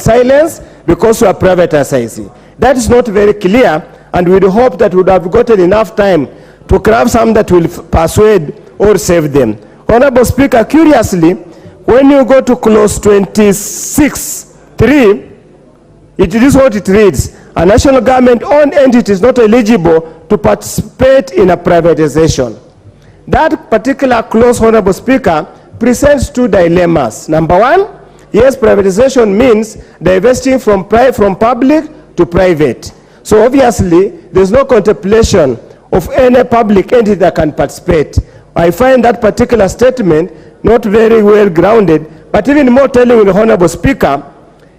silence because we are privatizing. That is not very clear, and we hope that we would have gotten enough time to craft something that will persuade or save them. Honorable Speaker, curiously, when you go to clause 26(3), it is what it reads: a national government-owned entity is not eligible to participate in a privatization. That particular clause, Honorable Speaker, presents two dilemmas. Number one, yes, privatization means divesting from public to private. So obviously, there's no contemplation of any public entity that can participate. I find that particular statement not very well grounded, but even more telling, the Honorable Speaker,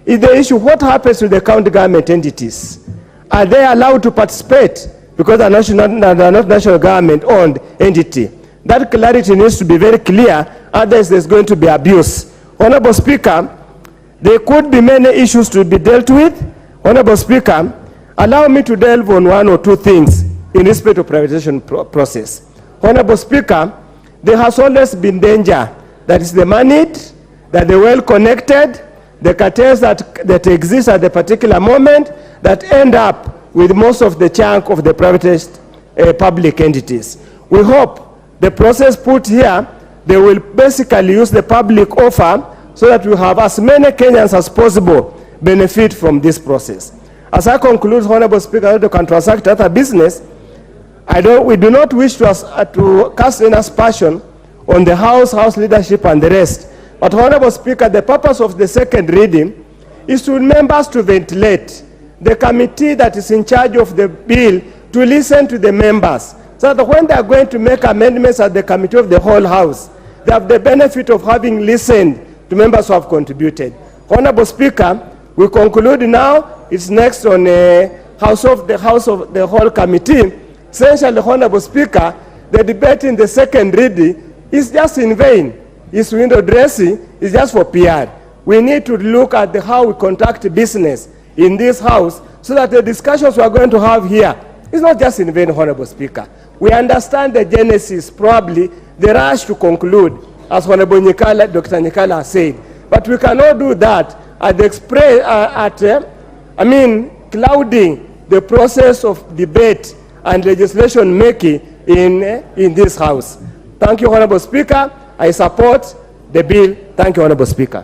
is the issue: what happens to the county government entities? Are they allowed to participate because they're not national government-owned entity? That clarity needs to be very clear, otherwise there's going to be abuse. Honorable Speaker, there could be many issues to be dealt with. Honorable Speaker, allow me to delve on one or two things in respect to privatization process. Honorable Speaker, there has always been danger that is the moneyed, that the well-connected, the cartels that exist at the particular moment that end up with most of the chunk of the privatized public entities. We hope the process put here, they will basically use the public offer so that we have as many Kenyans as possible benefit from this process. As I conclude, Honorable Speaker, to transact other business, we do not wish to cast any aspersion on the House leadership and the rest. But Honorable Speaker, the purpose of the second reading is to members to ventilate, the committee that is in charge of the bill to listen to the members, so that when they are going to make amendments at the committee of the whole House, they have the benefit of having listened to members who have contributed. Honorable Speaker, we conclude now. It's next on the House of the whole committee. Essentially, Honorable Speaker, the debate in the second reading is just in vain. It's window dressing. It's just for PR. We need to look at how we conduct business in this House so that the discussions we are going to have here is not just in vain, Honorable Speaker. We understand the genesis, probably the rush to conclude, as Honorable Dr. Nyikala has said. But we cannot do that clouding the process of debate and legislation making in this House. Thank you, Honorable Speaker. I support the bill. Thank you, Honorable Speaker.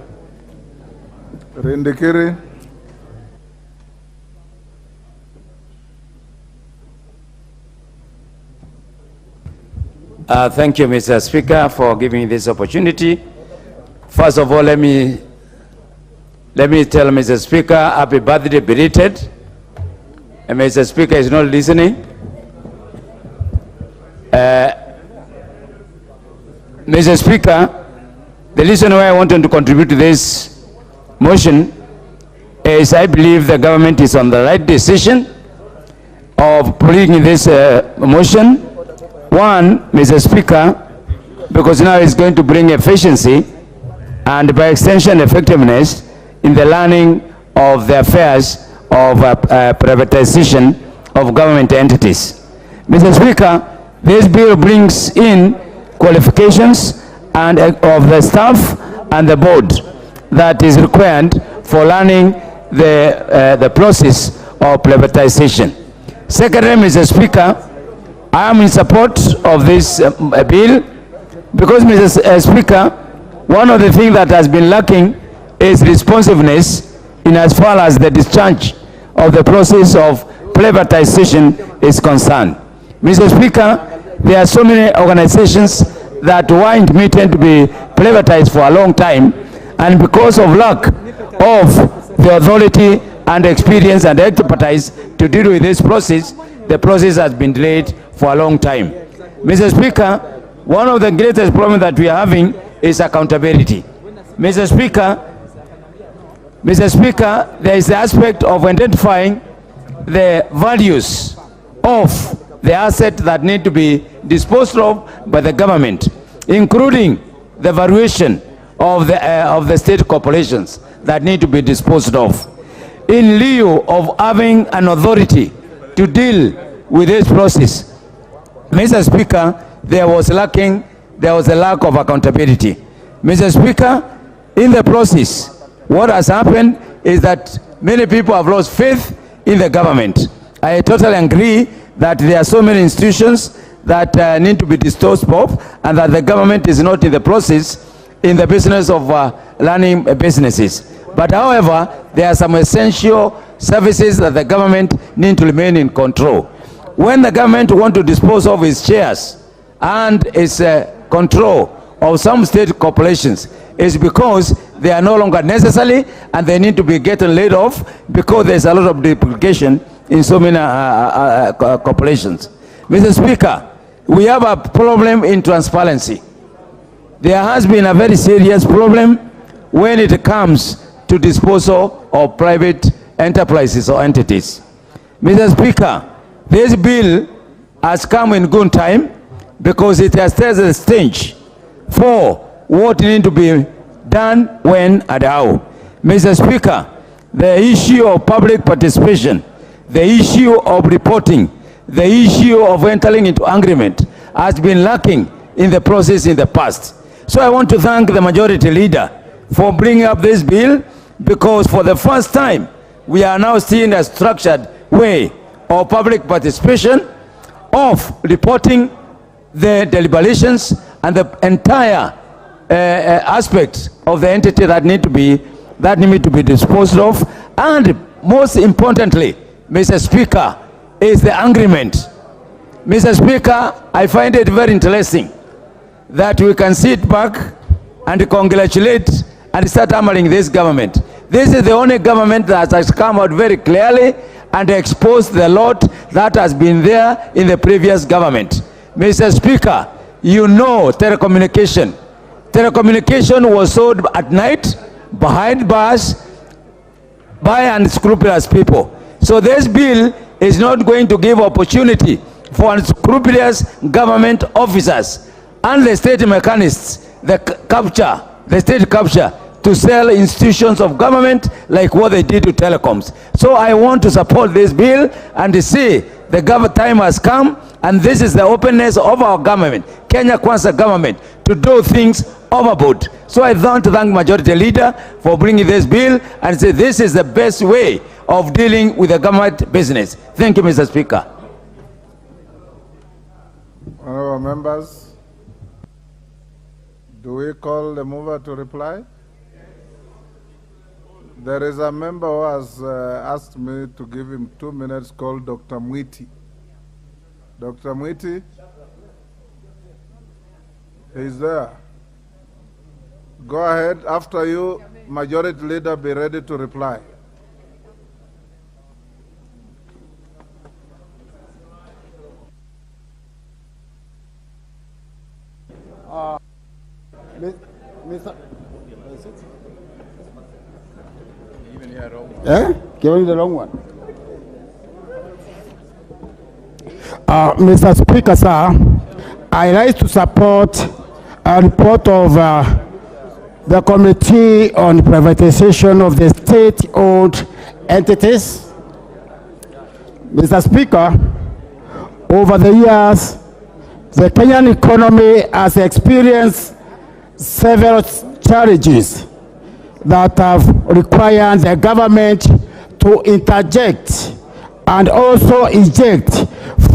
Rendekere. Thank you, Mr. Speaker, for giving me this opportunity. First of all, let me tell Mr. Speaker, happy birthday belated. And Mr. Speaker is not listening. Mr. Speaker, the reason why I wanted to contribute to this motion is I believe the government is on the right decision of putting this motion. One, Mr. Speaker, because now it's going to bring efficiency and by extension effectiveness in the learning of the affairs of privatization of government entities. Mr. Speaker, this bill brings in qualifications and of the staff and the board that is required for learning the process of privatization. Secondly, Mr. Speaker, I am in support of this bill because, Mr. Speaker, one of the things that has been lacking is responsiveness in as far as the discharge of the process of privatization is concerned. Mr. Speaker, there are so many organizations that were intended to be privatized for a long time, and because of lack of the authority and experience and expertise to deal with this process, the process has been delayed for a long time. Mr. Speaker, one of the greatest problems that we are having is accountability. Mr. Speaker, there is the aspect of identifying the values of the assets that need to be disposed of by the government, including the valuation of the state corporations that need to be disposed of. In lieu of having an authority to deal with this process, Mr. Speaker, there was a lack of accountability. Mr. Speaker, in the process, what has happened is that many people have lost faith in the government. I totally agree that there are so many institutions that need to be disposed of, and that the government is not in the process, in the business of running businesses. But however, there are some essential services that the government need to remain in control. When the government want to dispose of its shares and its control of some state corporations, is because they are no longer necessary and they need to be getting laid off because there's a lot of duplication in so many corporations. Mr. Speaker, we have a problem in transparency. There has been a very serious problem when it comes to disposal of private enterprises or entities. Mr. Speaker, this bill has come in good time because it has set the stage for what needs to be done when and how. Mr. Speaker, the issue of public participation, the issue of reporting, the issue of entering into agreement has been lacking in the process in the past. So I want to thank the majority leader for bringing up this bill, because for the first time we are now seeing a structured way of public participation, of reporting the deliberations and the entire aspect of the entity that need to be disposed of. And most importantly, Mr. Speaker, is the agreement. Mr. Speaker, I find it very interesting that we can sit back and congratulate and start hammering this government. This is the only government that has come out very clearly and exposed the lot that has been there in the previous government. Mr. Speaker, you know telecommunication. Telecommunication was sold at night, behind bars, by unscrupulous people. So this bill is not going to give opportunity for unscrupulous government officers and the state mechanists, the state capture, to sell institutions of government like what they did to telecoms. So I want to support this bill and to see the time has come, and this is the openness of our government, Kenya Kwanza government, to do things overboard. So I want to thank Majority Leader for bringing this bill and say this is the best way of dealing with the government business. Thank you, Mr. Speaker. Honourable members, do we call the mover to reply? There is a member who has asked me to give him 2 minutes, called Dr. Mwiti. Dr. Mwiti? He's there. Go ahead. After you, Majority Leader, be ready to reply. Mr. Give me the long one. Mr. Speaker, sir, I rise to support a report of the Committee on Privatization of the State-Owned Entities. Mr. Speaker, over the years, the Kenyan economy has experienced several challenges that have required the government to interject and also inject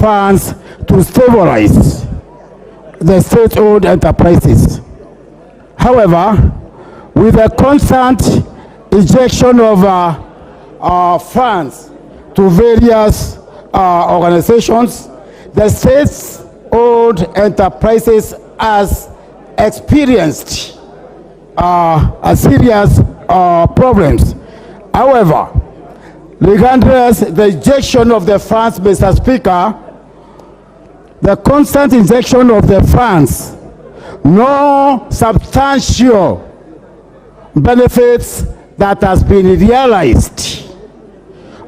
funds to stabilize the state-owned enterprises. However, with the constant injection of funds to various organizations, the state-owned enterprises has experienced a serious problems. However, regardless the injection of the funds, Mr. Speaker, the constant injection of the funds, no substantial benefits that has been realized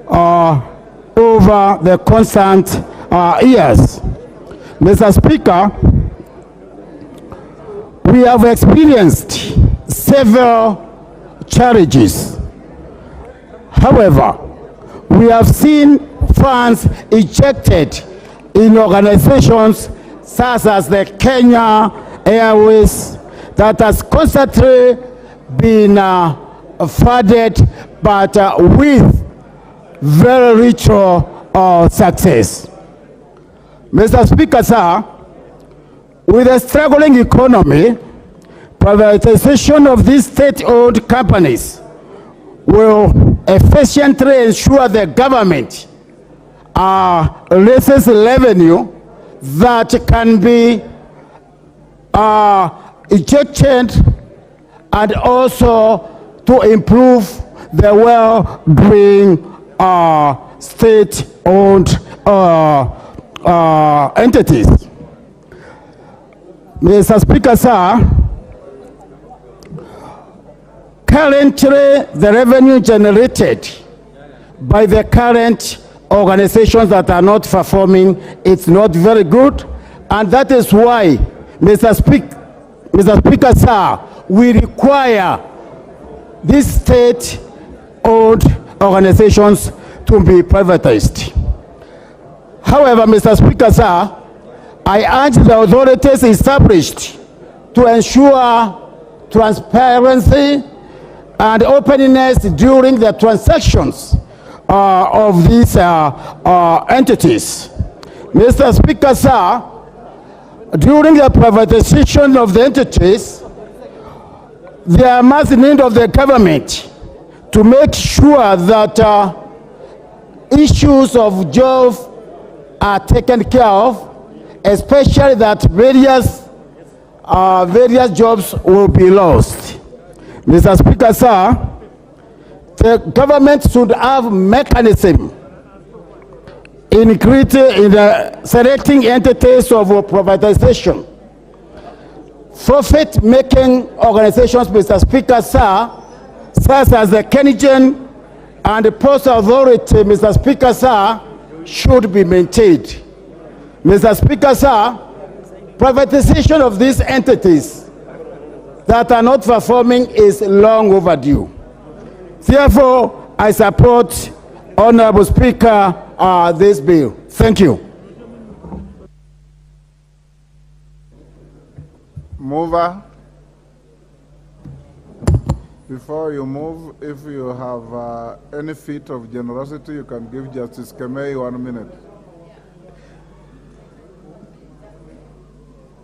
over the constant years. Mr. Speaker, we have experienced several challenges. However, we have seen funds injected in organizations such as the Kenya Airways that has constantly been funded but with very ritual success. Mr. Speaker, sir, with a struggling economy, privatization of these state-owned companies will efficiently ensure the government raises revenue that can be ejected and also to improve the well-being state-owned entities. Mr. Speaker, sir, currently the revenue generated by the current organizations that are not performing, it's not very good, and that is why, Mr. Speaker, sir, we require these state-owned organizations to be privatized. However, Mr. Speaker, sir, I urge the authorities established to ensure transparency and openness during the transactions of these entities. Mr. Speaker, sir, during the privatization of the entities, there must be need of the government to make sure that issues of jobs are taken care of, especially that various jobs will be lost. Mr. Speaker, sir, the government should have mechanism in selecting entities of privatization. Profit-making organizations, Mr. Speaker, sir, such as the Kenyan and the Post Authority, Mr. Speaker, sir, should be maintained. Mr. Speaker, sir, privatization of these entities that are not performing is long overdue. Therefore, I support, Honorable Speaker, this bill. Thank you. Mover. Before you move, if you have any feat of generosity, you can give Justice Kemei 1 minute.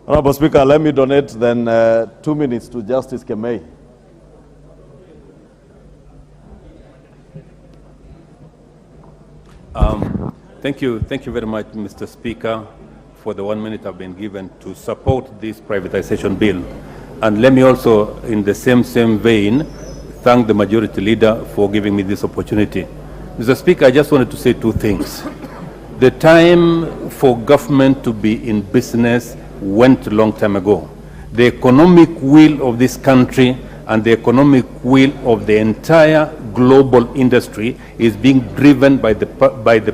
Honorable Speaker, let me donate then 2 minutes to Justice Kemei. Thank you very much, Mr. Speaker, for the 1 minute I've been given to support this privatization bill. And let me also, in the same vein, thank the majority leader for giving me this opportunity. Mr. Speaker, I just wanted to say 2 things. The time for government to be in business went a long time ago. The economic will of this country and the economic will of the entire global industry is being driven by the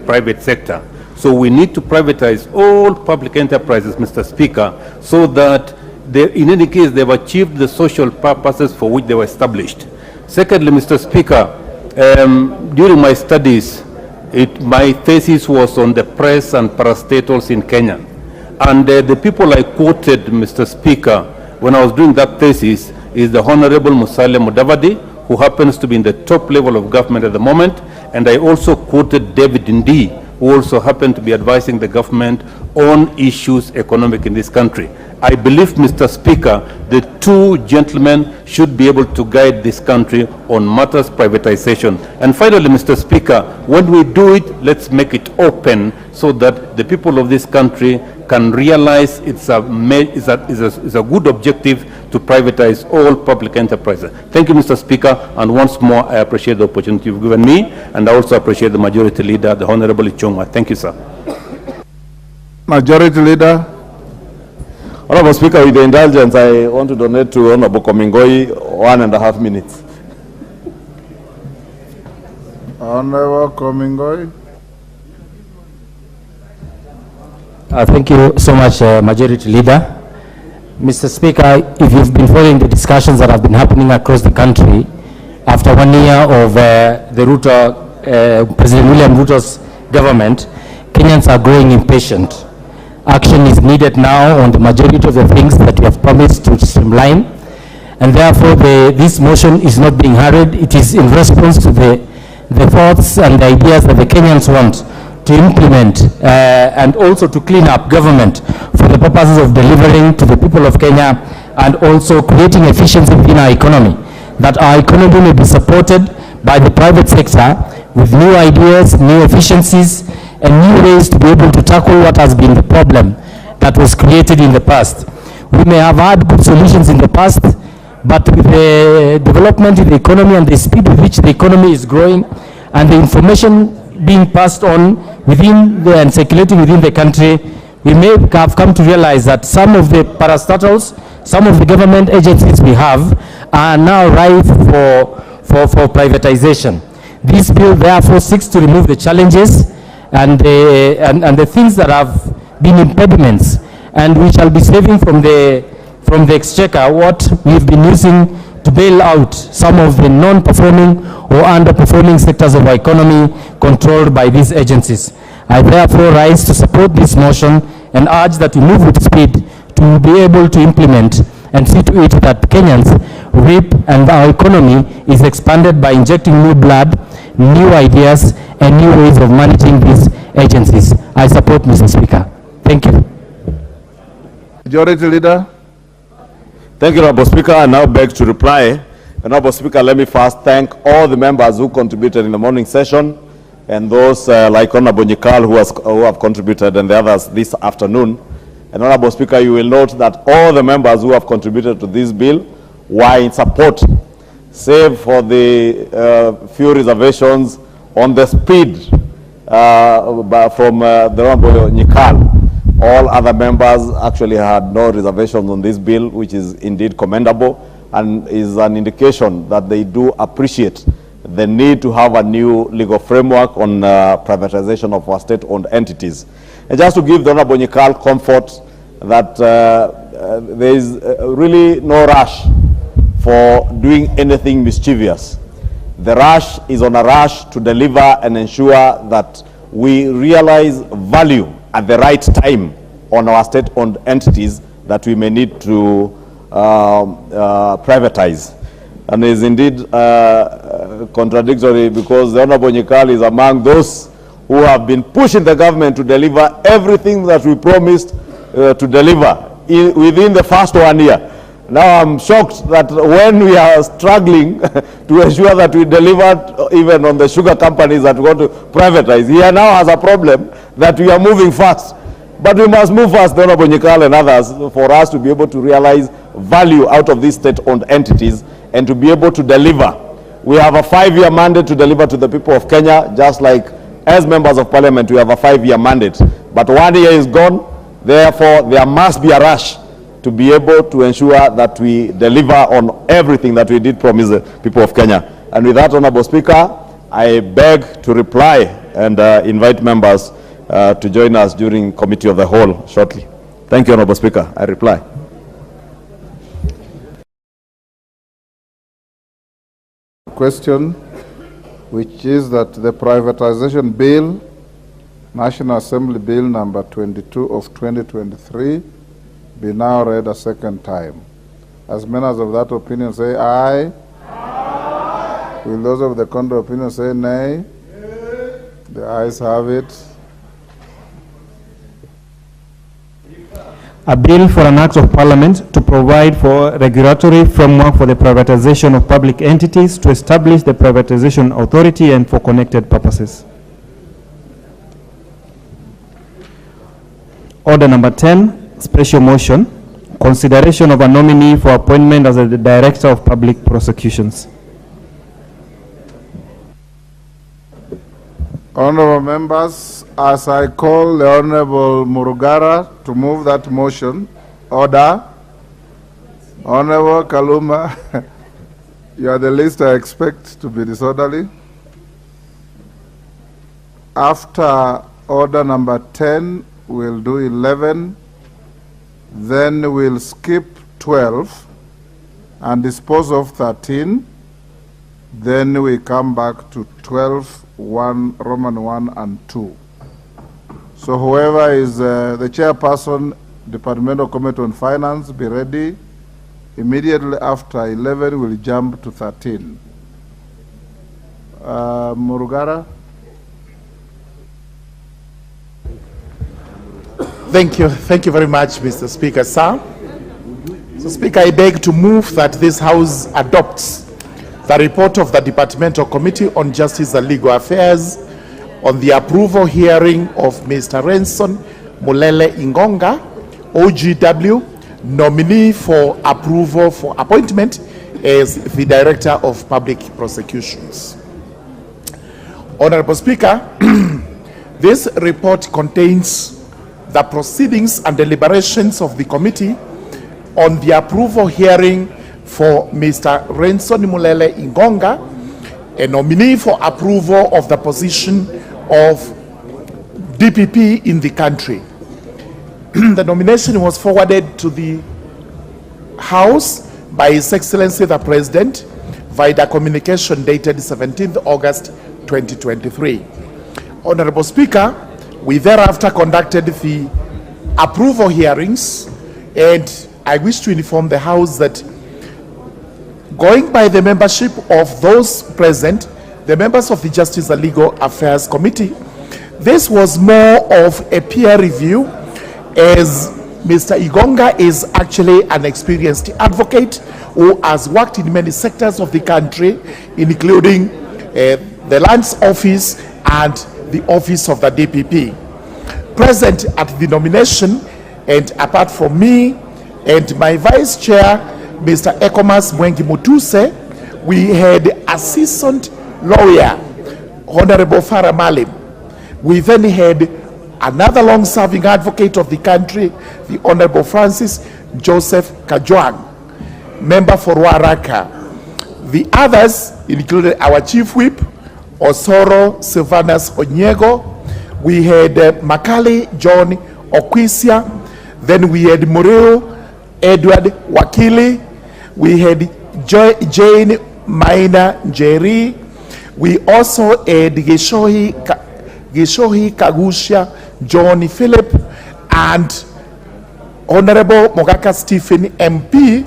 private sector. So we need to privatize all public enterprises, Mr. Speaker, so that in any case they've achieved the social purposes for which they were established. Secondly, Mr. Speaker, during my studies, my thesis was on the press and parastatals in Kenya. And the people I quoted, Mr. Speaker, when I was doing that thesis is the Honorable Musalia Mudavadi, who happens to be in the top level of government at the moment, and I also quoted David Ndii, who also happened to be advising the government on issues economic in this country. I believe, Mr. Speaker, the 2 gentlemen should be able to guide this country on matters privatization. And finally, Mr. Speaker, when we do it, let's make it open so that the people of this country can realize it's a good objective to privatize all public enterprises. Thank you, Mr. Speaker, and once more, I appreciate the opportunity you've given me, and I also appreciate the Majority Leader, the Honorable Ichung'wa. Thank you, sir. Majority Leader. Honorable Speaker, with the indulgence, I want to donate to Honorable Komingoi 1.5 minutes. Honorable Komingoi. Thank you so much, Majority Leader. Mr. Speaker, if you've been following the discussions that have been happening across the country, after 1 year of the RUTO, President William Ruto's government, Kenyans are growing impatient. Action is needed now on the majority of the things that we have promised to streamline. and therefore this motion is not being hurried. It is in response to the thoughts and the ideas that the Kenyans want to implement and also to clean up government for the purposes of delivering to the people of Kenya and also creating efficiency within our economy, that our economy may be supported by the private sector with new ideas, new efficiencies, and new ways to be able to tackle what has been the problem that was created in the past. We may have had good solutions in the past, but with the development in the economy and the speed with which the economy is growing and the information being passed on within and circulating within the country, we may have come to realize that some of the parastatals, some of the government agencies we have are now ripe for privatization. This bill therefore seeks to remove the challenges and the things that have been impediments, and we shall be saving from the exchequer what we've been using to bail out some of the non-performing or underperforming sectors of our economy controlled by these agencies. I therefore rise to support this motion and urge that we move with speed to be able to implement and see to it that Kenyans reap and our economy is expanded by injecting new blood, new ideas, and new ways of managing these agencies. I support, Mr. Speaker. Thank you. Majority Leader. Thank you, Honorable Speaker. I now beg to reply. Honorable Speaker, let me first thank all the members who contributed in the morning session and those like Honorable Nyikal who have contributed and the others this afternoon. And Honorable Speaker, you will note that all the members who have contributed to this bill were in support, save for the few reservations on the speed from the Honorable Nyikal. All other members actually had no reservations on this bill, which is indeed commendable and is an indication that they do appreciate the need to have a new legal framework on privatization of our state-owned entities. And just to give the Honorable Nyikal comfort that there is really no rush for doing anything mischievous. The rush is on a rush to deliver and ensure that we realize value at the right time on our state-owned entities that we may need to privatize. And is indeed contradictory because the Honorable Nyikal is among those who have been pushing the government to deliver everything that we promised to deliver within the first 1 year. Now I'm shocked that when we are struggling to ensure that we delivered even on the sugar companies that we want to privatize, he now has a problem that we are moving fast. But we must move fast, the Honorable Nyikal and others, for us to be able to realize value out of these state-owned entities and to be able to deliver. We have a 5-year mandate to deliver to the people of Kenya, just like as members of parliament, we have a 5-year mandate. But 1 year is gone, therefore there must be a rush to be able to ensure that we deliver on everything that we did promise the people of Kenya. And with that, Honorable Speaker, I beg to reply and invite members to join us during Committee of the Whole shortly. Thank you, Honorable Speaker. I reply. Question, which is that the privatization bill, National Assembly Bill number 22 of 2023, be now read a second time. As members of that opinion say aye. Aye. Will those of the contrary opinion say nay? Yes. The ayes have it. A bill for an act of parliament to provide for regulatory framework for the privatization of public entities, to establish the privatization authority and for connected purposes. Order number 10, special motion, consideration of a nominee for appointment as the Director of Public Prosecutions. Honorable members, as I call the Honorable Murugara to move that motion, order. Honorable Kaluma, you are the least I expect to be disorderly. After order number 10, we'll do 11, then we'll skip 12 and dispose of 13, then we come back to 12, 1, Roman 1 and 2. So whoever is the chairperson, Departmental Committee on Finance, be ready Immediately after 11, we'll jump to 13. Murugara. Thank you very much, Mr. Speaker, sir. So, Speaker, I beg to move that this House adopts the report of the Departmental Committee on Justice and Legal Affairs on the approval hearing of Mr. Renson Mulele Ingonga, OGW, nominee for approval for appointment as the Director of Public Prosecutions. Honorable Speaker, this report contains the proceedings and deliberations of the committee on the approval hearing for Mr. Renson Mulele Ingonga, a nominee for approval of the position of DPP in the country. The nomination was forwarded to the House by His Excellency the President via the communication dated 17th August 2023. Honorable Speaker, we thereafter conducted the approval hearings, and I wish to inform the House that, going by the membership of those present, the members of the Justice and Legal Affairs Committee, this was more of a peer review, as Mr. Ingonga is actually an experienced advocate who has worked in many sectors of the country, including the Lands Office and the Office of the DPP. Present at the nomination, and apart from me and my Vice Chair, Mr. Ekomas Mwengi Mutuse, we had a seasoned lawyer, Honorable Farah Malim. We then had another long-serving advocate of the country, the Honorable Francis Joseph Kajwang, member for Waraka. The others included our Chief Whip, Osoro Sylvanus Onyego. We had Makali John Okwisia. Then we had Mureo Edward Wakili. We had Jane Maina Njeri. We also had Gishohi Kagusha John Philip and Honorable Mogaka Stephen MP,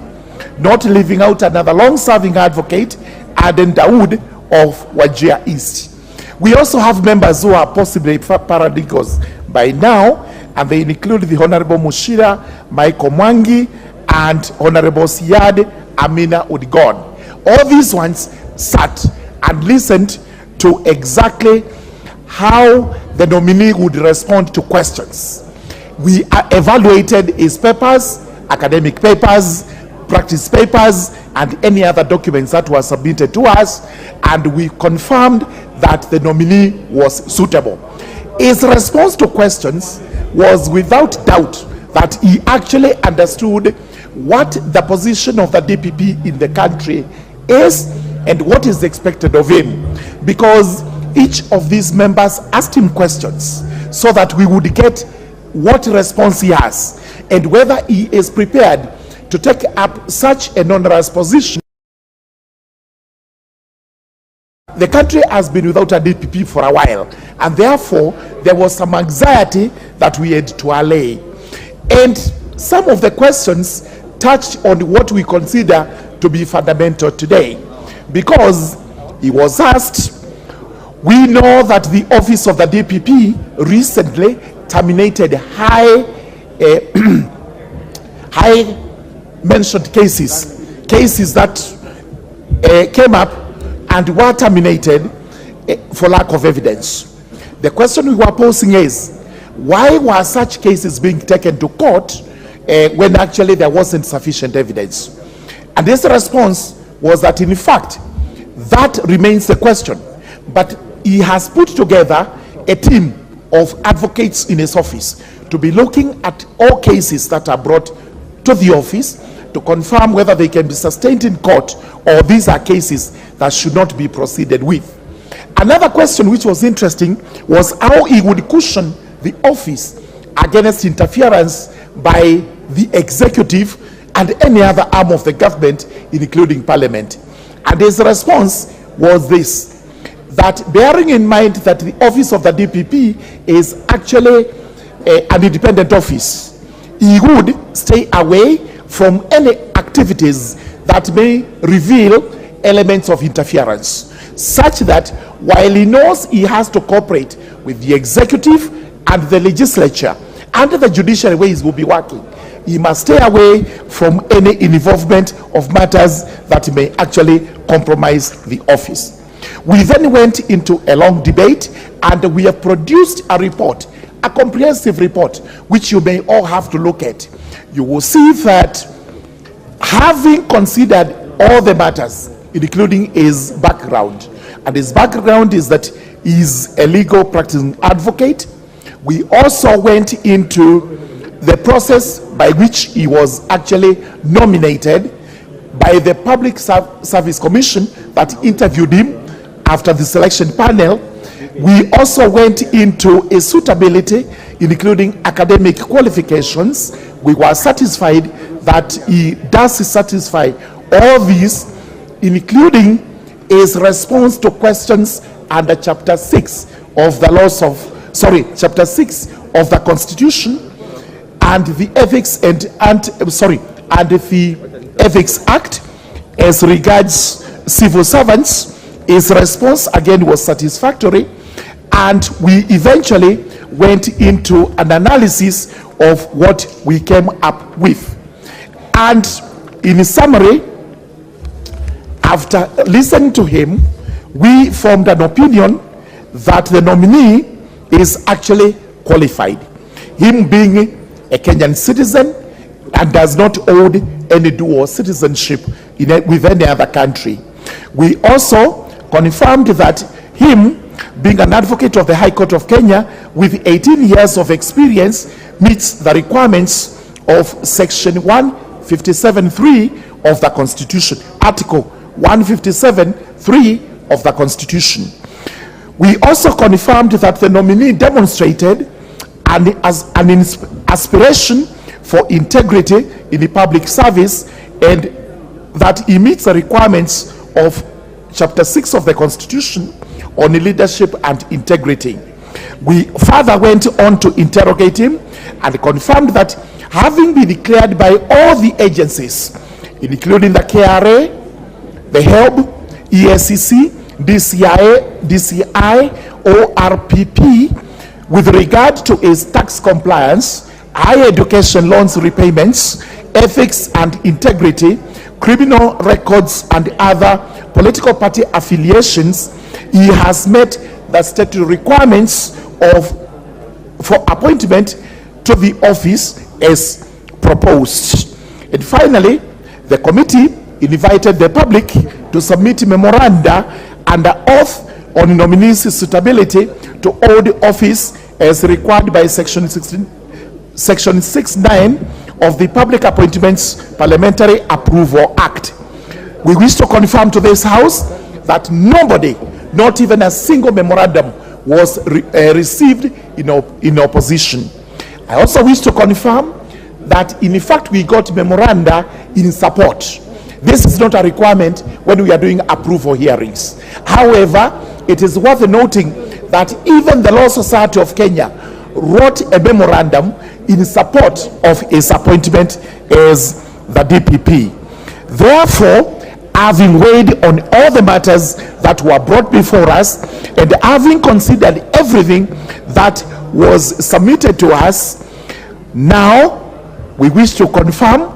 not leaving out another long-serving advocate, Aden Dawood of Wajir East. We also have members who are possibly paralegals by now, and they include the Honorable Mushira Michael Mwangi and Honorable Siyad Amina Udgon. All these ones sat and listened to exactly how the nominee would respond to questions. We evaluated his papers, academic papers, practice papers, and any other documents that were submitted to us, and we confirmed that the nominee was suitable. His response to questions was without doubt that he actually understood what the position of the DPP in the country is and what is expected of him, because each of these members asked him questions so that we would get what response he has and whether he is prepared to take up such an onerous position. The country has been without a DPP for a while, and therefore there was some anxiety that we had to allay. And some of the questions touched on what we consider to be fundamental today, because he was asked, we know that the office of the DPP recently terminated high mentioned cases that came up and were terminated for lack of evidence. The question we were posing is, why were such cases being taken to court when actually there wasn't sufficient evidence? And his response was that, in fact, that remains the question. But he has put together a team of advocates in his office to be looking at all cases that are brought to the office to confirm whether they can be sustained in court or these are cases that should not be proceeded with. Another question which was interesting was how he would cushion the office against interference by the executive and any other arm of the government, including parliament. And his response was this, that bearing in mind that the office of the DPP is actually an independent office, he would stay away from any activities that may reveal elements of interference, such that while he knows he has to cooperate with the executive and the legislature and the judiciary ways will be working, he must stay away from any involvement of matters that may actually compromise the office. We then went into a long debate, and we have produced a report, a comprehensive report, which you may all have to look at. You will see that, having considered all the matters, including his background, and his background is that he's a legal practicing advocate. We also went into the process by which he was actually nominated by the Public Service Commission that interviewed him after the selection panel. We also went into a suitability, including academic qualifications. We were satisfied that he does satisfy all these, including his response to questions under Chapter 6 of the laws of, Chapter 6 of the Constitution, and the Ethics and the Ethics Act as regards civil servants. His response again was satisfactory, and we eventually went into an analysis of what we came up with. And in summary, after listening to him, we formed an opinion that the nominee is actually qualified, him being a Kenyan citizen and does not hold any dual citizenship with any other country. We also confirmed that him being an advocate of the High Court of Kenya with 18 years of experience meets the requirements of Section 157(3) of the Constitution, Article 157(3) of the Constitution. We also confirmed that the nominee demonstrated an aspiration for integrity in the public service, and that he meets the requirements of Chapter 6 of the Constitution on leadership and integrity. We further went on to interrogate him and confirmed that, having been declared by all the agencies, including the KRA, the HELB, ESCC, DCI, ORPP, with regard to his tax compliance, higher education loans repayments, ethics and integrity, criminal records, and other political party affiliations, he has met the statutory requirements for appointment to the office as proposed. And finally, the committee invited the public to submit memoranda under oath on nominees' suitability to hold office as required by Section 6(9) of the Public Appointments Parliamentary Approval Act. We wish to confirm to this House that nobody, not even a single memorandum, was received in opposition. I also wish to confirm that in fact we got memoranda in support. This is not a requirement when we are doing approval hearings. However, it is worth noting that even the Law Society of Kenya wrote a memorandum in support of his appointment as the DPP. Therefore, having weighed on all the matters that were brought before us, and having considered everything that was submitted to us, now we wish to confirm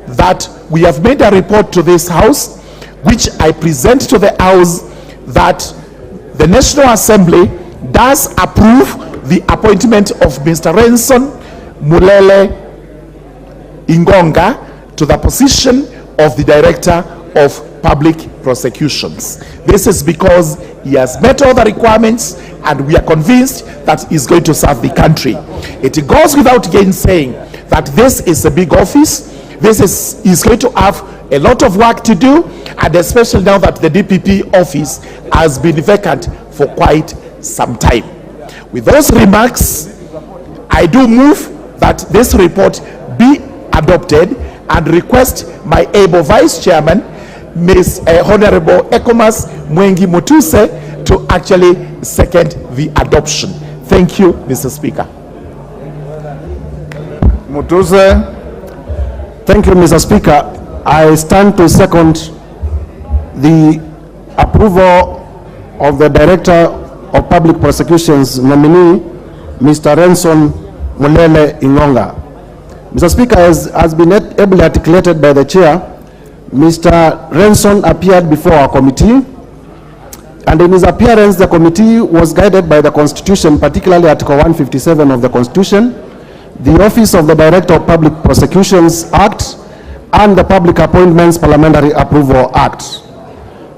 that we have made a report to this House, which I present to the House, that the National Assembly does approve the appointment of Mr. Renson Mulele Ingonga to the position of the Director of Public Prosecutions. This is because he has met all the requirements, and we are convinced that he's going to serve the country. It goes without gainsaying that this is a big office. He's going to have a lot of work to do, and especially now that the DPP office has been vacant for quite some time. With those remarks, I do move that this report be adopted, and request my able Vice Chairman, Ms. Honorable Ekomas Mwengi Mutuse, to actually second the adoption. Thank you, Mr. Speaker. Mutuse. Thank you, Mr. Speaker. I stand to second the approval of the Director of Public Prosecutions nominee, Mr. Renson Mulele Ingonga. Mr. Speaker, as has been ably articulated by the Chair, Mr. Renson appeared before our committee, and in his appearance, the committee was guided by the Constitution, particularly Article 157 of the Constitution, the Office of the Director of Public Prosecutions Act, and the Public Appointments Parliamentary Approval Act.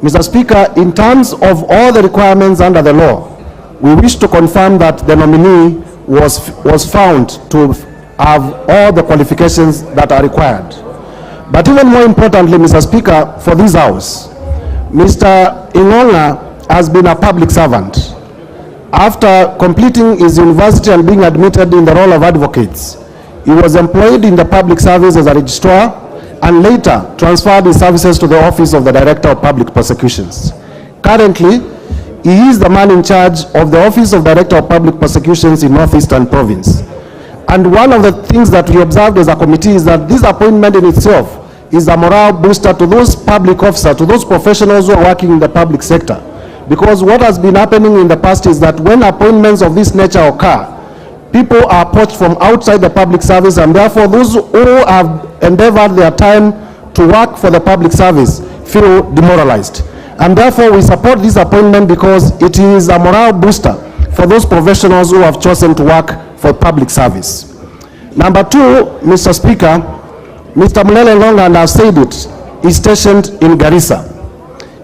Mr. Speaker, in terms of all the requirements under the law, we wish to confirm that the nominee was found to have all the qualifications that are required. But even more importantly, Mr. Speaker, for this House, Mr. Ingonga has been a public servant. After completing his university and being admitted in the role of advocates, he was employed in the public service as a registrar and later transferred his services to the Office of the Director of Public Prosecutions. Currently, he is the man in charge of the Office of Director of Public Prosecutions in Northeastern Province. And one of the things that we observed as a committee is that this appointment in itself is a morale booster to those public officers, to those professionals who are working in the public sector. Because what has been happening in the past is that when appointments of this nature occur, people are poached from outside the public service, and therefore those who have endeavored their time to work for the public service feel demoralized. And therefore we support this appointment because it is a morale booster for those professionals who have chosen to work for public service. Number two, Mr. Speaker, Mr. Mulele Ingonga, and I've said it, is stationed in Garissa.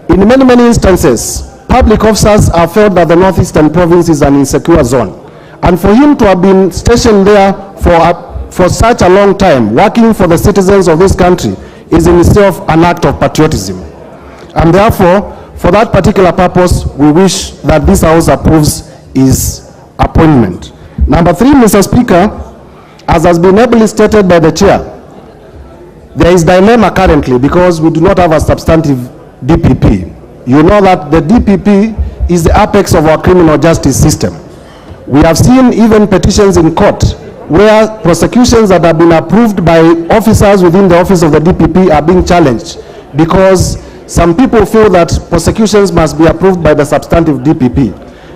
In many instances, public officers have felt that the Northeastern Province is an insecure zone. And for him to have been stationed there for such a long time, working for the citizens of this country, is in itself an act of patriotism. And therefore, for that particular purpose, we wish that this House approves his appointment. Number three, Mr. Speaker, as has been ably stated by the Chair, there is dilemma currently because we do not have a substantive DPP. You know that the DPP is the apex of our criminal justice system. We have seen even petitions in court where prosecutions that have been approved by officers within the office of the DPP are being challenged because some people feel that prosecutions must be approved by the substantive DPP.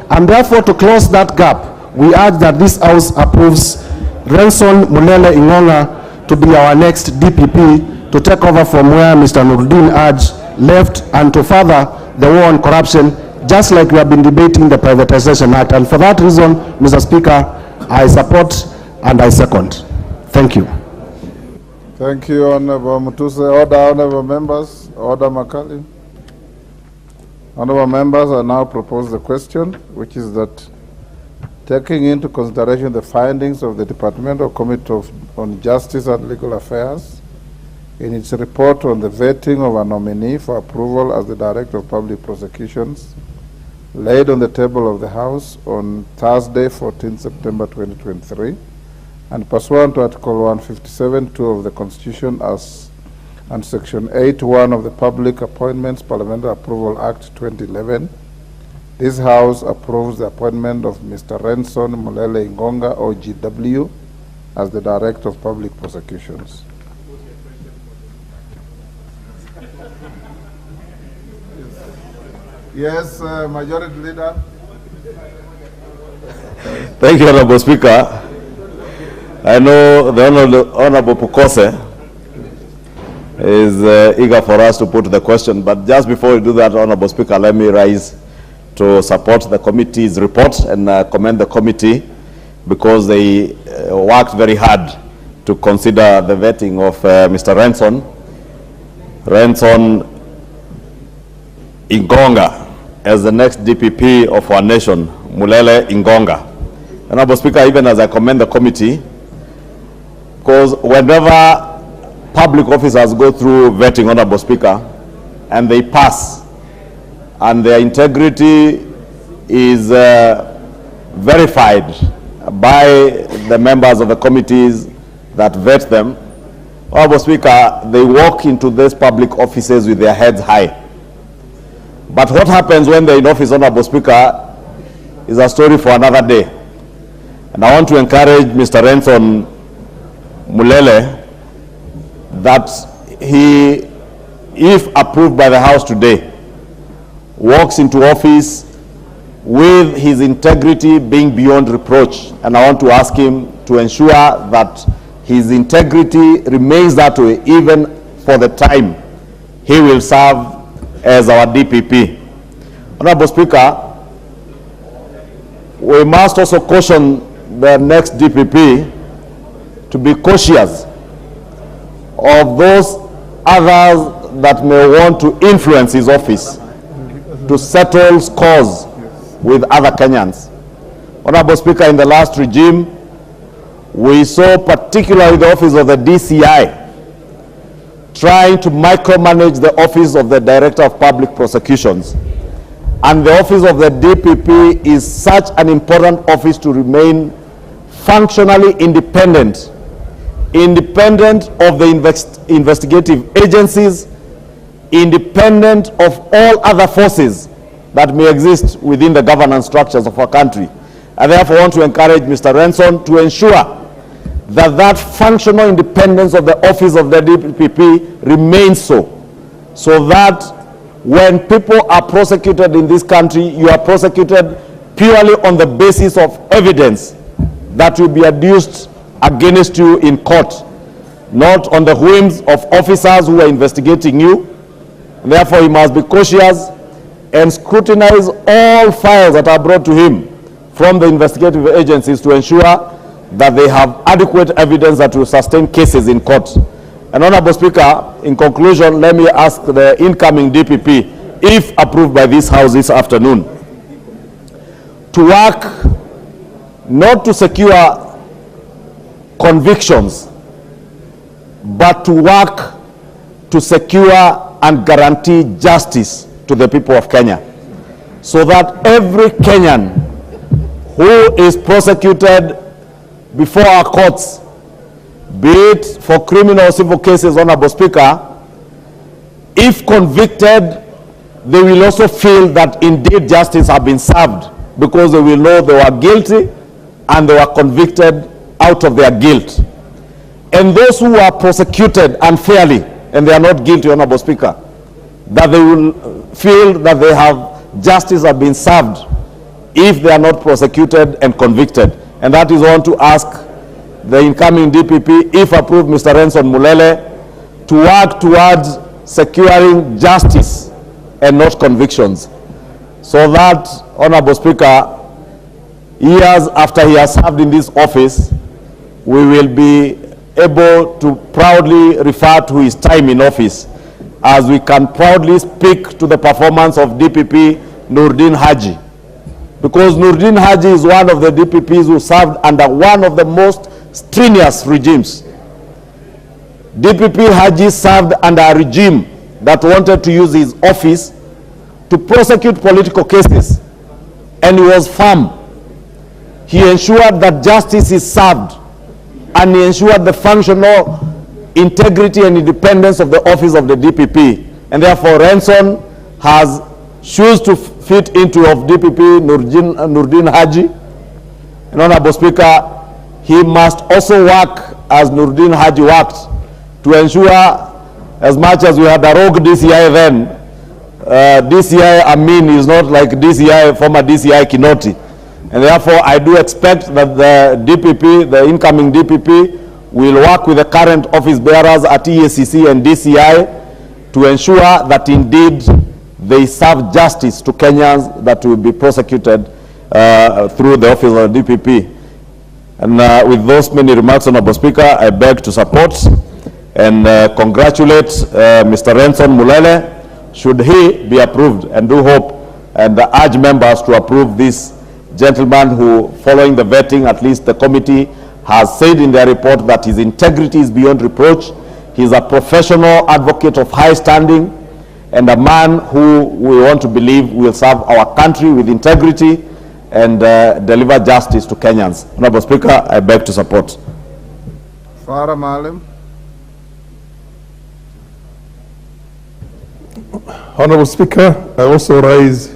And therefore, to close that gap, we urge that this House approves Renson Mulele Ingonga to be our next DPP to take over from where Mr. Nuruddin Aj left and to further the war on corruption, just like we have been debating the Privatization Act. And for that reason, Mr. Speaker, I support and I second. Thank you. Thank you, Honorable Mutuse. Order, Honorable Members. Order, Makali. Honorable Members, I now propose the question, which is that taking into consideration the findings of the Departmental Committee on Justice and Legal Affairs in its report on the vetting of a nominee for approval as the Director of Public Prosecutions, laid on the table of the House on Thursday, 14 September 2023, and pursuant to Article 157(2) of the Constitution and Section 8(1) of the Public Appointments Parliamentary Approval Act 2011, this House approves the appointment of Mr. Renson Mulele Ingonga, OGW, as the Director of Public Prosecutions. Yes, Majority Leader. Thank you, Honorable Speaker. I know the Honorable Pukose is eager for us to put the question, but just before we do that, Honorable Speaker, let me rise to support the committee's report and commend the committee because they worked very hard to consider the vetting of Mr. Renson Ingonga as the next DPP of our nation, Mulele Ingonga. Honorable Speaker, even as I commend the committee, because whenever public officers go through vetting, Honorable Speaker, and they pass, and their integrity is verified by the members of the committees that vet them, Honorable Speaker, they walk into these public offices with their heads high. But what happens when they're in office, Honorable Speaker, is a story for another day. And I want to encourage Mr. Renson Mulele that he, if approved by the House today, walks into office with his integrity being beyond reproach. And I want to ask him to ensure that his integrity remains that way even for the time he will serve as our DPP. Honorable Speaker, we must also caution the next DPP to be cautious of those others that may want to influence his office to settle scores with other Kenyans. Honorable Speaker, in the last regime, we saw particularly the office of the DCI trying to micromanage the office of the Director of Public Prosecutions. And the office of the DPP is such an important office to remain functionally independent, independent of the investigative agencies, independent of all other forces that may exist within the governance structures of our country. I therefore want to encourage Mr. Renson to ensure that that functional independence of the office of the DPP remains so that when people are prosecuted in this country, you are prosecuted purely on the basis of evidence that will be adduced against you in court, not on the whims of officers who are investigating you. Therefore, he must be cautious and scrutinize all files that are brought to him from the investigative agencies to ensure that they have adequate evidence that will sustain cases in court. And Honorable Speaker, in conclusion, let me ask the incoming DPP, if approved by this House this afternoon, to work not to secure convictions, but to work to secure and guarantee justice to the people of Kenya, so that every Kenyan who is prosecuted before our courts, be it for criminal or civil cases, Honorable Speaker, if convicted, they will also feel that indeed justice has been served, because they will know they were guilty and they were convicted out of their guilt. And those who are prosecuted unfairly and they are not guilty, Honorable Speaker, that they will feel that they have justice has been served if they are not prosecuted and convicted. And that is on to ask the incoming DPP, if approved, Mr. Renson Mulele, to work towards securing justice and not convictions, so that, Honorable Speaker, years after he has served in this office, we will be able to proudly refer to his time in office, as we can proudly speak to the performance of DPP Nurdin Haji. Because Nurdin Haji is one of the DPPs who served under one of the most strenuous regimes. DPP Haji served under a regime that wanted to use his office to prosecute political cases, and he was firm. He ensured that justice is served, and he ensured the functional integrity and independence of the office of the DPP. And therefore, Renson has shoes to fit into of DPP Nurdin Haji. And Honorable Speaker, he must also work as Nurdin Haji worked, to ensure, as much as we had a rogue DCI then, DCI Amin is not like DCI, former DCI Kinoti. And therefore, I do expect that the DPP, the incoming DPP, will work with the current office bearers at EACC and DCI to ensure that indeed they serve justice to Kenyans that will be prosecuted through the office of the DPP. And with those many remarks, Honorable Speaker, I beg to support and congratulate Mr. Renson Mulele, should he be approved, and do hope and urge members to approve this gentleman who, following the vetting, at least the committee has said in their report that his integrity is beyond reproach. He's a professional advocate of high standing, and a man who we want to believe will serve our country with integrity and deliver justice to Kenyans. Honorable Speaker, I beg to support. Farah Maalim. Honorable Speaker, I also rise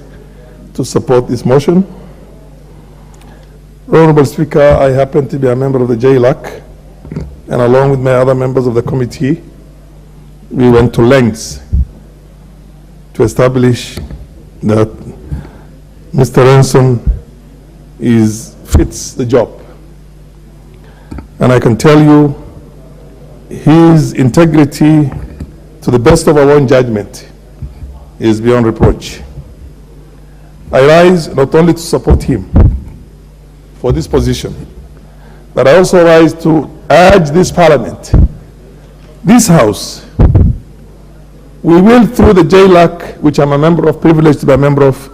to support this motion. Honorable Speaker, I happen to be a member of the JLAC, and along with my other members of the committee, we went to lengths to establish that Mr. Renson fits the job. And I can tell you his integrity, to the best of our own judgment, is beyond reproach. I rise not only to support him for this position, but I also rise to urge this Parliament, this House. We will, through the JLAC, which I'm a member of, privileged to be a member of,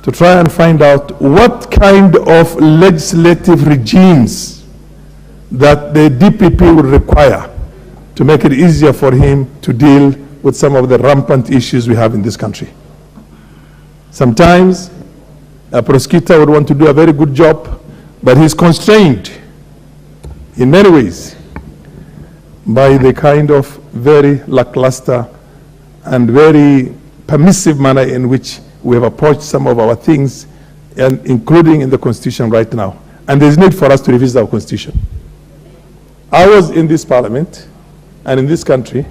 to try and find out what kind of legislative regimes that the DPP would require to make it easier for him to deal with some of the rampant issues we have in this country. Sometimes a prosecutor would want to do a very good job, but he's constrained in many ways by the kind of very lackluster and very permissive manner in which we have approached some of our things, and including in the Constitution right now. And there's need for us to revisit our Constitution. I was in this Parliament and in this country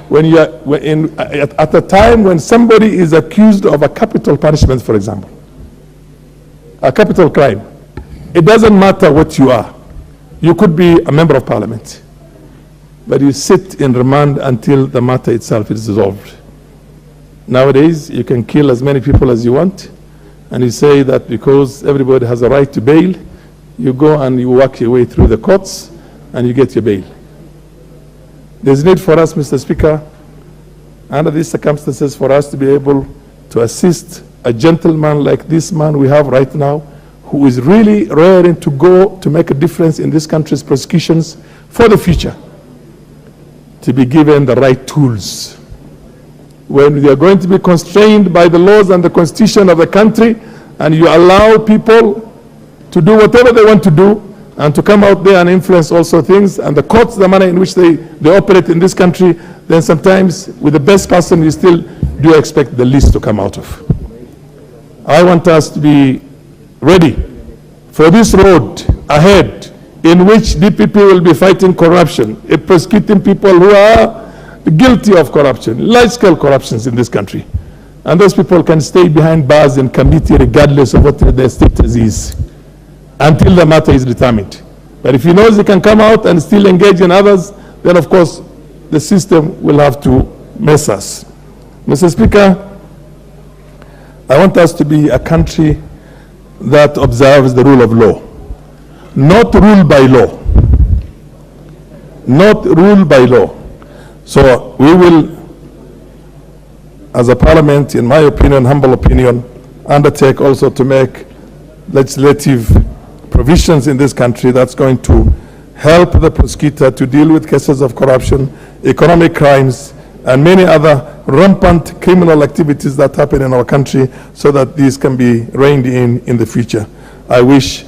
when you are at a time when somebody is accused of a capital punishment, for example, a capital crime. It doesn't matter what you are. You could be a member of Parliament, but you sit in remand until the matter itself is resolved. Nowadays, you can kill as many people as you want, and you say that because everybody has a right to bail, you go and you work your way through the courts and you get your bail. There's need for us, Mr. Speaker, under these circumstances, for us to be able to assist a gentleman like this man we have right now, who is really raring to go to make a difference in this country's prosecutions for the future, to be given the right tools. When they are going to be constrained by the laws and the constitution of the country, and you allow people to do whatever they want to do, and to come out there and influence also things, and the courts, the manner in which they operate in this country, then sometimes with the best person you still do expect the least to come out of. I want us to be ready for this road ahead in which DPP will be fighting corruption, prosecuting people who are guilty of corruption, large-scale corruptions in this country. And those people can stay behind bars in committee regardless of what their status is, until the matter is determined. But if he knows he can come out and still engage in others, then of course the system will have to mess us. Mr. Speaker, I want us to be a country that observes the rule of law, not ruled by law. Not ruled by law. So we will, as a Parliament, in my opinion, humble opinion, undertake also to make legislative provisions in this country that's going to help the prosecutor to deal with cases of corruption, economic crimes, and many other rampant criminal activities that happen in our country, so that these can be reined in the future. I wish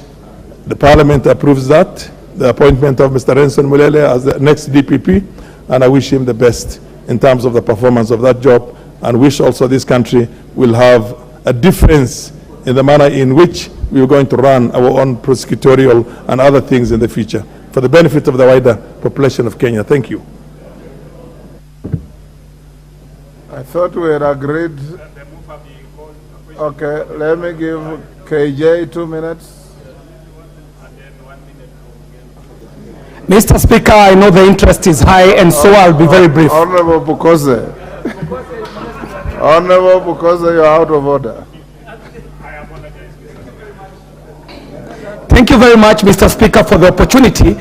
the Parliament approves that, the appointment of Mr. Renson Mulele as the next DPP, and I wish him the best in terms of the performance of that job, and wish also this country will have a difference in the manner in which we are going to run our own prosecutorial and other things in the future for the benefit of the wider population of Kenya. Thank you. I thought we had agreed. Okay, let me give KJ 2 minutes. Mr. Speaker, I know the interest is high, and so I'll be very brief. Honorable Bukose. Honorable Bukose, you're out of order. Thank you very much, Mr. Speaker, for the opportunity,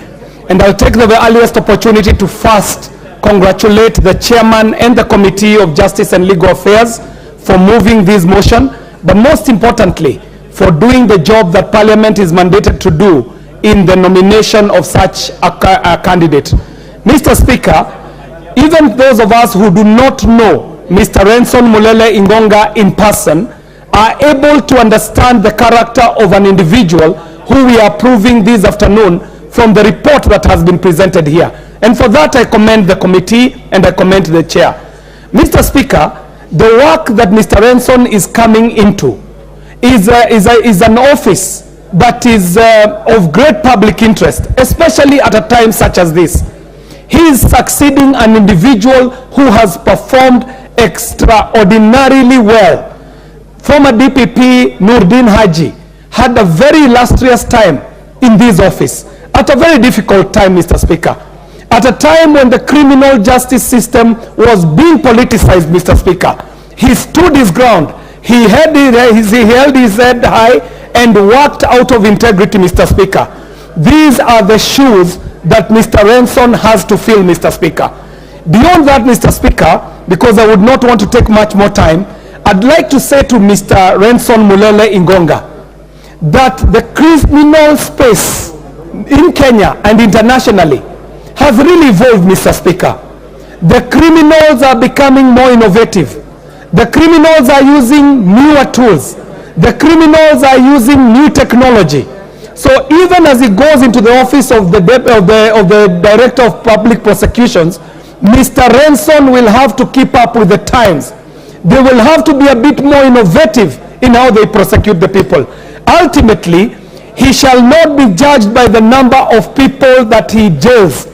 and I'll take the earliest opportunity to first congratulate the chairman and the Committee of Justice and Legal Affairs for moving this motion, but most importantly, for doing the job that Parliament is mandated to do in the nomination of such a candidate. Mr. Speaker, even those of us who do not know Mr. Renson Mulele Ingonga in person are able to understand the character of an individual who we are proving this afternoon from the report that has been presented here. And for that I commend the committee and I commend the chair. Mr. Speaker, the work that Mr. Renson is coming into is an office that is of great public interest, especially at a time such as this. He is succeeding an individual who has performed extraordinarily well. Former DPP Nurdin Haji had a very illustrious time in this office, at a very difficult time, Mr. Speaker. At a time when the criminal justice system was being politicized, Mr. Speaker, he stood his ground. He held his head high and worked out of integrity, Mr. Speaker. These are the shoes that Mr. Renson has to fill, Mr. Speaker. Beyond that, Mr. Speaker, because I would not want to take much more time, I'd like to say to Mr. Renson Mulele Ingonga that the criminal space in Kenya and internationally has really evolved, Mr. Speaker. The criminals are becoming more innovative. The criminals are using newer tools. The criminals are using new technology. So even as he goes into the office of the Director of Public Prosecutions, Mr. Renson will have to keep up with the times. They will have to be a bit more innovative in how they prosecute the people. Ultimately, he shall not be judged by the number of people that he jails.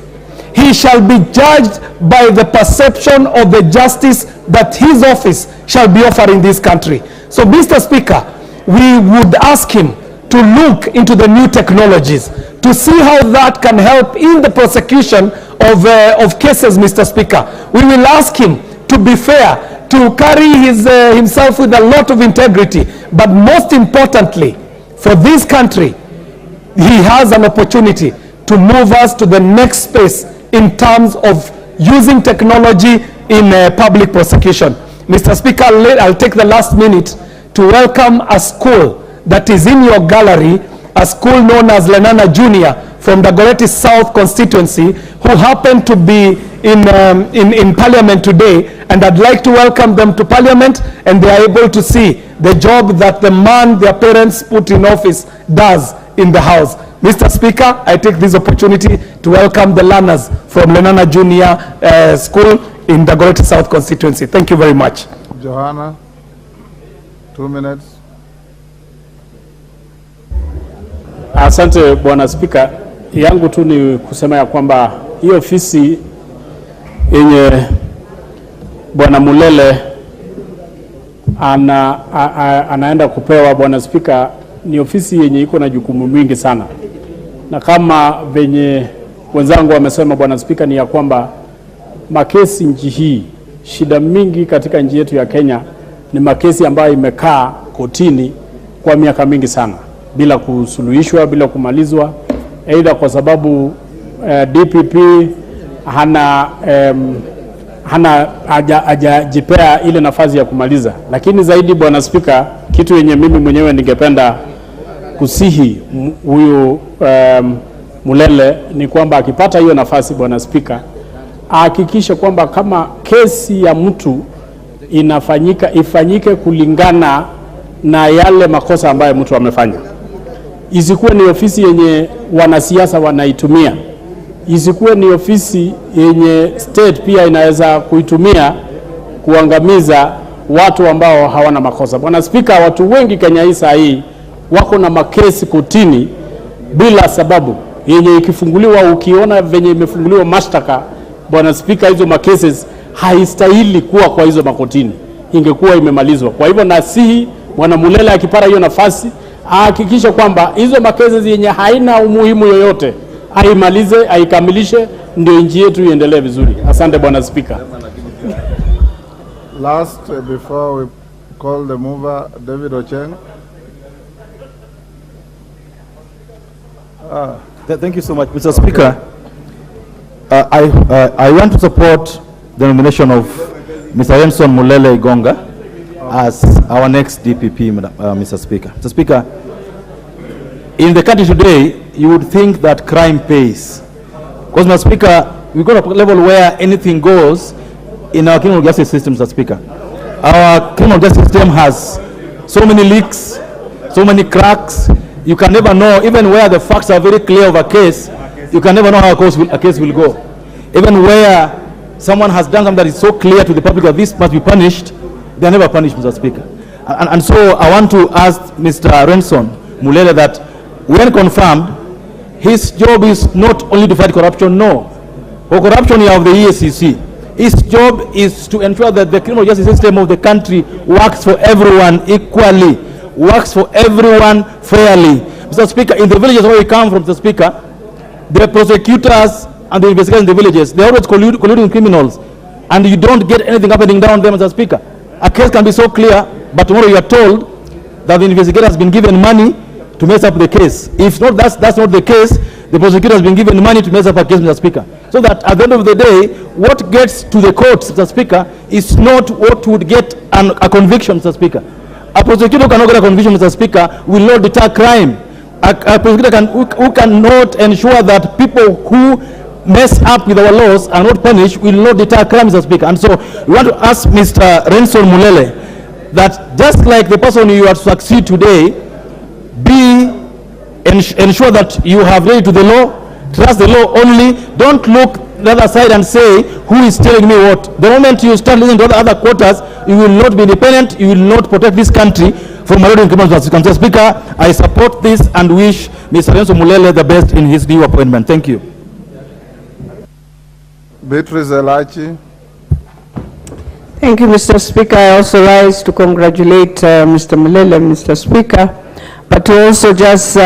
He shall be judged by the perception of the justice that his office shall be offering this country. So, Mr. Speaker, we would ask him to look into the new technologies, to see how that can help in the prosecution of cases, Mr. Speaker. We will ask him to be fair, to carry himself with a lot of integrity, but most importantly, for this country, he has an opportunity to move us to the next space in terms of using technology in public prosecution. Mr. Speaker, I'll take the last minute to welcome a school that is in your gallery, a school known as Lenana Junior from the Dagoretti South constituency, who happen to be in Parliament today, and I'd like to welcome them to Parliament, and they are able to see the job that the man their parents put in office does in the House. Mr. Speaker, I take this opportunity to welcome the learners from Lenana Junior School in the Dagoretti South constituency. Thank you very much. Johanna, 2 minutes. Asante Bwana Spika, yangu tu ni kusema ya kwamba hii ofisi yenye Bwana Mulele anaenda kupewa, Bwana Spika, ni ofisi yenye iko na jukumu mingi sana, na kama venye wenzangu wamesema, Bwana Spika, ni ya kwamba makesi nchi hii, shida mingi katika nchi yetu ya Kenya ni makesi ambayo imekaa kotini kwa miaka mingi sana bila kusuluhishwa, bila kumalizwa, aidha kwa sababu DPP hajajipea ile nafasi ya kumaliza. Lakini zaidi, Bwana Spika, kitu yenye mimi mwenyewe ningependa kusihi huyu Mulele ni kwamba akipata hiyo nafasi, Bwana Spika, ahakikishe kwamba kama kesi ya mtu ifanyike kulingana na yale makosa ambayo mtu amefanya. Isikuwe ni ofisi yenye wanasiasa wanaitumia. Isikuwe ni ofisi yenye state pia inaweza kuitumia kuangamiza watu ambao hawana makosa. Bwana Spika, watu wengi Kenya hii saa hii wako na makesi kotini bila sababu, yenye ikifunguliwa, ukiona venye imefunguliwa mashtaka, Bwana Spika, hizo makesi haistahili kuwa kwa hizo makotini, ingekuwa imemalizwa. Kwa hivyo nasihi Bwana Mulele akipata hiyo nafasi, ahakikishe kwamba hizo makesi yenye haina umuhimu yoyote aimalize, aikamilishe, ndio nchi yetu iendelee vizuri. Asante Bwana Spika. Last, before we call the mover, David Ocheng. Thank you so much, Mr. Speaker. I want to support the nomination of Mr. Renson Mulele Ingonga as our next DPP, Mr. Speaker. Mr. Speaker, in the country today, you would think that crime pays. Because, Mr. Speaker, we've got a level where anything goes in our criminal justice system, Mr. Speaker. Our criminal justice system has so many leaks, so many cracks. You can never know, even where the facts are very clear of a case, you can never know how a case will go. Even where someone has done something that is so clear to the public that this must be punished, they are never punished, Mr. Speaker. And so I want to ask Mr. Renson Mulele that when confirmed, his job is not only to fight corruption, no. for corruption of the EACC. His job is to ensure that the criminal justice system of the country works for everyone equally, works for everyone fairly. Mr. Speaker, in the villages where we come from, Mr. Speaker, the prosecutors and the investigators in the villages, they always colluding criminals, and you don't get anything happening down there, Mr. Speaker. A case can be so clear, but tomorrow you are told that the investigator has been given money to mess up the case. If not, that's not the case. The prosecutor has been given money to mess up a case, Mr. Speaker. So that at the end of the day, what gets to the courts, Mr. Speaker, is not what would get a conviction, Mr. Speaker. A prosecutor cannot get a conviction, Mr. Speaker, will not deter crime. A prosecutor who cannot ensure that people who mess up with our laws are not punished will not deter crime, Mr. Speaker. And so we want to ask Mr. Renson Mulele that just like the person you are to succeed today, ensure that you have read to the law, trust the law only, don't look the other side and say, who is telling me what? The moment you start listening to the other quarters, you will not be independent, you will not protect this country from marauding criminals. Mr. Speaker, I support this and wish Mr. Renson Mulele the best in his new appointment. Thank you. Beatrice Elachi. Thank you, Mr. Speaker. I also rise to congratulate Mr. Mulele, Mr. Speaker, but to also just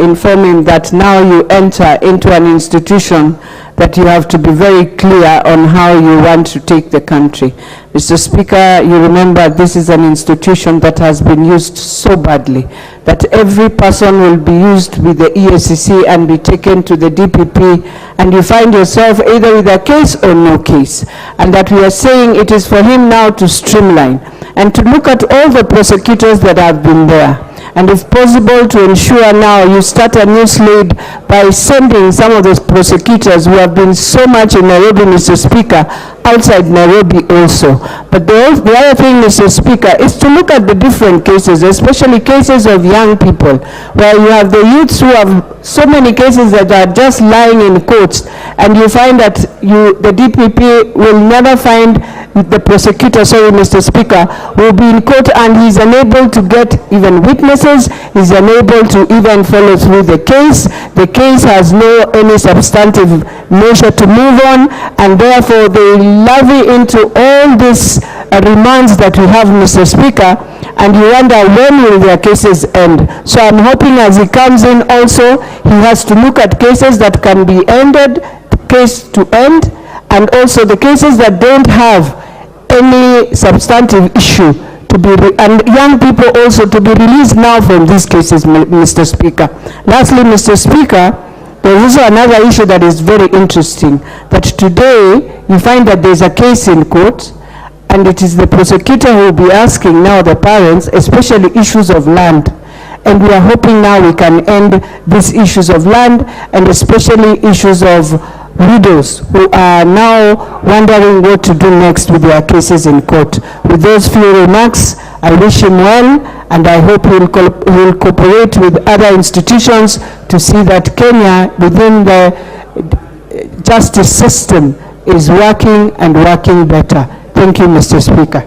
inform him that now you enter into an institution that you have to be very clear on how you want to take the country. Mr. Speaker, you remember this is an institution that has been used so badly that every person will be used with the EACC and be taken to the DPP, and you find yourself either with a case or no case. And that we are saying it is for him now to streamline and to look at all the prosecutors that have been there. And if possible, to ensure now you start a new slate by sending some of those prosecutors who have been so much in Nairobi, Mr. Speaker, outside Nairobi also. But the other thing, Mr. Speaker, is to look at the different cases, especially cases of young people, where you have the youths who have so many cases that are just lying in courts, and you find that the DPP will never find the prosecutor, sorry, Mr. Speaker, will be in court and he's unable to get even witnesses, he's unable to even follow through the case. The case has no any substantive measure to move on, and therefore they levy into all these remands that we have, Mr. Speaker, and you wonder when will their cases end. So I'm hoping as he comes in also, he has to look at cases that can be ended, case to end, and also the cases that don't have any substantive issue to be, and young people also to be released now from these cases, Mr. Speaker. Lastly, Mr. Speaker, there is also another issue that is very interesting, that today you find that there is a case in court, and it is the prosecutor who will be asking now the parents, especially issues of land. And we are hoping now we can end these issues of land, and especially issues of widows who are now wondering what to do next with their cases in court. With those few remarks, I wish him well, and I hope he will cooperate with other institutions to see that Kenya within the justice system is working and working better. Thank you, Mr. Speaker.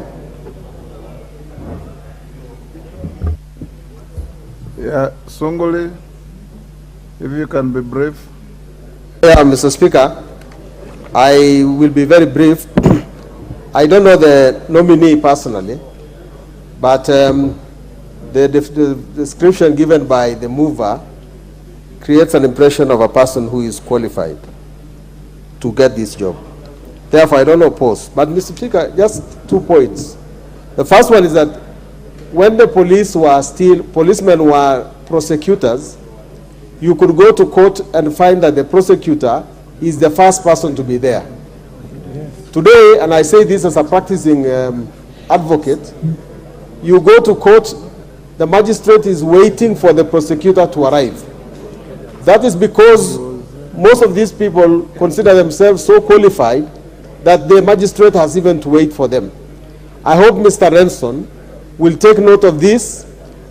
Yeah, Songole, if you can be brief. Yeah, Mr. Speaker, I will be very brief. I don't know the nominee personally, but the description given by the mover creates an impression of a person who is qualified to get this job. Therefore, I don't oppose. But, Mr. Speaker, just 2 points. The first one is that when the policemen were prosecutors, you could go to court and find that the prosecutor is the first person to be there. Yes. Today, and I say this as a practicing advocate, you go to court, the magistrate is waiting for the prosecutor to arrive. That is because most of these people consider themselves so qualified that the magistrate has even to wait for them. I hope Mr. Renson will take note of this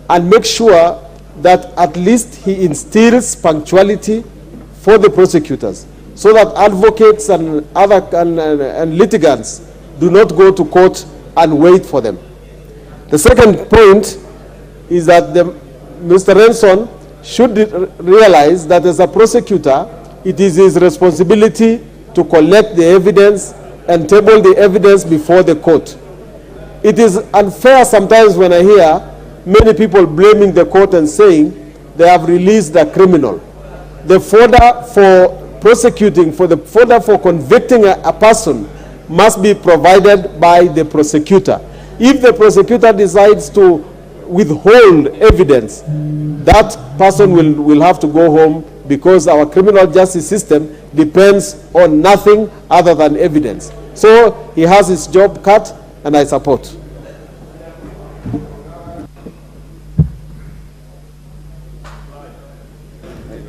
and make sure that at least he instills punctuality for the prosecutors, so that advocates and other and litigants do not go to court and wait for them. The second point is that Mr. Renson should realize that as a prosecutor, it is his responsibility to collect the evidence and table the evidence before the court. It is unfair sometimes when I hear many people blaming the court and saying they have released the criminal. The fodder for prosecuting, the fodder for convicting a person must be provided by the prosecutor. If the prosecutor decides to withhold evidence, that person will have to go home, because our criminal justice system depends on nothing other than evidence. So he has his job cut, and I support.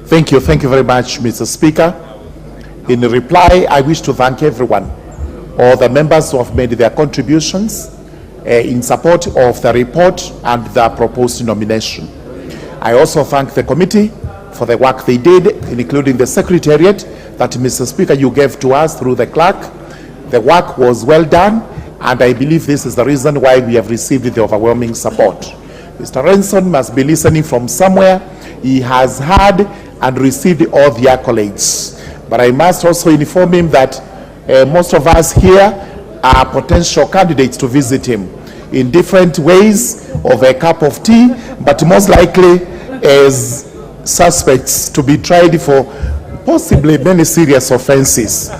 Thank you very much, Mr. Speaker. In reply, I wish to thank everyone, all the members who have made their contributions in support of the report and the proposed nomination. I also thank the committee for the work they did, including the secretariat that, Mr. Speaker, you gave to us through the clerk. The work was well done, and I believe this is the reason why we have received the overwhelming support. Mr. Renson must be listening from somewhere. He has heard and received all the accolades. But I must also inform him that most of us here are potential candidates to visit him in different ways, of a cup of tea, but most likely as suspects to be tried for possibly many serious offenses.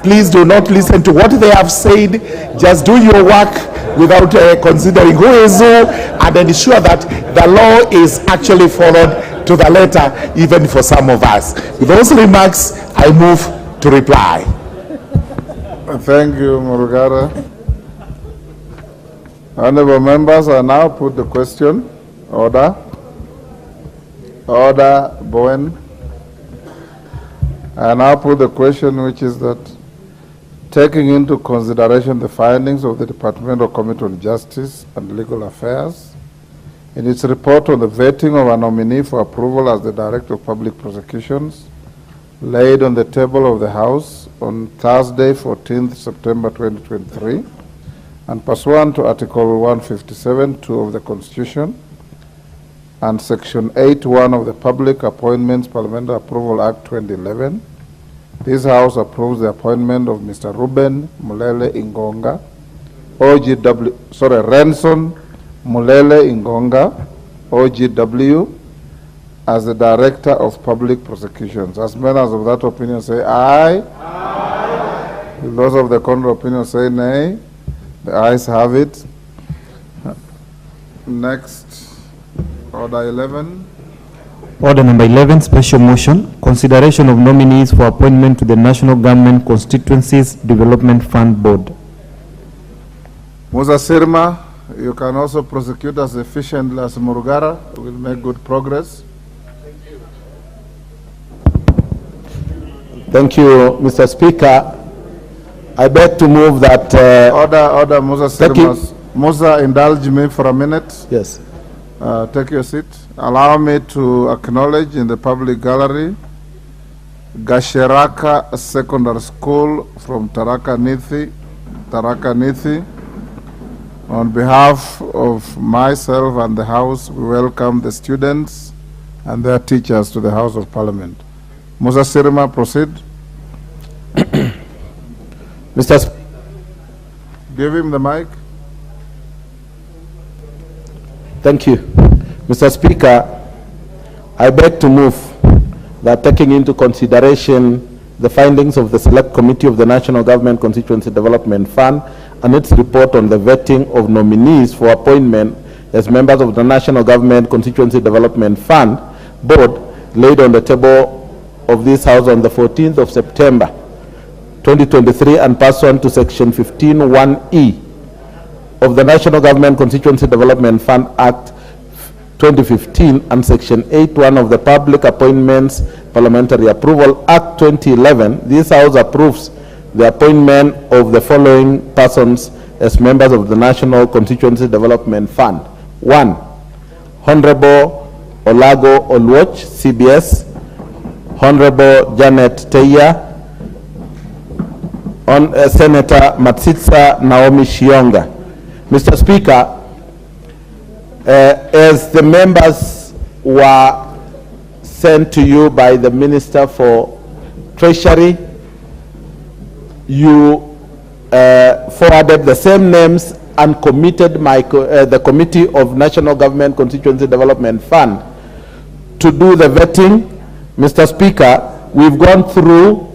Please do not listen to what they have said. Just do your work without considering who is who, and ensure that the law is actually followed to the letter, even for some of us. With those remarks, I move to reply. Thank you, Murugara. Honorable members, I now put the question. Order. Order, Bowen. I now put the question, which is that, taking into consideration the findings of the Departmental Committee on Justice and Legal Affairs in its report on the vetting of a nominee for approval as the Director of Public Prosecutions, laid on the table of the House on Thursday, 14th September 2023, and pursuant to Article 157(2) of the Constitution and Section 8(1) of the Public Appointments Parliamentary Approval Act 2011, this House approves the appointment of Mr. Ruben Mulele Ingonga, Renson Mulele Ingonga, OGW, as the Director of Public Prosecutions. As members of that opinion say aye. Aye. Those of the contrary opinion say nay. The ayes have it. Next, Order 11. Order number 11, special motion, consideration of nominees for appointment to the National Government Constituencies Development Fund Board. Musa Sirma, you can also prosecute as efficiently as Murugara. We'll make good progress. Thank you, Mr. Speaker. I beg to move that... Order, Musa Sirma. Musa, indulge me for a minute. Yes. Take your seat. Allow me to acknowledge in the public gallery Gasheraka Secondary School from Tharaka Nithi. On behalf of myself and the House, we welcome the students and their teachers to the House of Parliament. Musa Sirma, proceed. Give him the mic. Thank you. Mr. Speaker, I beg to move that, taking into consideration the findings of the Select Committee of the National Government Constituency Development Fund and its report on the vetting of nominees for appointment as members of the National Government Constituency Development Fund Board, laid on the table of this House on the 14th of September 2023 and pursuant to Section 15(1)(e) of the National Government Constituency Development Fund Act 2015 and Section 8(1) of the Public Appointments Parliamentary Approval Act 2011, this House approves the appointment of the following persons as members of the National Constituency Development Fund. 1. Honorable Olago Olwoch, CBS. Honorable Janet Teya. Senator Matsitsa Naomi Shionga. Mr. Speaker, as the members were sent to you by the Minister for Treasury, you forwarded the same names and committed the Committee of National Government Constituency Development Fund to do the vetting. Mr. Speaker, we've gone through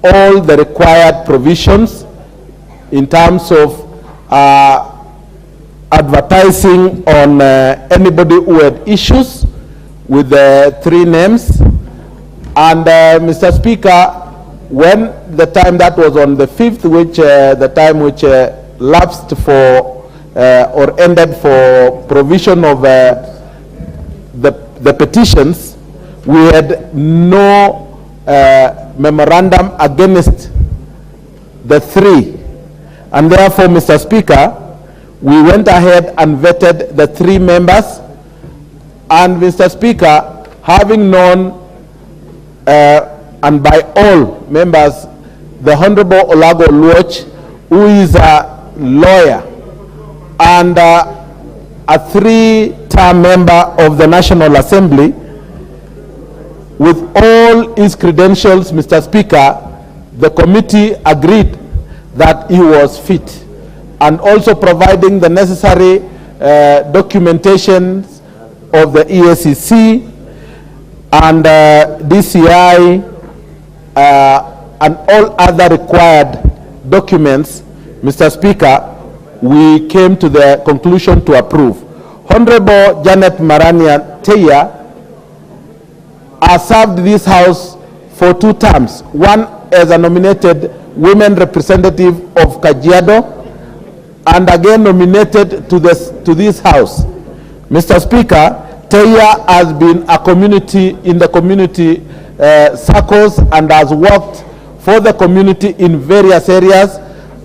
all the required provisions in terms of advertising on anybody who had issues with the 3 names. And Mr. Speaker, when the time that was on the 5th, which the time which lapsed for or ended for provision of the petitions, we had no memorandum against the 3. And therefore, Mr. Speaker, we went ahead and vetted the 3 members. And Mr. Speaker, having known and by all members, the Honorable Olago Luoch, who is a lawyer and a 3-term member of the National Assembly, with all his credentials, Mr. Speaker, the committee agreed that he was fit, and also providing the necessary documentation of the EACC and DCI and all other required documents. Mr. Speaker, we came to the conclusion to approve. Honorable Janet Marania Teya has served this House for 2 terms, one as a nominated women representative of Kajiado, and again nominated to this House. Mr. Speaker, Teya has been a in the community circles and has worked for the community in various areas,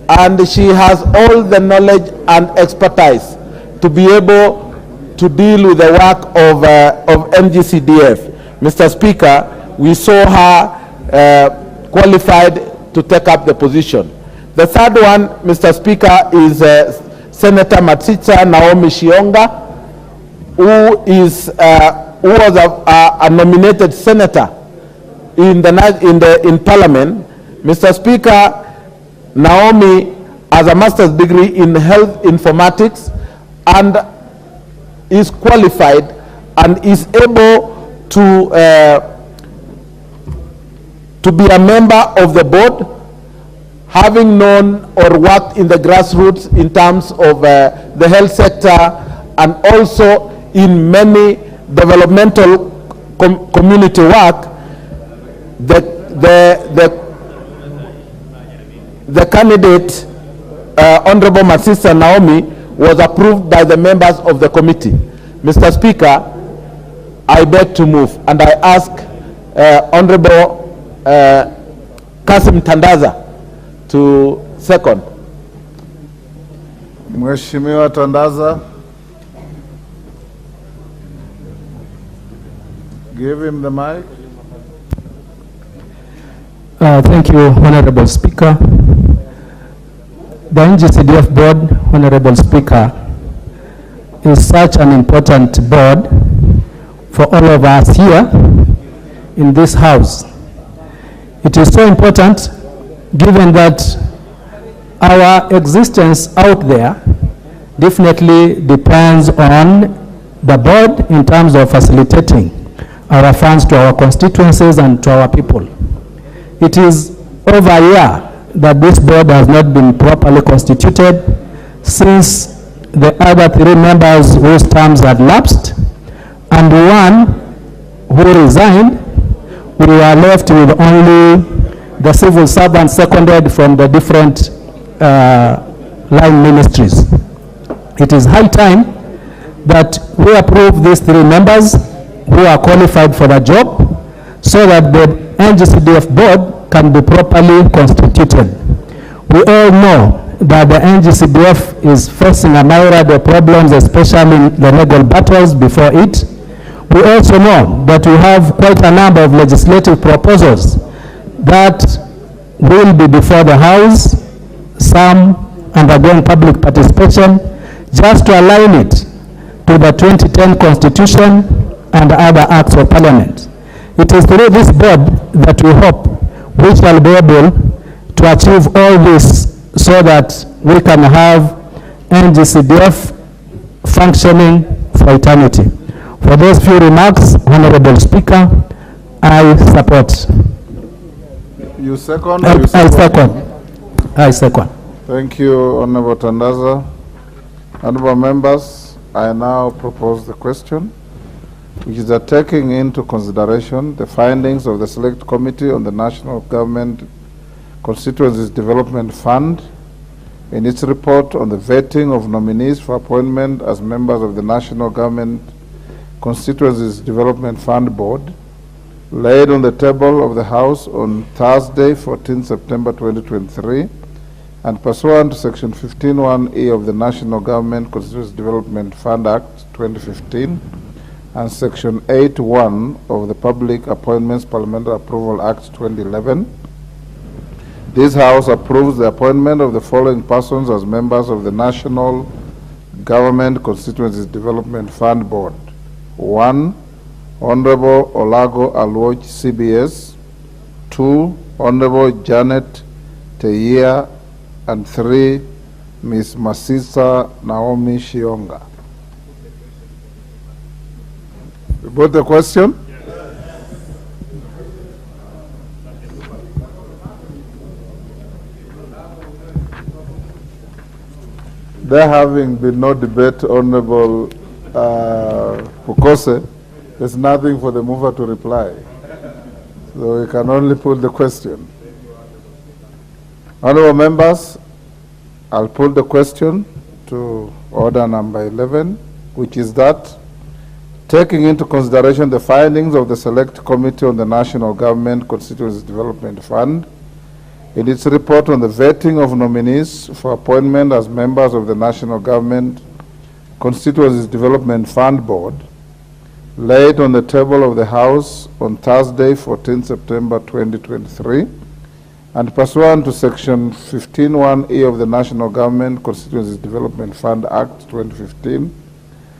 and she has all the knowledge and expertise to be able to deal with the work of NGCDF. Mr. Speaker, we saw her qualified to take up the position. The third one, Mr. Speaker, is Senator Matsitsa Naomi Shionga, who was a nominated senator in Parliament. Mr. Speaker, Naomi has a master's degree in health informatics and is qualified and is able to be a member of the board, having known or worked in the grassroots in terms of the health sector and also in many developmental community work. The candidate, Honorable Matsitsa Naomi, was approved by the members of the committee. Mr. Speaker, I beg to move, and I ask Honorable Kasim Tandaza to second. Mheshimiwa Tandaza. Give him the mic. Thank you, Honorable Speaker. The NGCDF board, Honorable Speaker, is such an important board for all of us here in this house. It is so important given that our existence out there definitely depends on the board in terms of facilitating our funds to our constituencies and to our people. It is over a year that this board has not been properly constituted since the other 3 members whose terms had lapsed and one who resigned. We were left with only the civil servants seconded from the different line ministries. It is high time that we approve these 3 members who are qualified for the job so that the NGCDF board can be properly constituted. We all know that the NGCDF is facing a myriad of problems, especially the legal battles before it. We also know that we have quite a number of legislative proposals that will be before the House, some undergoing public participation, just to align it to the 2010 Constitution and other acts of Parliament. It is through this board that we hope we shall be able to to achieve all this so that we can have NGCDF functioning for eternity. For those few remarks, Honorable Speaker, I support. You second? I second. I second. Thank you, Honorable Tandaza. Honorable members, I now propose the question, which is that taking into consideration the findings of the Select Committee on the National Government Constituencies Development Fund in its report on the vetting of nominees for appointment as members of the National Government Constituencies Development Fund Board, laid on the table of the House on Thursday, 14 September 2023, and pursuant to Section 15(1)(e) of the National Government Constituencies Development Fund Act 2015 and Section 8(1) of the Public Appointments Parliamentary Approval Act 2011, this House approves the appointment of the following persons as members of the National Government Constituencies Development Fund Board. 1. Honorable Olago Alwoch, CBS. 2. Honorable Janet Teyia. And 3. Ms. Masisa Naomi Shionga. You got the question? There having been no debate, Honorable Pukose, there's nothing for the mover to reply. So we can only put the question. Honorable members, I'll put the question to order number 11, which is that, taking into consideration the findings of the Select Committee on the National Government Constituencies Development Fund, in its report on the vetting of nominees for appointment as members of the National Government Constituencies Development Fund Board, laid on the table of the House on Thursday, 14 September 2023, and pursuant to Section 15(1)(e) of the National Government Constituencies Development Fund Act 2015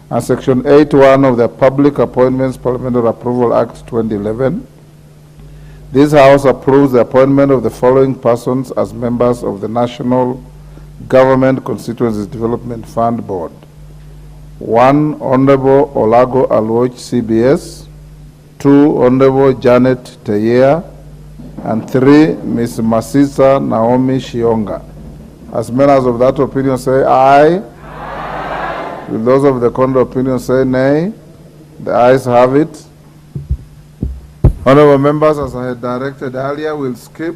and Section 8(1) of the Public Appointments Parliamentary Approval Act 2011, this House approves the appointment of the following persons as members of the National Government Constituencies Development Fund Board. 1. Honorable Olago Alwoch, CBS. 2. Honorable Janet Teyia. And 3. Ms. Masisa Naomi Shionga. As members of that opinion say aye. Aye. Will those of the contrary opinion say nay? The ayes have it. Honorable members, as I had directed earlier, we'll skip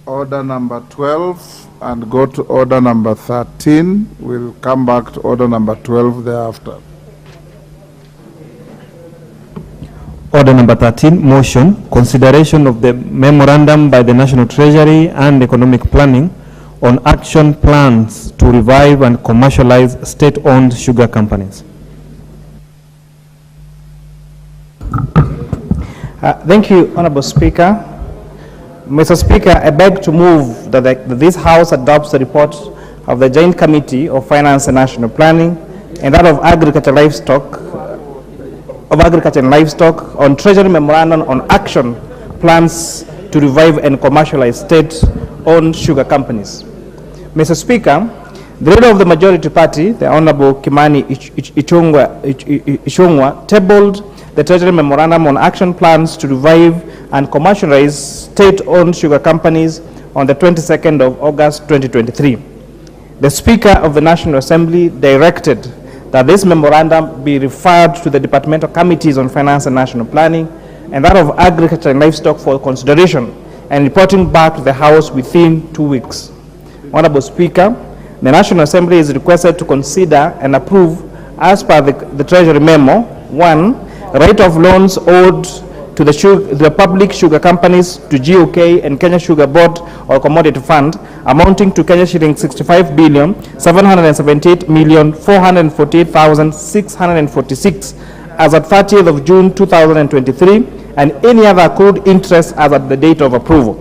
order number 12 and go to order number 13. We'll come back to order number 12 thereafter. Order number 13, motion, consideration of the memorandum by the National Treasury and Economic Planning on action plans to revive and commercialize state-owned sugar companies. Thank you, Honorable Speaker. Mr. Speaker, I beg to move that this House adopts the report of the Joint Committee of Finance and National Planning and that of Agriculture and Livestock on Treasury Memorandum on action plans to revive and commercialize state-owned sugar companies. Mr. Speaker, the leader of the majority party, the Honorable Kimani Ichung'wah, tabled the Treasury Memorandum on action plans to revive and commercialize state-owned sugar companies on the 22nd of August 2023. The Speaker of the National Assembly directed that this memorandum be referred to the departmental committees on finance and national planning and that of agriculture and livestock for consideration and reporting back to the House within 2 weeks. Honorable Speaker, the National Assembly is requested to consider and approve, as per the Treasury memo, 1. Right of loans owed to the public sugar companies, to GOK and Kenya Sugar Board or Commodity Fund, amounting to Kenya shilling 65,778,448,646 as at 30th of June 2023, and any other accrued interest as at the date of approval.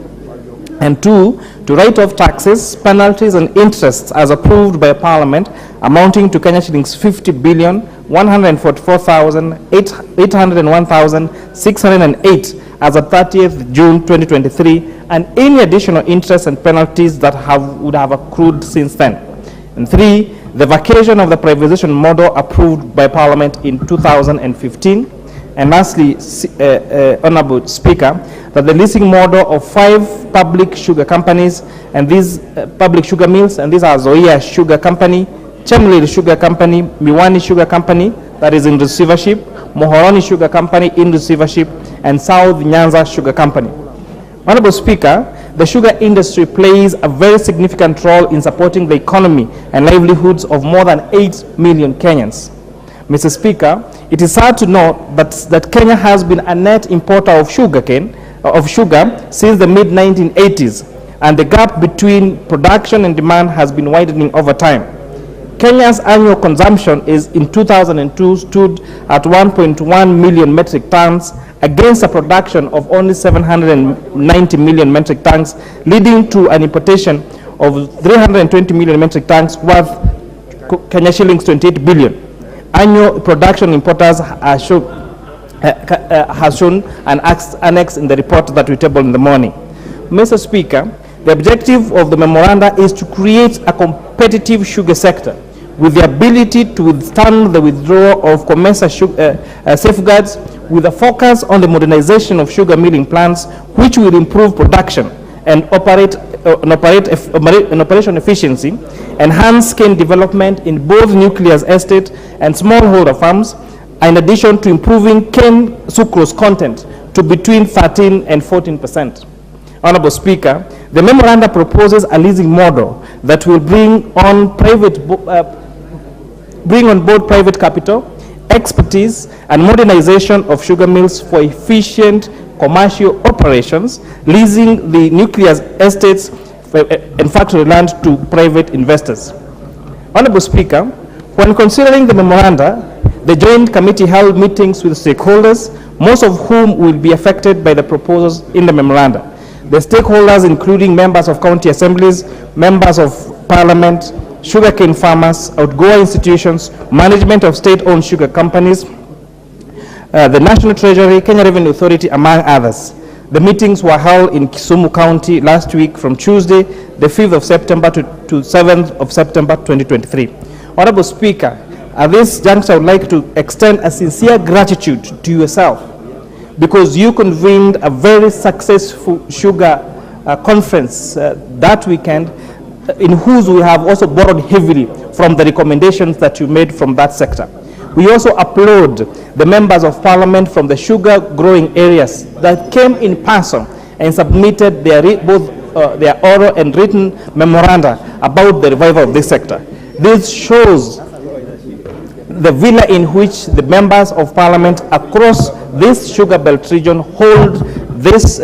And 2, to write off taxes, penalties, and interests as approved by Parliament, amounting to Kenya shillings 50,144,801,608 as of 30th June 2023, and any additional interest and penalties that would have accrued since then. And 3, the vacation of the privatization model approved by Parliament in 2015. And lastly, Honorable Speaker, that the leasing model of 5 public sugar companies, and these public sugar mills, and these are Zoia Sugar Company, Chemlil Sugar Company, Miwani Sugar Company, that is in receivership, Mohoroni Sugar Company in receivership, and South Nyanza Sugar Company. Honorable Speaker, the sugar industry plays a very significant role in supporting the economy and livelihoods of more than 8 million Kenyans. Mr. Speaker, it is sad to note that Kenya has been a net importer of sugar since the mid-1980s, and the gap between production and demand has been widening over time. Kenya's annual consumption in 2002 stood at 1.1 million metric tons against a production of only 790 million metric tons, leading to an importation of 320 million metric tons worth Kenya shillings 28 billion. Annual production importers has shown an annex in the report that we tabled in the morning. Mr. Speaker, the objective of the memoranda is to create a competitive sugar sector with the ability to withstand the withdrawal of commercial safeguards, with a focus on the modernization of sugar milling plants, which will improve production and operation efficiency, enhance cane development in both nuclear estate and smallholder farms, in addition to improving cane sucrose content to between 13 and 14%. Honorable Speaker, the memoranda proposes a leasing model that will bring on board private capital, expertise, and modernization of sugar mills for efficient commercial operations, leasing the nuclear estates and factory land to private investors. Honorable Speaker, when considering the memoranda, the Joint Committee held meetings with stakeholders, most of whom will be affected by the proposals in the memoranda. The stakeholders, including members of county assemblies, members of parliament, sugarcane farmers, outgoing institutions, management of state-owned sugar companies, the National Treasury, Kenya Revenue Authority, among others. The meetings were held in Kisumu County last week from Tuesday, the 5th of September to 7th of September 2023. Honorable Speaker, at this juncture, I would like to extend a sincere gratitude to yourself, because you convened a very successful sugar conference that weekend, in whose we have also borrowed heavily from the recommendations that you made from that sector. We also applaud the members of parliament from the sugar growing areas that came in person and submitted both their oral and written memoranda about the revival of this sector. This shows the villa in which the members of parliament across this sugar belt region hold this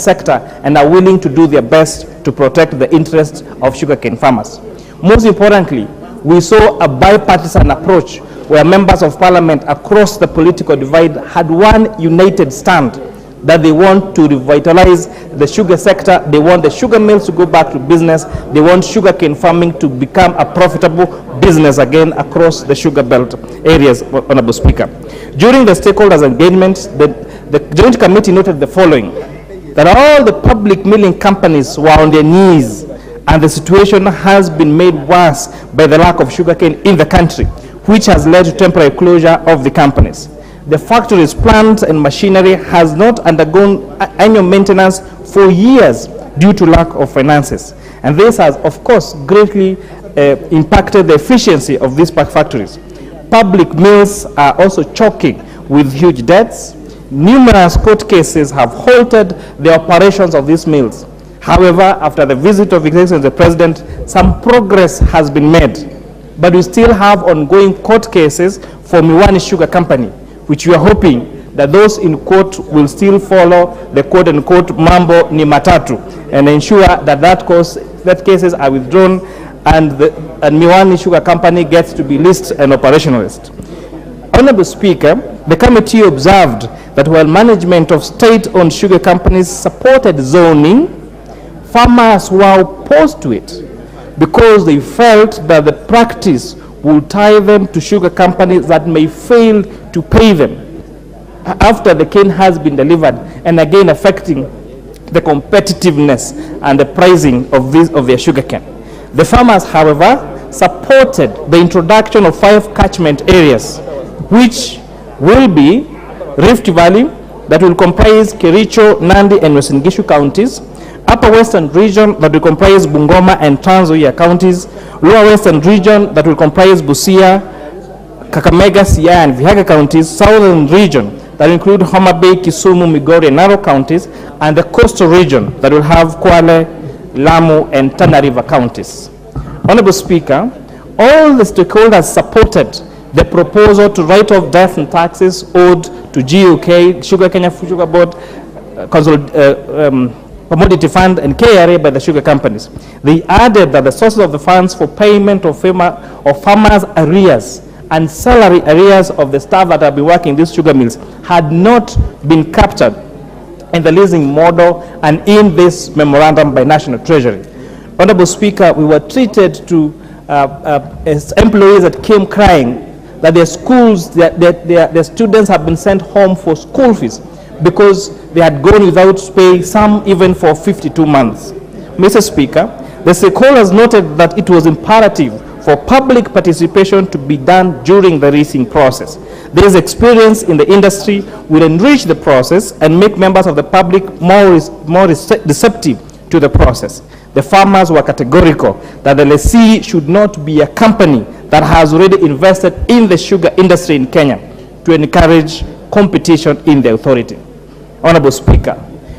sector and are willing to do their best to protect the interests of sugarcane farmers. Most importantly, we saw a bipartisan approach where members of parliament across the political divide had one united stand that they want to revitalize the sugar sector. They want the sugar mills to go back to business. They want sugarcane farming to become a profitable business again across the sugar belt areas, Honorable Speaker. During the stakeholders' engagement, the Joint Committee noted the following: that all the public milling companies were on their knees, and the situation has been made worse by the lack of sugarcane in the country, which has led to temporary closure of the companies. The factories, plants, and machinery has not undergone annual maintenance for years due to lack of finances. And this has, of course, greatly impacted the efficiency of these factories. Public mills are also choking with huge debts. Numerous court cases have halted the operations of these mills. However, after the visit of His Excellency the President, some progress has been made. But we still have ongoing court cases for Miwani Sugar Company, which we are hoping that those in court will still follow the quote-unquote mambo ni matatu and ensure that cases are withdrawn and Miwani Sugar Company gets to be listed and operationalized. Honorable Speaker, the committee observed that while management of state-owned sugar companies supported zoning, farmers were opposed to it because they felt that the practice will tie them to sugar companies that may fail to pay them. after the cane has been delivered, and again affecting the competitiveness and the pricing of their sugarcane. The farmers, however, supported the introduction of 5 catchment areas, which will be Rift Valley, that will comprise Kericho, Nandi, and Uasin Gishu counties, Upper Western region that will comprise Bungoma and Trans Nzoia counties, Lower Western region that will comprise Busia, Kakamega, Siaya, and Vihiga counties, Southern region that will include Homa Bay, Kisumu, Migori, and Narok counties, and the coastal region that will have Kwale, Lamu, and Tana River counties. Honorable Speaker, all the stakeholders supported the proposal to write off death and taxes owed to GUK, Sugar Kenya Sugar Board, Commodity Fund, and KRA by the sugar companies. They added that the sources of the funds for payment of farmers' arrears and salary arrears of the staff that have been working in these sugar mills had not been captured in the leasing model and in this memorandum by National Treasury. Honorable Speaker, we were treated to as employees that came crying that their schools, their students have been sent home for school fees because they had gone without pay, some even for 52 months. Mr. Speaker, the stakeholders noted that it was imperative for public participation to be done during the leasing process. This experience in the industry will enrich the process and make members of the public more receptive to the process. The farmers were categorical that the lessee should not be a company that has already invested in the sugar industry in Kenya to encourage competition in the authority. Honorable Speaker,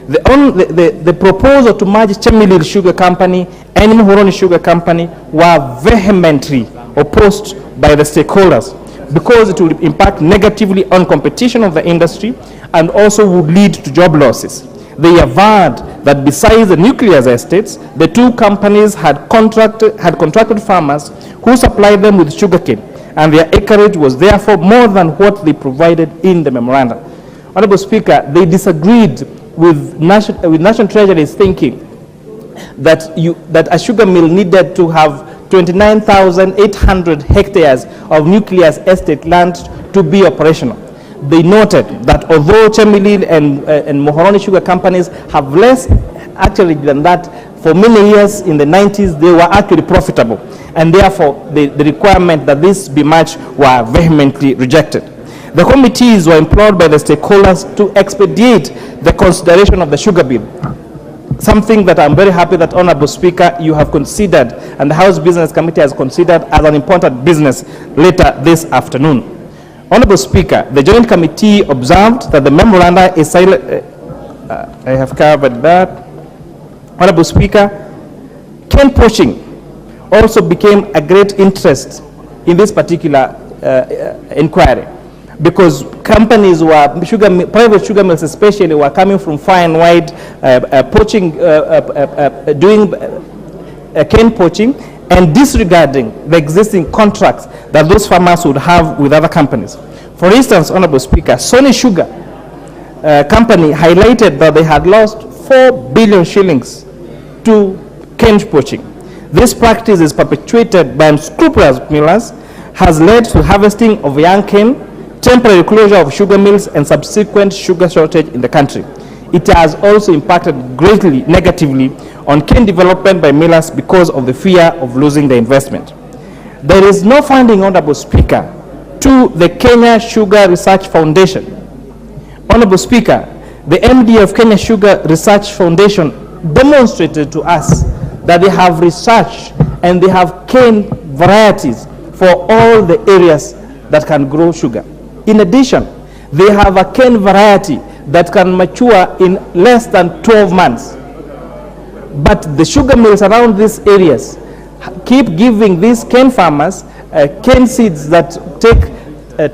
the proposal to merge Chemelil Sugar Company and Muhoroni Sugar Company were vehemently opposed by the stakeholders because it would impact negatively on competition of the industry and also would lead to job losses. They averred that besides the nuclear estates, the two companies had contracted farmers who supplied them with sugarcane, and their acreage was therefore more than what they provided in the memorandum. Honorable Speaker, they disagreed with National Treasury's thinking that a sugar mill needed to have 29,800 hectares of nuclear estate land to be operational. They noted that although Chemelil and Muhoroni sugar companies have less actually than that, for many years in the 90s, they were actually profitable. And therefore, the requirement that this be matched were vehemently rejected. The committees were implored by the stakeholders to expedite the consideration of the sugar bill, something that I'm very happy that, Honorable Speaker, you have considered and the House Business Committee has considered as an important business later this afternoon. Honorable Speaker, the Joint Committee observed that the memoranda is silent. I have covered that. Honorable Speaker, cane poaching also became a great interest in this particular inquiry, because companies were, private sugar mills especially, were coming from far and wide, poaching, doing cane poaching, and disregarding the existing contracts that those farmers would have with other companies. For instance, Honorable Speaker, Sony Sugar Company highlighted that they had lost 4 billion shillings to cane poaching. This practice is perpetuated by unscrupulous millers, has led to harvesting of young cane, temporary closure of sugar mills, and subsequent sugar shortage in the country. It has also impacted greatly negatively on cane development by millers because of the fear of losing the investment. There is no funding, Honorable Speaker, to the Kenya Sugar Research Foundation. Honorable Speaker, the MD of Kenya Sugar Research Foundation demonstrated to us that they have research and they have cane varieties for all the areas that can grow sugar. In addition, they have a cane variety that can mature in less than 12 months. But the sugar mills around these areas keep giving these cane farmers cane seeds that take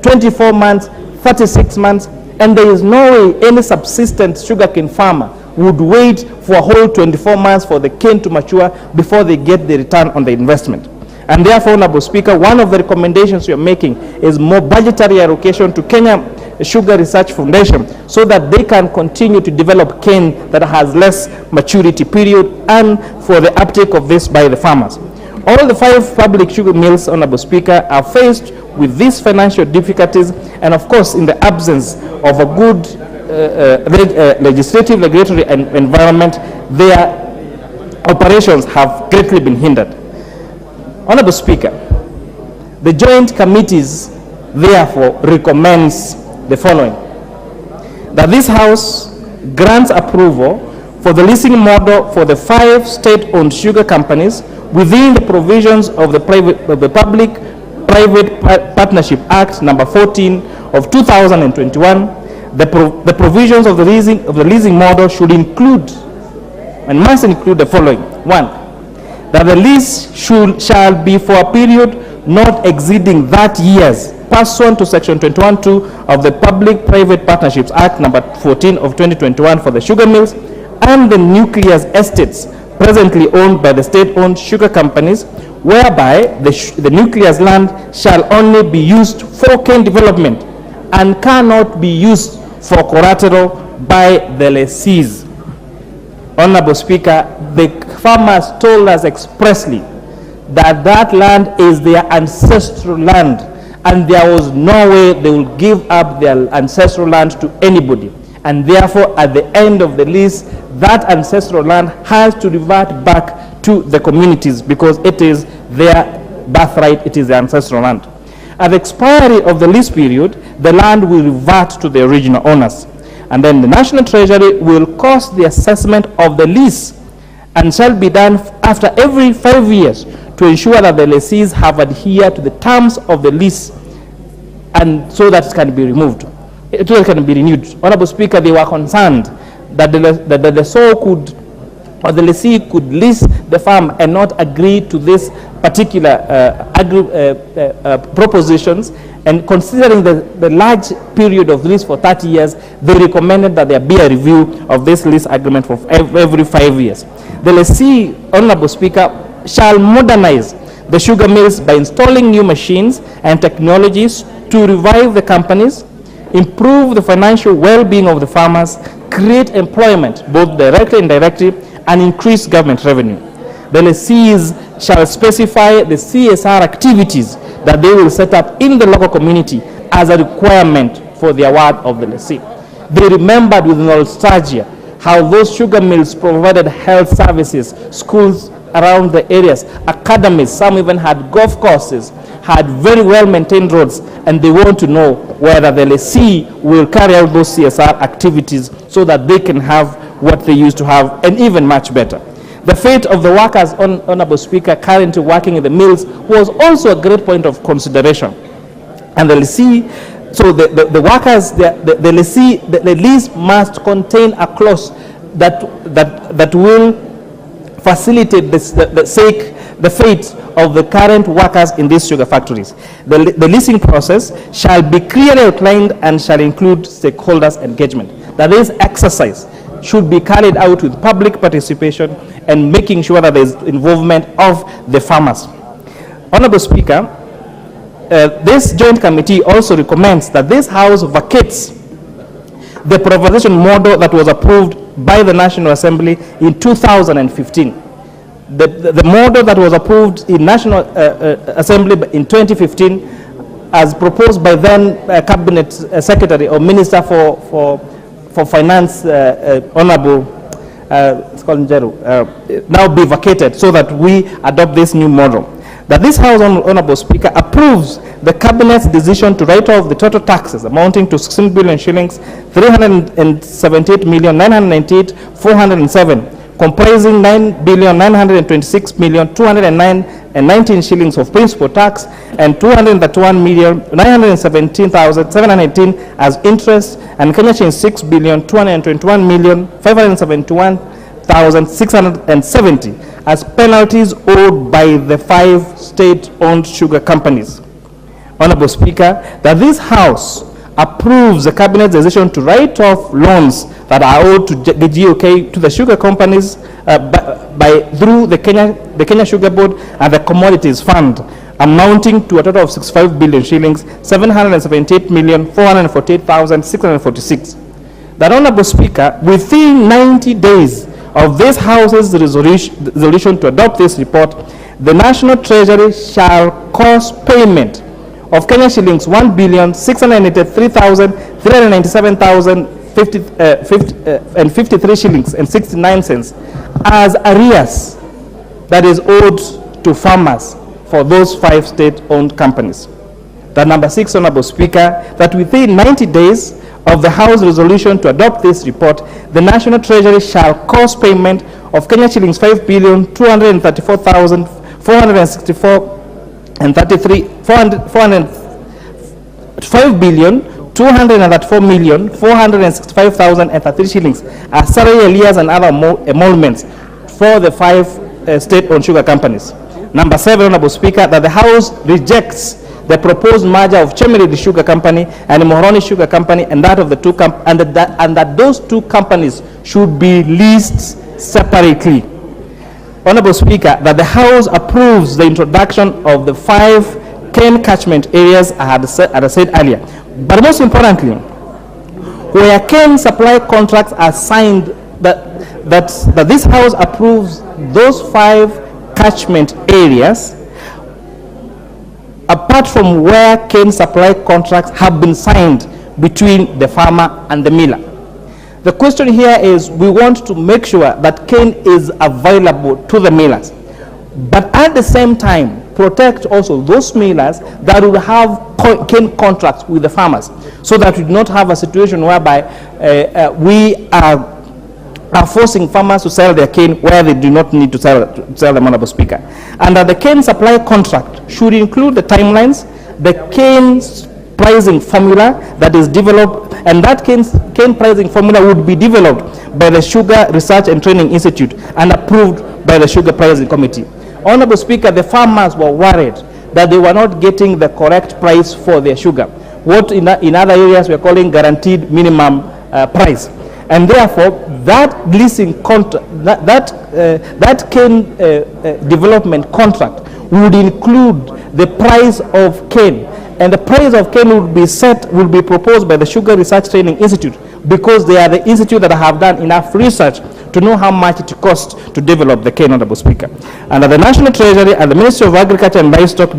24 months, 36 months, and there is no way any subsistent sugarcane farmer would wait for a whole 24 months for the cane to mature before they get the return on the investment. And therefore, Honorable Speaker, one of the recommendations we are making is more budgetary allocation to Kenya Sugar Research Foundation so that they can continue to develop cane that has less maturity period and for the uptake of this by the farmers. All the 5 public sugar mills, Honorable Speaker, are faced with these financial difficulties, and of course, in the absence of a good legislative, regulatory environment, their operations have greatly been hindered. Honorable Speaker, the joint committees therefore recommends the following: that this House grants approval for the leasing model for the 5 state-owned sugar companies within the provisions of the Public-Private Partnership Act number 14 of 2021. The provisions of the leasing model should include and must include the following: 1, that the lease shall be for a period not exceeding that years, pursuant to Section 21(2) of the Public-Private Partnerships Act number 14 of 2021 for the sugar mills and the nucleus estates presently owned by the state-owned sugar companies, whereby the nucleus land shall only be used for cane development and cannot be used for collateral by the lessees. Honorable Speaker, the farmers told us expressly that that land is their ancestral land, and there was no way they will give up their ancestral land to anybody. And therefore, at the end of the lease, that ancestral land has to revert back to the communities because it is their birthright, it is their ancestral land. At the expiry of the lease period, the land will revert to the original owners. And then the National Treasury will cost the assessment of the lease and shall be done after every 5 years to ensure that the lessees have adhered to the terms of the lease, and so that it can be removed. It can be renewed. Honorable Speaker, they were concerned that the lessor could, or the lessee could lease the farm and not agree to this particular propositions, and considering the large period of lease for 30 years, they recommended that there be a review of this lease agreement for every 5 years. The lessee, Honorable Speaker, shall modernize the sugar mills by installing new machines and technologies to revive the companies, improve the financial well-being of the farmers, create employment, both directly and indirectly, and increase government revenue. The lessees shall specify the CSR activities that they will set up in the local community as a requirement for the award of the lessee. They remembered with nostalgia how those sugar mills provided health services, schools around the areas, academies, some even had golf courses, had very well-maintained roads, and they want to know whether the lessee will carry out those CSR activities so that they can have what they used to have, and even much better. The fate of the workers, Honorable Speaker, currently working in the mills was also a great point of consideration. And the lessee, so the workers, the lessee, the lease must contain a clause that will facilitate the fate of the current workers in these sugar factories. The leasing process shall be clearly outlined and shall include stakeholders' engagement. That this exercise should be carried out with public participation and making sure that there is involvement of the farmers. Honorable Speaker, this joint committee also recommends that this House vacates the privatization model that was approved by the National Assembly in 2015. The model that was approved in National Assembly in 2015 as proposed by then Cabinet Secretary or Minister for Finance, Honorable now be vacated so that we adopt this new model. That this House, Honorable Speaker, approves the Cabinet's decision to write off the total taxes amounting to 16 billion shillings, 378,998,407, comprising 9,926,209,019 shillings of principal tax and 231,917,718 as interest, and Kenya shillings 6,221,571,670 as penalties owed by the 5 state-owned sugar companies. Honorable Speaker, that this House approves the Cabinet's decision to write off loans that are owed to the GOK to the sugar companies through the Kenya Sugar Board and the Commodities Fund, amounting to a total of 65 billion shillings, 778,448,646. That, Honorable Speaker, within 90 days of this House's resolution to adopt this report, the National Treasury shall cause payment of Kenya shillings 1,683,397,053 shillings and 69 cents as arrears that is owed to farmers for those 5 state-owned companies. That number 6, Honorable Speaker, that within 90 days of the House resolution to adopt this report, the National Treasury shall cause payment of Kenya shillings 5,234,465,033 shillings as salary arrears and other emoluments for the 5 state-owned sugar companies. Number 7, Honorable Speaker, that the House rejects the proposed merger of Chemelil Sugar Company and Muhoroni Sugar Company, and that of the two and that those 2 companies should be leased separately. Honorable Speaker, that the House approves the introduction of the 5 cane catchment areas I had said earlier. But most importantly, where cane supply contracts are signed, that this House approves those 5 catchment areas apart from where cane supply contracts have been signed between the farmer and the miller. The question here is, we want to make sure that cane is available to the millers, but at the same time protect also those millers that will have cane contracts with the farmers, so that we do not have a situation whereby we are forcing farmers to sell their cane where they do not need to sell them, Honorable Speaker. And that the cane supply contract should include the timelines, the cane pricing formula that is developed, and that cane pricing formula would be developed by the Sugar Research and Training Institute and approved by the Sugar Pricing Committee. Honorable Speaker, the farmers were worried that they were not getting the correct price for their sugar, what in other areas we are calling guaranteed minimum price. And therefore, that leasing contract, that cane development contract would include the price of cane, and the price of cane will be proposed by the Sugar Research Training Institute, because they are the institute that have done enough research to know how much it costs to develop the cane, Honorable Speaker. And the National Treasury and the Ministry of Agriculture and Livestock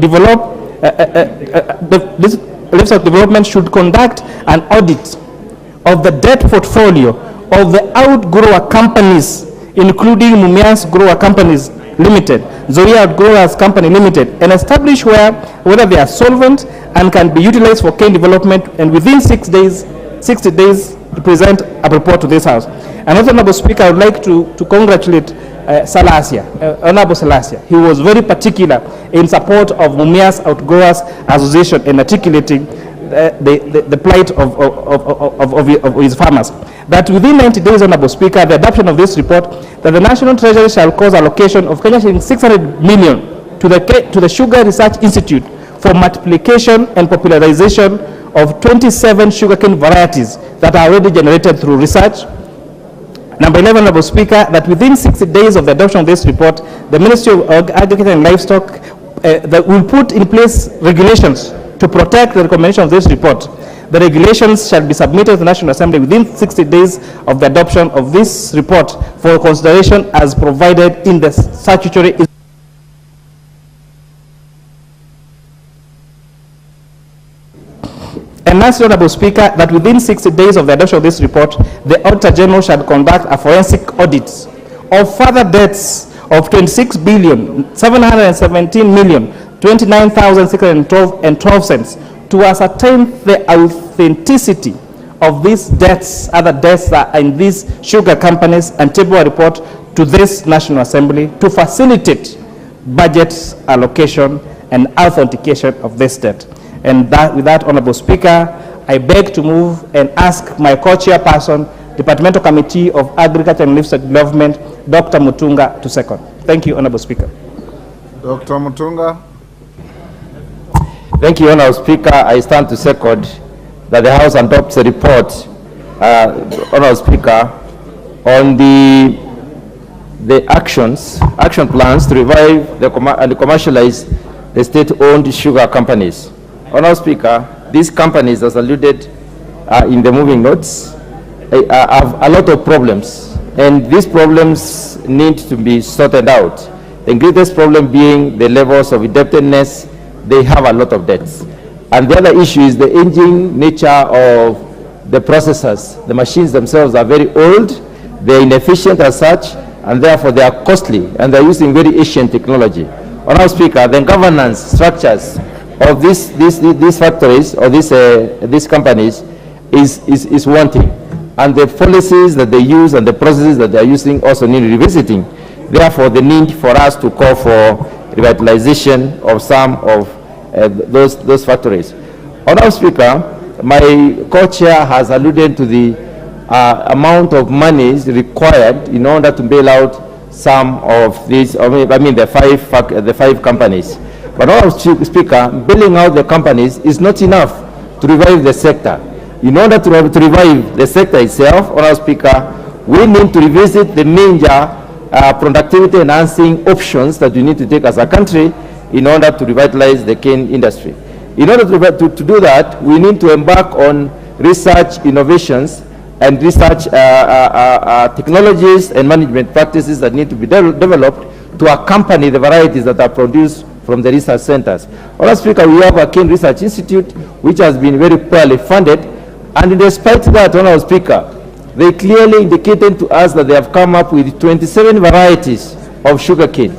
Livestock Development should conduct an audit of the debt portfolio of the outgrower companies, including Mumias Grower Companies Limited, Zoria Outgrowers Company Limited, and establish whether they are solvent and can be utilized for cane development, and within 60 days to present a report to this House. And also, Honorable Speaker, I would like to congratulate Honorable Salasia. He was very particular in support of Mumias Outgrowers Association in articulating the plight of his farmers. That within 90 days, Honorable Speaker, the adoption of this report, that the National Treasury shall cause allocation of Kenya shillings 600 million to the Sugar Research Institute for multiplication and popularization of 27 sugarcane varieties that are already generated through research. Number 11, Honorable Speaker, that within 60 days of the adoption of this report, the Ministry of Agriculture and Livestock that will put in place regulations to protect the recommendation of this report. The regulations shall be submitted to the National Assembly within 60 days of the adoption of this report for consideration as provided in the statutory. And lastly, Honorable Speaker, that within 60 days of the adoption of this report, the Auditor General shall conduct a forensic audit of further debts of 26,717,029,612 cents to ascertain the authenticity of these debts, other debts that are in these sugar companies, and table a report to this National Assembly to facilitate budget allocation and authentication of this debt. And with that, Honorable Speaker, I beg to move and ask my co-chairperson, Departmental Committee of Agriculture and Livestock Development, Dr. Mutunga, to second. Thank you, Honorable Speaker. Dr. Mutunga. Thank you, Honorable Speaker. I stand to second that the House adopts a report, Honorable Speaker, on the action plans to revive and commercialize the state-owned sugar companies. Honorable Speaker, these companies, as alluded in the moving notes, have a lot of problems, and these problems need to be sorted out. The greatest problem being the levels of indebtedness. They have a lot of debts. And the other issue is the aging nature of the processors. The machines themselves are very old, they're inefficient as such, and therefore they are costly, and they're using very ancient technology. Honourable Speaker, the governance structures of these factories or these companies is wanting, and the policies that they use and the processes that they are using also need revisiting. Therefore, the need for us to call for revitalization of some of those factories. Honourable Speaker, my co-chair has alluded to the amount of monies required in order to bail out some of these, the five companies. But Honourable Speaker, bailing out the companies is not enough to revive the sector. In order to revive the sector itself, Honourable Speaker, we need to revisit the major productivity enhancing options that we need to take as a country in order to revitalize the cane industry. In order to do that, we need to embark on research innovations and research technologies and management practices that need to be developed to accompany the varieties that are produced from the research centers. Honourable Speaker, we have a cane research institute which has been very poorly funded, and despite that, Honourable Speaker, they clearly indicated to us that they have come up with 27 varieties of sugarcane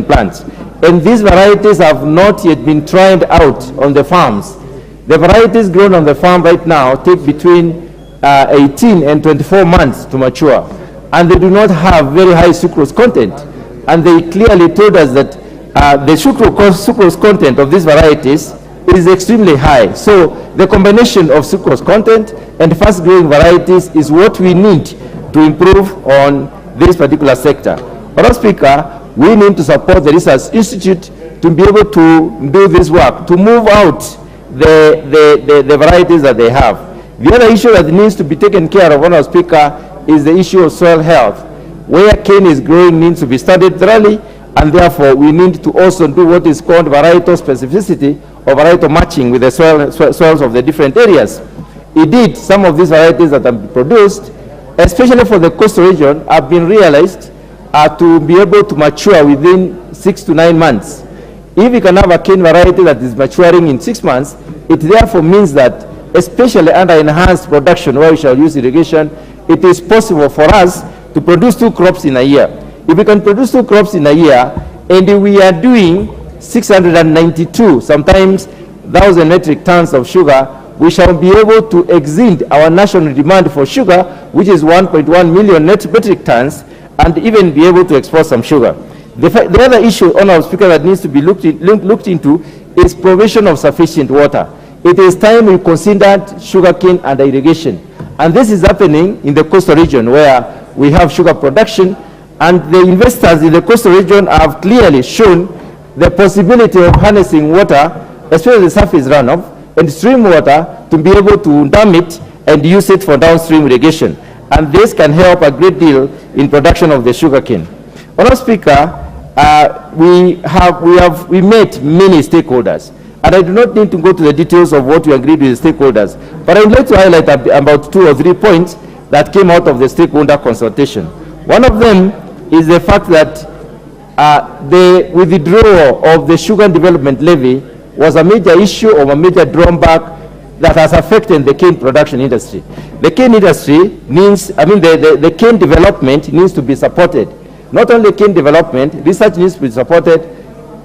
plants. And these varieties have not yet been tried out on the farms. The varieties grown on the farm right now take between 18 and 24 months to mature. And they do not have very high sucrose content. And they clearly told us that the sucrose content of these varieties is extremely high. So the combination of sucrose content and fast-growing varieties is what we need to improve on this particular sector. Honourable Speaker, we need to support the Research Institute to be able to do this work, to move out the varieties that they have. The other issue that needs to be taken care of, Honourable Speaker, is the issue of soil health. Where cane is growing needs to be studied thoroughly, and therefore we need to also do what is called varietal specificity or varietal matching with the soils of the different areas. Indeed, some of these varieties that have been produced, especially for the coastal region, have been realized to be able to mature within 6 to 9 months. If we can have a cane variety that is maturing in 6 months, it therefore means that, especially under enhanced production where we shall use irrigation, it is possible for us to produce 2 crops in a year. If we can produce 2 crops in a year, and we are doing 692, sometimes 1,000 metric tons of sugar, we shall be able to exceed our national demand for sugar, which is 1.1 million metric tons, and even be able to export some sugar. The other issue, Honourable Speaker, that needs to be looked into is provision of sufficient water. It is time we considered sugarcane under irrigation. And this is happening in the coastal region where we have sugar production, and the investors in the coastal region have clearly shown the possibility of harnessing water, especially the surface runoff, and stream water to be able to dam it and use it for downstream irrigation. And this can help a great deal in production of the sugarcane. Honourable Speaker, we met many stakeholders, and I do not need to go to the details of what we agreed with the stakeholders, but I would like to highlight about 2 or 3 points that came out of the stakeholder consultation. One of them is the fact that the withdrawal of the sugar development levy was a major issue or a major drawback that has affected the cane production industry. The cane industry needs, the cane development needs to be supported. Not only cane development, research needs to be supported.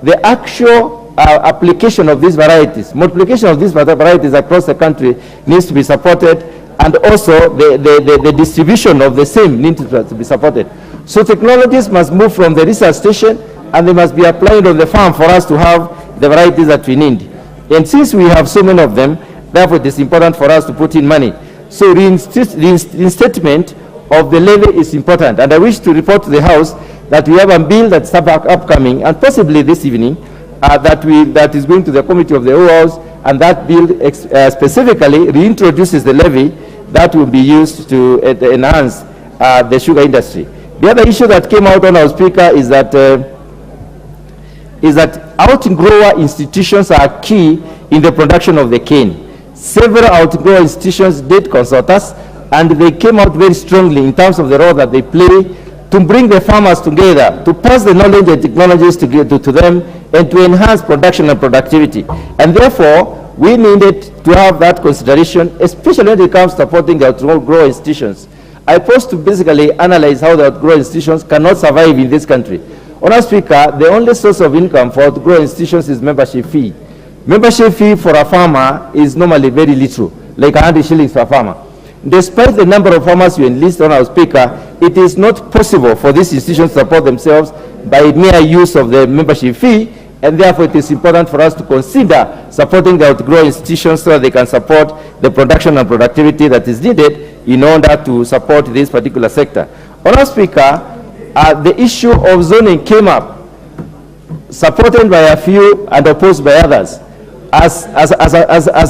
The actual application of these varieties, multiplication of these varieties across the country needs to be supported, and also the distribution of the same needs to be supported. So technologies must move from the research station, and they must be applied on the farm for us to have the varieties that we need. And since we have so many of them, therefore it is important for us to put in money. So reinstatement of the levy is important, and I wish to report to the House that we have a bill that's upcoming, and possibly this evening, that is going to the Committee of the Whole House, and that bill specifically reintroduces the levy that will be used to enhance the sugar industry. The other issue that came out, on our Speaker, is that outgrower institutions are key in the production of the cane. Several outgrower institutions did consult us, and they came out very strongly in terms of the role that they play to bring the farmers together, to pass the knowledge and technologies to them, and to enhance production and productivity. And therefore, we needed to have that consideration, especially when it comes to supporting the outgrow institutions. I pose to basically analyze how the outgrow institutions cannot survive in this country. Honourable Speaker, the only source of income for outgrow institutions is membership fee. Membership fee for a farmer is normally very little, like 100 shillings per farmer. Despite the number of farmers you enlist, Honourable Speaker, it is not possible for these institutions to support themselves by mere use of the membership fee, and therefore it is important for us to consider supporting the outgrow institutions so that they can support the production and productivity that is needed in order to support this particular sector. Honourable Speaker, the issue of zoning came up, supported by a few and opposed by others. As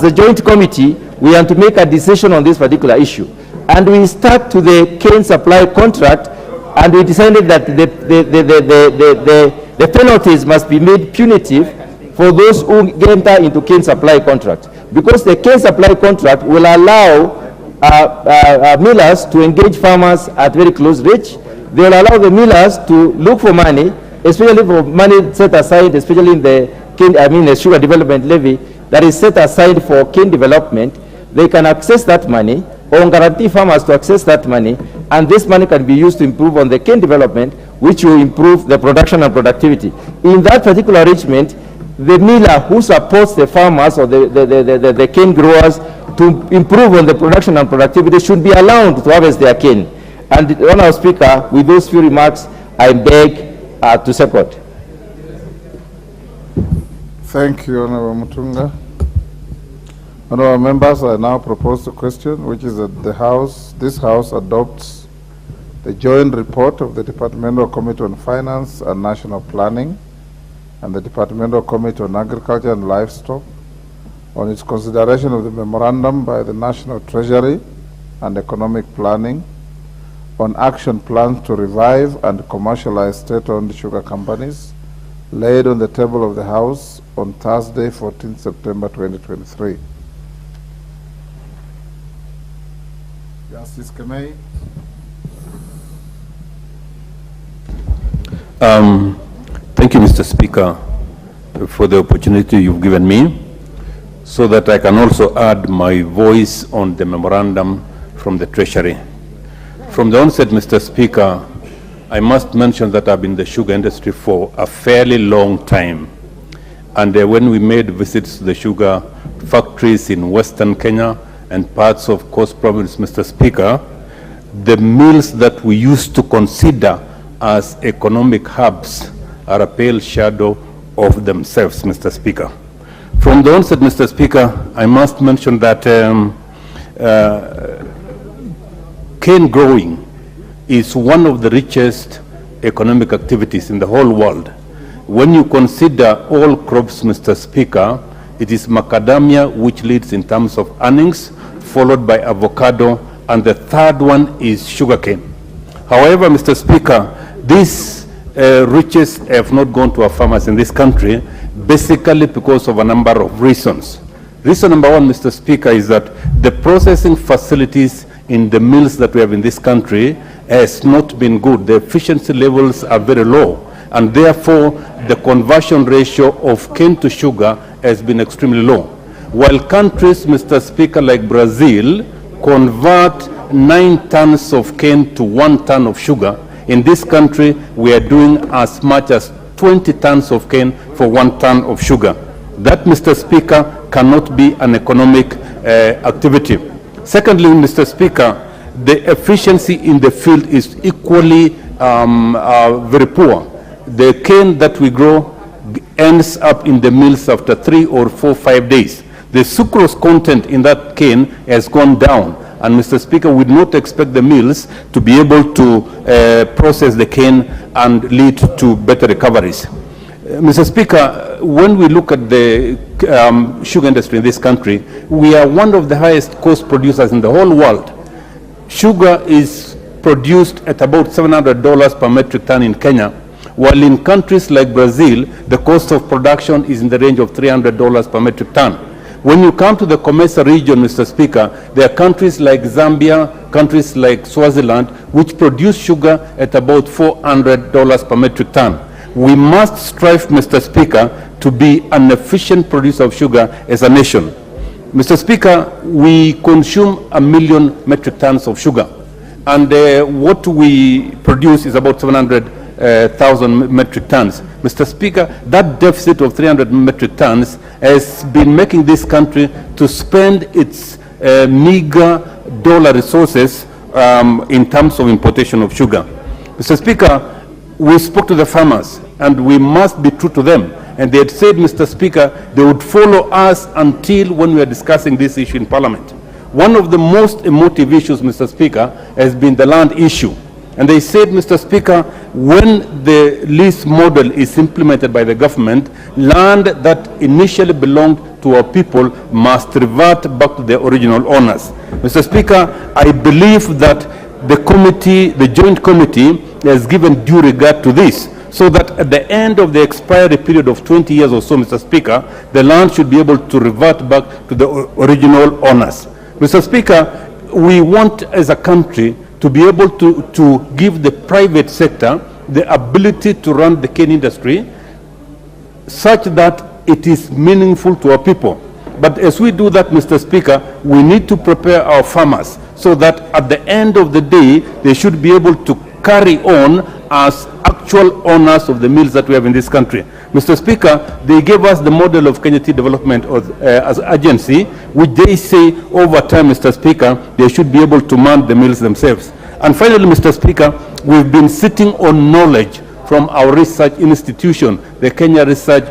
the joint committee, we have to make a decision on this particular issue. And we stuck to the cane supply contract, and we decided that the penalties must be made punitive for those who enter into cane supply contract. Because the cane supply contract will allow millers to engage farmers at very close reach. They will allow the millers to look for money, especially for money set aside, especially in the cane, the sugar development levy that is set aside for cane development. They can access that money or guarantee farmers to access that money, and this money can be used to improve on the cane development, which will improve the production and productivity. In that particular arrangement, the miller who supports the farmers or the cane growers to improve on the production and productivity should be allowed to harvest their cane. And Honourable Speaker, with those few remarks, I beg to second. Thank you, Honourable Mutunga. Honourable members, I now propose the question, which is that this House adopts the joint report of the Departmental Committee on Finance and National Planning and the Departmental Committee on Agriculture and Livestock on its consideration of the memorandum by the National Treasury and Economic Planning on action plans to revive and commercialize state-owned sugar companies, laid on the table of the House on Thursday, 14 September 2023. Justice Kemei. Thank you, Mr. Speaker, for the opportunity you've given me so that I can also add my voice on the memorandum from the Treasury. From the onset, Mr. Speaker, I must mention that I've been in the sugar industry for a fairly long time. And when we made visits to the sugar factories in Western Kenya and parts of Coast Province, Mr. Speaker, the mills that we used to consider as economic hubs are a pale shadow of themselves, Mr. Speaker. From the onset, Mr. Speaker, I must mention that cane growing is one of the richest economic activities in the whole world. When you consider all crops, Mr. Speaker, it is macadamia which leads in terms of earnings, followed by avocado, and the third one is sugarcane. However, Mr. Speaker, these riches have not gone to our farmers in this country, basically because of a number of reasons. Reason number one, Mr. Speaker, is that the processing facilities in the mills that we have in this country has not been good. The efficiency levels are very low, and therefore the conversion ratio of cane to sugar has been extremely low. While countries, Mr. Speaker, like Brazil, convert 9 tons of cane to 1 ton of sugar, in this country we are doing as much as 20 tons of cane for 1 ton of sugar. That, Mr. Speaker, cannot be an economic activity. Secondly, Mr. Speaker, the efficiency in the field is equally very poor. The cane that we grow ends up in the mills after 3 or 4, 5 days. The sucrose content in that cane has gone down. And Mr. Speaker, we do not expect the mills to be able to process the cane and lead to better recoveries. Mr. Speaker, when we look at the sugar industry in this country, we are one of the highest cost producers in the whole world. Sugar is produced at about $700 per metric ton in Kenya, while in countries like Brazil, the cost of production is in the range of $300 per metric ton. When you come to the Comesa region, Mr. Speaker, there are countries like Zambia, countries like Swaziland, which produce sugar at about $400 per metric ton. We must strive, Mr. Speaker, to be an efficient producer of sugar as a nation. Mr. Speaker, we consume 1 million metric tons of sugar, and what we produce is about 700,000 metric tons. Mr. Speaker, that deficit of 300 metric tons has been making this country to spend its meager dollar resources in terms of importation of sugar. Mr. Speaker, we spoke to the farmers, and we must be true to them. And they had said, Mr. Speaker, they would follow us until when we are discussing this issue in Parliament. One of the most emotive issues, Mr. Speaker, has been the land issue. And they said, Mr. Speaker, when the lease model is implemented by the government, land that initially belonged to our people must revert back to their original owners. Mr. Speaker, I believe that the committee, the joint committee, has given due regard to this, so that at the end of the expiry period of 20 years or so, Mr. Speaker, the land should be able to revert back to the original owners. Mr. Speaker, we want as a country to be able to give the private sector the ability to run the cane industry such that it is meaningful to our people. But as we do that, Mr. Speaker, we need to prepare our farmers so that at the end of the day, they should be able to carry on as actual owners of the mills that we have in this country. Mr. Speaker, they gave us the model of Kenya Tea Development as agency, which they say over time, Mr. Speaker, they should be able to man the mills themselves. And finally, Mr. Speaker, we've been sitting on knowledge from our research institution, the Kenya Research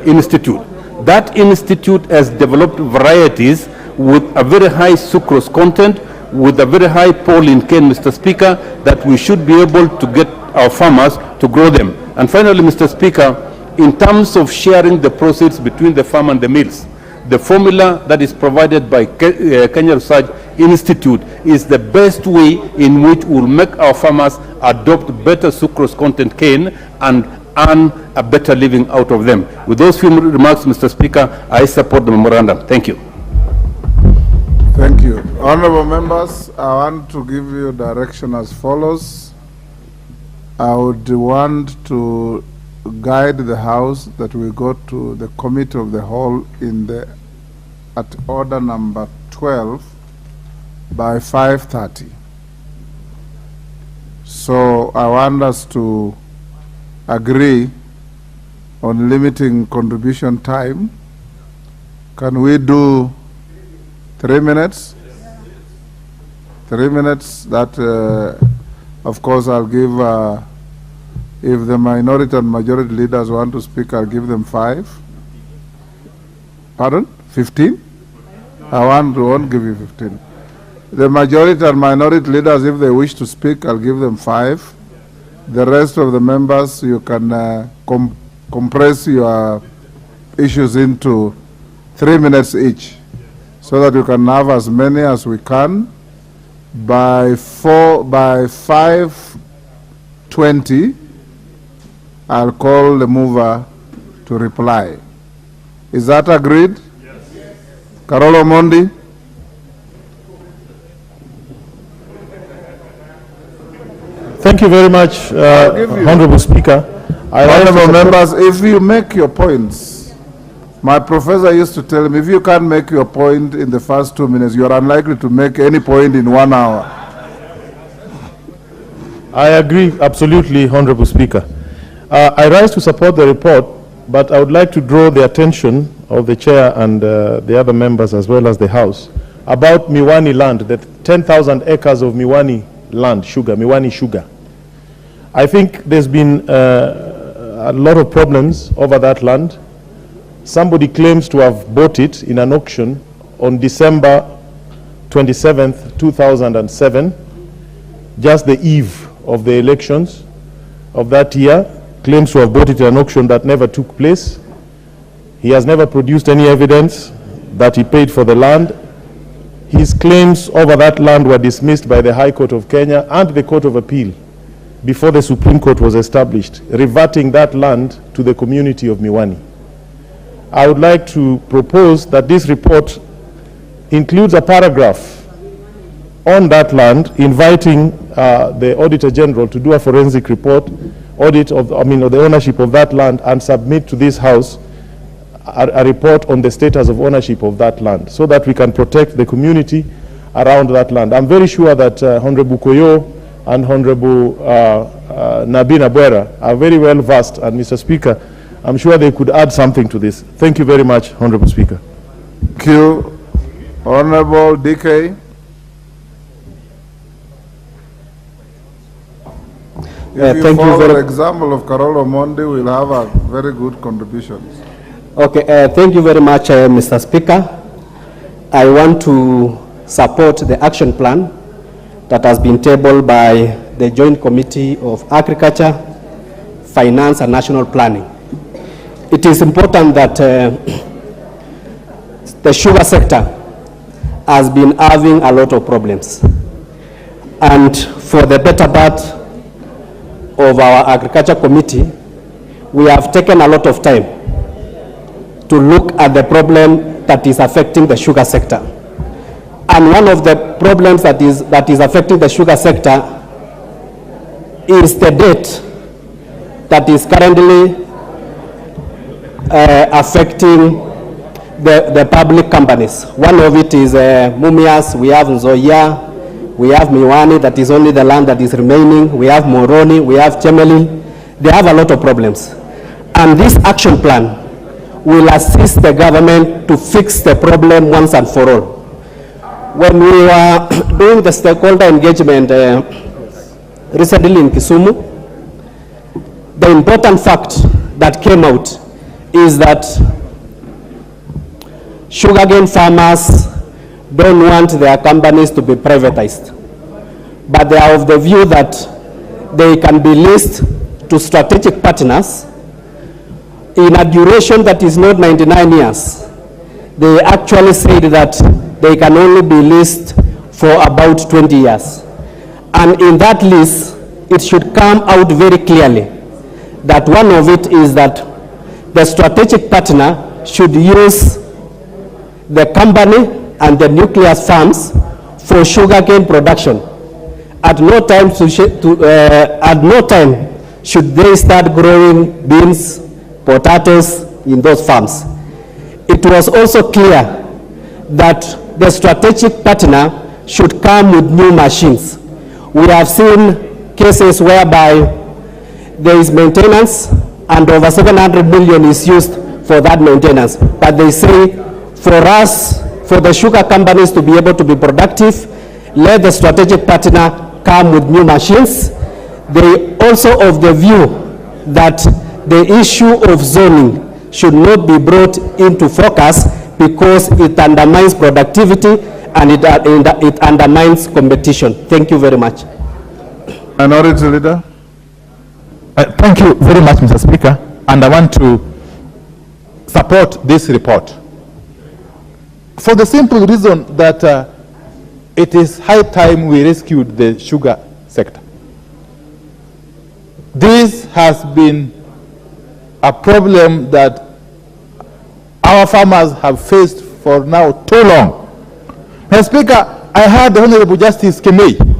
Institute. That institute has developed varieties with a very high sucrose content, with a very high pollen cane, Mr. Speaker, that we should be able to get our farmers to grow them. And finally, Mr. Speaker, in terms of sharing the proceeds between the farm and the mills, the formula that is provided by Kenya Research Institute is the best way in which we'll make our farmers adopt better sucrose content cane and earn a better living out of them. With those few remarks, Mr. Speaker, I support the memorandum. Thank you. Thank you. Honorable members, I want to give you direction as follows. I would want to guide the House that we go to the Committee of the Whole at order number 12 by 5:30. So I want us to agree on limiting contribution time. Can we do 3 minutes? 3 minutes, that of course I'll give, if the minority and majority leaders want to speak, I'll give them 5. Pardon? 15? I won't give you 15. The majority and minority leaders, if they wish to speak, I'll give them 5. The rest of the members, you can compress your issues into 3 minutes each, so that we can have as many as we can. By 5:20, I'll call the mover to reply. Is that agreed? Yes. Carolo Mondi? Thank you very much, Honorable Speaker. Honorable members, if you make your points, my professor used to tell me, if you can't make your point in the first 2 minutes, you are unlikely to make any point in 1 hour. I agree absolutely, Honorable Speaker. I rise to support the report, but I would like to draw the attention of the Chair and the other members as well as the House about Miwani land, the 10,000 acres of Miwani land, Miwani sugar. I think there's been a lot of problems over that land. Somebody claims to have bought it in an auction on December 27th, 2007, just the eve of the elections of that year, claims to have bought it in an auction that never took place. He has never produced any evidence that he paid for the land. His claims over that land were dismissed by the High Court of Kenya and the Court of Appeal before the Supreme Court was established, reverting that land to the community of Miwani. I would like to propose that this report includes a paragraph on that land inviting the Auditor General to do a forensic report, audit of, the ownership of that land, and submit to this House a report on the status of ownership of that land, so that we can protect the community around that land. I'm very sure that Honorable Koyo and Honorable Nabina Bwera are very well versed, and Mr. Speaker, I'm sure they could add something to this. Thank you very much, Honorable Speaker. Thank you. Honorable DK. If you follow the example of Carolo Mondi, we'll have a very good contributions. Okay, thank you very much, Mr. Speaker. I want to support the action plan that has been tabled by the Joint Committee of Agriculture, Finance and National Planning. It is important that the sugar sector has been having a lot of problems. And for the better part of our Agriculture Committee, we have taken a lot of time to look at the problem that is affecting the sugar sector. And one of the problems that is affecting the sugar sector is the debt that is currently affecting the public companies. One of it is Mumias, we have Nzoia, we have Miwani, that is only the land that is remaining, we have Moroni, we have Chemelil. They have a lot of problems. And this action plan will assist the government to fix the problem once and for all. When we were doing the stakeholder engagement recently in Kisumu, the important fact that came out is that sugarcane farmers don't want their companies to be privatized, but they are of the view that they can be leased to strategic partners in a duration that is not 99 years. They actually said that they can only be leased for about 20 years. And in that lease, it should come out very clearly that one of it is that the strategic partner should use the company and the nuclear farms for sugarcane production. At no time should they start growing beans, potatoes in those farms. It was also clear that the strategic partner should come with new machines. We have seen cases whereby there is maintenance and over 700 million is used for that maintenance. But they say for us, for the sugar companies to be able to be productive, let the strategic partner come with new machines. They also of the view that the issue of zoning should not be brought into focus because it undermines productivity and it undermines competition. Thank you very much. Minority Leader. Thank you very much, Mr. Speaker, and I want to support this report for the simple reason that it is high time we rescued the sugar sector. This has been a problem that our farmers have faced for now too long. Mr. Speaker, I heard the Honorable Justice Kemei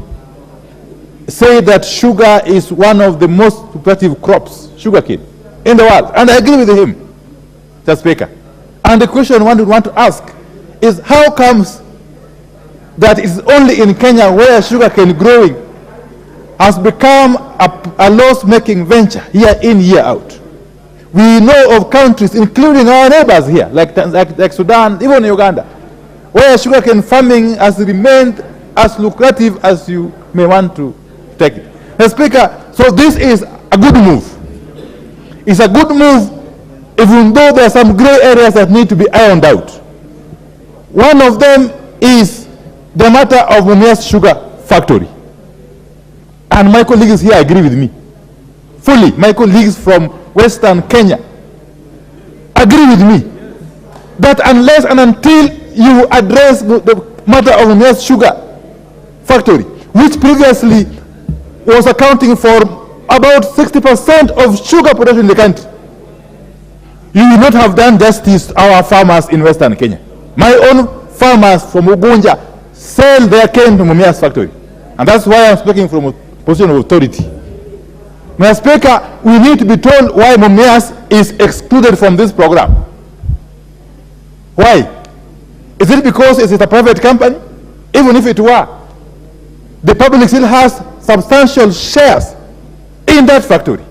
say that sugar is one of the most lucrative crops, sugarcane, in the world. And I agree with him, Mr. Speaker. And the question one would want to ask is how comes that it's only in Kenya where sugarcane growing has become a loss-making venture year in, year out. We know of countries, including our neighbors here, like Sudan, even Uganda, where sugarcane farming has remained as lucrative as you may want to take it. Mr. Speaker, so this is a good move. It's a good move, even though there are some gray areas that need to be ironed out. One of them is the matter of Mumias Sugar Factory. And my colleagues here agree with me fully. My colleagues from Western Kenya agree with me that unless and until you address the matter of Mumias Sugar Factory, which previously was accounting for about 60% of sugar production in the country, you will not have done justice to our farmers in Western Kenya. My own farmers from Ugunja sell their cane to Mumias factory. And that's why I'm speaking from a position of authority. Mr. Speaker, we need to be told why Mumias is excluded from this program. Why? Is it because it is a private company? Even if it were, the public still has substantial shares in that factory.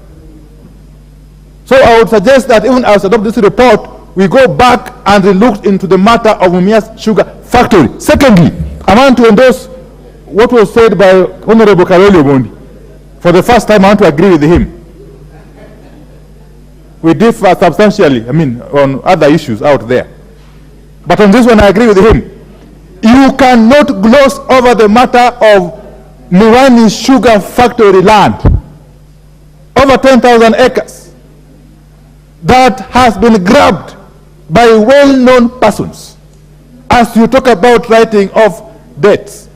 So I would suggest that even as adopt this report, we go back and look into the matter of Mumias Sugar Factory. Secondly, I want to endorse what was said by Honorable Karoli Omondi. For the first time, I want to agree with him. We differ substantially, on other issues out there. But on this one, I agree with him. You cannot gloss over the matter of Miwani Sugar Factory land. Over 10,000 acres that has been grabbed by well-known persons. As you talk about writing off debts,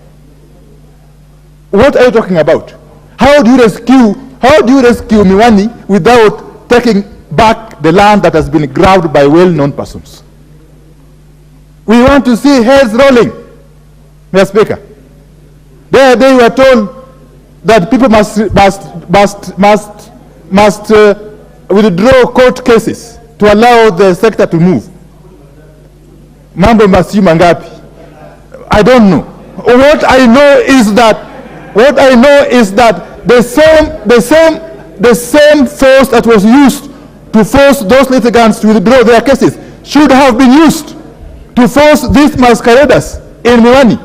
what are you talking about? How do you rescue Miwani without taking back the land that has been grabbed by well-known persons? We want to see heads rolling, Mr. Speaker. They were told that people must withdraw court cases to allow the sector to move. Mambo masiu mangapi? I don't know. What I know is that the same force that was used to force those litigants to withdraw their cases should have been used to force these masqueraders in Miwani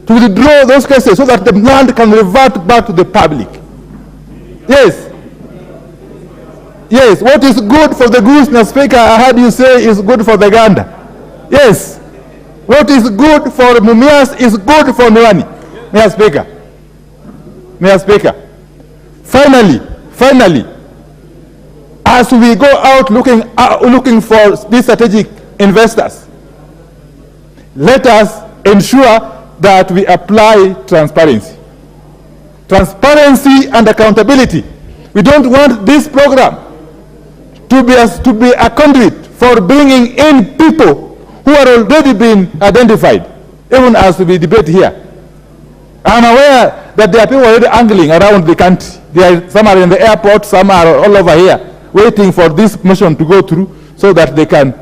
to withdraw those cases so that the land can revert back to the public. Yes. Yes, what is good for the goose, Mr. Speaker, I heard you say is good for the gander. Yes. What is good for Mumias is good for Miwani, Mr. Speaker. Mr. Speaker. Finally, as we go out looking for these strategic investors, let us ensure that we apply transparency. Transparency and accountability. We don't want this program to be a conduit for bringing in people who are already been identified, even as we debate here. I'm aware that there are people already angling around the country. Some are in the airport, some are all over here, waiting for this motion to go through so that they can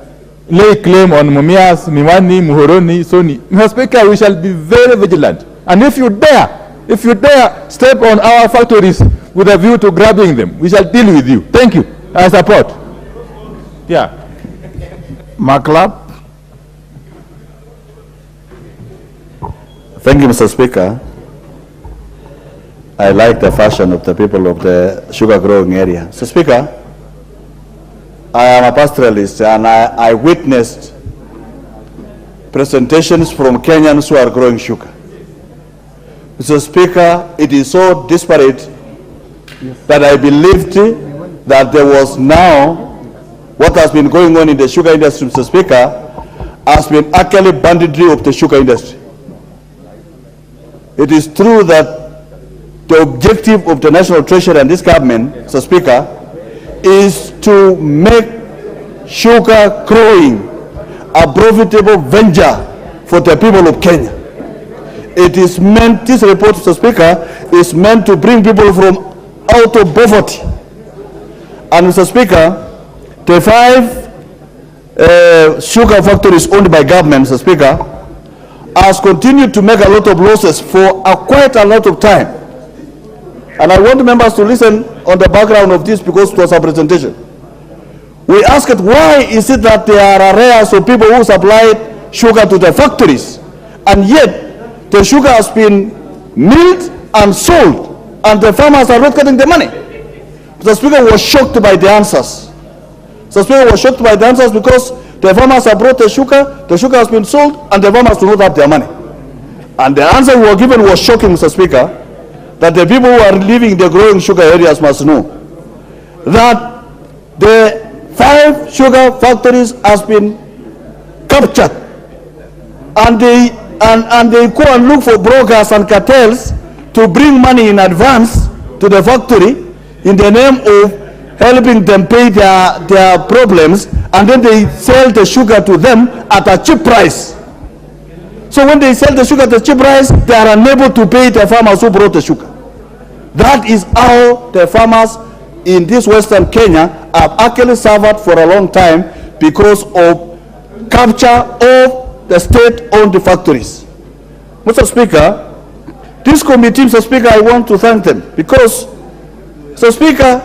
lay claim on Mumias, Miwani, Muhoroni, Soni. Mr. Speaker, we shall be very vigilant. And if you dare step on our factories with a view to grabbing them, we shall deal with you. Thank you. I support. Yeah. Maklap. Thank you, Mr. Speaker. I like the fashion of the people of the sugar growing area. Mr. Speaker, I am a pastoralist and I witnessed presentations from Kenyans who are growing sugar. Mr. Speaker, it is so disparate that I believed that there was now what has been going on in the sugar industry, Mr. Speaker, has been actually banditry of the sugar industry. It is true that the objective of the National Treasury and this government, Mr. Speaker, is to make sugar growing a profitable venture for the people of Kenya. It is meant, this report, Mr. Speaker, is meant to bring people from out of poverty. And Mr. Speaker, the 5 sugar factories owned by government, Mr. Speaker, has continued to make a lot of losses for quite a lot of time. And I want members to listen on the background of this because it was a presentation. We asked why is it that there are arrears of people who supplied sugar to the factories, and yet the sugar has been milled and sold, and the farmers are not getting the money. The Speaker was shocked by the answers. The Speaker was shocked by the answers because the farmers have brought the sugar has been sold, and the farmers do not have their money. And the answer we were given was shocking, Mr. Speaker, that the people who are living in the growing sugar areas must know that the 5 sugar factories has been captured, and they go and look for brokers and cartels to bring money in advance to the factory in the name of helping them pay their problems and then they sell the sugar to them at a cheap price. So when they sell the sugar at a cheap price, they are unable to pay the farmers who brought the sugar. That is how the farmers in this Western Kenya have actually suffered for a long time because of capture of the state-owned factories. Mr. Speaker, this committee, Mr. Speaker, I want to thank them because, Mr. Speaker,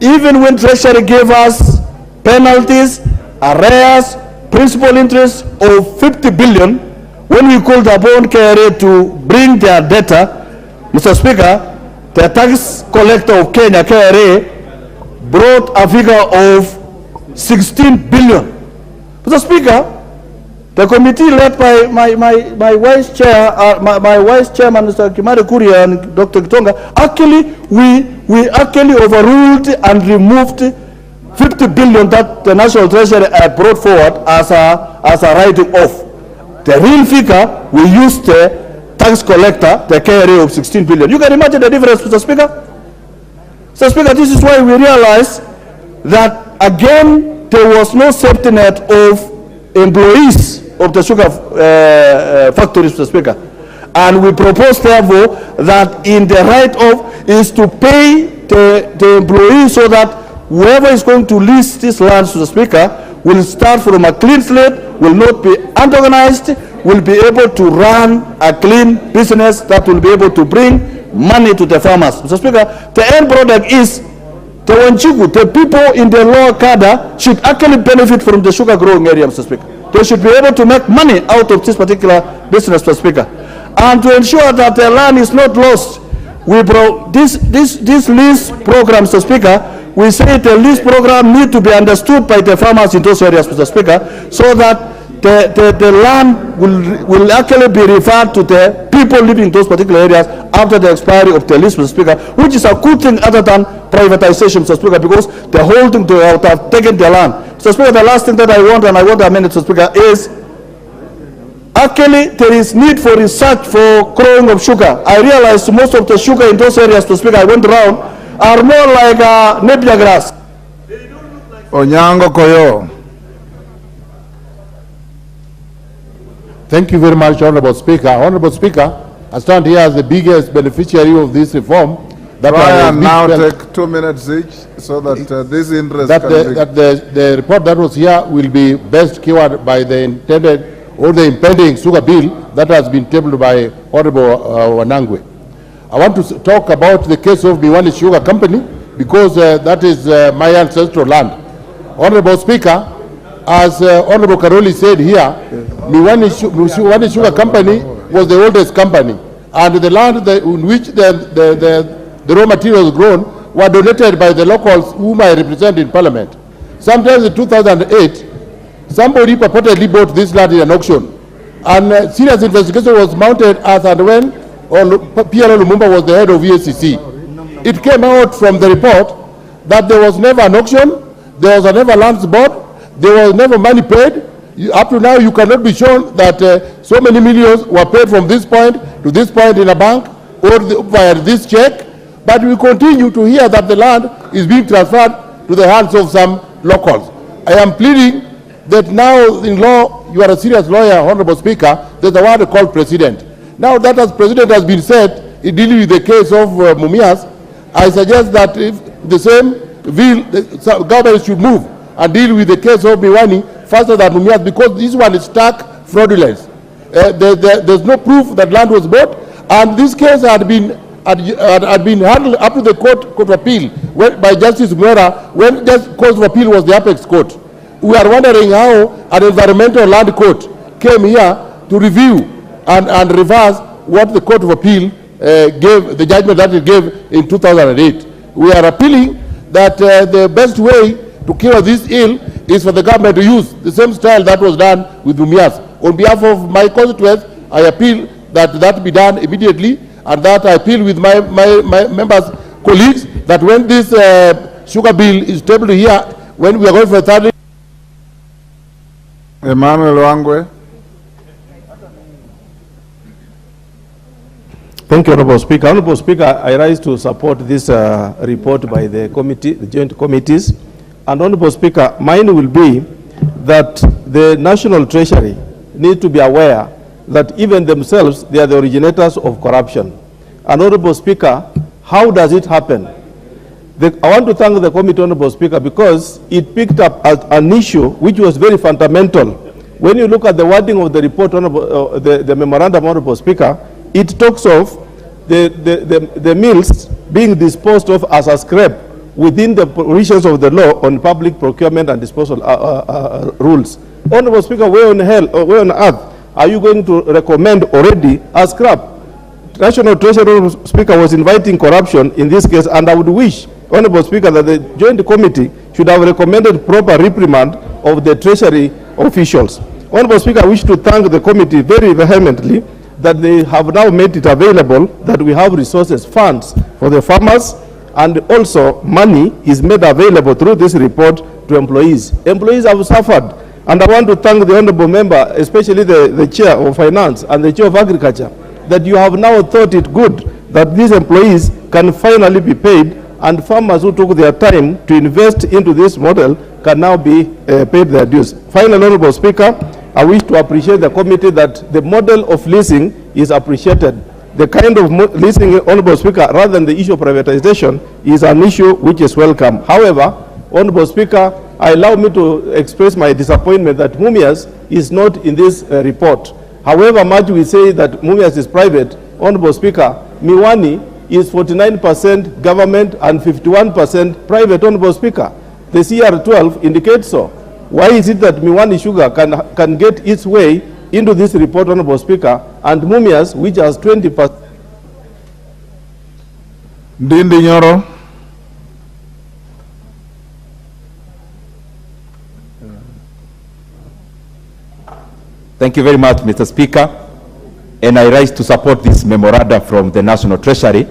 even when Treasury gave us penalties, arrears, principal interest of 50 billion, when we called upon KRA to bring their data, Mr. Speaker, the tax collector of Kenya, KRA, brought a figure of 16 billion. Mr. Speaker, the committee led by my vice chair, my vice chairman, Mr. Kimari Kuria and Dr. Kitonga, actually, we actually overruled and removed 50 billion that the National Treasury had brought forward as a writing off. The real figure, we used the tax collector, the KRA of 16 billion. You can imagine the difference, Mr. Speaker. Mr. Speaker, this is why we realized that, again, there was no safety net of employees of the sugar factories, Mr. Speaker. And we propose, therefore, that in the write-off is to pay the employees so that whoever is going to lease this land, Mr. Speaker, will start from a clean slate, will not be unorganized, will be able to run a clean business that will be able to bring money to the farmers. Mr. Speaker, the end product is the Wanchiku, the people in the lower cadre should actually benefit from the sugar growing area, Mr. Speaker. They should be able to make money out of this particular business, Mr. Speaker. And to ensure that the land is not lost, we brought this lease program, Mr. Speaker. We say the lease program need to be understood by the farmers in those areas, Mr. Speaker, so that the land will actually be referred to the people living in those particular areas after the expiry of the lease, Mr. Speaker, which is a good thing other than privatization, Mr. Speaker, because the holding to have taken the land. Mr. Speaker, the last thing that I want, and I want to amend it, Mr. Speaker, is actually there is need for research for growing of sugar. I realize most of the sugar in those areas, Mr. Speaker, I went around, are more like napier grass. Onyango Koyo. Thank you very much, Honorable Speaker. Honorable Speaker, I stand here as the biggest beneficiary of this reform. That Try and now take 2 minutes each so that this interest the report that was here will be best cured by the intended or the impending sugar bill that has been tabled by Honorable Wanangwe. I want to talk about the case of Miwani Sugar Company because that is my ancestral land. Honorable Speaker, as Honorable Karoli said here, Miwani Sugar Company was the oldest company, and the land in which the raw materials grown were donated by the locals whom I represent in Parliament. Sometimes in 2008, somebody purportedly bought this land in an auction, and serious investigation was mounted as and when PLO Lumumba was the head of EACC. It came out from the report that there was never an auction, there was never lands bought, there was never money paid. Up to now, you cannot be shown that so many millions were paid from this point to this point in a bank or via this check. But we continue to hear that the land is being transferred to the hands of some locals. I am pleading that now in law, you are a serious lawyer, Honorable Speaker, there's a word called precedent. Now that as President has been said, in dealing with the case of Mumias, I suggest that if the same bill, the government should move and deal with the case of Miwani faster than Mumias, because this one is stark fraudulence. There's no proof that land was bought, and this case had been handled up to the court of appeal by Justice Manyora when the court of appeal was the apex court. We are wondering how an environmental land court came here to review and reverse what the court of appeal gave, the judgment that it gave in 2008. We are appealing that the best way to cure this ill is for the government to use the same style that was done with Mumias. On behalf of my constituents, I appeal that that be done immediately, and that I appeal with my members, colleagues, that when this sugar bill is tabled here, when we are going for a third. Emmanuel Wangwe. Thank you, Honorable Speaker. Honorable Speaker, I rise to support this report by the committee, the joint committees, And Honorable Speaker, mine will be that the National Treasury need to be aware that even themselves, they are the originators of corruption. And Honorable Speaker, how does it happen? I want to thank the committee, Honorable Speaker, because it picked up an issue which was very fundamental. When you look at the wording of the report, the memorandum, Honorable Speaker, it talks of the mills being disposed of as a scrap within the provisions of the law on public procurement and disposal rules. Honorable Speaker, where on earth are you going to recommend already a scrap? National Treasury, Honorable Speaker, was inviting corruption in this case, and I would wish, Honorable Speaker, that the Joint Committee should have recommended proper reprimand of the Treasury officials. Honorable Speaker, I wish to thank the committee very vehemently that they have now made it available that we have resources, funds for the farmers, and also money is made available through this report to employees. Employees have suffered, and I want to thank the honorable member, especially the chair of finance and the chair of agriculture, that you have now thought it good that these employees can finally be paid, and farmers who took their time to invest into this model can now be paid their dues. Finally, Honorable Speaker, I wish to appreciate the committee that the model of leasing is appreciated. The kind of leasing, Honorable Speaker, rather than the issue of privatization, is an issue which is welcome. However, Honorable Speaker, allow me to express my disappointment that Mumias is not in this report. However much we say that Mumias is private, Honorable Speaker, Miwani is 49% government and 51% private, Honorable Speaker. The CR12 indicates so. Why is it that Miwani Sugar can get its way into this report, Honorable Speaker, and Mumias, which has 20%? Ndindi Nyoro. Thank you very much, Mr. Speaker. And I rise to support this memoranda from the National Treasury.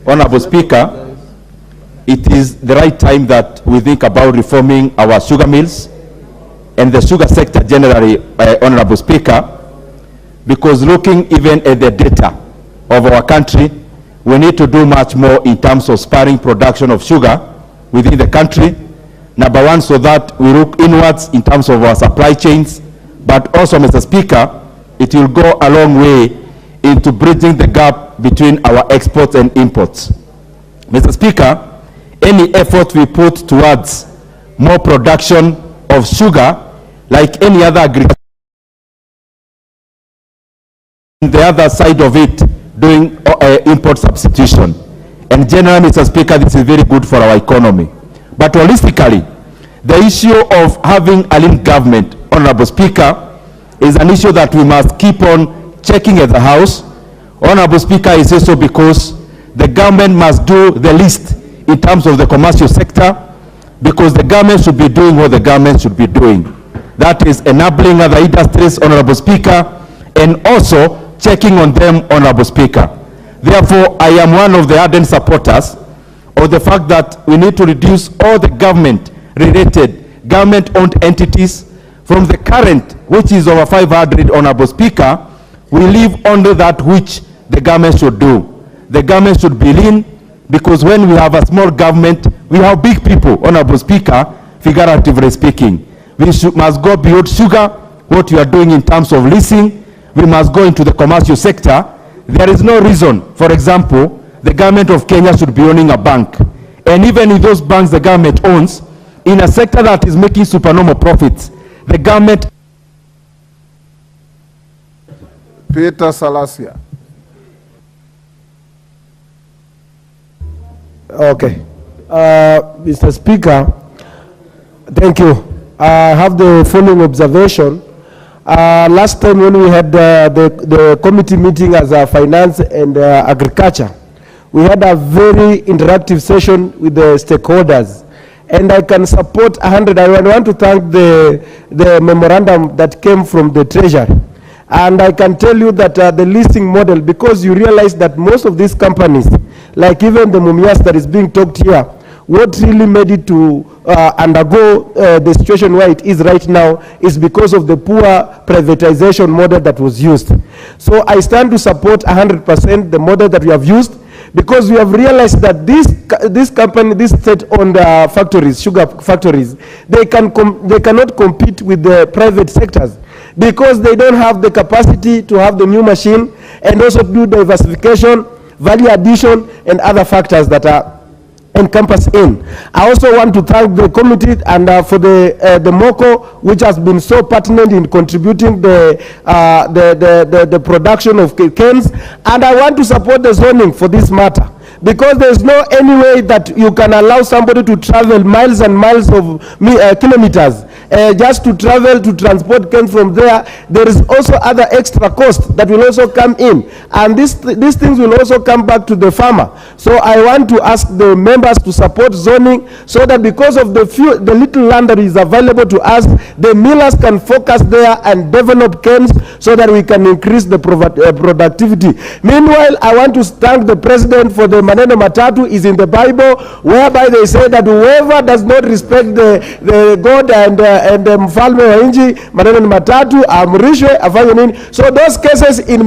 Honorable Speaker, it is the right time that we think about reforming our sugar mills and the sugar sector generally, Honorable Speaker, because looking even at the data of our country, we need to do much more in terms of spurring production of sugar within the country. Number one, so that we look inwards in terms of our supply chains, but also, Mr. Speaker, it will go a long way into bridging the gap between our exports and imports. Mr. Speaker, any effort we put towards more production of sugar, like any other agriculture, the other side of it, doing import substitution. And generally, Mr. Speaker, this is very good for our economy. But holistically, the issue of having a linked government, Honorable Speaker, is an issue that we must keep on checking at the House. Honorable Speaker, is also because the government must do the least in terms of the commercial sector, because the government should be doing what the government should be doing. That is enabling other industries, Honorable Speaker, and also checking on them, Honorable Speaker. Therefore, I am one of the ardent supporters of the fact that we need to reduce all the government-related, government-owned entities from the current, which is over 500, Honorable Speaker. We leave only that which the government should do. The government should be lean, because when we have a small government, we have big people, Honorable Speaker, figuratively speaking. We must go beyond sugar, what we are doing in terms of leasing. We must go into the commercial sector. There is no reason, for example, the government of Kenya should be owning a bank. And even in those banks the government owns, in a sector that is making supernormal profits, the government... Peter Salasia. Okay. Mr. Speaker, thank you. I have the following observation. Last time when we had the committee meeting as a finance and agriculture, we had a very interactive session with the stakeholders. And I can support 100. I want to thank the memorandum that came from the Treasury. And I can tell you that the leasing model, because you realize that most of these companies, like even the Mumias that is being talked here, what really made it to undergo the situation where it is right now is because of the poor privatization model that was used. So I stand to support 100% the model that we have used, because we have realized that this company, this state-owned factories, sugar factories, they cannot compete with the private sectors because they don't have the capacity to have the new machine and also do diversification, value addition, and other factors that are encompassed in. I also want to thank the committee and for the MOCO, which has been so pertinent in contributing the production of cans, and I want to support the zoning for this matter, because there is no any way that you can allow somebody to travel miles and miles of kilometers just to travel to transport cans from there. There is also other extra costs that will also come in, and these things will also come back to the farmer. So I want to ask the members to support zoning, so that because of the little land that is available to us, the millers can focus there and develop cans so that we can increase the productivity. Meanwhile, I want to thank the president for the maneno matatu is in the Bible, whereby they say that whoever does not respect the God and mfalme wa nchi, maneno ni matatu, amrishwe afanye nini. So those cases in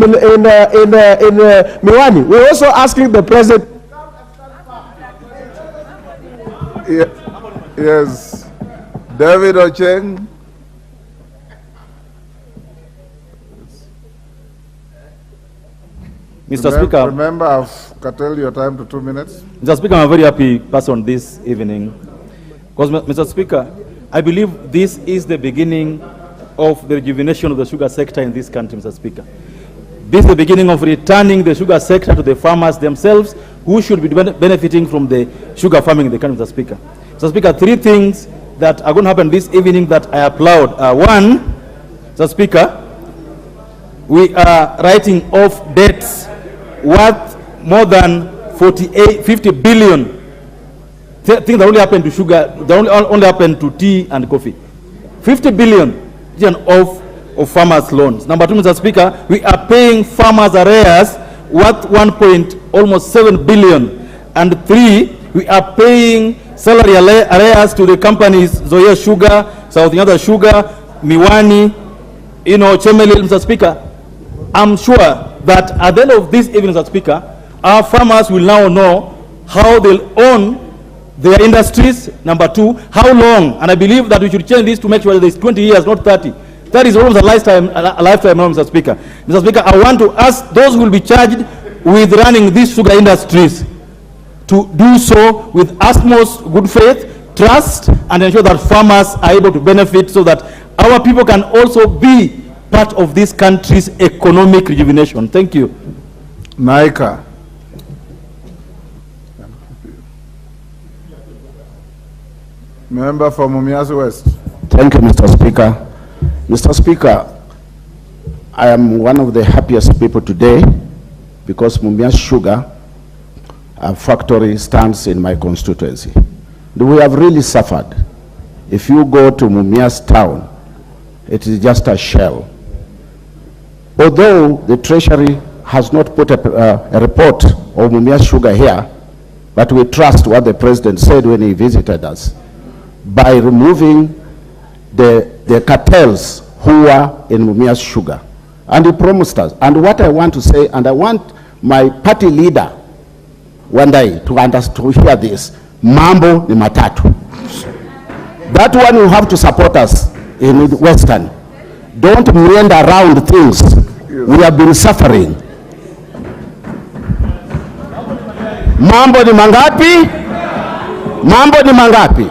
Miwani, we're also asking the president. Yes, David Ocheng. Mr. Speaker. Remember, I've curtailed your time to 2 minutes. Mr. Speaker, I'm a very happy person this evening. Because, Mr. Speaker, I believe this is the beginning of the rejuvenation of the sugar sector in this country, Mr. Speaker. This is the beginning of returning the sugar sector to the farmers themselves, who should be benefiting from the sugar farming in the country, Mr. Speaker. Mr. Speaker, 3 things that are going to happen this evening that I applaud. One, Mr. Speaker, we are writing off debts worth more than 50 billion. Things that only happen to sugar, that only happen to tea and coffee. 50 billion of farmers' loans. Number 2, Mr. Speaker, we are paying farmers arrears worth almost 7 billion. And 3, we are paying salary arrears to the companies Zoya Sugar, South Kenyatta Sugar, Miwani, Chemelil, Mr. Speaker. I'm sure that at the end of this evening, Mr. Speaker, our farmers will now know how they'll own their industries. Number 2, how long, and I believe that we should change this to make sure that it's 20 years, not 30. That is almost a lifetime now, Mr. Speaker. Mr. Speaker, I want to ask those who will be charged with running these sugar industries to do so with utmost good faith, trust, and ensure that farmers are able to benefit, so that our people can also be part of this country's economic rejuvenation. Thank you. Naika. Member for Mumias West. Thank you, Mr. Speaker. Mr. Speaker, I am one of the happiest people today because Mumias Sugar factory stands in my constituency. We have really suffered. If you go to Mumias town, it is just a shell. Although the Treasury has not put a report of Mumias Sugar here, but we trust what the President said when he visited us, by removing the cartels who are in Mumias Sugar. And he promised us. And what I want to say, and I want my party leader one day to hear this, mambo ni matatu. That one you have to support us in Western. Don't meander around things. We have been suffering. Mambo ni mangapi? Mambo ni mangapi?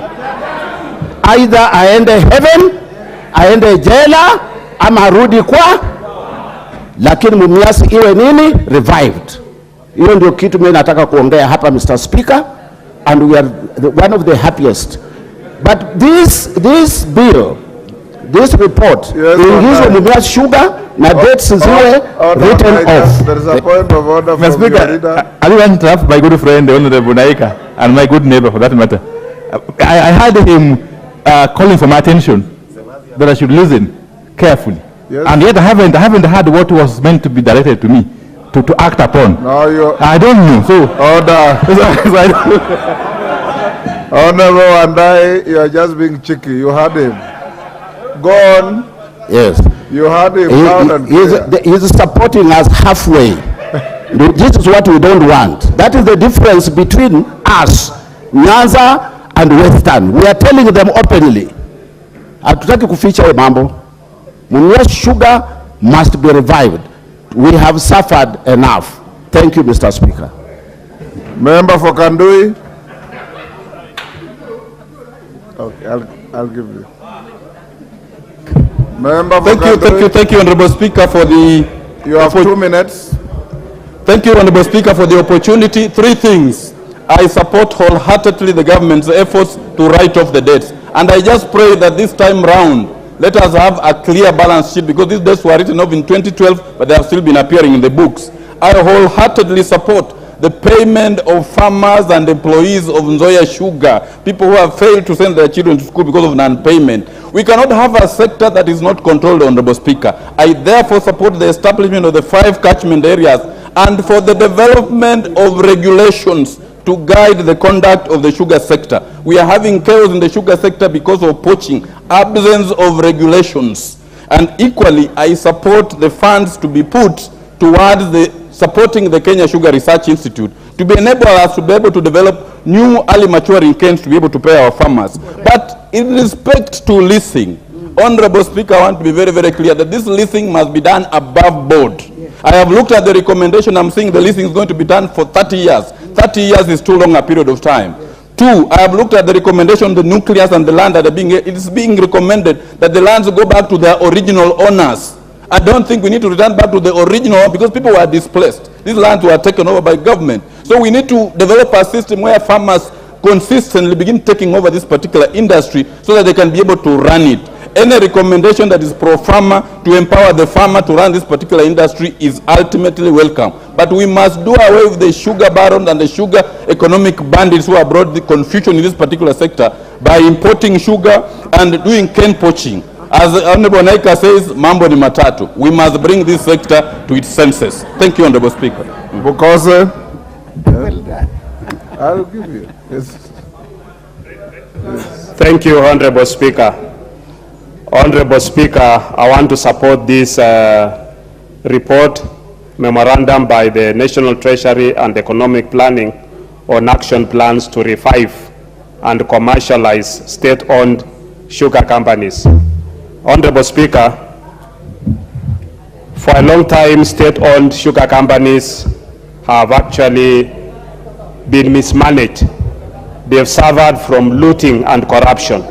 Either aende heaven, aende jela, ama arudi kwa, lakini Mumias iwe nini? Revived. Hiyo ndio kitu mimi nataka kuongea hapa, Mr. Speaker, and we are one of the happiest. But this bill, this report, ingizwe Mumias Sugar na dates ziwe written off. There is a point of order from Mr. Speaker, I want to interrupt my good friend, the Honorable Naika, and my good neighbor for that matter. I heard him calling for my attention that I should listen carefully. Yes. And yet I haven't heard what was meant to be directed to me to act upon. No, I don't know. So order. Honorable Andai, you are just being cheeky. You heard him. Go on. Yes. You heard him loud and clear. He's supporting us halfway. This is what we don't want. That is the difference between us, Nyanza and Western. We are telling them openly. Hatutaki kuficha mambo. Mumia sugar must be revived. We have suffered enough. Thank you, Mr. Speaker. Member for Kandui. Okay, I'll give you. Member for Kandui. Thank you, Honorable Speaker, for the... You have 2 minutes. Thank you, Honorable Speaker, for the opportunity. 3 things. I support wholeheartedly the government's efforts to write off the debts. And I just pray that this time round, let us have a clear balance sheet, because these debts were written off in 2012, but they have still been appearing in the books. I wholeheartedly support the payment of farmers and employees of Nzoia Sugar, people who have failed to send their children to school because of non-payment. We cannot have a sector that is not controlled, Honorable Speaker. I therefore support the establishment of the 5 catchment areas and for the development of regulations to guide the conduct of the sugar sector. We are having chaos in the sugar sector because of poaching, absence of regulations. And equally, I support the funds to be put towards supporting the Kenya Sugar Research Institute to enable us to be able to develop new early maturing canes to be able to pay our farmers. But in respect to leasing, Honorable Speaker, I want to be very, very clear that this leasing must be done above board. I have looked at the recommendation. I'm saying the leasing is going to be done for 30 years. 30 years is too long a period of time. 2, I have looked at the recommendation, the nucleus and the land that it is being recommended that the lands go back to their original owners. I don't think we need to return back to the original, because people were displaced. These lands were taken over by government. So we need to develop a system where farmers consistently begin taking over this particular industry so that they can be able to run it. Any recommendation that is pro-farmer to empower the farmer to run this particular industry is ultimately welcome. But we must do away with the sugar barons and the sugar economic bandits who have brought the confusion in this particular sector by importing sugar and doing cane poaching. As Honorable Naika says, mambo ni matatu. We must bring this sector to its senses. Thank you, Honorable Speaker. Because I'll give you. Yes. Thank you, Honorable Speaker. Honorable Speaker, I want to support this report, memorandum by the National Treasury and Economic Planning on action plans to revive and commercialize state-owned sugar companies. Honorable Speaker, for a long time, state-owned sugar companies have actually been mismanaged. They have suffered from looting and corruption.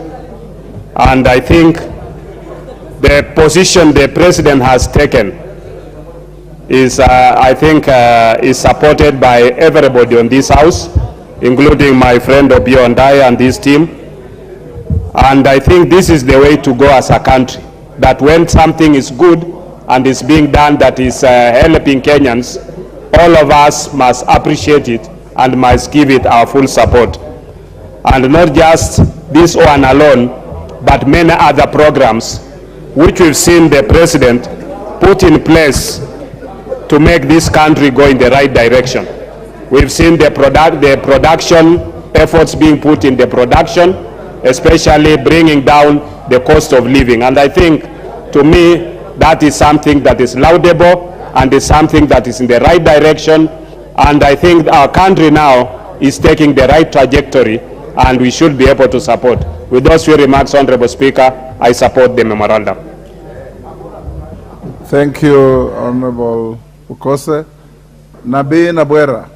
And I think the position the President has taken is, is supported by everybody on this House, including my friend Obio Ndai and his team. And I think this is the way to go as a country, that when something is good and is being done that is helping Kenyans, all of us must appreciate it and must give it our full support. And not just this one alone, but many other programs which we've seen the President put in place to make this country go in the right direction. We've seen the production efforts being put in the production, especially bringing down the cost of living. And I think, to me, that is something that is laudable and is something that is in the right direction. And I think our country now is taking the right trajectory, and we should be able to support. With those few remarks, Honorable Speaker, I support the memorandum. Thank you, Honorable Ukose. Nabi Nabwera.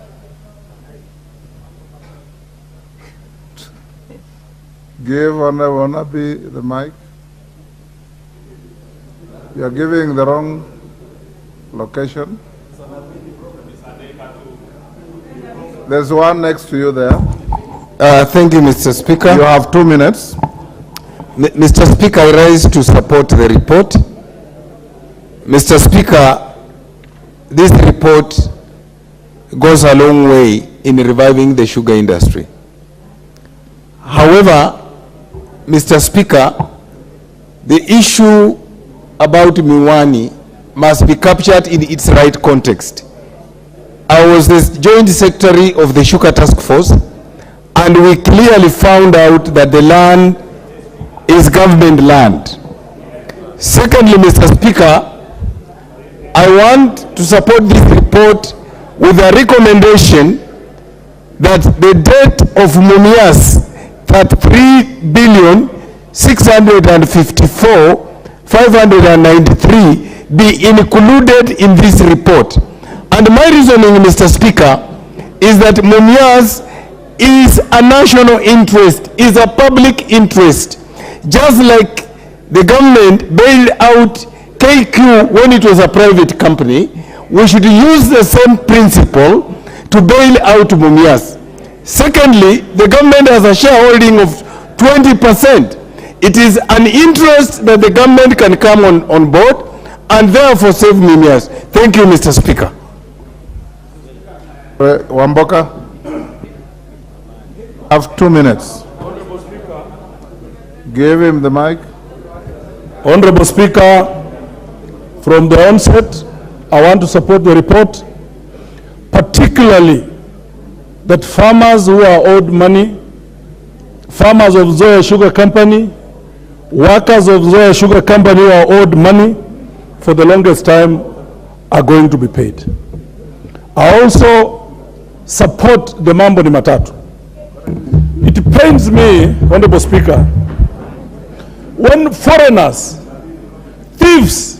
Give Honorable Nabi the mic. You are giving the wrong location. There's one next to you there. Thank you, Mr. Speaker. You have 2 minutes. Mr. Speaker, I rise to support the report. Mr. Speaker, this report goes a long way in reviving the sugar industry. However, Mr. Speaker, the issue about Miwani must be captured in its right context. I was the Joint Secretary of the Sugar Task Force, and we clearly found out that the land is government land. Secondly, Mr. Speaker, I want to support this report with a recommendation that the debt of Mumias, that 3,654,593 be included in this report. And my reasoning, Mr. Speaker, is that Mumias is a national interest, is a public interest. Just like the government bailed out KQ when it was a private company, we should use the same principle to bail out Mumias. Secondly, the government has a shareholding of 20%. It is an interest that the government can come on board and therefore save Mumias. Thank you, Mr. Speaker. Wamboka, have 2 minutes. Give him the mic. Honorable Speaker, from the onset, I want to support the report, particularly that farmers who are owed money, farmers of Zoya Sugar Company, workers of Zoya Sugar Company who are owed money for the longest time are going to be paid. I also support the mambo ni matatu. It pains me, Honorable Speaker, when foreigners, thieves,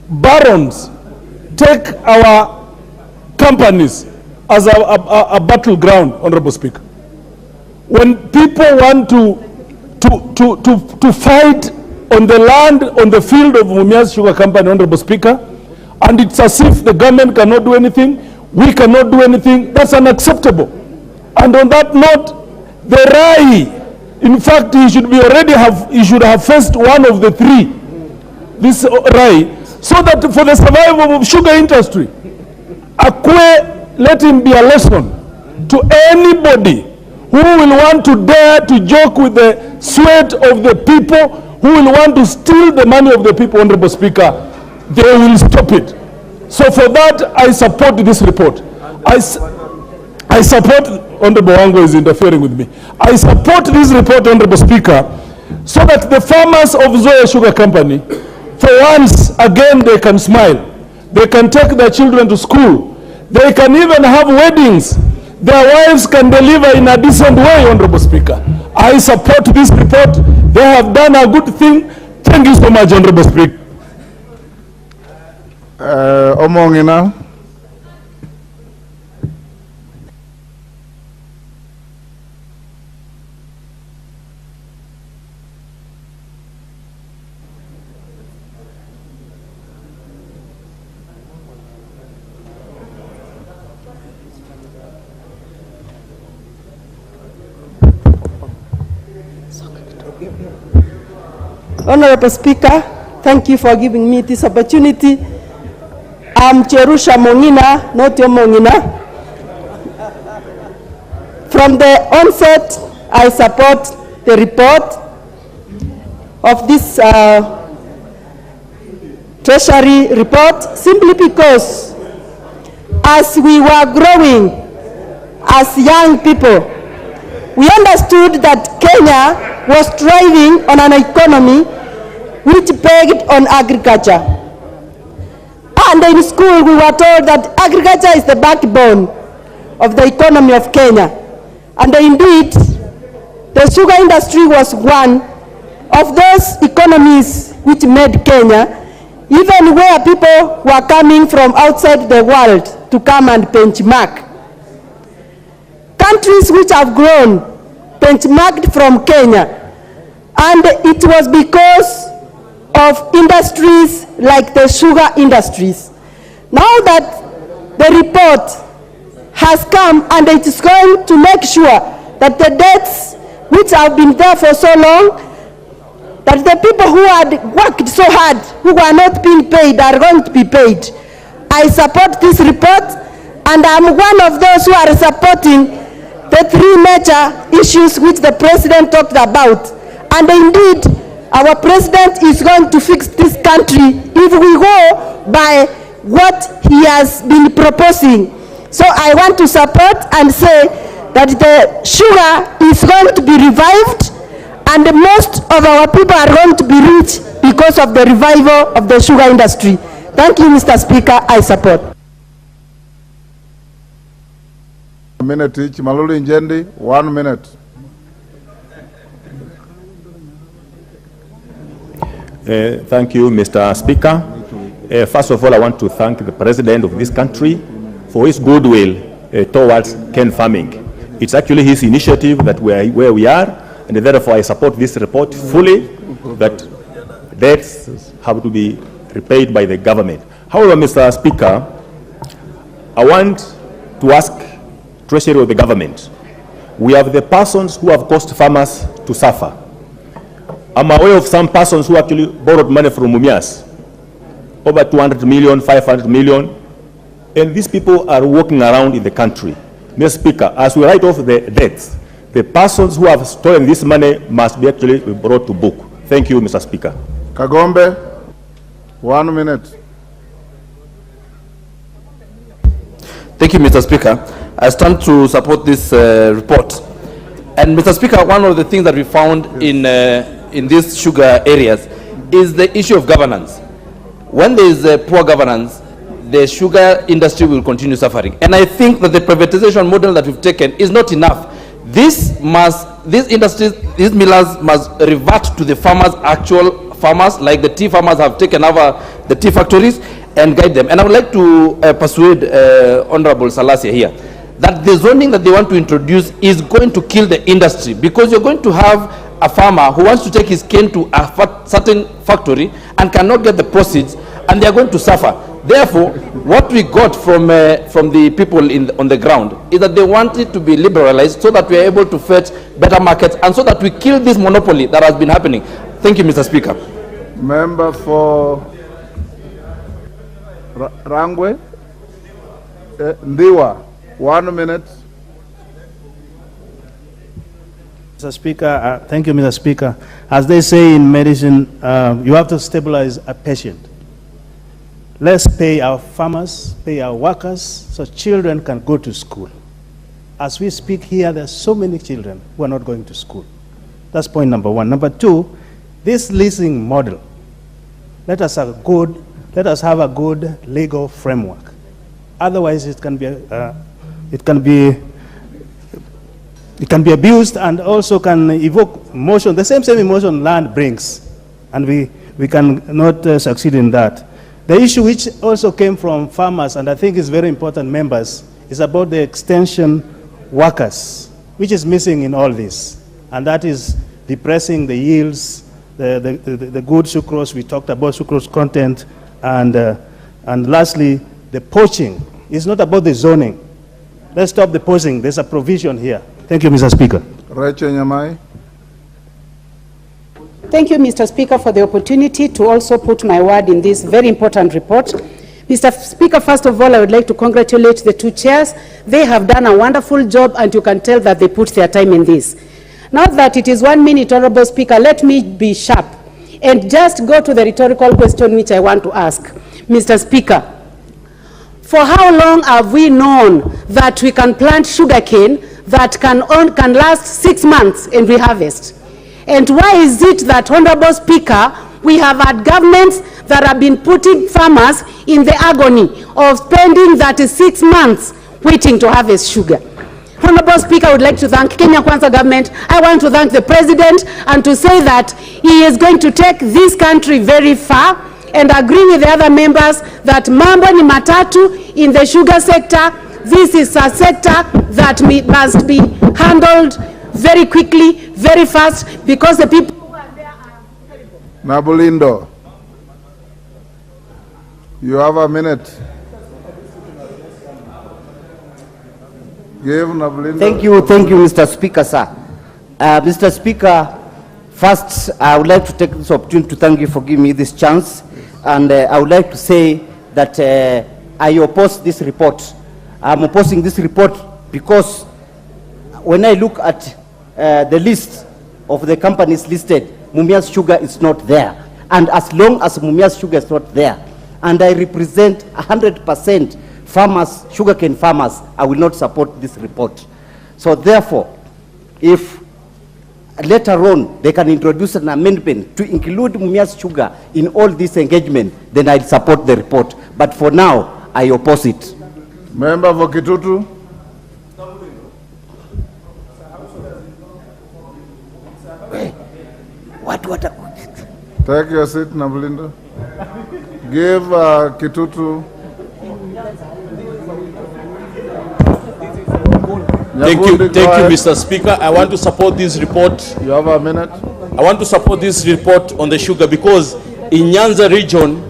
barons take our companies as a battleground, Honorable Speaker. When people want to fight on the land, on the field of Mumias Sugar Company, Honorable Speaker, and it's as if the government cannot do anything, we cannot do anything, that's unacceptable. And on that note, the Rai, in fact, he should have faced one of the three, this Rai, so that for the survival of sugar industry, Akwe, let him be a lesson to anybody who will want to dare to joke with the sweat of the people, who will want to steal the money of the people, Honorable Speaker. They will stop it. So for that, I support this report. I support, Honorable Wango is interfering with me. I support this report, Honorable Speaker, so that the farmers of Zoya Sugar Company, for once again, they can smile. They can take their children to school. They can even have weddings. Their wives can deliver in a decent way, Honorable Speaker. I support this report. They have done a good thing. Thank you so much, Honorable Speaker. Omongina. Honorable Speaker, thank you for giving me this opportunity. I'm Cherusha Mongina, not your Mongina. From the onset, I support the report of this Treasury report, simply because as we were growing as young people, we understood that Kenya was thriving on an economy which pegged on agriculture. And in school we were told that agriculture is the backbone of the economy of Kenya. And indeed, the sugar industry was one of those economies which made Kenya, even where people were coming from outside the world to come and benchmark. Countries which have grown benchmarked from Kenya, and it was because of industries like the sugar industries. Now that the report has come, and it is going to make sure that the debts which have been there for so long, that the people who had worked so hard, who were not being paid, are going to be paid. I support this report, and I'm one of those who are supporting the three major issues which the President talked about. And indeed, our President is going to fix this country if we go by what he has been proposing. So I want to support and say that the sugar is going to be revived, and most of our people are going to be rich because of the revival of the sugar industry. Thank you, Mr. Speaker. I support. A minute each. Malulu Njendi, 1 minute. Thank you, Mr. Speaker. First of all, I want to thank the President of this country for his goodwill towards cane farming. It's actually his initiative that we are where we are, and therefore I support this report fully, that debts have to be repaid by the government. However, Mr. Speaker, I want to ask Treasury of the government. We have the persons who have caused farmers to suffer. I'm aware of some persons who actually borrowed money from Mumias, over 200 million, 500 million, and these people are walking around in the country. Mr. Speaker, as we write off the debts, the persons who have stolen this money must be actually brought to book. Thank you, Mr. Speaker. Kagombe, 1 minute. Thank you, Mr. Speaker. I stand to support this report. And Mr. Speaker, one of the things that we found in these sugar areas is the issue of governance. When there is poor governance, the sugar industry will continue suffering. And I think that the privatization model that we've taken is not enough. These industries, these millers must revert to the farmers, actual farmers, like the tea farmers have taken over the tea factories, and guide them. And I would like to persuade Honorable Salasia here that the zoning that they want to introduce is going to kill the industry, because you're going to have a farmer who wants to take his cane to a certain factory and cannot get the proceeds, and they are going to suffer. Therefore, what we got from the people on the ground is that they want it to be liberalized so that we are able to fetch better markets and so that we kill this monopoly that has been happening. Thank you, Mr. Speaker. Member for Rangwe, Ndiwa, 1 minute. Mr. Speaker, thank you, Mr. Speaker. As they say in medicine, you have to stabilize a patient. Let's pay our farmers, pay our workers, so children can go to school. As we speak here, there are so many children who are not going to school. That's point number one. Number two, this leasing model, let us have a good legal framework. Otherwise, it can be abused and also can evoke emotion, the same emotion land brings, and we cannot succeed in that. The issue which also came from farmers, and I think is very important, members, is about the extension workers, which is missing in all this, and that is depressing the yields, the good sucrose, we talked about sucrose content, and lastly, the poaching. It's not about the zoning. Let's stop the poaching. There's a provision here. Thank you, Mr. Speaker. Rachel Nyamai. Thank you, Mr. Speaker, for the opportunity to also put my word in this very important report. Mr. Speaker, first of all, I would like to congratulate the two chairs. They have done a wonderful job, and you can tell that they put their time in this. Now that it is 1 minute, Honorable Speaker, let me be sharp and just go to the rhetorical question which I want to ask. Mr. Speaker, for how long have we known that we can plant sugarcane that can last 6 months and we harvest? And why is it that, Honorable Speaker, we have had governments that have been putting farmers in the agony of spending 36 months waiting to harvest sugar? Honorable Speaker, I would like to thank Kenya Kwanza government. I want to thank the President and to say that he is going to take this country very far, and agree with the other members that mambo ni matatu in the sugar sector. This is a sector that must be handled very quickly, very fast, because the people who are there are terrible. Nabulindo, you have a minute. Give Nabulindo. Thank you, Mr. Speaker, sir. Mr. Speaker, first, I would like to take this opportunity to thank you for giving me this chance. And I would like to say that I oppose this report. I'm opposing this report because when I look at the list of the companies listed, Mumias Sugar is not there. And as long as Mumias Sugar is not there, and I represent 100% farmers, sugarcane farmers, I will not support this report. So therefore, if later on they can introduce an amendment to include Mumias Sugar in all this engagement, then I'll support the report. But for now, I oppose it. Member for Kitutu. Take your seat, Navulindo. Give Kitutu. Thank you, Mr. Speaker. I want to support this report. You have a minute. I want to support this report on the sugar because in Nyanza region,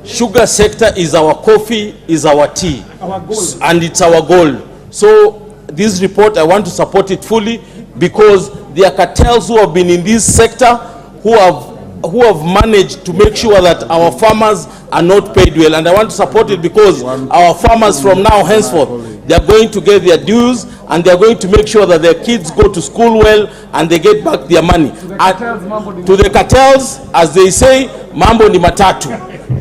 sugar sector is our coffee, is our tea, and it's our goal. So this report, I want to support it fully because there are cartels who have been in this sector who have managed to make sure that our farmers are not paid well. And I want to support it because our farmers from now henceforth, they are going to get their dues and they are going to make sure that their kids go to school well and they get back their money. To the cartels, as they say, mambo ni matatu.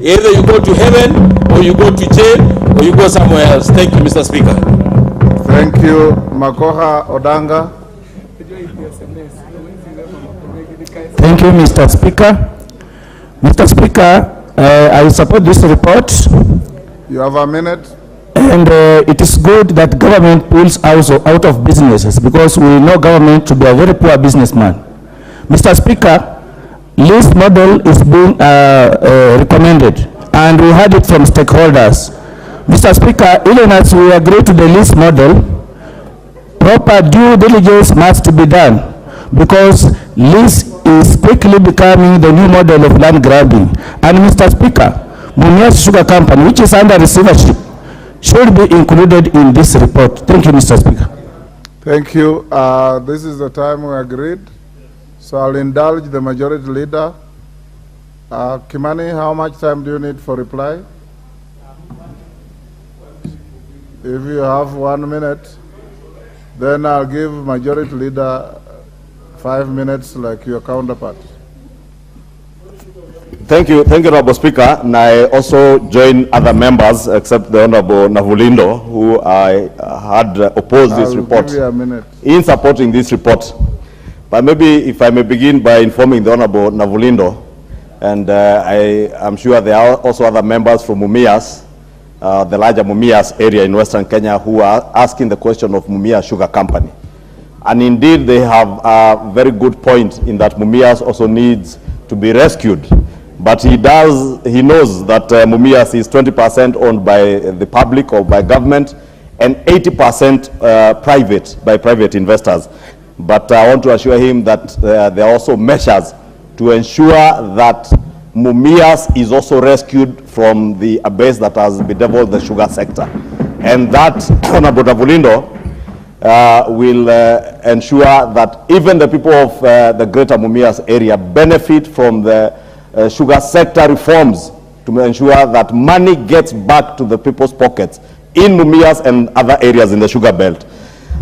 Either you go to heaven or you go to jail or you go somewhere else. Thank you, Mr. Speaker. Thank you, Makoha Odanga. Thank you, Mr. Speaker. Mr. Speaker, I support this report. You have a minute. And it is good that government pulls out of businesses because we know government to be a very poor businessman. Mr. Speaker, lease model is being recommended and we heard it from stakeholders. Mr. Speaker, even as we agree to the lease model, proper due diligence must be done because lease is quickly becoming the new model of land grabbing. And Mr. Speaker, Mumias Sugar Company, which is under receivership, should be included in this report. Thank you, Mr. Speaker. Thank you. This is the time we agreed. So I'll indulge the majority leader. Kimani, how much time do you need for reply? If you have 1 minute, then I'll give majority leader 5 minutes like your counterpart. Thank you, Honorable Speaker. And I also join other members except the Honorable Navulindo, who I had opposed this report in supporting this report. But maybe if I may begin by informing the Honorable Navulindo, and I am sure there are also other members from Mumias, the larger Mumias area in Western Kenya, who are asking the question of Mumias Sugar Company. And indeed, they have a very good point in that Mumias also needs to be rescued. But he knows that Mumias is 20% owned by the public or by government and 80% private, by private investors. But I want to assure him that there are also measures to ensure that Mumias is also rescued from the abyss that has bedeviled the sugar sector. And that, Honorable Navulindo, will ensure that even the people of the greater Mumias area benefit from the sugar sector reforms to ensure that money gets back to the people's pockets in Mumias and other areas in the sugar belt.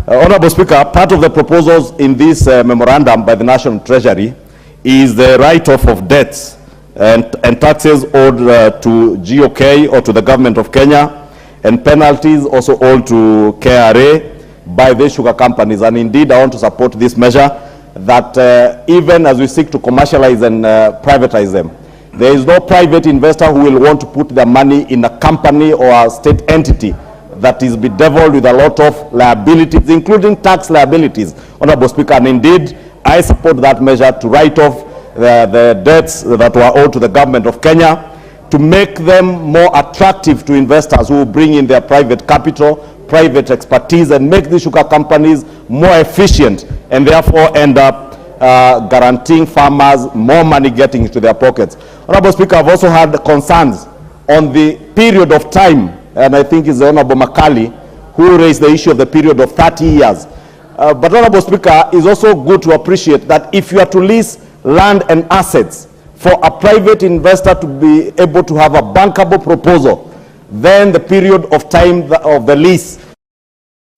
Honorable Speaker, part of the proposals in this memorandum by the National Treasury is the write-off of debts and taxes owed to GOK or to the government of Kenya, and penalties also owed to KRA by the sugar companies. And indeed, I want to support this measure that even as we seek to commercialize and privatize them, there is no private investor who will want to put their money in a company or a state entity that is bedeviled with a lot of liabilities, including tax liabilities, Honorable Speaker. And indeed, I support that measure to write off the debts that were owed to the government of Kenya, to make them more attractive to investors who will bring in their private capital, private expertise, and make the sugar companies more efficient, and therefore end up guaranteeing farmers more money getting into their pockets. Honorable Speaker, I've also had concerns on the period of time, and I think it's the Honorable Makali who raised the issue of the period of 30 years. But Honorable Speaker, it's also good to appreciate that if you are to lease land and assets for a private investor to be able to have a bankable proposal, then the period of time of the lease,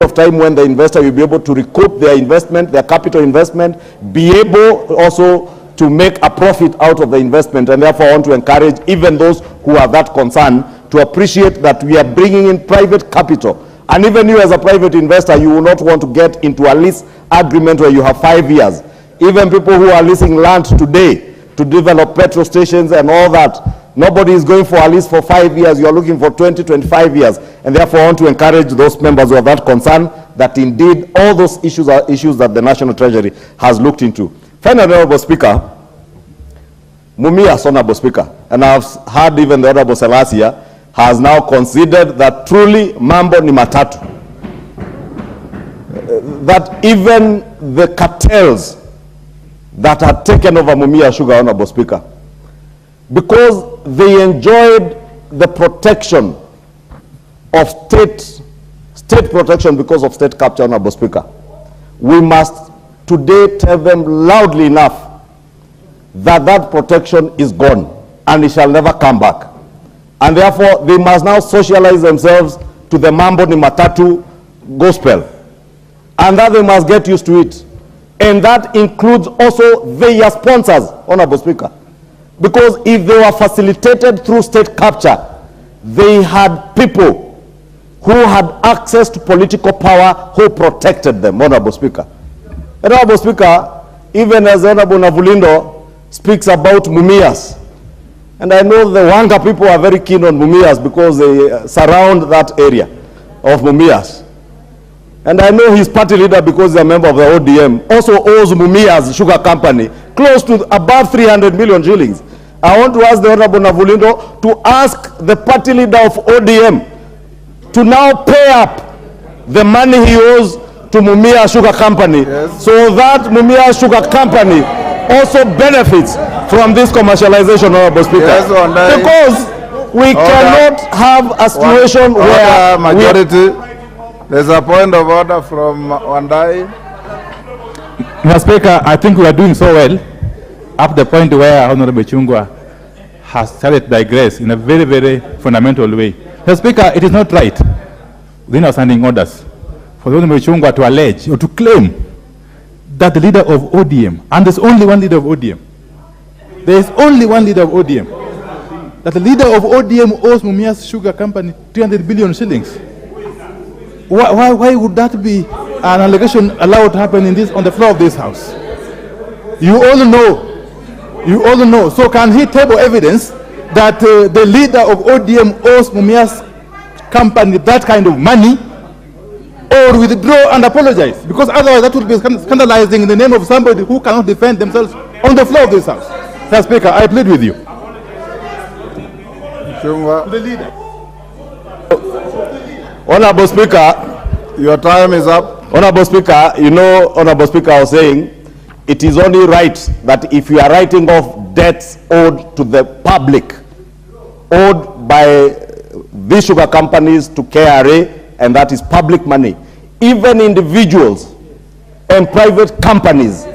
of time when the investor will be able to recoup their investment, their capital investment, be able also to make a profit out of the investment. And therefore I want to encourage even those who are that concerned to appreciate that we are bringing in private capital. And even you as a private investor, you will not want to get into a lease agreement where you have 5 years. Even people who are leasing land today to develop petrol stations and all that, nobody is going for a lease for 5 years. You are looking for 20, 25 years. And therefore I want to encourage those members who are that concerned that indeed all those issues are issues that the National Treasury has looked into. Finally, Honorable Speaker, Mumias, Honorable Speaker, and I've heard even the Honorable Selassie has now considered that truly mambo ni matatu. That even the cartels that had taken over Mumia Sugar, Honorable Speaker, because they enjoyed the protection of state protection because of state capture, Honorable Speaker, we must today tell them loudly enough that that protection is gone and it shall never come back. And therefore, they must now socialize themselves to the mambo ni matatu gospel. And that they must get used to it. And that includes also their sponsors, Honorable Speaker. Because if they were facilitated through state capture, they had people who had access to political power who protected them, Honorable Speaker. Honorable Speaker, even as Honorable Navulindo speaks about Mumias, and I know the Wanga people are very keen on Mumias because they surround that area of Mumias. And I know his party leader, because he's a member of the ODM, also owes Mumias Sugar Company close to above 300 million shillings. I want to ask the Honorable Navulindo to ask the party leader of ODM to now pay up the money he owes to Mumia Sugar Company, so that Mumia Sugar Company also benefits from this commercialization, Honorable Speaker. Because we cannot have a situation where majority. There's a point of order from Wandai. Mr. Speaker, I think we are doing so well up to the point where Honorable Chungwa has started to digress in a very, very fundamental way. Mr. Speaker, it is not right within our standing orders for Honorable Chungwa to allege or to claim that the leader of ODM, and there's only one leader of ODM, there is only one leader of ODM, that the leader of ODM owes Mumias Sugar Company 300 billion shillings. Why would that be an allegation allowed to happen in this, on the floor of this house? You all know. So can he table evidence that the leader of ODM owes Mumias Company that kind of money, or withdraw and apologize? Because otherwise that would be scandalizing in the name of somebody who cannot defend themselves on the floor of this house. Mr. Speaker, I plead with you. The leader. Honorable Speaker, your time is up. Honorable Speaker, you know, Honorable Speaker, I was saying, it is only right that if you are writing off debts owed to the public, owed by these sugar companies to KRA, and that is public money, even individuals and private companies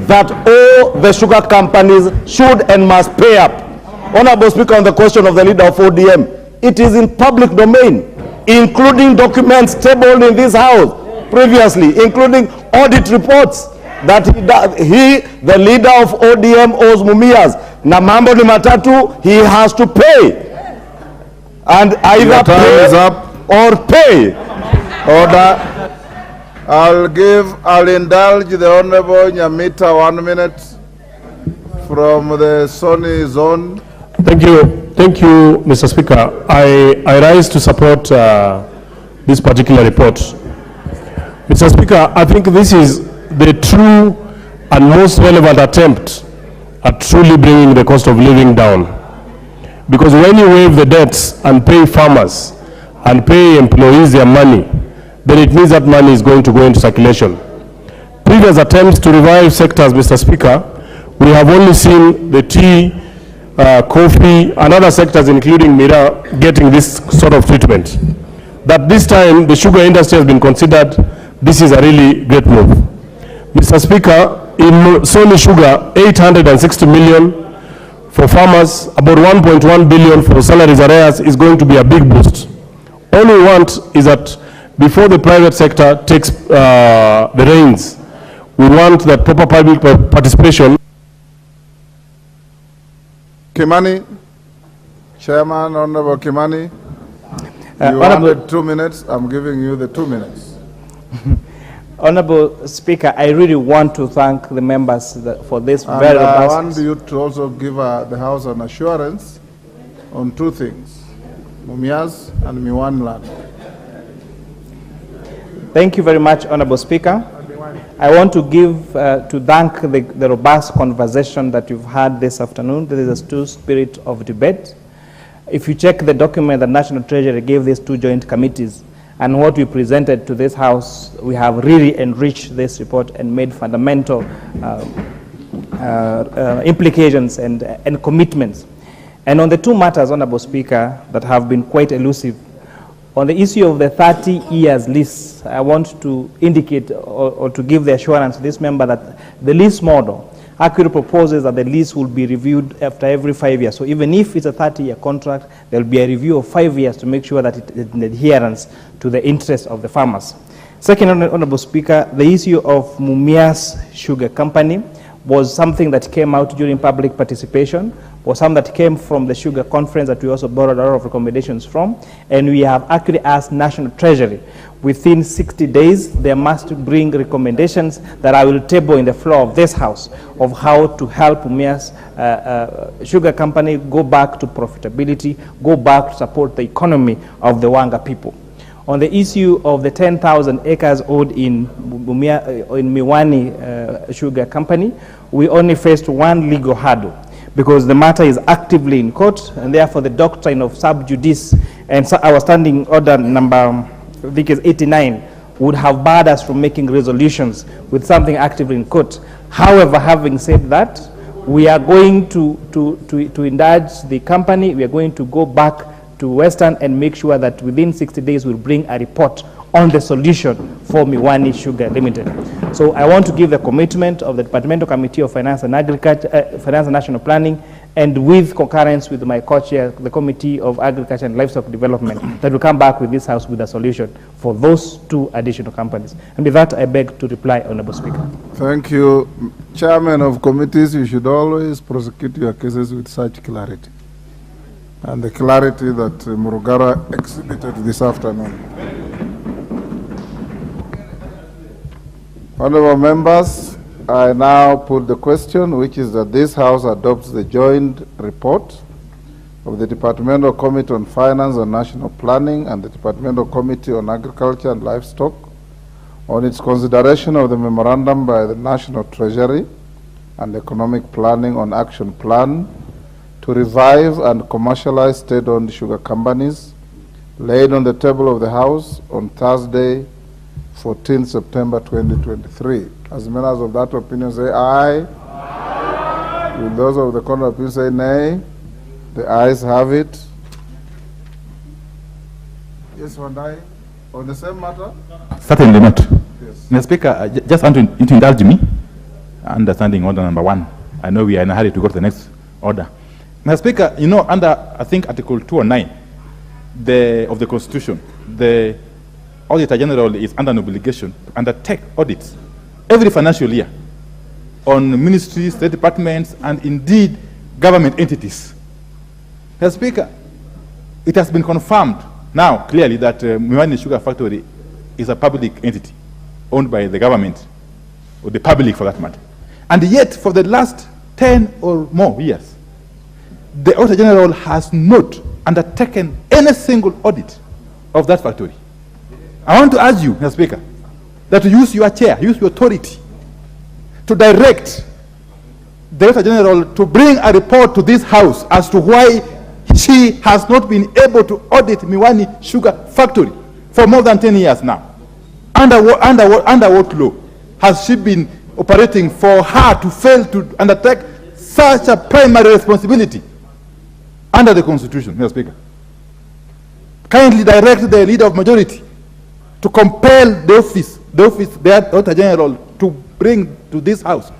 that owe the sugar companies should and must pay up. Honorable Speaker, on the question of the leader of ODM, it is in public domain, including documents tabled in this house previously, including audit reports that he, the leader of ODM, owes Mumias. Na mambo ni matatu, he has to pay. And either pay or pay. Order. I'll indulge the Honorable Nyamita 1 minute from the Sony zone. Thank you, Mr. Speaker. I rise to support this particular report. Mr. Speaker, I think this is the true and most relevant attempt at truly bringing the cost of living down. Because when you waive the debts and pay farmers and pay employees their money, then it means that money is going to go into circulation. Previous attempts to revive sectors, Mr. Speaker, we have only seen the tea, coffee, and other sectors, including Mira, getting this sort of treatment. That this time, the sugar industry has been considered, this is a really great move. Mr. Speaker, in Sony Sugar, 860 million for farmers, about 1.1 billion for salaries arrears is going to be a big boost. All we want is that before the private sector takes the reins, we want that proper public participation. Kimani, Chairman, Honorable Kimani, you wanted 2 minutes. I'm giving you the 2 minutes. Honorable Speaker, I really want to thank the members for this and very I robust. want you to also give the House an assurance on 2 things, Mumias and Miwan land. Thank you very much, Honorable Speaker. I want to thank the robust conversation that you've had this afternoon. There is a true spirit of debate. If you check the document that National Treasury gave these two joint committees and what we presented to this House, we have really enriched this report and made fundamental implications and commitments. And on the two matters, Honorable Speaker, that have been quite elusive, on the issue of the 30 years lease, I want to indicate or to give the assurance to this member that the lease model actually proposes that the lease will be reviewed after every 5 years. So even if it's a 30-year contract, there will be a review of 5 years to make sure that it is in adherence to the interests of the farmers. Second, Honorable Speaker, the issue of Mumias Sugar Company was something that came out during public participation, was something that came from the sugar conference that we also borrowed a lot of recommendations from, and we have actually asked National Treasury within 60 days they must bring recommendations that I will table in the floor of this House of how to help Mumias Sugar Company go back to profitability, go back to support the economy of the Wanga people. On the issue of the 10,000 acres owed in Miwani Sugar Company, we only faced one legal hurdle because the matter is actively in court, and therefore the doctrine of sub judice and our standing order number, I think is 89, would have barred us from making resolutions with something actively in court. However, having said that, we are going to indulge the company. We are going to go back to Western and make sure that within 60 days we'll bring a report on the solution for Miwani Sugar Limited. So I want to give the commitment of the Departmental Committee of Finance and Agriculture, Finance and National Planning, and with concurrence with my co-chair, the Committee of Agriculture and Livestock Development, that will come back with this House with a solution for those two additional companies. And with that, I beg to reply, Honorable Speaker. Thank you. Chairman of committees, you should always prosecute your cases with such clarity, and the clarity that Murugara exhibited this afternoon. Honorable members, I now put the question, which is that this House adopts the joint report of the Departmental Committee on Finance and National Planning and the Departmental Committee on Agriculture and Livestock on its consideration of the memorandum by the National Treasury and Economic Planning on Action Plan to revive and commercialize state-owned sugar companies, laid on the table of the House on Thursday, 14 September 2023. As members of that opinion say aye. Aye. Will those of the contrary opinion say nay? The ayes have it. Yes, one aye. On the same matter? Certainly not. Yes. Mr. Speaker, I just want to indulge me, understanding order number 1. I know we are in a hurry to go to the next order. Mr. Speaker, you know, under, I think, Article 209 of the Constitution, the Auditor General is under an obligation to undertake audits every financial year on ministries, state departments, and indeed government entities. Mr. Speaker, it has been confirmed now clearly that Miwani Sugar Factory is a public entity owned by the government, or the public for that matter. And yet, for the last 10 or more years, the Auditor General has not undertaken any single audit of that factory. I want to urge you, Mr. Speaker, that you use your chair, use your authority to direct the Auditor General to bring a report to this House as to why she has not been able to audit Miwani Sugar Factory for more than 10 years now. Under what law has she been operating for her to fail to undertake such a primary responsibility under the Constitution, Mr. Speaker? Kindly direct the Leader of Majority to compel the Auditor General to bring to this House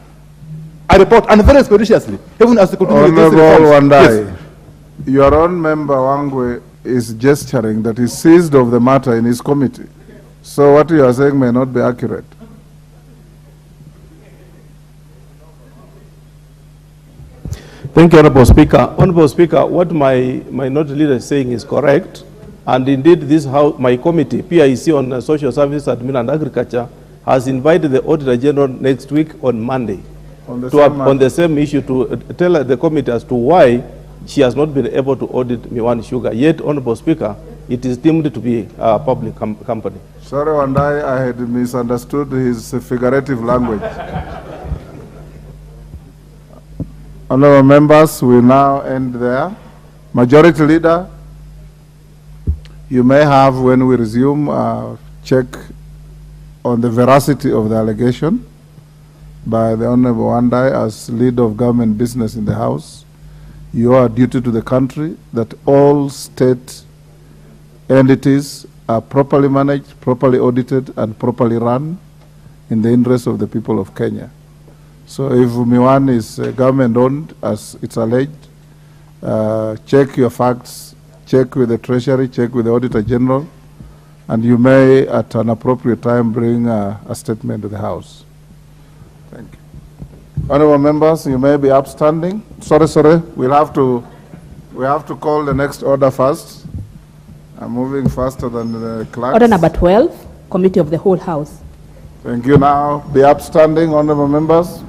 a report, and very expeditiously, even as the Honorable Wandai, yes. Your own member Wangwe is gesturing that he seized of the matter in his committee. So what you are saying may not be accurate. Thank you, Honorable Speaker. Honorable Speaker, what my minority leader is saying is correct. And indeed, this House, my committee, PIC on Social Service, Admin and Agriculture, has invited the Auditor General next week on Monday on the same issue to tell the committee as to why she has not been able to audit Miwani Sugar. Yet, Honorable Speaker, it is deemed to be a public company. Sorry, Wandai, I had misunderstood his figurative language. Honorable members, we now end there. Majority Leader, you may have, when we resume, check on the veracity of the allegation by the Honorable Wandai as leader of government business in the House. You are duty to the country that all state entities are properly managed, properly audited, and properly run in the interest of the people of Kenya. So if Miwani is government-owned, as it's alleged, check your facts, check with the Treasury, check with the Auditor General, and you may, at an appropriate time, bring a statement to the House. Thank you. Honorable members, you may be upstanding. Sorry, we have to call the next order first. I'm moving faster than the clerks. Order number 12, Committee of the Whole House. Thank you. Now, be upstanding, honorable members.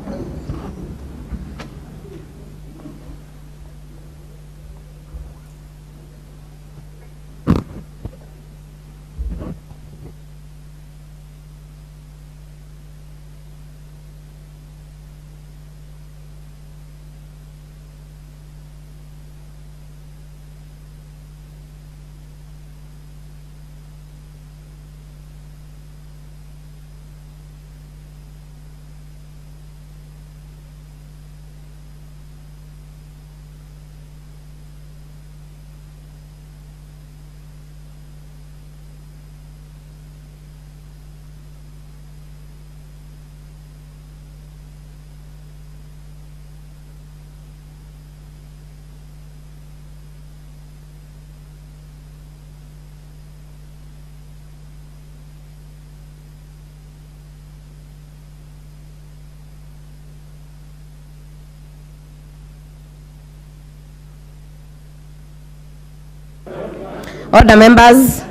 Order members.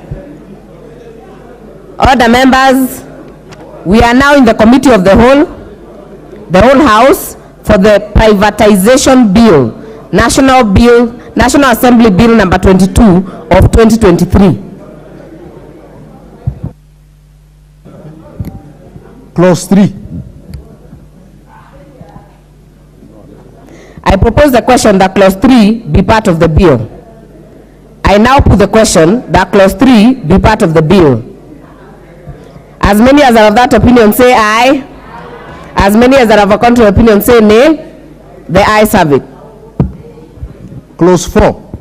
Order members. We are now in the Committee of the Whole House for the Privatization Bill, National Assembly Bill number 22 of 2023. Clause 3. I propose the question that Clause 3 be part of the bill. I now put the question that Clause 3 be part of the bill. As many as are of that opinion say aye. As many as are of a contrary opinion say nay. The ayes have it. Clause 4.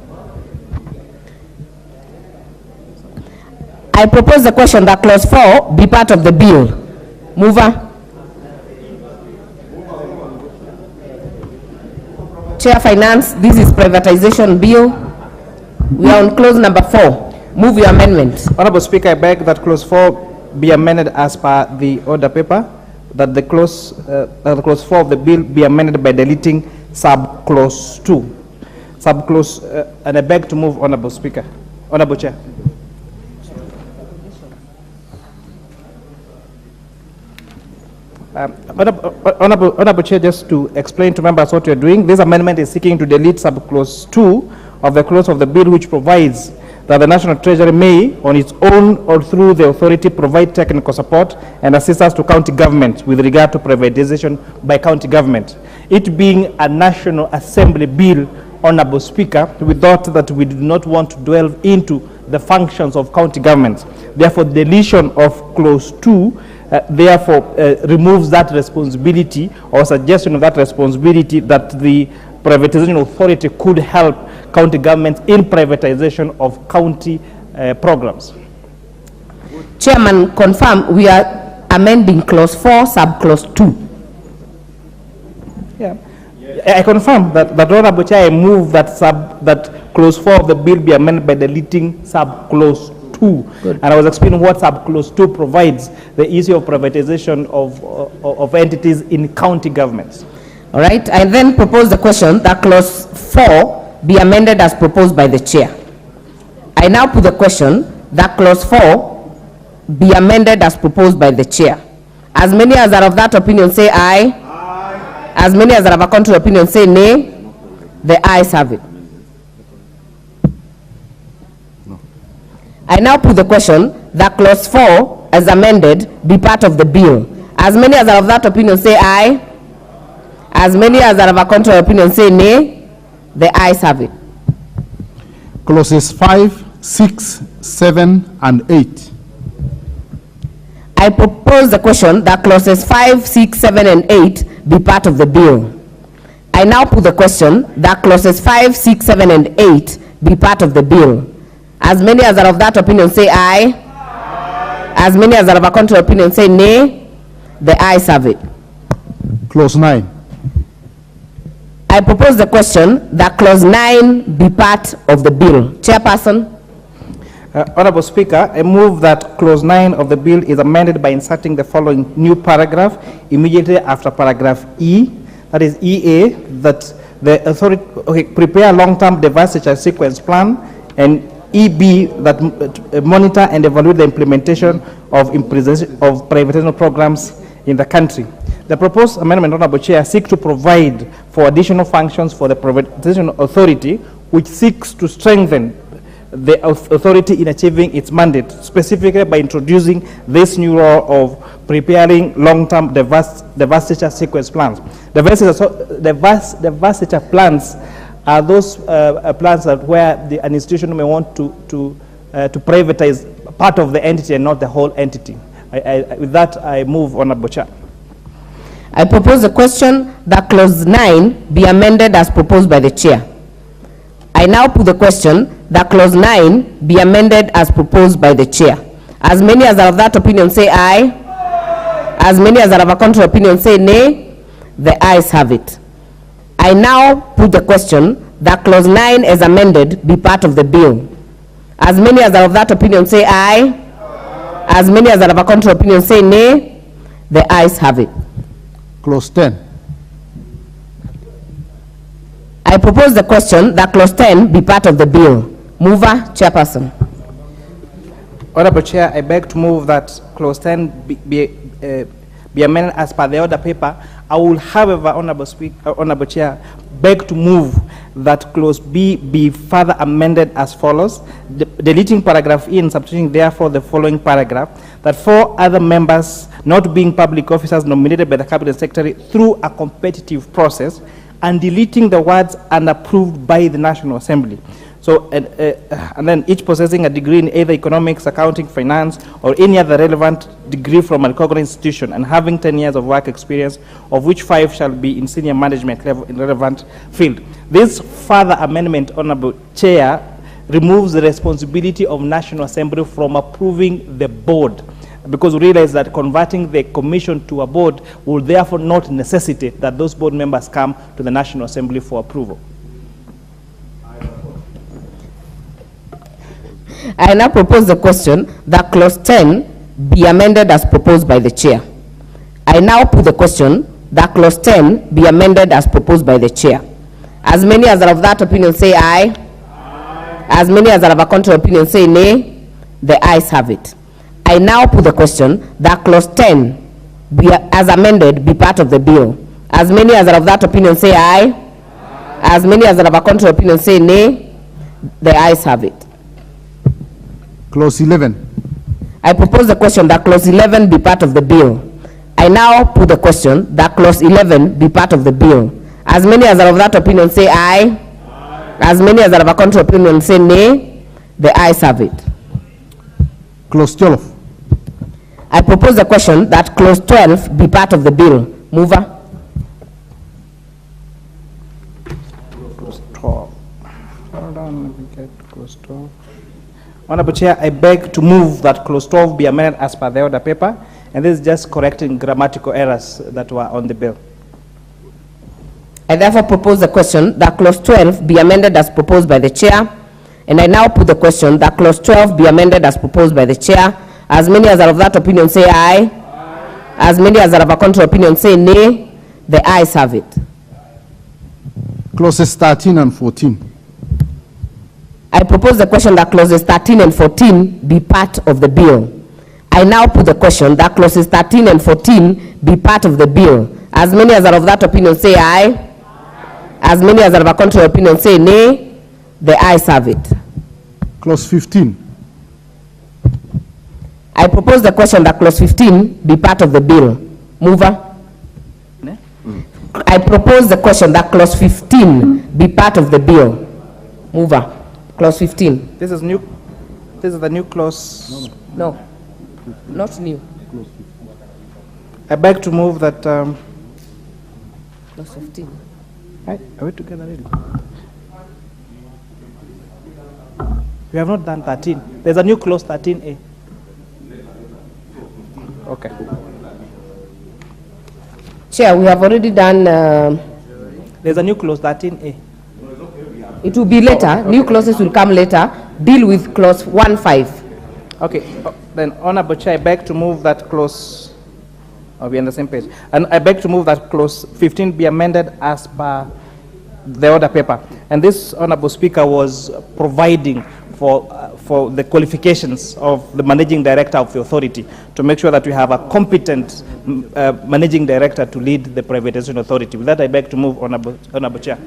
I propose the question that Clause 4 be part of the bill. Mover. Chair Finance, this is privatization bill. We are on clause number 4. Move your amendment. Honorable Speaker, I beg that clause 4 be amended as per the order paper, that the clause 4 of the bill be amended by deleting sub-clause 2. Sub-clause, and I beg to move, Honorable Speaker. Honorable Chair. Honorable Chair, just to explain to members what you're doing, this amendment is seeking to delete sub-clause 2 of the clause of the bill which provides that the National Treasury may, on its own or through the authority, provide technical support and assistance to county government with regard to privatization by county government. It being a National Assembly bill, Honorable Speaker, we thought that we did not want to delve into the functions of county governments. Therefore, deletion of clause 2 removes that responsibility or suggestion of that responsibility that the privatization authority could help county governments in privatization of county programs. Chairman, confirm we are amending clause 4, sub-clause 2. Yeah. I confirm that Honorable Chair, I move that clause 4 of the bill be amended by deleting sub-clause 2. Good. And I was explaining what sub-clause 2 provides, the issue of privatization of entities in county governments. All right, I then propose the question that clause 4 be amended as proposed by the chair. I now put the question that clause 4 be amended as proposed by the chair. As many as are of that opinion say aye. Aye. As many as are of a contrary opinion say nay. The ayes have it. No. I now put the question that clause 4 as amended be part of the bill. As many as are of that opinion say aye. As many as are of a contrary opinion say nay. The ayes have it. Clauses 5, 6, 7, and 8. I propose the question that clauses 5, 6, 7, and 8 be part of the bill. I now put the question that clauses 5, 6, 7, and 8 be part of the bill. As many as are of that opinion say aye. As many as are of a contrary opinion say nay. The ayes have it. Clause 9. I propose the question that clause 9 be part of the bill. Chairperson. Honorable Speaker, I move that clause 9 of the bill is amended by inserting the following new paragraph immediately after paragraph E, that is EA, that the authority prepare a long-term divestiture sequence plan, and EB, that monitor and evaluate the implementation of privatization programs in the country. The proposed amendment, Honorable Chair, seeks to provide for additional functions for the privatization authority, which seeks to strengthen the authority in achieving its mandate, specifically by introducing this new role of preparing long-term divestiture sequence plans. Divestiture plans are those plans that where an institution may want to privatize part of the entity and not the whole entity. With that, I move, Honorable Chair. I propose the question that clause 9 be amended as proposed by the chair. I now put the question that clause 9 be amended as proposed by the chair. As many as are of that opinion say aye. As many as are of a contrary opinion say nay. The ayes have it. I now put the question that clause 9 as amended be part of the bill. As many as are of that opinion say aye. As many as are of a contrary opinion say nay. The ayes have it. Clause 10. I propose the question that clause 10 be part of the bill. Mover, Chairperson. Honorable Chair, I beg to move that clause 10 be amended as per the order paper. I will, however, Honorable Chair, beg to move that clause B be further amended as follows, deleting paragraph E and substituting therefore the following paragraph, that 4 other members not being public officers nominated by the Cabinet Secretary through a competitive process, and deleting the words and approved by the National Assembly. So, and then each possessing a degree in either economics, accounting, finance, or any other relevant degree from a recognized institution, and having 10 years of work experience, of which 5 shall be in senior management level in relevant field. This further amendment, Honorable Chair, removes the responsibility of National Assembly from approving the board, because we realize that converting the commission to a board will therefore not necessitate that those board members come to the National Assembly for approval. I now propose the question that clause 10 be amended as proposed by the chair. I now put the question that clause 10 be amended as proposed by the chair. As many as are of that opinion say aye. As many as are of a contrary opinion say nay. The ayes have it. I now put the question that clause 10 be as amended be part of the bill. As many as are of that opinion say aye. As many as are of a contrary opinion say nay. The ayes have it. Clause 11. I propose the question that clause 11 be part of the bill. I now put the question that clause 11 be part of the bill. As many as are of that opinion say aye. As many as are of a contrary opinion say nay. The ayes have it. Clause 12. I propose the question that clause 12 be part of the bill. Mover. Clause 12. Hold on, let me get clause 12. Honorable Chair, I beg to move that clause 12 be amended as per the order paper, and this is just correcting grammatical errors that were on the bill. I therefore propose the question that clause 12 be amended as proposed by the chair, and I now put the question that clause 12 be amended as proposed by the chair. As many as are of that opinion say aye. As many as are of a contrary opinion say nay. The ayes have it. Clauses 13 and 14. I propose the question that clauses 13 and 14 be part of the bill. I now put the question that clauses 13 and 14 be part of the bill. As many as are of that opinion say aye. As many as are of a contrary opinion say nay. The ayes have it. Clause 15. I propose the question that clause 15 be part of the bill. Mover. I propose the question that clause 15 be part of the bill. Mover. Clause 15. This is new. This is the new clause. No, not new. I beg to move that. Clause 15. Right, are we together really? We have not done 13. There's a new clause 13A. Okay. Chair, we have already done. There's a new clause 13A. It will be later. New clauses will come later. Deal with clause 15. Okay. Then, Honorable Chair, I beg to move that clause. Are we on the same page? And I beg to move that clause 15 be amended as per the order paper. And this, Honorable Speaker, was providing for the qualifications of the managing director of the authority to make sure that we have a competent managing director to lead the privatization authority. With that, I beg to move, Honorable Chair.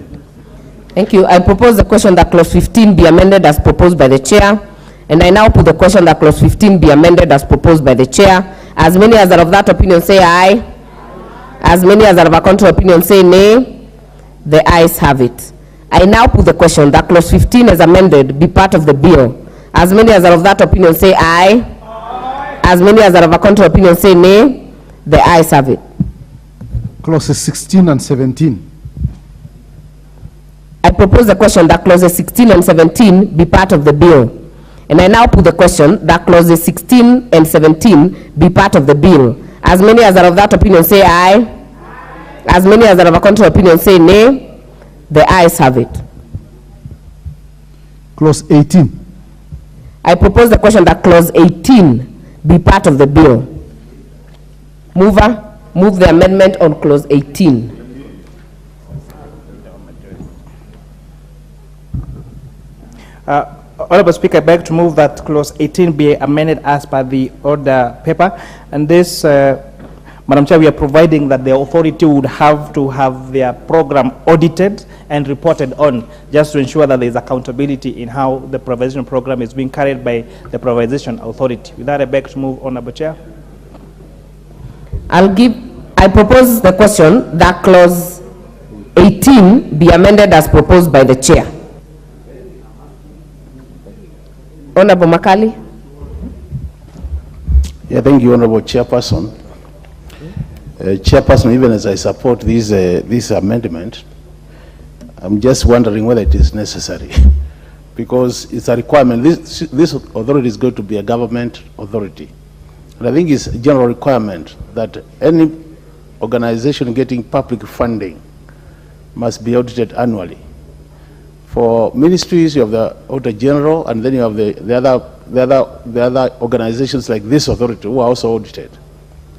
Thank you. I propose the question that clause 15 be amended as proposed by the chair. And I now put the question that clause 15 be amended as proposed by the chair. As many as are of that opinion say aye. As many as are of a contrary opinion say nay. The ayes have it. I now put the question that clause 15 as amended be part of the bill. As many as are of that opinion say aye. Aye. As many as are of a contrary opinion say nay. The ayes have it. Clauses 16 and 17. I propose the question that clauses 16 and 17 be part of the bill. And I now put the question that clauses 16 and 17 be part of the bill. As many as are of that opinion say aye. As many as are of a contrary opinion say nay. The ayes have it. Clause 18. I propose the question that clause 18 be part of the bill. Mover, move the amendment on clause 18. Honorable Speaker, I beg to move that clause 18 be amended as per the order paper. And this, Madam Chair, we are providing that the authority would have to have their program audited and reported on, just to ensure that there is accountability in how the privatization program is being carried by the privatization authority. With that, I beg to move, Honorable Chair. I propose the question that clause 18 be amended as proposed by the chair. Honorable Makali. Yeah, thank you, Honorable Chairperson. Chairperson, even as I support this amendment, I'm just wondering whether it is necessary because it's a requirement. This authority is going to be a government authority. And I think it's a general requirement that any organization getting public funding must be audited annually. For ministries, you have the Auditor General, and then you have the other organizations like this authority who are also audited.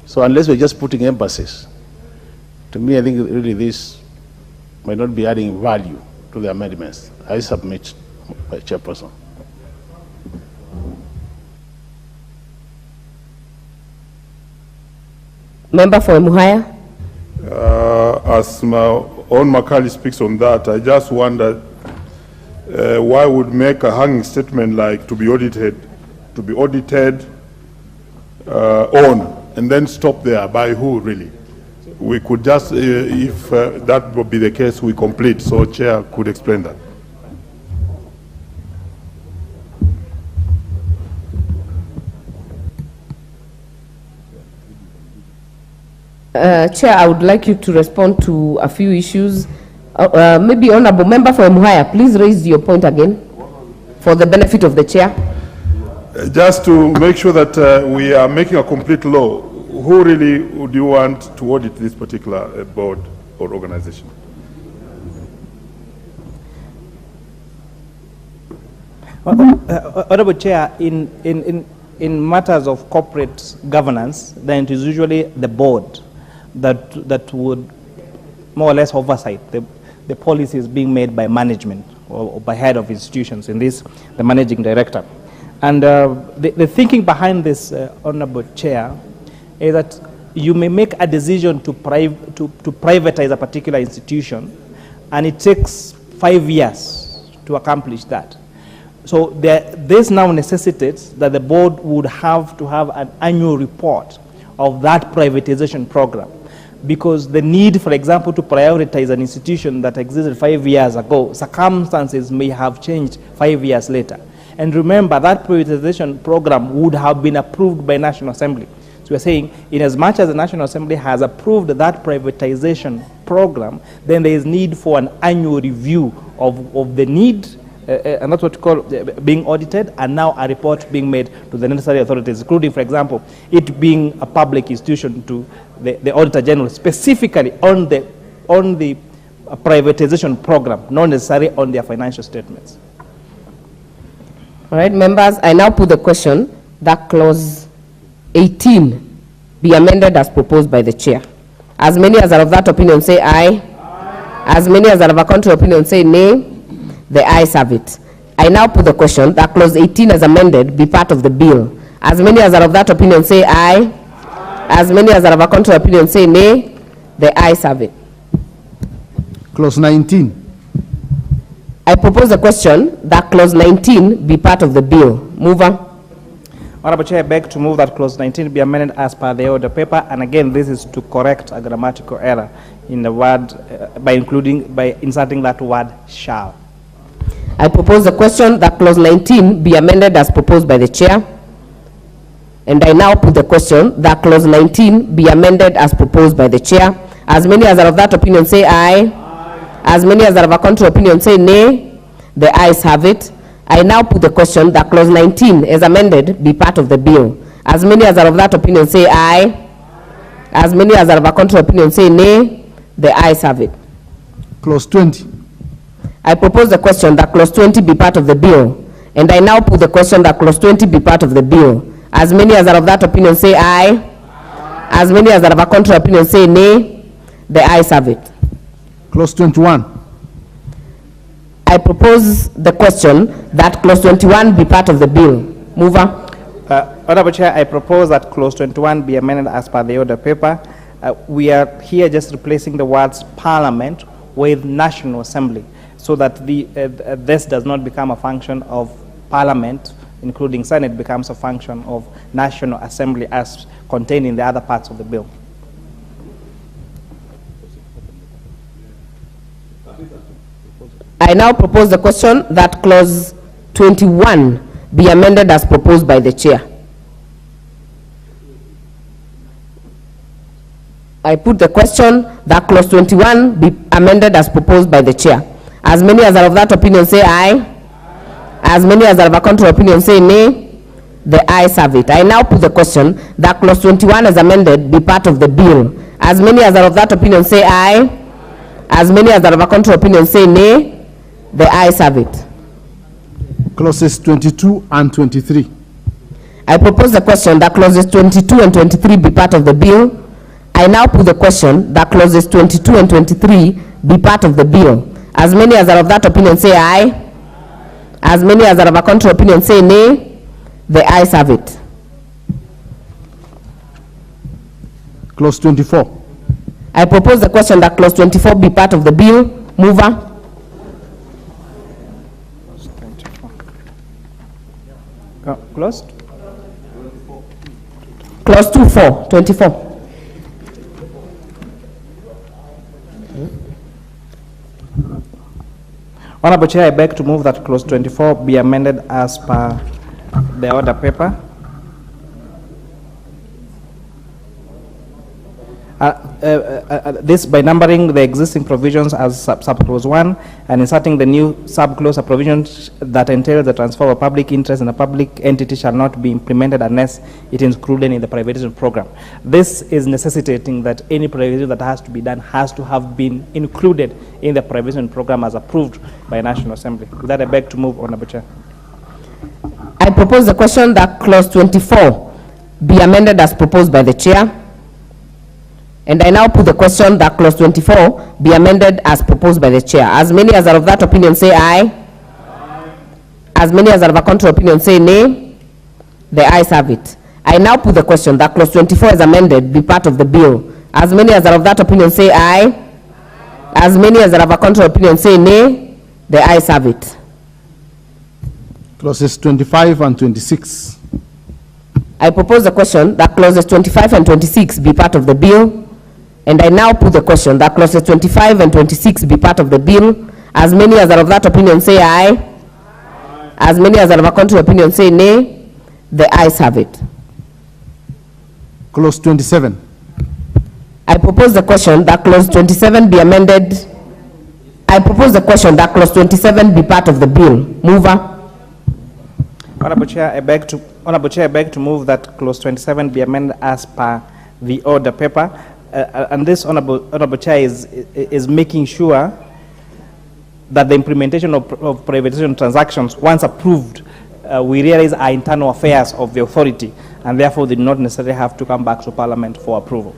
So unless we're just putting emphasis, to me, I think really this might not be adding value to the amendments. I submit, Chairperson. Member for Muhaya. As my own Makali speaks on that, I just wonder why would make a hanging statement like to be audited on, and then stop there. By who, really? We could just, if that would be the case, we complete. So Chair could explain that. Chair, I would like you to respond to a few issues. Maybe Honorable Member for Muhaya, please raise your point again for the benefit of the Chair. Just to make sure that we are making a complete law, who really would you want to audit this particular board or organization? Honorable Chair, in matters of corporate governance, then it is usually the board that would more or less oversight the policies being made by management or by head of institutions, in this, the managing director. And the thinking behind this, Honorable Chair, is that you may make a decision to privatize a particular institution, and it takes 5 years to accomplish that. So this now necessitates that the board would have to have an annual report of that privatization program, because the need, for example, to prioritize an institution that existed 5 years ago, circumstances may have changed 5 years later. And remember, that privatization program would have been approved by National Assembly. So we're saying, in as much as the National Assembly has approved that privatization program, then there is need for an annual review of the need, and that's what we call being audited, and now a report being made to the necessary authorities, including, for example, it being a public institution to the Auditor General, specifically on the privatization program, not necessarily on their financial statements. All right, members, I now put the question that clause 18 be amended as proposed by the chair. As many as are of that opinion say aye. As many as are of a contrary opinion say nay. The ayes have it. I now put the question that clause 18 as amended be part of the bill. As many as are of that opinion say aye. As many as are of a contrary opinion say nay. The ayes have it. Clause 19. I propose the question that clause 19 be part of the bill. Mover. Honorable Chair, I beg to move that clause 19 be amended as per the order paper, and again, this is to correct a grammatical error in the word by inserting that word shall. I propose the question that clause 19 be amended as proposed by the chair. And I now put the question that clause 19 be amended as proposed by the chair. As many as are of that opinion say aye. As many as are of a contrary opinion say nay. The ayes have it. I now put the question that clause 19 as amended be part of the bill. As many as are of that opinion say aye. As many as are of a contrary opinion say nay. The ayes have it. Clause 20. I propose the question that clause 20 be part of the bill. And I now put the question that clause 20 be part of the bill. As many as are of that opinion say aye. As many as are of a contrary opinion say nay. The ayes have it. Clause 21. I propose the question that clause 21 be part of the bill. Mover. Honorable Chair, I propose that clause 21 be amended as per the order paper. We are here just replacing the words Parliament with National Assembly, so that this does not become a function of Parliament, including Senate, becomes a function of National Assembly as contained in the other parts of the bill. I now propose the question that clause 21 be amended as proposed by the chair. I put the question that clause 21 be amended as proposed by the chair. As many as are of that opinion say aye. As many as are of a contrary opinion say nay. The ayes have it. I now put the question that clause 21 as amended be part of the bill. As many as are of that opinion say aye. As many as are of a contrary opinion say nay. The ayes have it. Clauses 22 and 23. I propose the question that clauses 22 and 23 be part of the bill. I now put the question that clauses 22 and 23 be part of the bill. As many as are of that opinion say aye. As many as are of a contrary opinion say nay. The ayes have it. Clause 24. I propose the question that clause 24 be part of the bill. Mover. Closed? Clause 24. 24. Honorable Chair, I beg to move that clause 24 be amended as per the order paper. This by numbering the existing provisions as subclause 1 and inserting the new subclause provisions that entail the transfer of public interest in a public entity shall not be implemented unless it is included in the privatization program. This is necessitating that any privatization that has to be done has to have been included in the privatization program as approved by National Assembly. With that, I beg to move, Honorable Chair. I propose the question that clause 24 be amended as proposed by the chair. And I now put the question that clause 24 be amended as proposed by the chair. As many as are of that opinion say aye. As many as are of a contrary opinion say nay. The ayes have it. I now put the question that clause 24 is amended be part of the bill. As many as are of that opinion say aye. As many as are of a contrary opinion say nay. The ayes have it. Clauses 25 and 26. I propose the question that clauses 25 and 26 be part of the bill. And I now put the question that clauses 25 and 26 be part of the bill. As many as are of that opinion say aye. As many as are of a contrary opinion say nay. The ayes have it. Clause 27. I propose the question that clause 27 be amended. I propose the question that clause 27 be part of the bill. Mover. Honorable Chair, I beg to move that clause 27 be amended as per the order paper. And this Honorable Chair is making sure that the implementation of privatization transactions, once approved, we realize are internal affairs of the authority, and therefore they do not necessarily have to come back to Parliament for approval.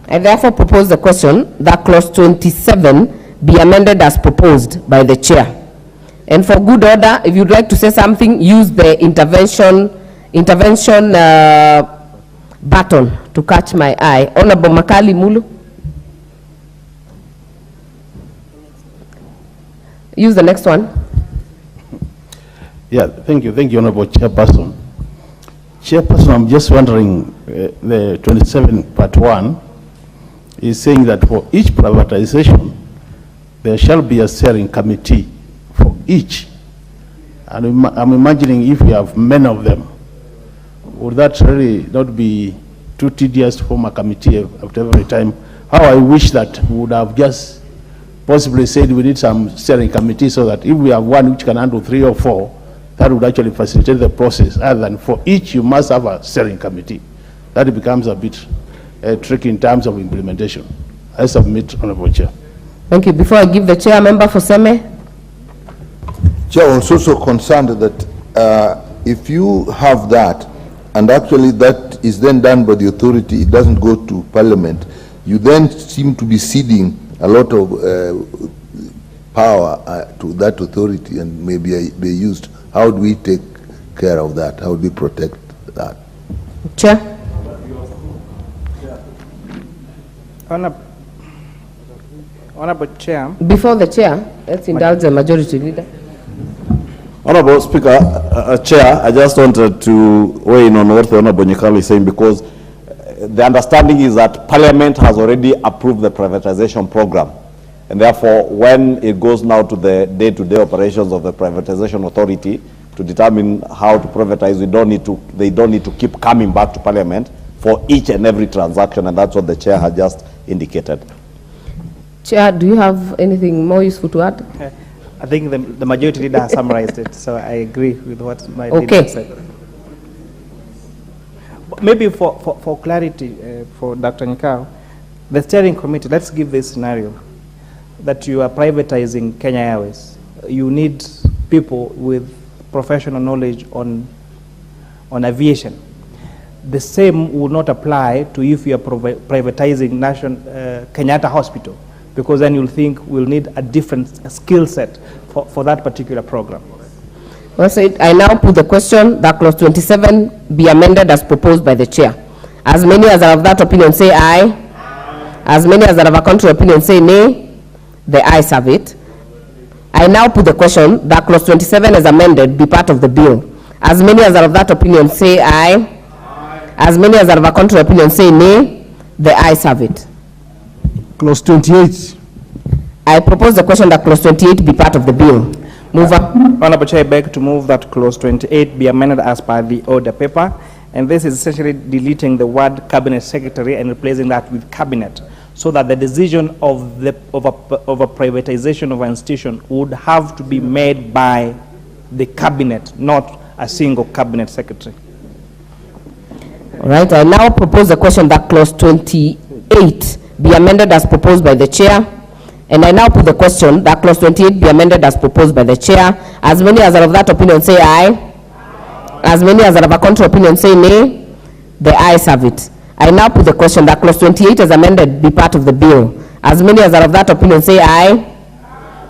I therefore propose the question that clause 27 be amended as proposed by the chair. And for good order, if you'd like to say something, use the intervention button to catch my eye. Honorable Makali Mulu. Use the next one. Yeah, thank you, Honorable Chairperson. Chairperson, I'm just wondering, the 27 part 1 is saying that for each privatization, there shall be a steering committee for each. And I'm imagining if you have many of them, would that really not be too tedious to form a committee after every time? How I wish that we would have just possibly said we need some steering committee so that if we have one which can handle 3 or 4, that would actually facilitate the process, other than for each you must have a steering committee. That becomes a bit tricky in terms of implementation. I submit, Honorable Chair. Thank you. Before I give the chair, member for Seme. Chair, I was also concerned that if you have that, and actually that is then done by the authority, it doesn't go to Parliament, you then seem to be ceding a lot of power to that authority and maybe be used. How do we take care of that? How do we protect that? Chair. Honorable Chair. Before the chair, let's indulge the majority leader. Honorable Speaker, Chair, I just wanted to weigh in on what the Honorable Nyakali is saying, because the understanding is that Parliament has already approved the privatization program. And therefore, when it goes now to the day-to-day operations of the privatization authority to determine how to privatize, they don't need to keep coming back to Parliament for each and every transaction, and that's what the Chair had just indicated. Chair, do you have anything more useful to add? I think the majority leader has summarized it, so I agree with what my leader said. Maybe for clarity for Dr. Nyakao, the steering committee, let's give this scenario that you are privatizing Kenya Airways. You need people with professional knowledge on aviation. The same will not apply to if you are privatizing Kenyatta Hospital, because then you'll think we'll need a different skill set for that particular program. Well said. I now put the question that clause 27 be amended as proposed by the chair. As many as are of that opinion say aye. As many as are of a contrary opinion say nay. The ayes have it. I now put the question that clause 27 as amended be part of the bill. As many as are of that opinion say aye. As many as are of a contrary opinion say nay. The ayes have it. Clause 28. I propose the question that clause 28 be part of the bill. Mover. Honorable Chair, I beg to move that clause 28 be amended as per the order paper, and this is essentially deleting the word cabinet secretary and replacing that with cabinet, so that the decision of a privatization of an institution would have to be made by the cabinet, not a single cabinet secretary. All right. I now propose the question that clause 28 be amended as proposed by the chair. And I now put the question that clause 28 be amended as proposed by the chair. As many as are of that opinion say aye. As many as are of a contrary opinion say nay. The ayes have it. I now put the question that clause 28 as amended be part of the bill. As many as are of that opinion say aye.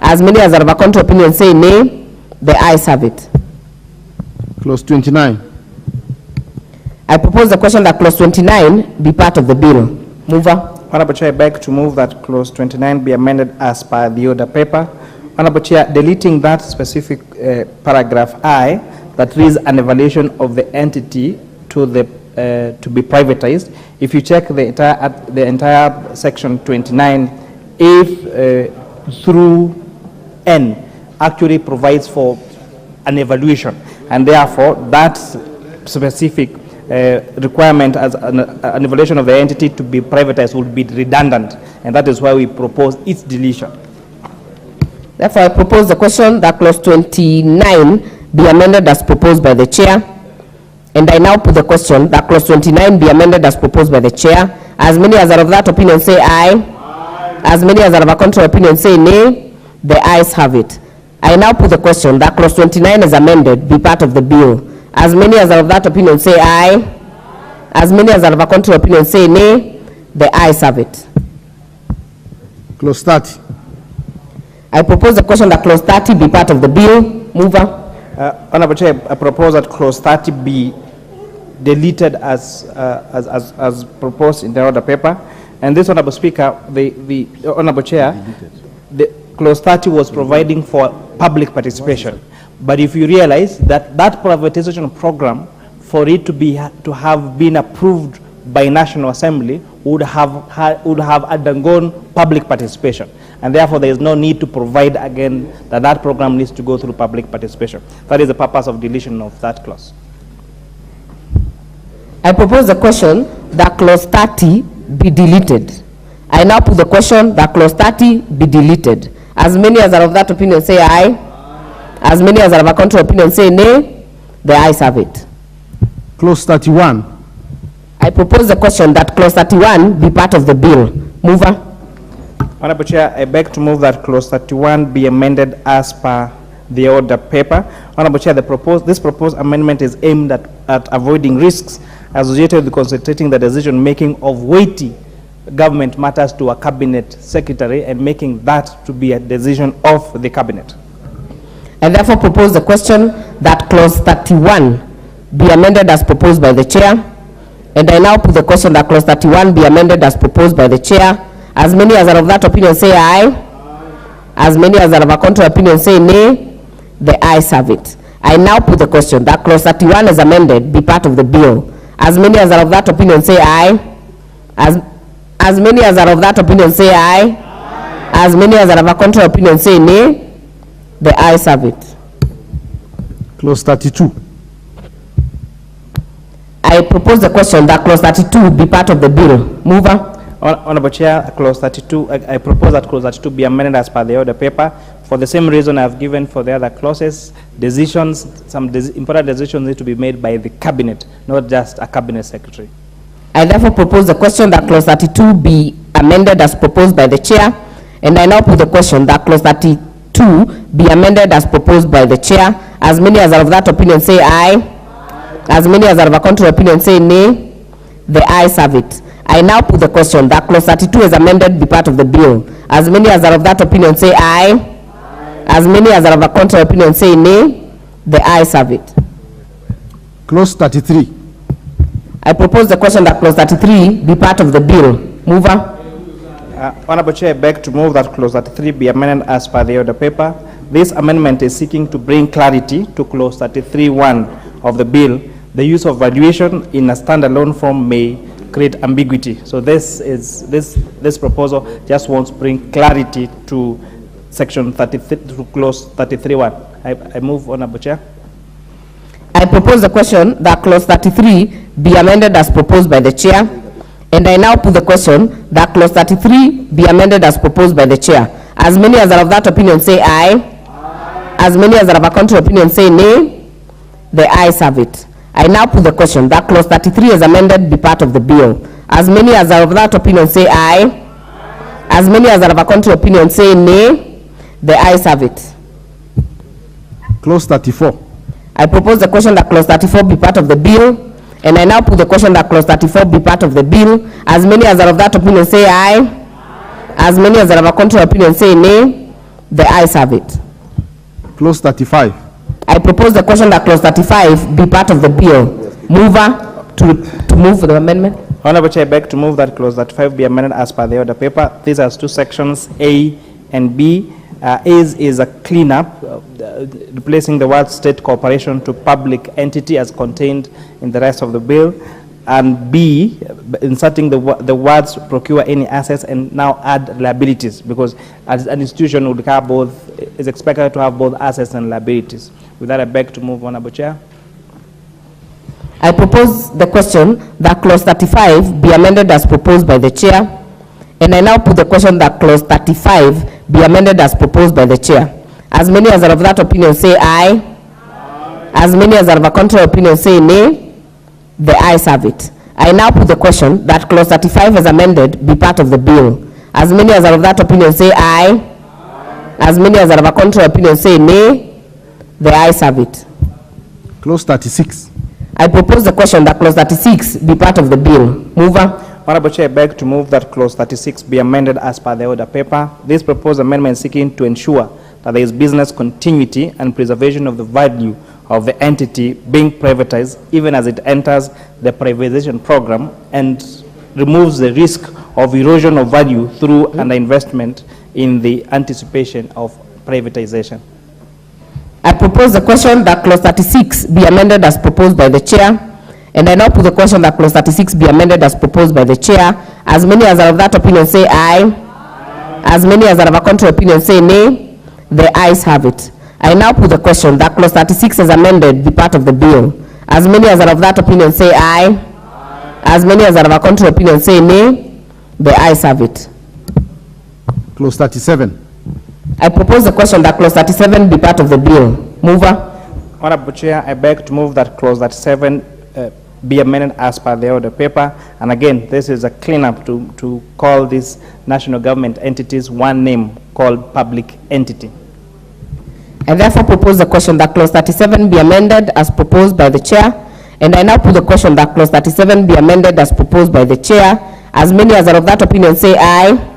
As many as are of a contrary opinion say nay. The ayes have it. Clause 29. I propose the question that clause 29 be part of the bill. Mover. Honorable Chair, I beg to move that clause 29 be amended as per the order paper, Honorable Chair, deleting that specific paragraph I that reads an evaluation of the entity to be privatized. If you check the entire section 29, A through N actually provides for an evaluation, and therefore that specific requirement as an evaluation of the entity to be privatized would be redundant, and that is why we propose its deletion. Therefore, I propose the question that clause 29 be amended as proposed by the chair. And I now put the question that clause 29 be amended as proposed by the chair. As many as are of that opinion say aye. Aye. As many as are of a contrary opinion say nay. The ayes have it. I now put the question that clause 29 is amended be part of the bill. As many as are of that opinion say aye. Aye. As many as are of a contrary opinion say nay. The ayes have it. Clause 30. I propose the question that clause 30 be part of the bill. Mover. Honorable Chair, I propose that clause 30 be deleted as proposed in the order paper. And this, Honorable Speaker, the Honorable Chair, the clause 30 was providing for public participation. But if you realize that that privatization program, for it to have been approved by National Assembly, would have undergone public participation. And therefore, there is no need to provide again that program needs to go through public participation. That is the purpose of deletion of that clause. I propose the question that clause 30 be deleted. I now put the question that clause 30 be deleted. As many as are of that opinion say aye. Aye. As many as are of a contrary opinion say nay. The ayes have it. Clause 31. I propose the question that clause 31 be part of the bill. Mover. Honorable Chair, I beg to move that clause 31 be amended as per the order paper. Honorable Chair, this proposed amendment is aimed at avoiding risks associated with concentrating the decision-making of weighty government matters to a cabinet secretary and making that to be a decision of the cabinet. I therefore propose the question that clause 31 be amended as proposed by the chair. And I now put the question that clause 31 be amended as proposed by the chair. As many as are of that opinion say aye. Aye. As many as are of a contrary opinion say nay. The ayes have it. I now put the question that clause 31 is amended be part of the bill. As many as are of that opinion say aye. As many as are of that opinion say aye. Aye. As many as are of a contrary opinion say nay. The ayes have it. Clause 32. I propose the question that clause 32 be part of the bill. Mover. Honorable Chair, clause 32, I propose that clause 32 be amended as per the order paper. For the same reason I have given for the other clauses, important decisions need to be made by the cabinet, not just a cabinet secretary. I therefore propose the question that clause 32 be amended as proposed by the chair. And I now put the question that clause 32 be amended as proposed by the chair. As many as are of that opinion say aye. Aye. As many as are of a contrary opinion say nay. The ayes have it. I now put the question that clause 32 is amended be part of the bill. As many as are of that opinion say aye. Aye. As many as are of a contrary opinion say nay. The ayes have it. Clause 33. I propose the question that clause 33 be part of the bill. Mover. Honorable Chair, I beg to move that clause 33 be amended as per the order paper. This amendment is seeking to bring clarity to clause 33(1) of the bill. The use of valuation in a standalone form may create ambiguity. So this proposal just wants to bring clarity to section 33, to clause 33(1). I move, Honorable Chair. I propose the question that clause 33 be amended as proposed by the chair. And I now put the question that clause 33 be amended as proposed by the chair. As many as are of that opinion say aye. Aye. As many as are of a contrary opinion say nay. The ayes have it. I now put the question that clause 33 is amended be part of the bill. As many as are of that opinion say aye. Aye. As many as are of a contrary opinion say nay. The ayes have it. Clause 34. I propose the question that clause 34 be part of the bill. And I now put the question that clause 34 be part of the bill. As many as are of that opinion say aye. Aye. As many as are of a contrary opinion say nay. The ayes have it. Clause 35. I propose the question that clause 35 be part of the bill. Mover to move the amendment. Honorable Chair, I beg to move that clause 35 be amended as per the order paper. These are two sections, A and B. is a cleanup, replacing the word state corporation to public entity as contained in the rest of the bill, and B, inserting the words procure any assets and now add liabilities, because as an institution would have both, is expected to have both assets and liabilities. With that, I beg to move, Honorable Chair. I propose the question that clause 35 be amended as proposed by the chair. And I now put the question that clause 35 be amended as proposed by the chair. As many as are of that opinion say aye. Aye. As many as are of a contrary opinion say nay. The ayes have it. I now put the question that clause 35 as amended be part of the bill. As many as are of that opinion say aye. Aye. As many as are of a contrary opinion say nay. The ayes have it. Clause 36. I propose the question that clause 36 be part of the bill. Mover. Honorable Chair, I beg to move that clause 36 be amended as per the order paper. This proposed amendment is seeking to ensure that there is business continuity and preservation of the value of the entity being privatized, even as it enters the privatization program, and removes the risk of erosion of value through underinvestment in the anticipation of privatization. I propose the question that clause 36 be amended as proposed by the chair. And I now put the question that clause 36 be amended as proposed by the chair. As many as are of that opinion say aye. Aye. As many as are of a contrary opinion say nay. The ayes have it. I now put the question that clause 36 as amended be part of the bill. As many as are of that opinion say aye. Aye. As many as are of a contrary opinion say nay. The ayes have it. Clause 37. I propose the question that clause 37 be part of the bill. Mover. Honorable Chair, I beg to move that clause 37 be amended as per the order paper. And again, this is a cleanup to call these national government entities one name called public entity. I therefore propose the question that clause 37 be amended as proposed by the chair. And I now put the question that clause 37 be amended as proposed by the chair. As many as are of that opinion say aye.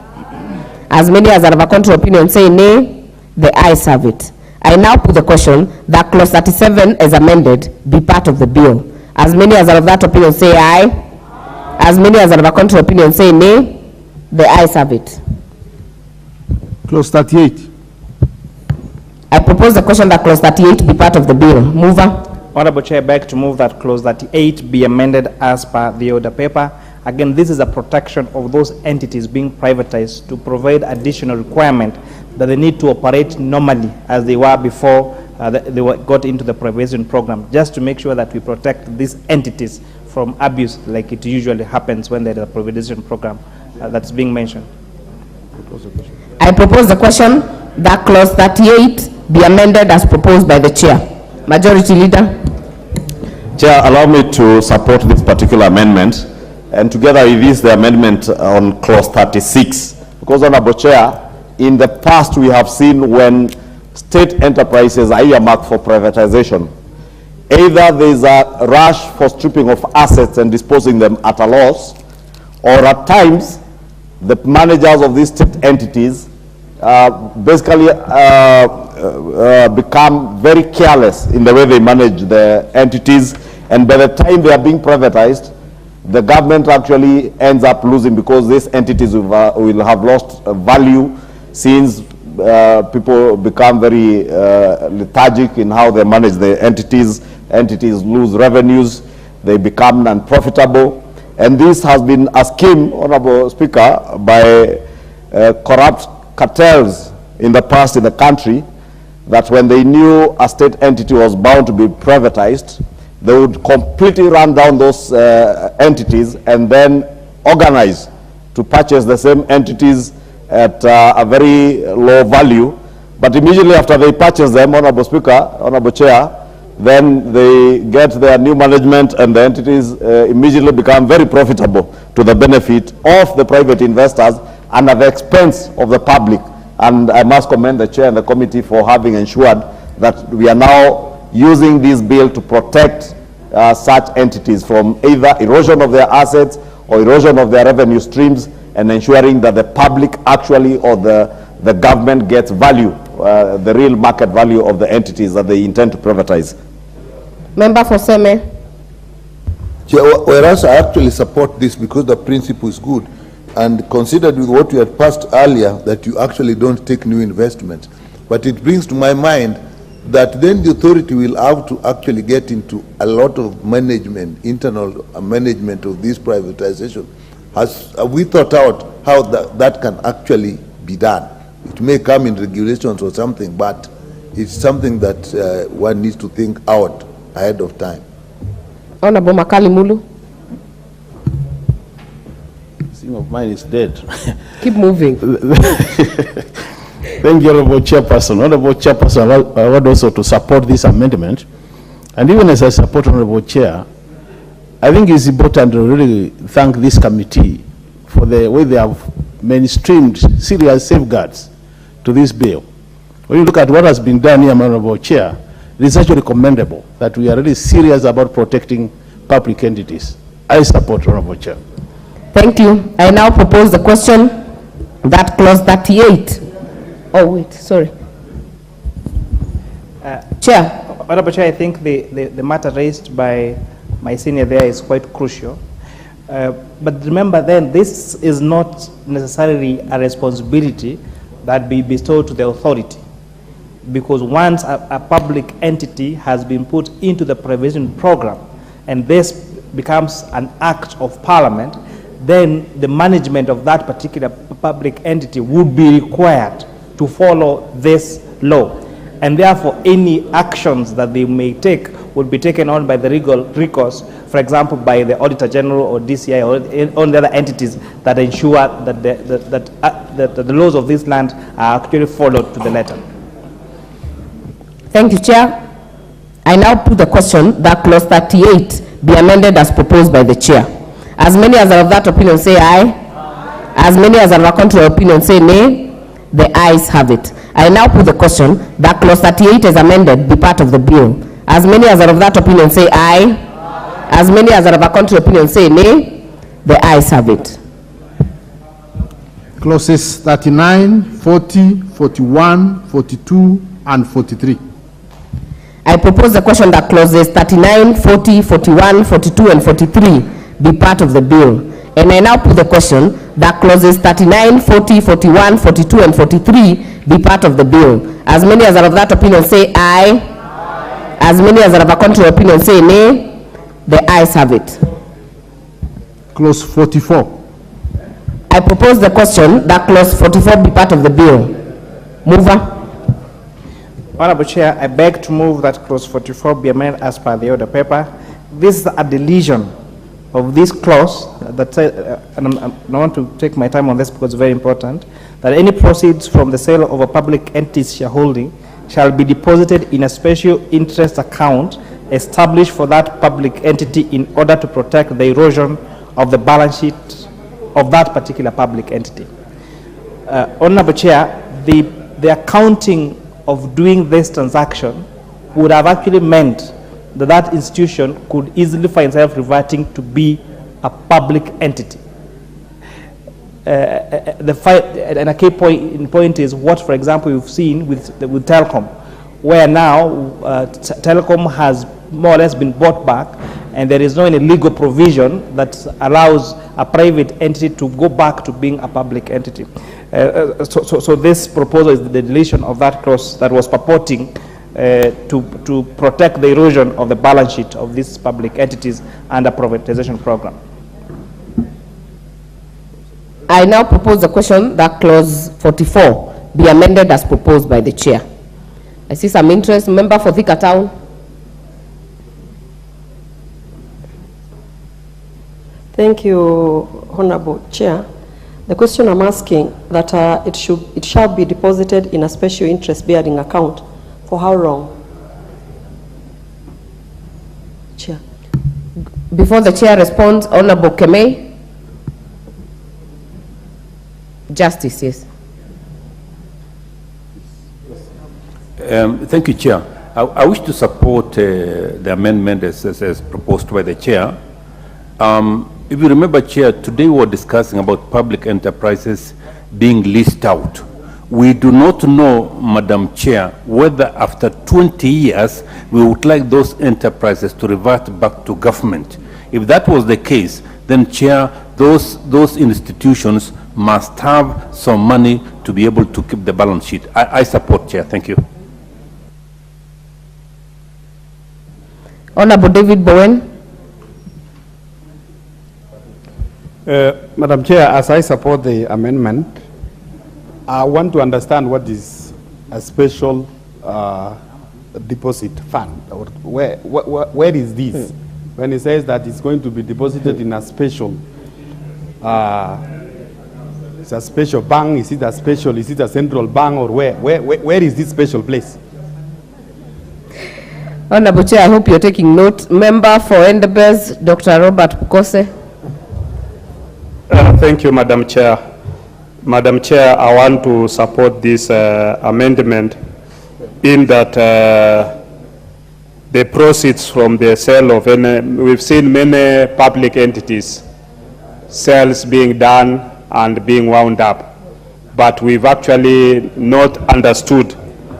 As many as are of a contrary opinion say nay. The ayes have it. I now put the question that clause 37 as amended be part of the bill. As many as are of that opinion say aye. Aye. As many as are of a contrary opinion say nay. The ayes have it. Clause 38. I propose the question that clause 38 be part of the bill. Mover. Honorable Chair, I beg to move that clause 38 be amended as per the order paper. Again, this is a protection of those entities being privatized to provide additional requirement that they need to operate normally as they were before got into the privatization program, just to make sure that we protect these entities from abuse like it usually happens when there is a privatization program that's being mentioned. I propose the question that clause 38 be amended as proposed by the chair. Majority Leader. Chair, allow me to support this particular amendment, and together with this, the amendment on clause 36. Because, Honorable Chair, in the past we have seen when state enterprises are earmarked for privatization, either there is a rush for stripping of assets and disposing them at a loss, or at times the managers of these state entities basically become very careless in the way they manage the entities, and by the time they are being privatized, the government actually ends up losing, because these entities will have lost value, since people become very lethargic in how they manage the entities. Entities lose revenues, they become unprofitable, and this has been a scheme, Honorable Speaker, by corrupt cartels in the past in the country, that when they knew a state entity was bound to be privatized, they would completely run down those entities and then organize to purchase the same entities at a very low value. But immediately after they purchase them, Honorable Speaker, Honorable Chair, then they get their new management and the entities immediately become very profitable to the benefit of the private investors and at the expense of the public. And I must commend the chair and the committee for having ensured that we are now using this bill to protect such entities from either erosion of their assets or erosion of their revenue streams, and ensuring that the public actually, or the government, gets value, the real market value of the entities that they intend to privatize. Member for Seme. Whereas I actually support this because the principle is good. and considered with what we had passed earlier, that you actually don't take new investments. But it brings to my mind that then the authority will have to actually get into a lot of management, internal management of this privatization. Has we thought out how that can actually be done? It may come in regulations or something, but it's something that one needs to think out ahead of time. Honorable Makali Mulu. Thing of mine is dead. Keep moving. Thank you, Honorable Chairperson. Honorable Chairperson, I want also to support this amendment. And even as I support Honorable Chair, I think it's important to really thank this committee for the way they have mainstreamed serious safeguards to this bill. When you look at what has been done here, Honorable Chair, it is actually commendable that we are really serious about protecting public entities. I support Honorable Chair. Thank you. I now propose the question that clause 38. Oh, wait, sorry. Chair. Honorable Chair, I think the matter raised by my senior there is quite crucial. But remember then, this is not necessarily a responsibility that be bestowed to the authority. Because once a public entity has been put into the provision program, and this becomes an act of parliament, then the management of that particular public entity would be required to follow this law. And therefore, any actions that they may take would be taken on by the recourse, for example, by the Auditor General or DCI or on the other entities that ensure that the laws of this land are actually followed to the letter. Thank you, Chair. I now put the question that clause 38 be amended as proposed by the Chair. As many as are of that opinion say aye. As many as are of a contrary opinion say nay. The ayes have it. I now put the question that clause 38 as amended be part of the bill. As many as are of that opinion say aye. As many as are of a contrary opinion say nay. The ayes have it. Clauses 39, 40, 41, 42, and 43. I propose the question that clauses 39, 40, 41, 42, and 43 be part of the bill. And I now put the question that clauses 39, 40, 41, 42, and 43 be part of the bill. As many as are of that opinion say aye. As many as are of a contrary opinion say nay. The ayes have it. Clause 44. I propose the question that clause 44 be part of the bill. Mover. Honorable Chair, I beg to move that clause 44 be amended as per the order paper. This is a deletion of this clause that and I want to take my time on this because it's very important, that any proceeds from the sale of a public entity's shareholding shall be deposited in a special interest account established for that public entity in order to protect the erosion of the balance sheet of that particular public entity. Honorable Chair, the accounting of doing this transaction would have actually meant that that institution could easily find itself reverting to be a public entity. And a key point is what, for example, you've seen with Telecom, where now Telecom has more or less been bought back, and there is no any legal provision that allows a private entity to go back to being a public entity. So this proposal is the deletion of that clause that was purporting to protect the erosion of the balance sheet of these public entities under privatization program. I now propose the question that clause 44 be amended as proposed by the Chair. I see some interest. Member for Thika Town. Thank you, Honorable Chair. The question I'm asking that it shall be deposited in a special interest bearing account. For how long? Chair. Before the Chair responds, Honorable Kemei. Justice, yes. Thank you, Chair. I wish to support the amendment as proposed by the Chair. If you remember, Chair, today we were discussing about public enterprises being leased out. We do not know, Madam Chair, whether after 20 years we would like those enterprises to revert back to government. If that was the case, then Chair, those institutions must have some money to be able to keep the balance sheet. I support, Chair. Thank you. Honorable David Bowen. Madam Chair, as I support the amendment, I want to understand what is a special deposit fund. Or where is this? When he says that it's going to be deposited in a special, it's a special bank, is it a central bank, or where is this special place? Honorable Chair, I hope you're taking note. Member for Endebess, Dr. Robert Pukose. Thank you, Madam Chair. Madam Chair, I want to support this amendment in that the proceeds from the sale of we've seen many public entities, sales being done and being wound up, but we've actually not understood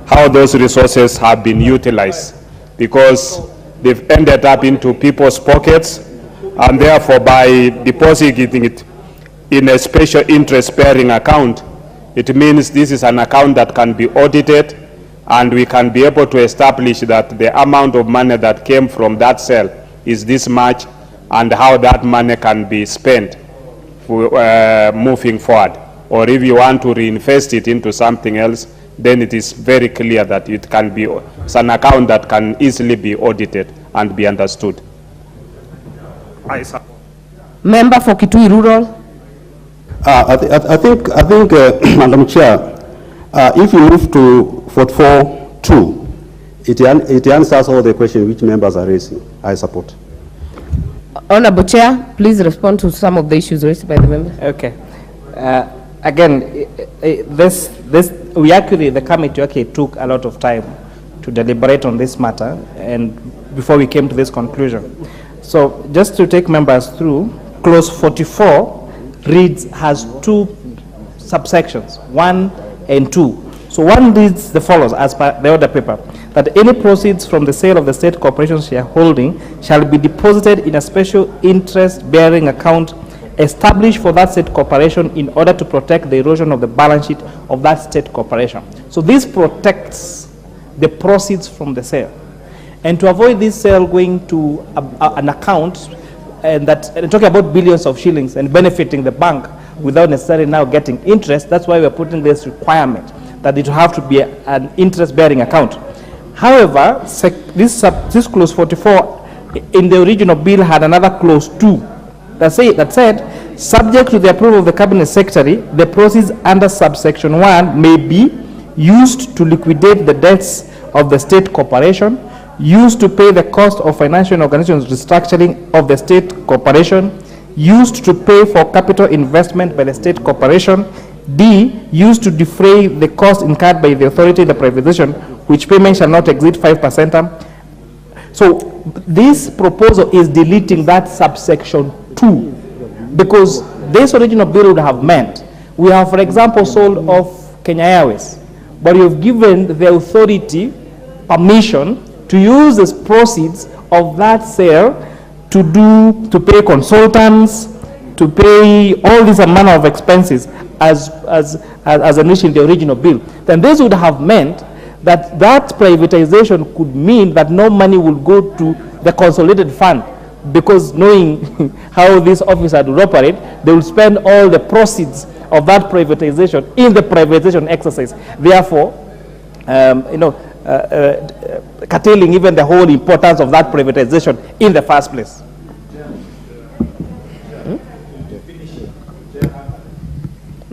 how those resources have been utilized, because they've ended up into people's pockets, and therefore by depositing it in a special interest-bearing account, it means this is an account that can be audited, and we can be able to establish that the amount of money that came from that sale is this much, and how that money can be spent moving forward. Or if you want to reinvest it into something else, then it is very clear that it can be, it's an account that can easily be audited and be understood. Member for Kitui Rural. I think, Madam Chair, if you move to 44.2, it answers all the questions which members are raising. I support. Honorable Chair, please respond to some of the issues raised by the members. Okay. Again, we actually, the committee took a lot of time to deliberate on this matter, and before we came to this conclusion. So just to take members through, clause 44 has two subsections, 1 and 2. So 1 reads the follows, as per the order paper, that any proceeds from the sale of the state corporation shareholding shall be deposited in a special interest-bearing account established for that state corporation in order to protect the erosion of the balance sheet of that state corporation. So this protects the proceeds from the sale. And to avoid this sale going to an account, and talking about billions of shillings and benefiting the bank without necessarily now getting interest, that's why we're putting this requirement that it will have to be an interest-bearing account. However, this clause 44 in the original bill had another clause 2 that said, subject to the approval of the Cabinet Secretary, the proceeds under subsection 1 may be used to liquidate the debts of the state corporation, used to pay the cost of financial organizations restructuring of the state corporation, used to pay for capital investment by the state corporation, D, used to defray the cost incurred by the authority in the privatization, which payment shall not exceed 5%. So this proposal is deleting that subsection 2, because this original bill would have meant, we have, for example, sold off Kenya Airways, but you've given the authority permission to use the proceeds of that sale to pay consultants, to pay all these manner of expenses as initially in the original bill. Then this would have meant that privatization could mean that no money will go to the consolidated fund, because knowing how this officer would operate, they will spend all the proceeds of that privatization in the privatization exercise. Therefore, curtailing even the whole importance of that privatization in the first place.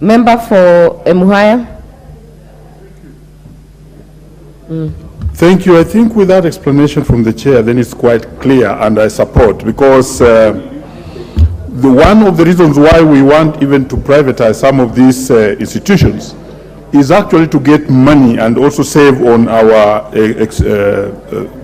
Member for Emuhaya. Thank you. I think with that explanation from the chair, then it's quite clear, and I support, because one of the reasons why we want even to privatize some of these institutions is actually to get money and also save on our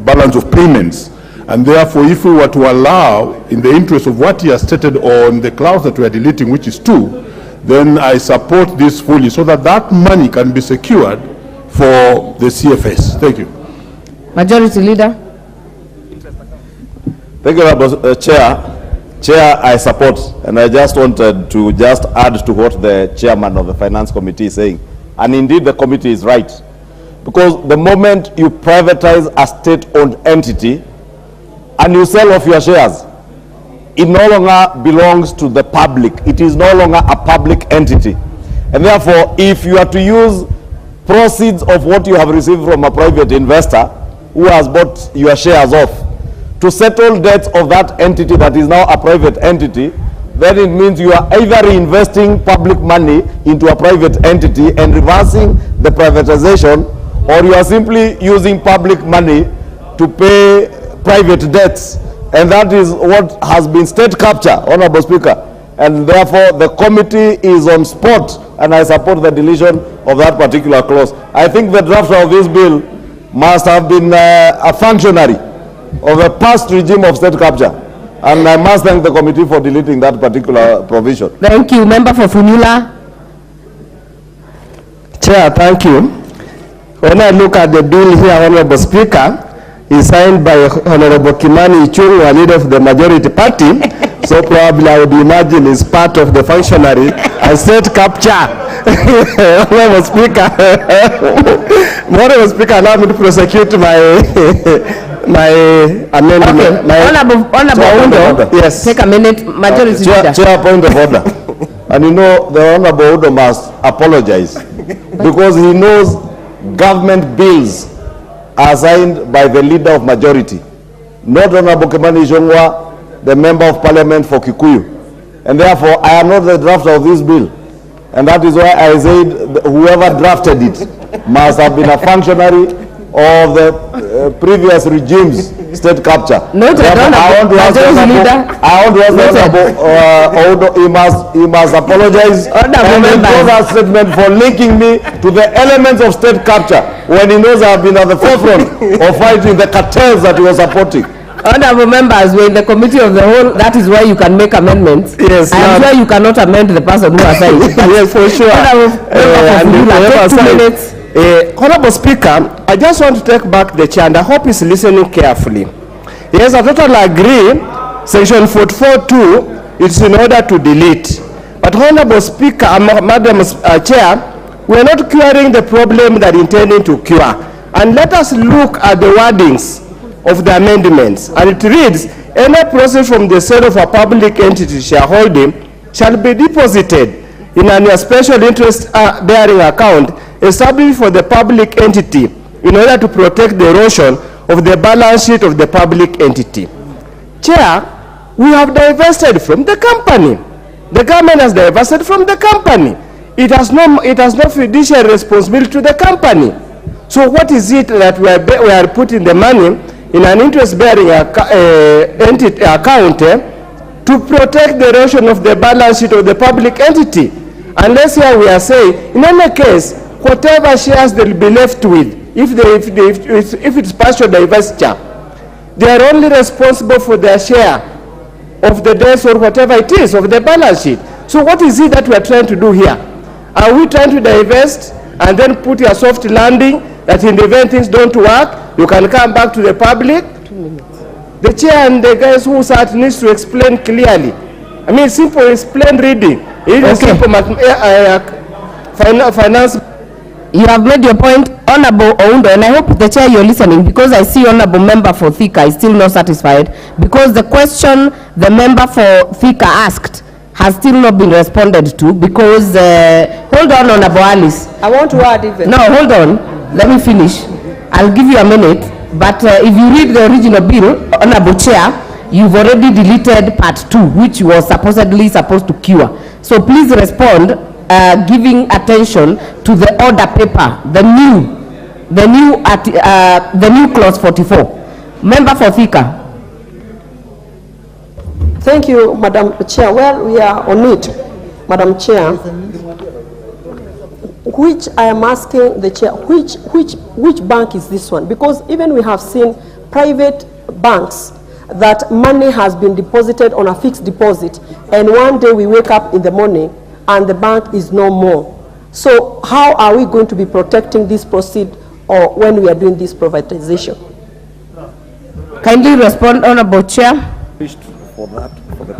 balance of payments. And therefore, if we were to allow, in the interest of what he has stated on the clause that we are deleting, which is 2, then I support this fully, so that that money can be secured for the CFS. Thank you. Majority Leader. Thank you, Chair. Chair, I support, and I just wanted to just add to what the chairman of the Finance Committee is saying. And indeed, the committee is right. Because the moment you privatize a state-owned entity and you sell off your shares, it no longer belongs to the public. It is no longer a public entity. And therefore, if you are to use proceeds of what you have received from a private investor who has bought your shares off to settle debts of that entity that is now a private entity, then it means you are either reinvesting public money into a private entity and reversing the privatization, or you are simply using public money to pay private debts. And that is what has been state capture, Honorable Speaker. And therefore, the committee is on spot, and I support the deletion of that particular clause. I think the drafter of this bill must have been a functionary of a past regime of state capture. And I must thank the committee for deleting that particular provision. Thank you. Member for Funula. Chair, thank you. When I look at the bill here, Honorable Speaker, is signed by Honorable Kimani Ichung'wa, leader of the majority party. So probably I would imagine is part of the functionary and state capture. Honorable Speaker, Honorable Speaker, allow me to prosecute my amendment. Okay. Honorable Undo, yes. Take a minute. Majority leader. Chair, point of order. And you know, the Honorable Undo must apologize because he knows government bills are signed by the leader of majority, not Honorable Kimani Ichung'wa, the member of parliament for Kikuyu. And therefore, I am not the drafter of this bill. And that is why I said whoever drafted it must have been a functionary of the previous regime's state capture. Noted, I want to ask he must apologize and withdraw that statement for linking me to the elements of state capture when he knows I have been at the forefront of fighting the cartels that he was supporting. Honorable members, we're in the committee of the whole. That is why you can make amendments. Yes, I am sure you cannot amend the person who has signed. Yes, for sure. Honorable Speaker, I just want to take back the chair, and I hope he's listening carefully. Yes, I totally agree. Section 44(2), it's in order to delete. But Honorable Speaker, Madam Chair, we are not curing the problem that intending to cure. And let us look at the wordings of the amendments. And it reads, any proceeds from the sale of a public entity shareholding shall be deposited in a special interest bearing account established for the public entity in order to protect the erosion of the balance sheet of the public entity. Chair, we have divested from the company. The government has divested from the company. It has no fiduciary responsibility to the company. So what is it that we are putting the money in an interest-bearing account to protect the erosion of the balance sheet of the public entity? Unless here we are saying, in any case, whatever shares they will be left with, if it's partial divestiture, they are only responsible for their share of the debts or whatever it is of the balance sheet. So what is it that we are trying to do here? Are we trying to divest and then put a soft landing that in the event things don't work, you can come back to the public? 2 minutes. The chair and the guys who sat needs to explain clearly. I mean, simple, explain reading. It is simple finance. You have made your point, Honorable Oundo, and I hope the chair you're listening, because I see Honorable member for Thika is still not satisfied, because the question the member for Thika asked has still not been responded to, because, hold on, Honorable Alice. I want to add even. No, hold on, let me finish. I'll give you a minute, but if you read the original bill, Honorable Chair, you've already deleted part 2, which was supposedly supposed to cure. So please respond, giving attention to the order paper, the new clause 44. Member for Thika. Thank you, Madam Chair. Well, we are on it, Madam Chair. Which I am asking the chair, which bank is this one? Because even we have seen private banks that money has been deposited on a fixed deposit, and one day we wake up in the morning and the bank is no more. So how are we going to be protecting this proceed or when we are doing this privatization? Kindly respond, Honorable Chair. For that, for the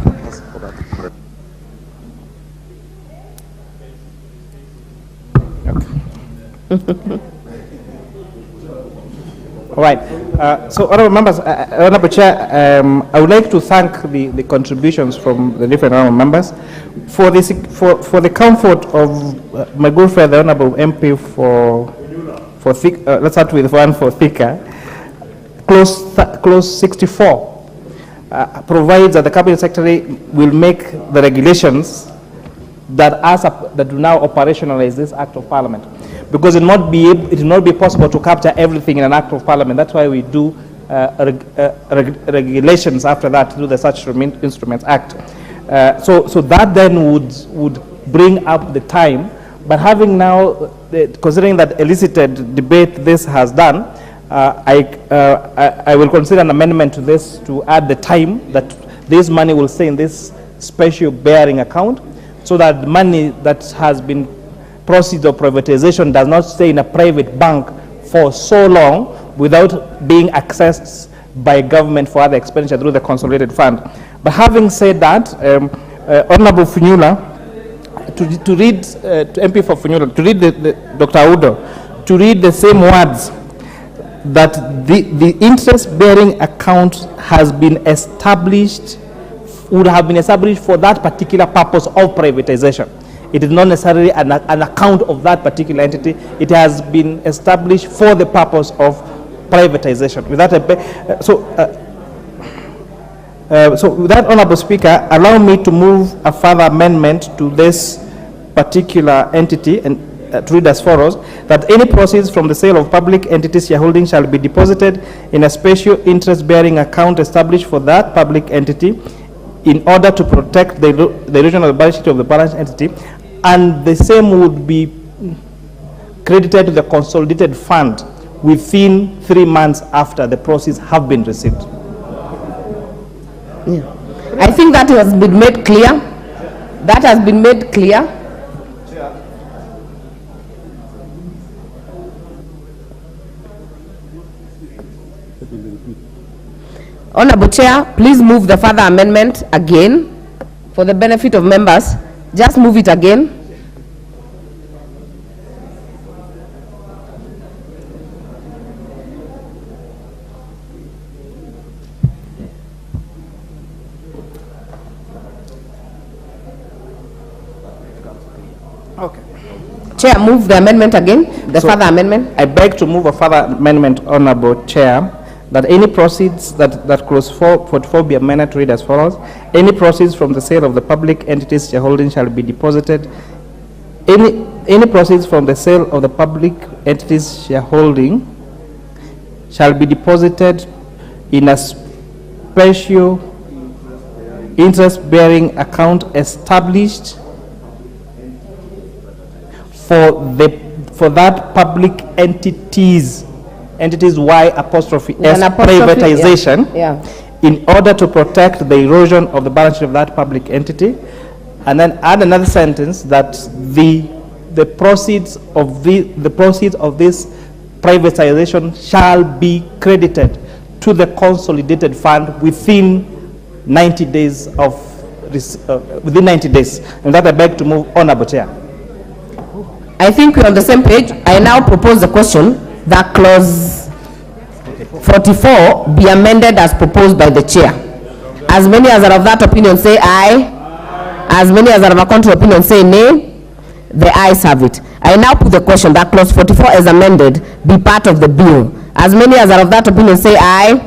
All right. So, honorable members, Honorable Chair, I would like to thank the contributions from the different honorable members for the comfort of my good friend, the honorable MP for let's start with one for Thika. Clause 64 provides that the cabinet secretary will make the regulations that do now operationalize this act of parliament, because it will not be possible to capture everything in an act of parliament. That's why we do regulations after that through the Such Instruments Act. So that then would bring up the time. But having now, considering that elicited debate this has done, I will consider an amendment to this to add the time that this money will stay in this special bearing account, so that the money that has been proceeds of privatization does not stay in a private bank for so long without being accessed by government for other expenditure through the consolidated fund. But having said that, Honorable Funyula, to read, to MP for Funyula, to read Dr. Udo, to read the same words, that the interest-bearing account has been established, would have been established for that particular purpose of privatization. It is not necessarily an account of that particular entity. It has been established for the purpose of privatization. With that, so with that, Honorable Speaker, allow me to move a further amendment to this particular entity, and to read as follows: that any proceeds from the sale of public entities shareholding shall be deposited in a special interest-bearing account established for that public entity in order to protect the erosion of the balance sheet of the balance entity, and the same would be credited to the consolidated fund within 3 months after the proceeds have been received. Yeah. I think that has been made clear. That has been made clear. Honorable Chair, please move the further amendment again for the benefit of members. Just move it again. Okay. Chair, move the amendment again, the further amendment. I beg to move a further amendment, Honorable Chair, that any proceeds, that clause 44 be amended to read as follows: any proceeds from the sale of the public entities shareholding shall be deposited, any proceeds from the sale of the public entities shareholding shall be deposited in a special interest-bearing account established for that public entities Y apostrophe S privatization, in order to protect the erosion of the balance sheet of that public entity. And then add another sentence that the proceeds of this privatization shall be credited to the consolidated fund within 90 days of within 90 days. And that I beg to move, Honorable Chair. I think we're on the same page. I now propose the question that clause 44 be amended as proposed by the chair. As many as are of that opinion say aye. As many as are of a contrary opinion say nay. The ayes have it. I now put the question that clause 44 as amended be part of the bill. As many as are of that opinion say aye.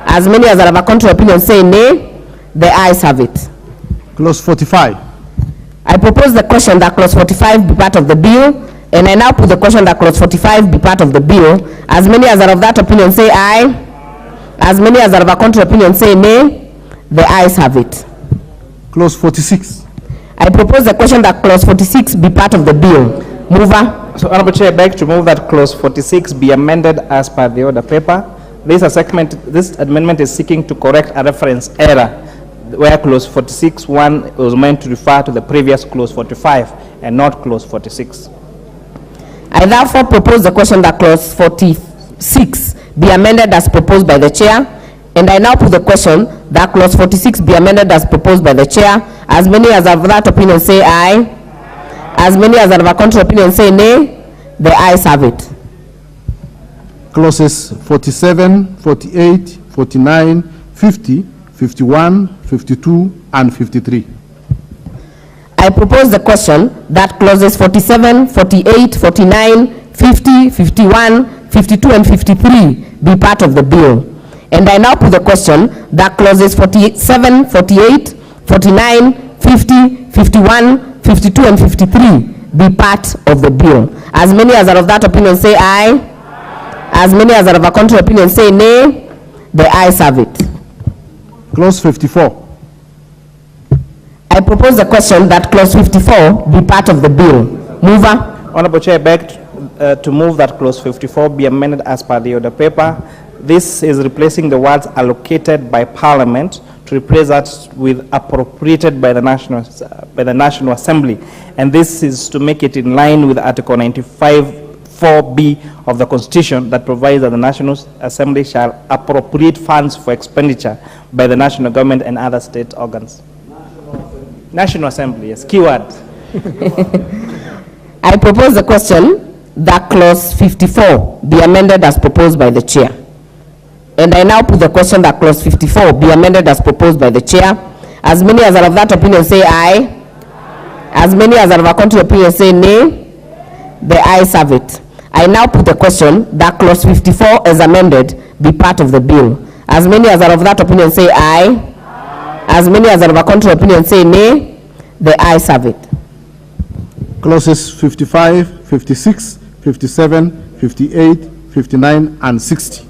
As many as are of a contrary opinion say nay. The ayes have it. Clause 45. I propose the question that clause 45 be part of the bill, and I now put the question that clause 45 be part of the bill. As many as are of that opinion say aye. As many as are of a contrary opinion say nay. The ayes have it. Clause 46. I propose the question that clause 46 be part of the bill. Mover. So, Honorable Chair, I beg to move that clause 46 be amended as per the order paper. This amendment is seeking to correct a reference error where clause 46(1) was meant to refer to the previous clause 45 and not clause 46. I therefore propose the question that clause 46 be amended as proposed by the chair, and I now put the question that clause 46 be amended as proposed by the chair. As many as of that opinion say aye. As many as are of a contrary opinion say nay. The ayes have it. Clauses 47, 48, 49, 50, 51, 52, and 53. I propose the question that clauses 47, 48, 49, 50, 51, 52, and 53 be part of the bill. And I now put the question that clauses 47, 48, 49, 50, 51, 52, and 53 be part of the bill. As many as are of that opinion say aye. As many as are of a contrary opinion say nay. The ayes have it. Clause 54. I propose the question that clause 54 be part of the bill. Mover. Honorable Chair, I beg to move that clause 54 be amended as per the order paper. This is replacing the words allocated by Parliament to replace that with appropriated by the National Assembly. And this is to make it in line with Article 95(4)(b) of the Constitution that provides that the National Assembly shall appropriate funds for expenditure by the national government and other state organs. National Assembly, yes, keyword. I propose the question that clause 54 be amended as proposed by the chair. And I now put the question that clause 54 be amended as proposed by the chair. As many as are of that opinion say aye. As many as are of a contrary opinion say nay. The ayes have it. I now put the question that clause 54 as amended be part of the bill. As many as are of that opinion say aye. As many as are of a contrary opinion say nay. The ayes have it. Clauses 55, 56, 57, 58, 59, and 60.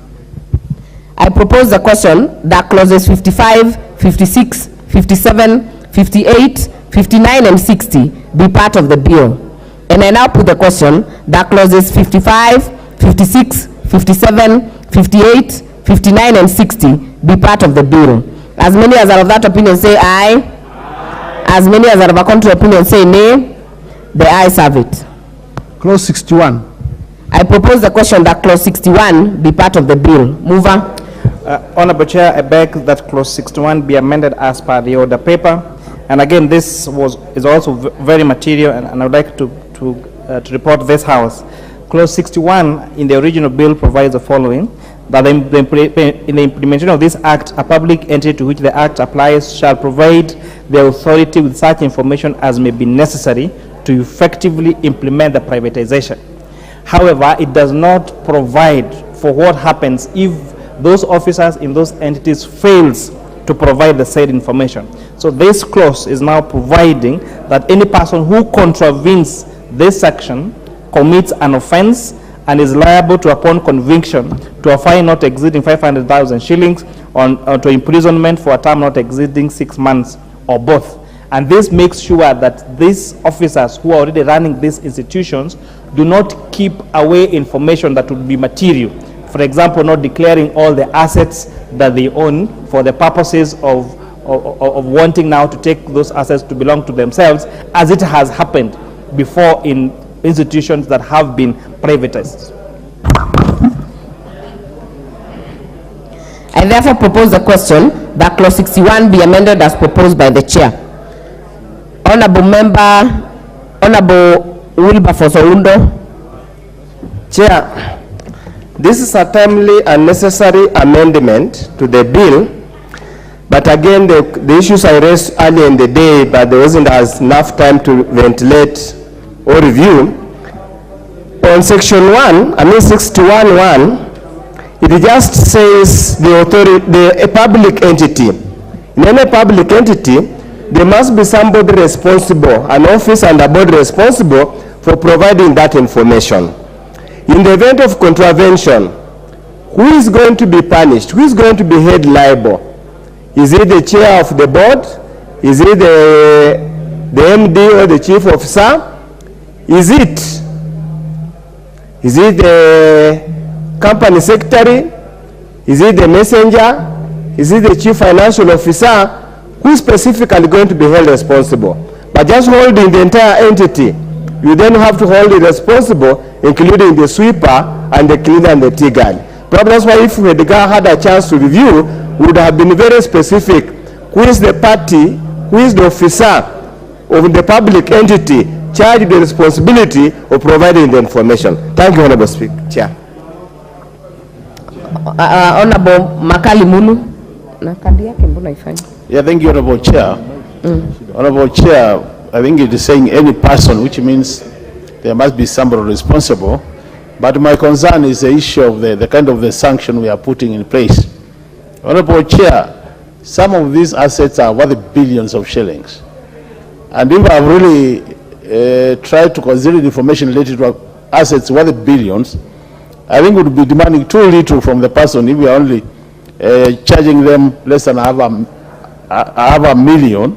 I propose the question that clauses 55, 56, 57, 58, 59, and 60 be part of the bill. And I now put the question that clauses 55, 56, 57, 58, 59, and 60 be part of the bill. As many as are of that opinion say aye. As many as are of a contrary opinion say nay. The ayes have it. Clause 61. I propose the question that clause 61 be part of the bill. Mover. Honorable Chair, I beg that clause 61 be amended as per the order paper. And again, this is also very material, and I would like to report this House. Clause 61 in the original bill provides the following: that in the implementation of this act, a public entity to which the act applies shall provide the authority with such information as may be necessary to effectively implement the privatization. However, it does not provide for what happens if those officers in those entities fails to provide the said information. So this clause is now providing that any person who contravenes this section commits an offense and is liable to, upon conviction, to a fine not exceeding 500,000 shillings or to imprisonment for a term not exceeding 6 months or both. And this makes sure that these officers who are already running these institutions do not keep away information that would be material. For example, not declaring all the assets that they own for the purposes of wanting now to take those assets to belong to themselves, as it has happened before in institutions that have been privatized. I therefore propose the question that clause 61 be amended as proposed by the chair. Honorable Member, Honorable Wilberforce Oundo. Chair, this is a timely and necessary amendment to the bill, but again, the issues I raised earlier in the day, but there wasn't as enough time to ventilate or review. On section 61(1), it just says the authority, a public entity. In any public entity, there must be somebody responsible, an office and a board responsible for providing that information. In the event of contravention, who is going to be punished? Who is going to be held liable? Is it the chair of the board? Is it the MD or the chief officer? Is it the company secretary? Is it the messenger? Is it the chief financial officer? Who is specifically going to be held responsible? But just holding the entire entity, you then have to hold it responsible, including the sweeper and the cleaner and the tea guard. Probably that's why if the guy had a chance to review, would have been very specific. Who is the party? Who is the officer of the public entity charged with the responsibility of providing the information. Thank you, Honorable Speaker. Chair. Honorable Makali Mulu. Yeah, thank you, Honorable Chair. Honorable Chair, I think it is saying any person, which means there must be somebody responsible. But my concern is the issue of the kind of the sanction we are putting in place. Honorable Chair, some of these assets are worth billions of shillings. And if I've really tried to consider the information related to assets worth billions, I think we would be demanding too little from the person if we are only charging them less than half a million.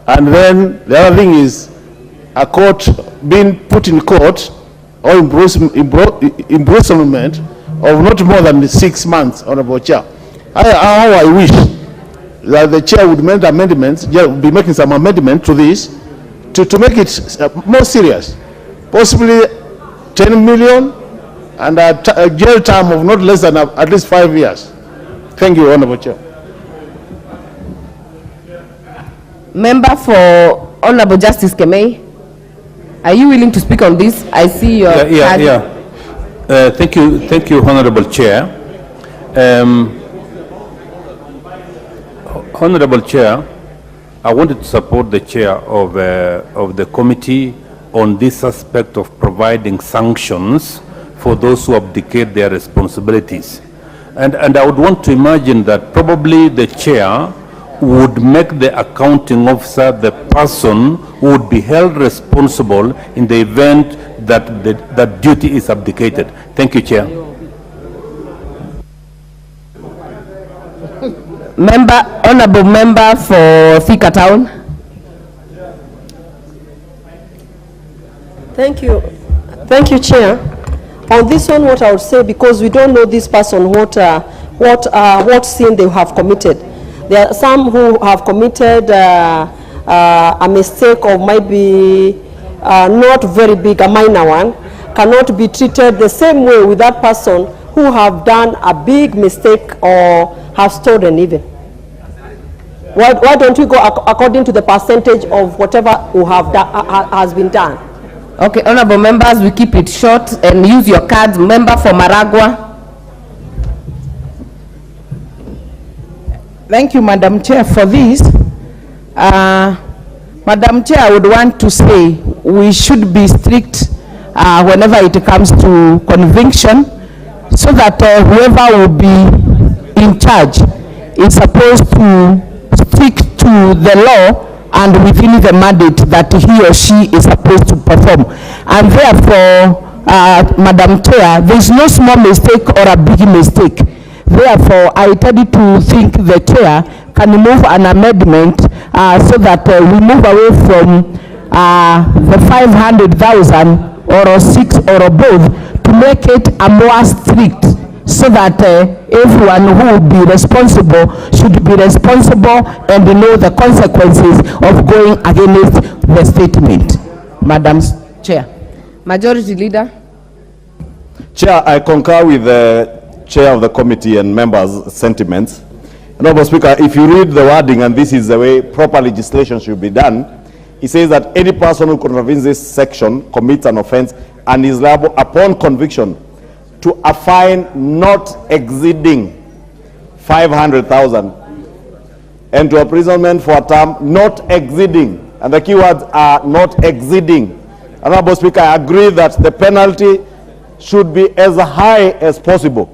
And then the other thing is a court being put in court or imprisonment of not more than 6 months, Honorable Chair. How I wish that the Chair would make amendments, be making some amendment to this to make it more serious. Possibly 10 million and a jail term of not less than at least 5 years. Thank you, Honorable Chair. Member for Honorable Justice Kemei, are you willing to speak on this? I see your Thank you, Honorable Chair. Honorable Chair, I wanted to support the chair of the committee on this aspect of providing sanctions for those who abdicate their responsibilities. And I would want to imagine that probably the chair would make the accounting officer the person who would be held responsible in the event that that duty is abdicated. Thank you, Chair. Honorable Member for Thika Town. Thank you, Chair. On this one, what I would say, because we don't know this person what sin they have committed. There are some who have committed a mistake or maybe not very big, a minor one, cannot be treated the same way with that person who have done a big mistake or have stolen even. Why don't we go according to the percentage of whatever who have has been done? Okay, honorable members, we keep it short and use your cards. Member for Maragua. Thank you, Madam Chair, for this. Madam Chair, I would want to say we should be strict whenever it comes to conviction, so that whoever will be in charge is supposed to stick to the law and within the mandate that he or she is supposed to perform. And therefore, Madam Chair, there is no small mistake or a big mistake. Therefore, I tend to think the chair can move an amendment so that we move away from the 500,000 or 6 or both, to make it a more strict, so that everyone who will be responsible should be responsible and know the consequences of going against the statement. Madam Chair. Majority Leader. Chair, I concur with the Chair of the committee and members' sentiments. Honorable Speaker, if you read the wording, and this is the way proper legislation should be done, it says that any person who contravenes this section commits an offense and is liable upon conviction to a fine not exceeding 500,000 and to imprisonment for a term not exceeding, and the keywords are not exceeding. Honorable Speaker, I agree that the penalty should be as high as possible,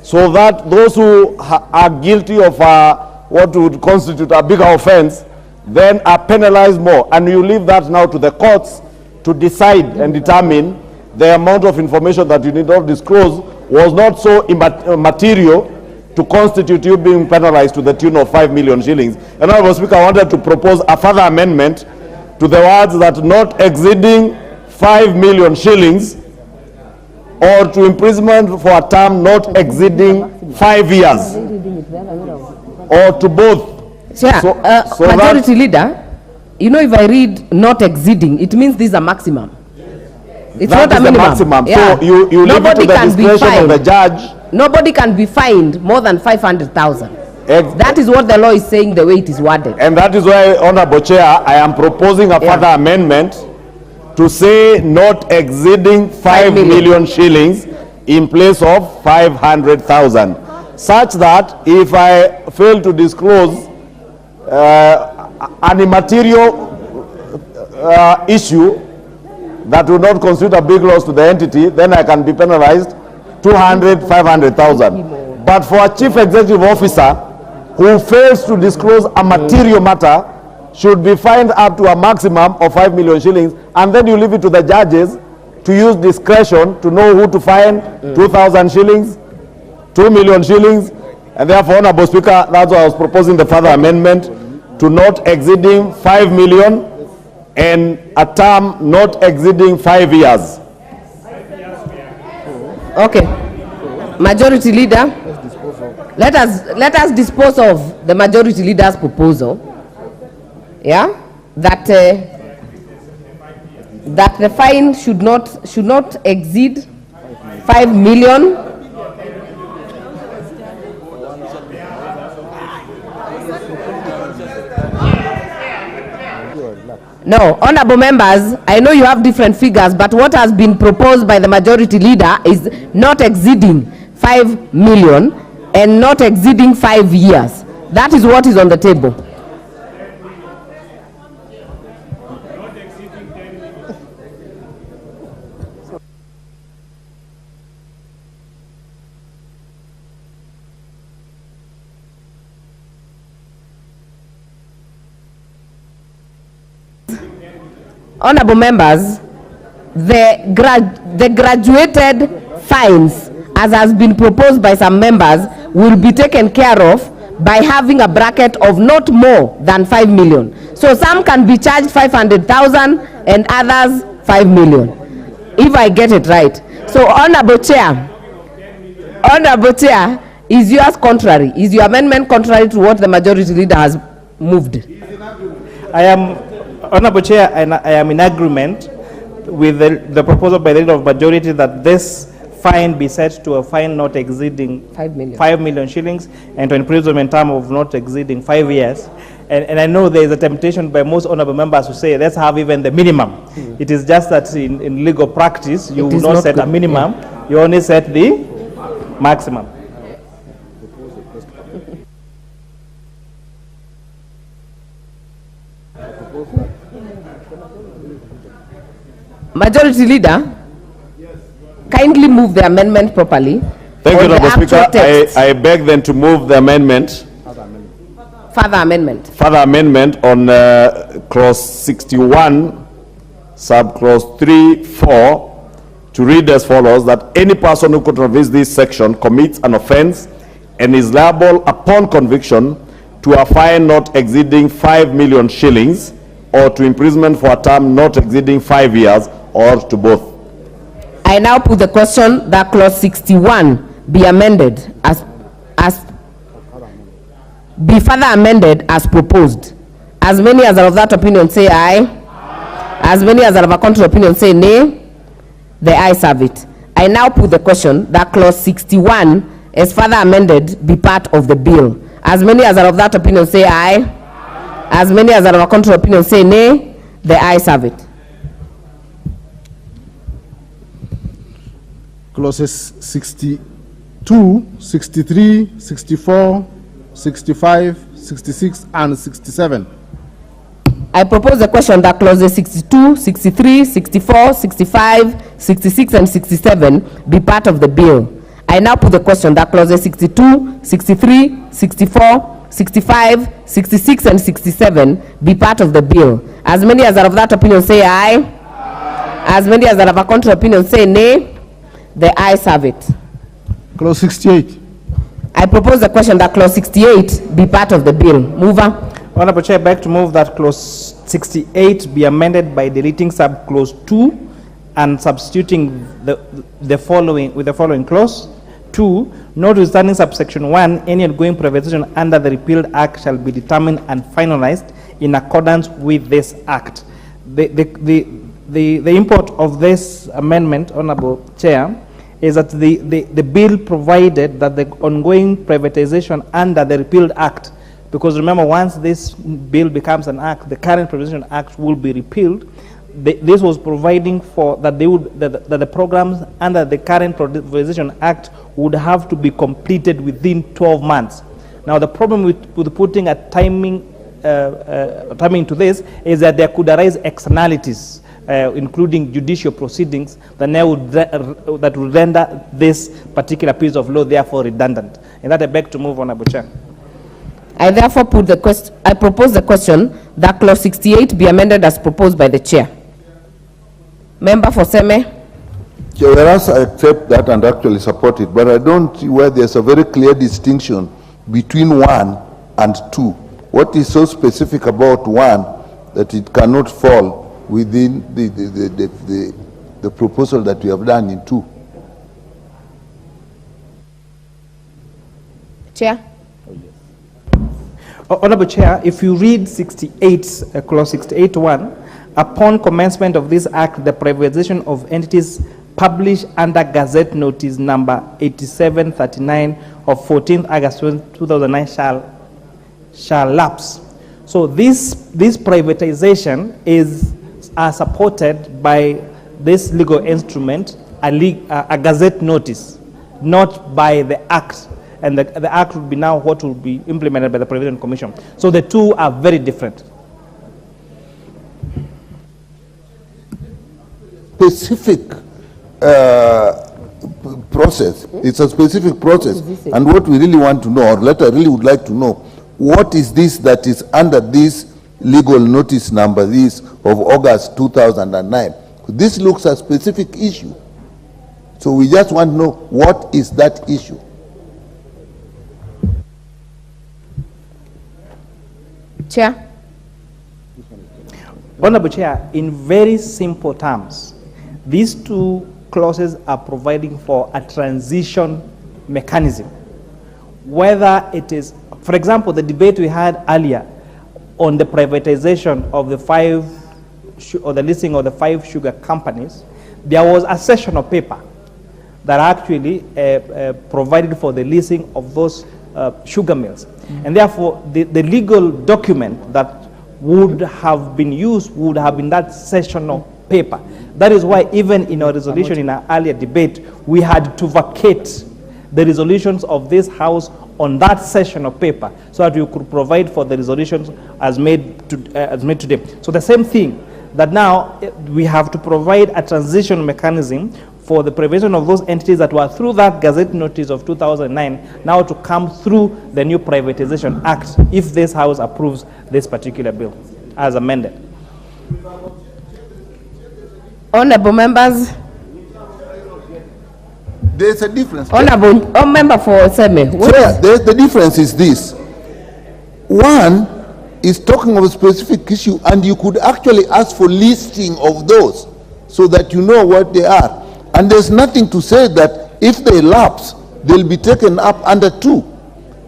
so that those who are guilty of what would constitute a bigger offense then are penalized more. And you leave that now to the courts to decide and determine the amount of information that you need not disclose was not so immaterial to constitute you being penalized to the tune of 5 million shillings. And Honorable Speaker, I wanted to propose a further amendment to the words that not exceeding 5 million shillings or to imprisonment for a term not exceeding 5 years, or to both. Chair, Majority Leader, you know, if I read not exceeding, it means this is a maximum. It's that not a minimum. Maximum. Yeah. So you leave it to the discretion of the judge. Nobody can be fined more than 500,000. That is what the law is saying, the way it is worded. And that is why, Honorable Chair, I am proposing a further amendment to say not exceeding 5 million shillings in place of 500,000, such that if I fail to disclose an immaterial issue that will not constitute a big loss to the entity, then I can be penalized 200, 500,000. But for a chief executive officer who fails to disclose a material matter should be fined up to a maximum of 5 million shillings, and then you leave it to the judges to use discretion to know who to fine, 2,000 shillings, 2 million shillings, and therefore, Honorable Speaker, that's why I was proposing the further amendment to not exceeding 5 million and a term not exceeding 5 years. Okay. Majority Leader, let us dispose of the Majority Leader's proposal. Yeah, that the fine should not exceed 5 million. No, honorable members, I know you have different figures, but what has been proposed by the Majority Leader is not exceeding 5 million and not exceeding 5 years. That is what is on the table. Honorable members, the graduated fines, as has been proposed by some members, will be taken care of by having a bracket of not more than 5 million. So some can be charged 500,000 and others 5 million, if I get it right. So Honorable Chair, is yours contrary? Is your amendment contrary to what the Majority Leader has moved? Honorable Chair, I am in agreement with the proposal by the Leader of Majority that this fine be set to a fine not exceeding 5 million shillings and to an imprisonment term of not exceeding 5 years. And I know there is a temptation by most honorable members to say, let's have even the minimum. It is just that in legal practice, you will not set a minimum, you only set the maximum. Majority Leader, kindly move the amendment properly. Thank you, Honorable Speaker. I beg then to move the amendment. Further amendment. Further amendment on clause 61, sub-clause 3(4), to read as follows: that any person who contravenes this section commits an offense and is liable upon conviction to a fine not exceeding 5 million shillings or to imprisonment for a term not exceeding 5 years, or to both. I now put the question that clause 61 be amended be further amended as proposed. As many as are of that opinion say aye. As many as are of a contrary opinion say nay. The ayes have it. I now put the question that clause 61 as further amended be part of the bill. As many as are of that opinion say aye. As many as are of a contrary opinion say nay. The ayes have it. Clauses 62, 63, 64, 65, 66, and 67. I propose the question that clauses 62, 63, 64, 65, 66, and 67 be part of the bill. I now put the question that clauses 62, 63, 64, 65, 66, and 67 be part of the bill. As many as are of that opinion say aye. As many as are of a contrary opinion say nay. The ayes have it. Clause 68. I propose the question that clause 68 be part of the bill. Mover. Honorable Chair, I beg to move that clause 68 be amended by deleting sub-clause 2 and substituting the following clause. 2, notwithstanding subsection 1, any ongoing privatization under the repealed act shall be determined and finalized in accordance with this act. The import of this amendment, Honorable Chair, is that the bill provided that the ongoing privatization under the repealed act, because remember, once this bill becomes an act, the current privatization act will be repealed. This was providing for that that the programs under the current privatization act would have to be completed within 12 months. Now, the problem with putting a timing to this is that there could arise externalities, including judicial proceedings, that would render this particular piece of law therefore redundant. And that I beg to move on, Honorable Chair. I therefore propose the question that clause 68 be amended as proposed by the chair. Member for Seme. Whereas I accept that and actually support it, but I don't see where there's a very clear distinction between 1 and 2. What is so specific about 1 that it cannot fall within the proposal that we have done in 2? Chair. Honorable Chair, if you read 68, clause 68(1), upon commencement of this act, the privatization of entities published under Gazette Notice number 8739 of 14th August 2009 shall lapse. So this privatization is supported by this legal instrument, a Gazette Notice, not by the act. And the act would be now what will be implemented by the Privatization Commission. So the two are very different. Specific process. It's a specific process. And what we really want to know, or letter really would like to know, what is this that is under this legal notice number, this of August 2009? This looks a specific issue. So we just want to know what is that issue. Chair. Honorable Chair, in very simple terms, these two clauses are providing for a transition mechanism. Whether it is, for example, the debate we had earlier on the privatization of the the listing of the 5 sugar companies, there was a session of paper that actually provided for the listing of those sugar mills. And therefore, the legal document that would have been used would have been that session of paper. That is why even in our resolution in our earlier debate, we had to vacate the resolutions of this House on that session of paper so that we could provide for the resolutions as made today. So the same thing, that now we have to provide a transition mechanism for the provision of those entities that were through that Gazette Notice of 2009 now to come through the new Privatization Act if this House approves this particular bill as amended. Honorable members. There's a difference. Honorable member for Seme. The difference is this. One is talking of a specific issue, and you could actually ask for listing of those so that you know what they are. And there's nothing to say that if they lapse, they'll be taken up under 2.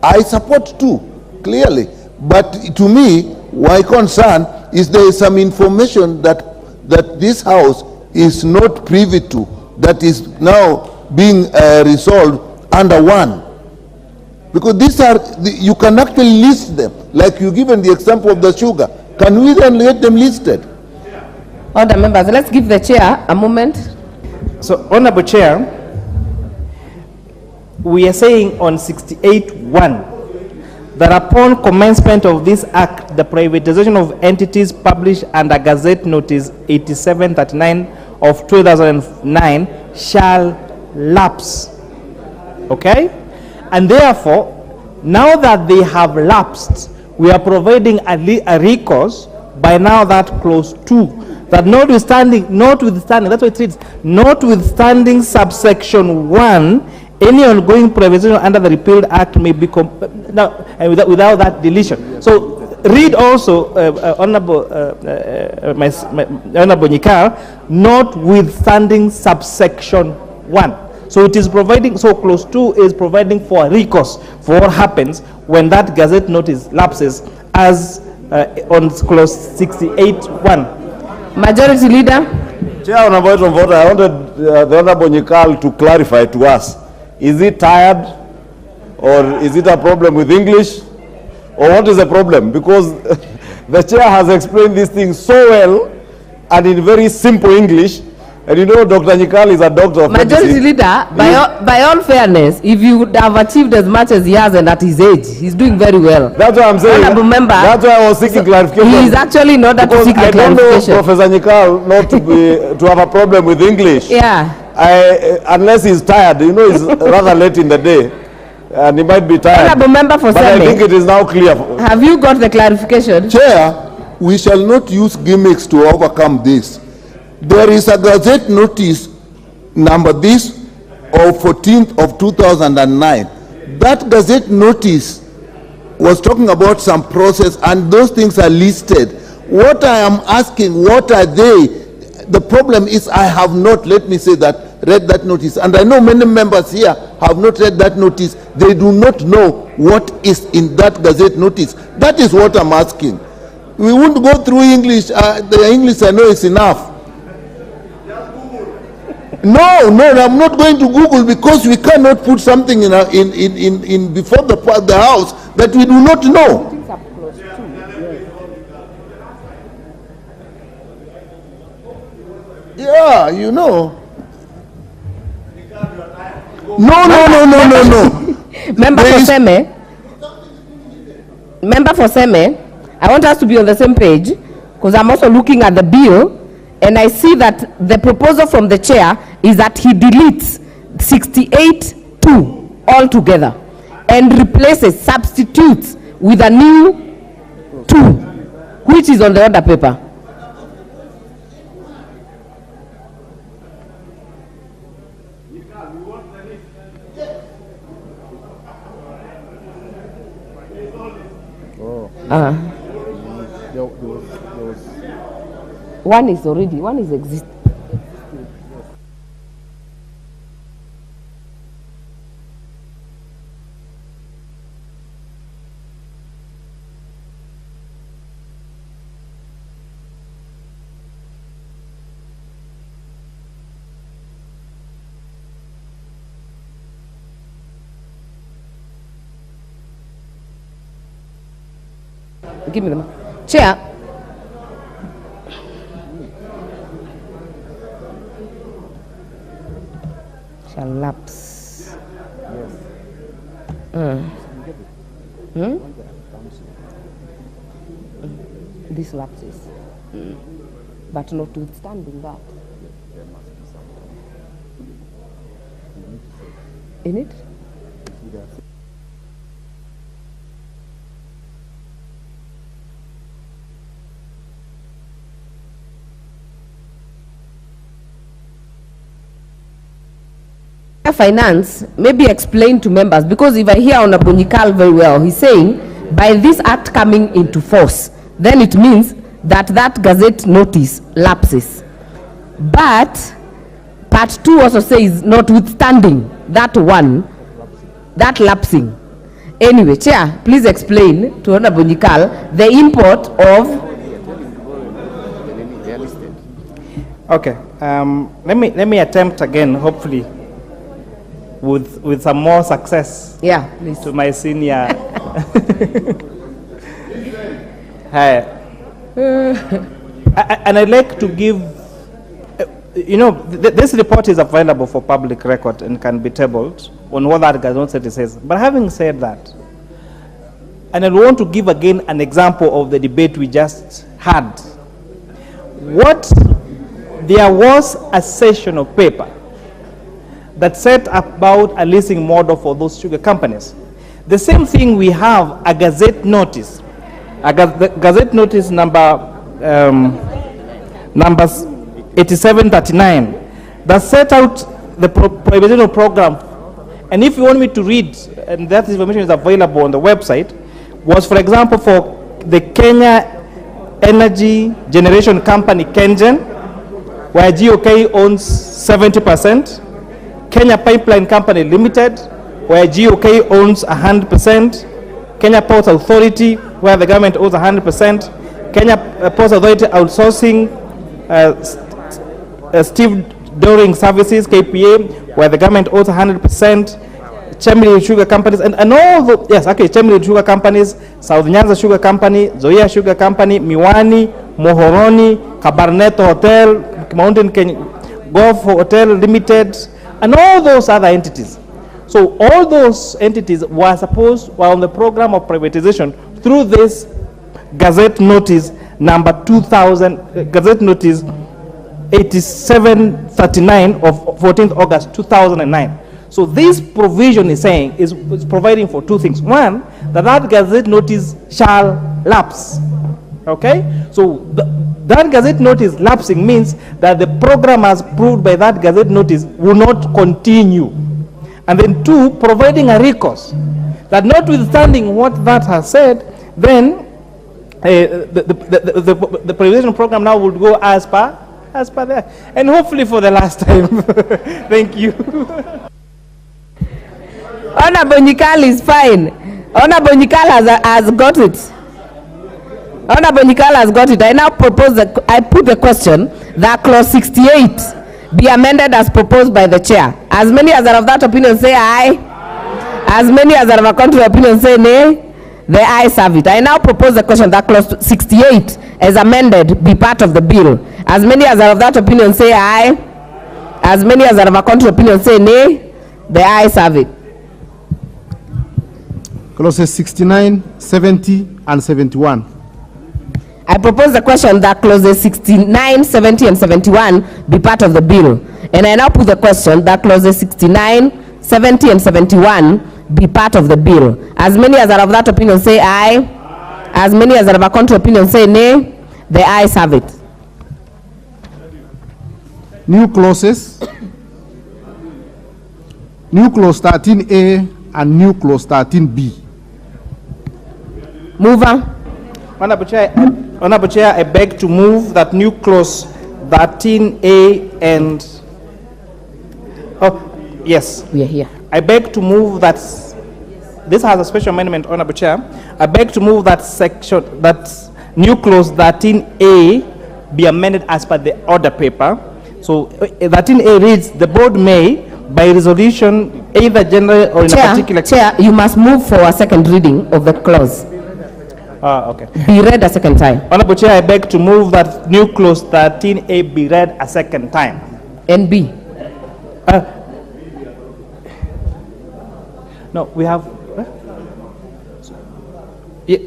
I support 2, clearly. But to me, my concern is there is some information that this House is not privy to, that is now being resolved under 1. Because these are, you can actually list them, like you given the example of the sugar. Can we then let them listed? Other members, let's give the chair a moment. So, Honorable Chair, we are saying on 68(1) that upon commencement of this act, the privatization of entities published under Gazette Notice 8739 of 2009 shall lapse. Okay? And therefore, now that they have lapsed, we are providing a recourse by now that clause 2. That notwithstanding, that's what it reads, notwithstanding subsection 1, any ongoing privatization under the repealed act may be without that deletion. So read also, Honorable Nyikal, notwithstanding subsection 1. So it is providing, so clause 2 is providing for a recourse for what happens when that Gazette Notice lapses, as on clause 68(1). Majority Leader. Chair, on a point of order, I wanted the Honorable Nyikal to clarify to us, is he tired or is it a problem with English or what is the problem? Because the chair has explained these things so well and in very simple English. And you know, Dr. Nyikal is a doctor of Majority medicine. Leader, by all fairness, if you would have achieved as much as he has and at his age, he's doing very well. That's what I'm saying. Honorable member, that's why I was seeking clarification. He is actually in order to seek the clarification. I don't know Professor Nyikal not to have a problem with English. Yeah. Unless he's tired, you know, it's rather late in the day. And he might be tired. Honorable member for but Seme, I think it is now clear. Have you got the clarification? Chair, we shall not use gimmicks to overcome this. There is a Gazette notice number this of 14th of 2009. That Gazette notice was talking about some process and those things are listed. What I am asking, what are they? The problem is I have not, let me say that, read that notice. And I know many members here have not read that notice. They do not know what is in that Gazette notice. That is what I'm asking. We won't go through English. The English I know is enough. No, I'm not going to Google because we cannot put something in before the house that we do not know. Yeah, you know. No. Member for Seme, I want us to be on the same page because I'm also looking at the bill and I see that the proposal from the chair is that he deletes 68(2) altogether and replaces, substitutes with a new 2, which is on the order paper. One is existing. Give me the mic. Chair. Shall lapse. This lapses. But notwithstanding that. In it? Finance, maybe explain to members, because if I hear Honorable Nyikal very well, he's saying by this act coming into force, then it means that that Gazette notice lapses. But part 2 also says notwithstanding that one, that lapsing. Anyway, Chair, please explain to Honorable Nyikal the import of. Okay, let me attempt again, hopefully with some more success. Yeah, please. To my senior. Hi. And I'd like to give, you know, this report is available for public record and can be tabled on what that Gazette says. But having said that, and I want to give again an example of the debate we just had. There was a session of paper that set about a leasing model for those sugar companies. The same thing, we have a Gazette notice, Gazette notice numbers 8739 that set out the privatization program. And if you want me to read, and that information is available on the website, was, for example, for the Kenya Energy Generation Company, KENGEN, where GOK owns 70%, Kenya Pipeline Company Limited, where GOK owns 100%, Kenya Ports Authority, where the government owns 100%, Kenya Ports Authority outsourcing stevedoring services, KPA, where the government owns 100%, Chemli Sugar Companies, and all the, yes, okay, Chemli Sugar Companies, South Nyanza Sugar Company, Zoya Sugar Company, Miwani, Mohoroni, Kabarnet Hotel, Mountain Golf Hotel Limited, and all those other entities. So all those entities were on the program of privatization through this Gazette Notice number 2000, Gazette Notice 8739 of 14th August 2009. So this provision is saying, is providing for two things. One, that Gazette Notice shall lapse. Okay? So that Gazette Notice lapsing means that the program as approved by that Gazette Notice will not continue. And then two, providing a recourse that notwithstanding what that has said, then the privatization program now would go as per that. And hopefully for the last time. Thank you. Honorable Nikal is fine. Honorable Nikal has got it. Honorable Nikal has got it. I now propose I put the question that clause 68 be amended as proposed by the chair. As many as are of that opinion say aye. As many as are of a contrary opinion say nay. The ayes have it. I now propose the question that clause 68 as amended be part of the bill. As many as are of that opinion say aye. As many as are of a contrary opinion say nay. The ayes have it. Clauses 69, 70, and 71. I propose the question that clauses 69, 70, and 71 be part of the bill. And I now put the question that clauses 69, 70, and 71 be part of the bill. As many as are of that opinion say aye. As many as are of a contrary opinion say nay. The ayes have it. New clauses. New clause 13A and new clause 13B. Mover. Honorable Chair, I beg to move that new clause 13A and yes. We are here. I beg to move that this has a special amendment, Honorable Chair. I beg to move that section, that new clause 13A be amended as per the order paper. So 13A reads, the board may, by resolution, either general or in a particular... Chair, you must move for a second reading of the clause. Okay. Be read a second time. Honorable Chair, I beg to move that new clause 13A be read a second time. And B. No, we have...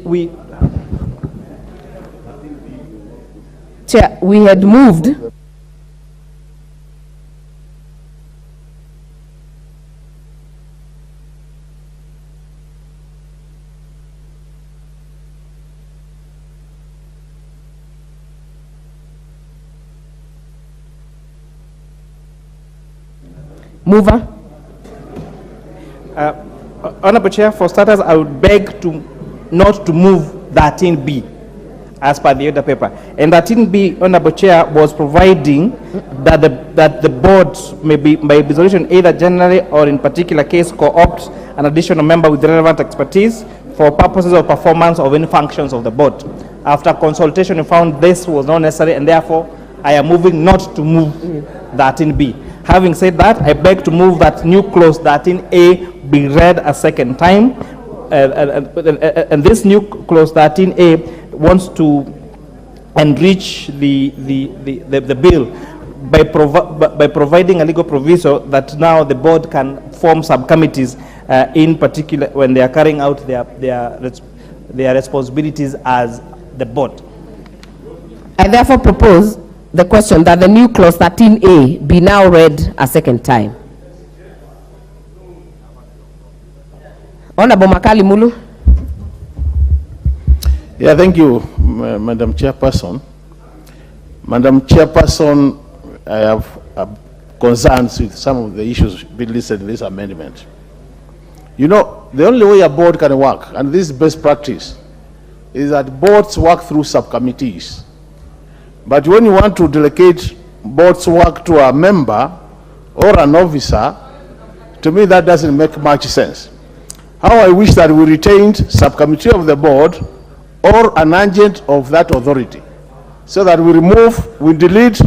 we... Chair, we had moved... Mover. Honorable Chair, for starters, I would beg to not to move 13B as per the order paper. And 13B, Honorable Chair, was providing that the board may be, by resolution, either generally or in particular case, co-opt an additional member with relevant expertise for purposes of performance of any functions of the board. After consultation, we found this was not necessary, and therefore, I am moving not to move 13B. Having said that, I beg to move that new clause 13A be read a second time. And this new clause 13A wants to enrich the bill by providing a legal proviso that now the board can form subcommittees in particular when they are carrying out their responsibilities as the board. I therefore propose the question that the new clause 13A be now read a second time. Honorable Makali Mulu. Yeah, thank you, Madam Chairperson. Madam Chairperson, I have concerns with some of the issues being listed in this amendment. You know, the only way a board can work, and this is best practice, is that boards work through subcommittees. But when you want to delegate board's work to a member or an officer, to me that doesn't make much sense. How I wish that we retained subcommittee of the board or an agent of that authority, so that we delete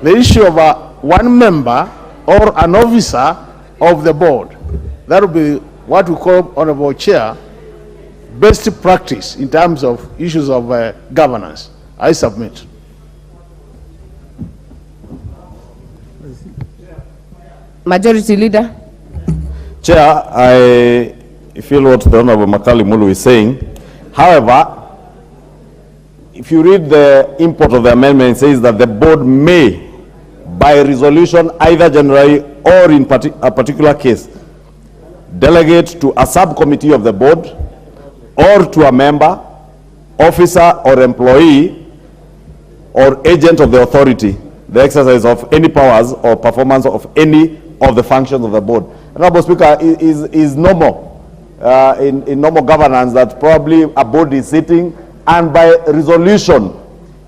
the issue of one member or an officer of the board. That will be what we call, Honorable Chair, best practice in terms of issues of governance. I submit. Majority Leader. Chair, I feel what the Honorable Makali Mulu is saying. However, if you read the import of the amendment, it says that the board may, by resolution, either generally or in a particular case, delegate to a subcommittee of the board or to a member, officer or employee or agent of the authority the exercise of any powers or performance of any of the functions of the board. Honorable Speaker, is normal in normal governance that probably a board is sitting and by resolution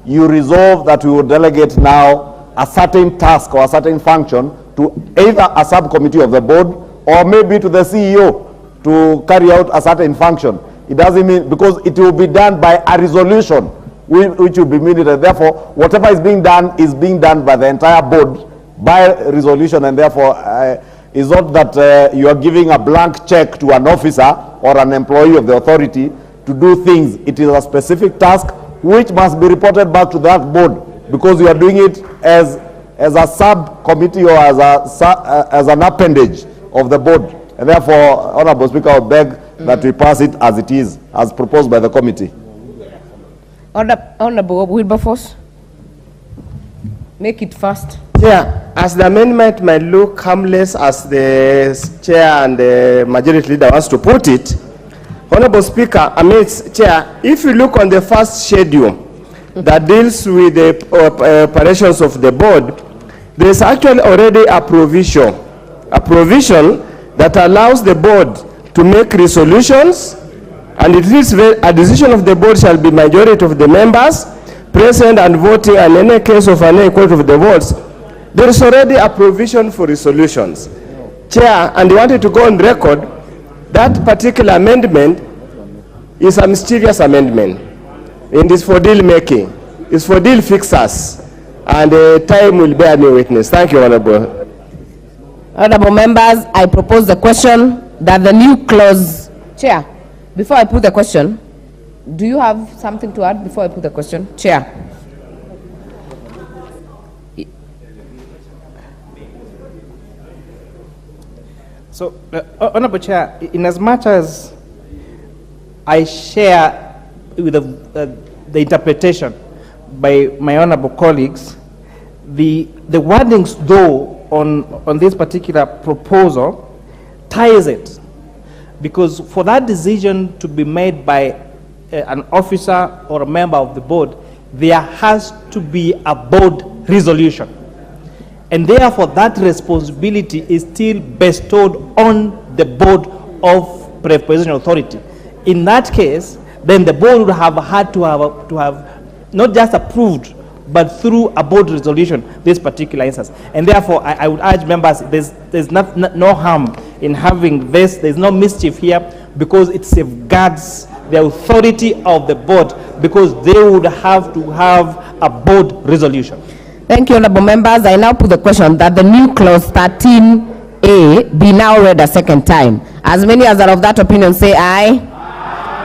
you resolve that we will delegate now a certain task or a certain function to either a subcommittee of the board or maybe to the CEO to carry out a certain function. It doesn't mean, because it will be done by a resolution which will be minted. Therefore, whatever is being done by the entire board by resolution, and therefore it's not that you are giving a blank check to an officer or an employee of the authority to do things. It is a specific task which must be reported back to that board, because you are doing it as a subcommittee or as an appendage of the board. And therefore, Honorable Speaker, I beg that we pass it as it is, as proposed by the committee. Honorable Wilberforce, make it fast. Yeah, as the amendment might look harmless as the chair and the majority leader wants to put it, Honorable Speaker, Chair, if you look on the first schedule that deals with the operations of the board, there is actually already a provision that allows the board to make resolutions, and it is a decision of the board shall be majority of the members present and voting, and in any case of an equality of the votes. There is already a provision for resolutions. Chair, and I wanted to go on record, that particular amendment is a mischievous amendment. It is for deal making. It's for deal fixers. And time will bear me witness. Thank you, Honorable. Honorable members, I propose the question that the new clause. Chair, before I put the question, do you have something to add before I put the question? Chair. So, Honorable Chair, in as much as I share with the interpretation by my honorable colleagues, the wordings though on this particular proposal ties it, because for that decision to be made by an officer or a member of the board, there has to be a board resolution. And therefore, that responsibility is still bestowed on the board of preposition authority. In that case, then the board would have had to have not just approved, but through a board resolution, this particular instance. And therefore, I would urge members, there's no harm in having this. There's no mischief here, because it safeguards the authority of the board, because they would have to have a board resolution. Thank you, honorable members. I now put the question that the new clause 13A be now read a second time. As many as are of that opinion say aye.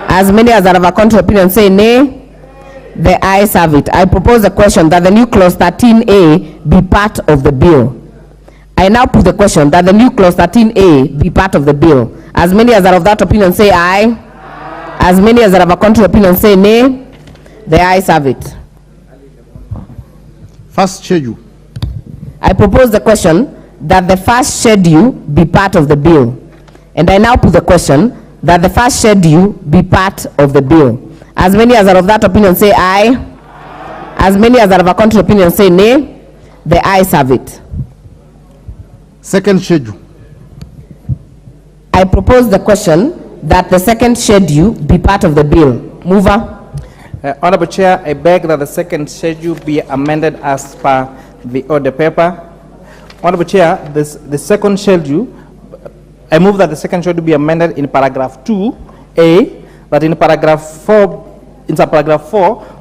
As many as are of a contrary opinion say nay. The ayes have it. I propose the question that the new clause 13A be part of the bill. I now put the question that the new clause 13A be part of the bill. As many as are of that opinion say aye. As many as are of a contrary opinion say nay. The ayes have it. First schedule. I propose the question that the first schedule be part of the bill. And I now put the question that the first schedule be part of the bill. As many as are of that opinion say aye. As many as are of a contrary opinion say nay. The ayes have it. Second schedule. I propose the question that the second schedule be part of the bill. Mover. Honorable Chair, I beg that the second schedule be amended as per the order paper. Honorable Chair, the second schedule, I move that the second schedule be amended in paragraph 2A, that in paragraph 4,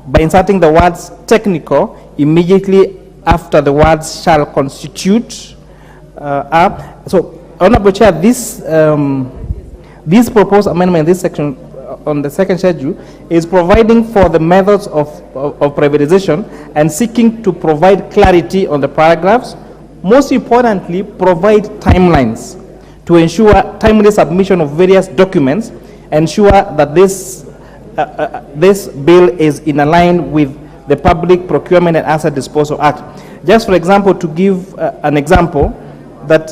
by inserting the words technical immediately after the words shall constitute are. So, Honorable Chair, this proposed amendment in this section on the second schedule is providing for the methods of privatization and seeking to provide clarity on the paragraphs. Most importantly, provide timelines to ensure timely submission of various documents, ensure that this bill is in line with the Public Procurement and Asset Disposal Act. Just for example, to give an example, that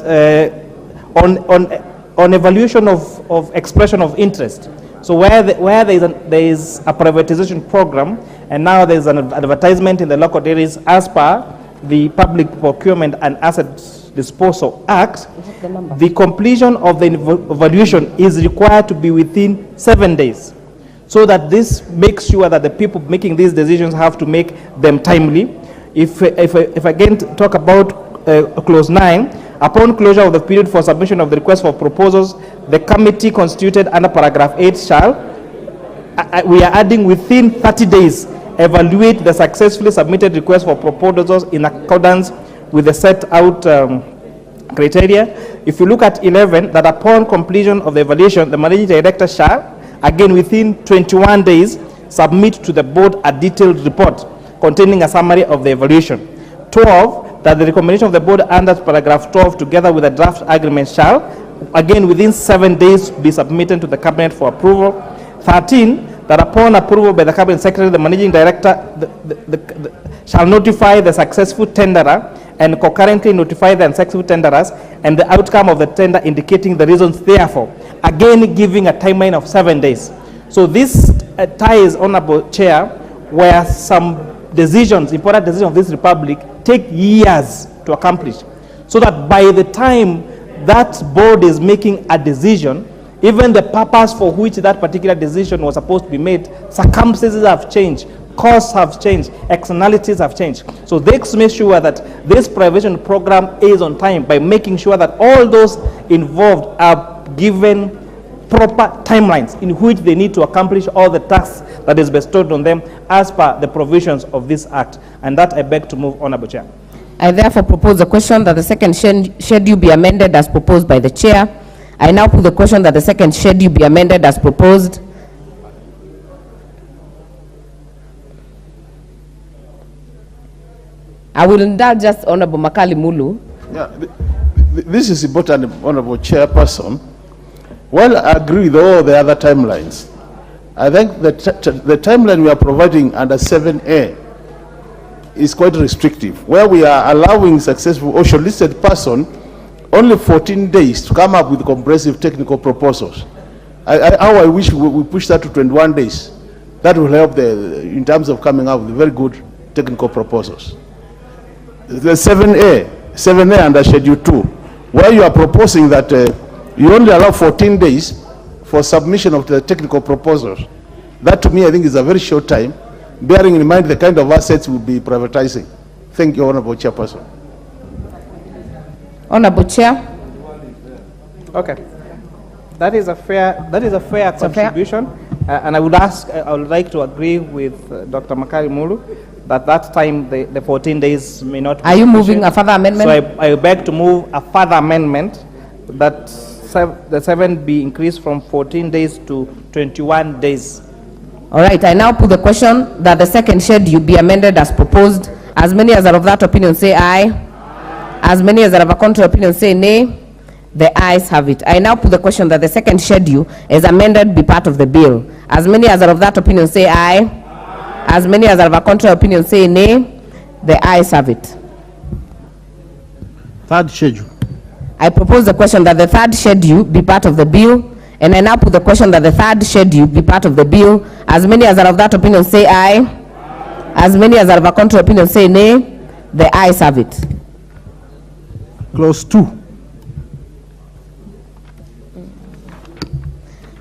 on evaluation of expression of interest, so where there is a privatization program, and now there is an advertisement in the local areas as per the Public Procurement and Asset Disposal Act, the completion of the evaluation is required to be within 7 days, so that this makes sure that the people making these decisions have to make them timely. If again talk about clause 9, upon closure of the period for submission of the request for proposals, the committee constituted under paragraph 8 shall, we are adding within 30 days, evaluate the successfully submitted request for proposals in accordance with the set out criteria. If you look at 11, that upon completion of the evaluation, the managing director shall, again within 21 days, submit to the board a detailed report containing a summary of the evaluation. 12, that the recommendation of the board under paragraph 12 together with a draft agreement shall, again within 7 days, be submitted to the cabinet for approval. 13, that upon approval by the cabinet secretary, the managing director shall notify the successful tenderer and concurrently notify the unsuccessful tenderers and the outcome of the tender, indicating the reasons therefore, again giving a timeline of 7 days. So this ties, Honorable Chair, where some decisions, important decisions of this republic take years to accomplish, so that by the time that board is making a decision, even the purpose for which that particular decision was supposed to be made, circumstances have changed, costs have changed, externalities have changed. So they make sure that this privatization program is on time by making sure that all those involved are given proper timelines in which they need to accomplish all the tasks that is bestowed on them as per the provisions of this act. And that I beg to move, Honorable Chair. I therefore propose the question that the second schedule be amended as proposed by the chair. I now put the question that the second schedule be amended as proposed. I will indulge just Honorable Makali Mulu. Yeah, this is important, Honorable Chairperson. Well, I agree with all the other timelines. I think the timeline we are providing under 7A is quite restrictive, where we are allowing successful or shortlisted person only 14 days to come up with comprehensive technical proposals. I wish we push that to 21 days. That will help in terms of coming up with very good technical proposals. The 7A under Schedule 2, where you are proposing that you only allow 14 days for submission of the technical proposals. That to me, I think, is a very short time, bearing in mind the kind of assets we'll be privatizing. Thank you, Honorable Chairperson. Honorable Chair. Okay. That is a fair contribution. And I would like to agree with Dr. Makari Mulu that time the 14 days may not be Are you moving a further amendment? So I beg to move a further amendment that the 7 be increased from 14 days to 21 days. All right, I now put the question that the second schedule be amended as proposed. As many as are of that opinion say aye. As many as are of a contrary opinion say nay. The ayes have it. I now put the question that the second schedule is amended be part of the bill. As many as are of that opinion say aye. As many as are of a contrary opinion say nay. The ayes have it. Third schedule. I propose the question that the third schedule be part of the bill, and I now put the question that the third schedule be part of the bill. As many as are of that opinion say aye. As many as are of a contrary opinion say nay. The ayes have it. Clause 2.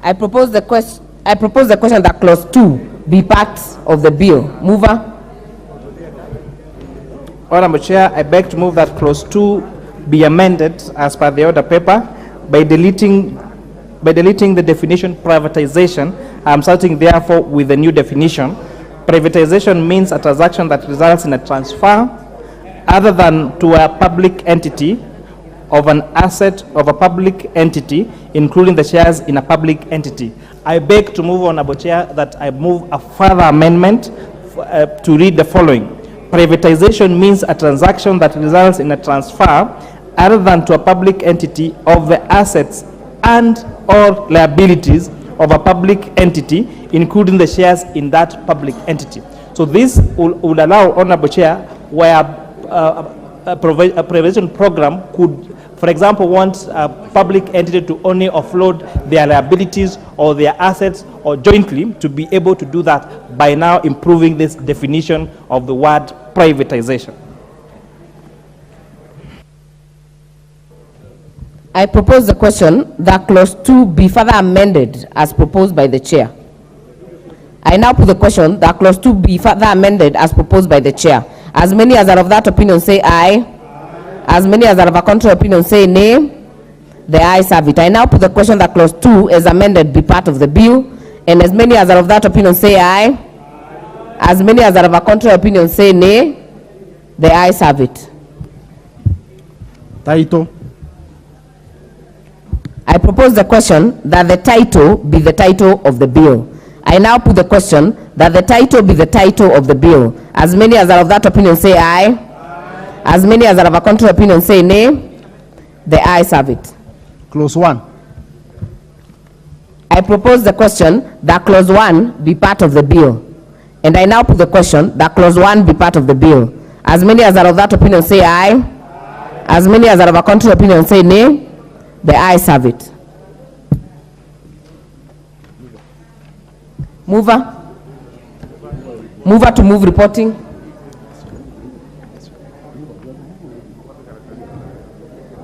I propose the question that clause 2 be part of the bill. Mover. Honorable Chair, I beg to move that clause 2 be amended as per the order paper by deleting the definition privatization. I'm starting therefore with the new definition. Privatization means a transaction that results in a transfer, other than to a public entity of an asset of a public entity, including the shares in a public entity. I beg to move, Honorable Chair, that I move a further amendment to read the following. Privatization means a transaction that results in a transfer other than to a public entity of the assets and or liabilities of a public entity, including the shares in that public entity. So this would allow, Honorable Chair, where a privatization program could, for example, want a public entity to only offload their liabilities or their assets or jointly to be able to do that by now improving this definition of the word privatization. I propose the question that clause 2 be further amended as proposed by the chair. I now put the question that clause 2 be further amended as proposed by the chair. As many as are of that opinion say aye. As many as are of a contrary opinion say nay. The ayes have it. I now put the question that clause 2 as amended be part of the bill. And as many as are of that opinion say aye. As many as are of a contrary opinion say nay. The ayes have it. Title. I propose the question that the title be the title of the bill. I now put the question that the title be the title of the bill. As many as are of that opinion say aye. As many as are of a contrary opinion say nay. The ayes have it. Clause 1. I propose the question that clause 1 be part of the bill. And I now put the question that clause 1 be part of the bill. As many as are of that opinion say aye. As many as are of a contrary opinion say nay. The ayes have it. Mover. Mover to move reporting.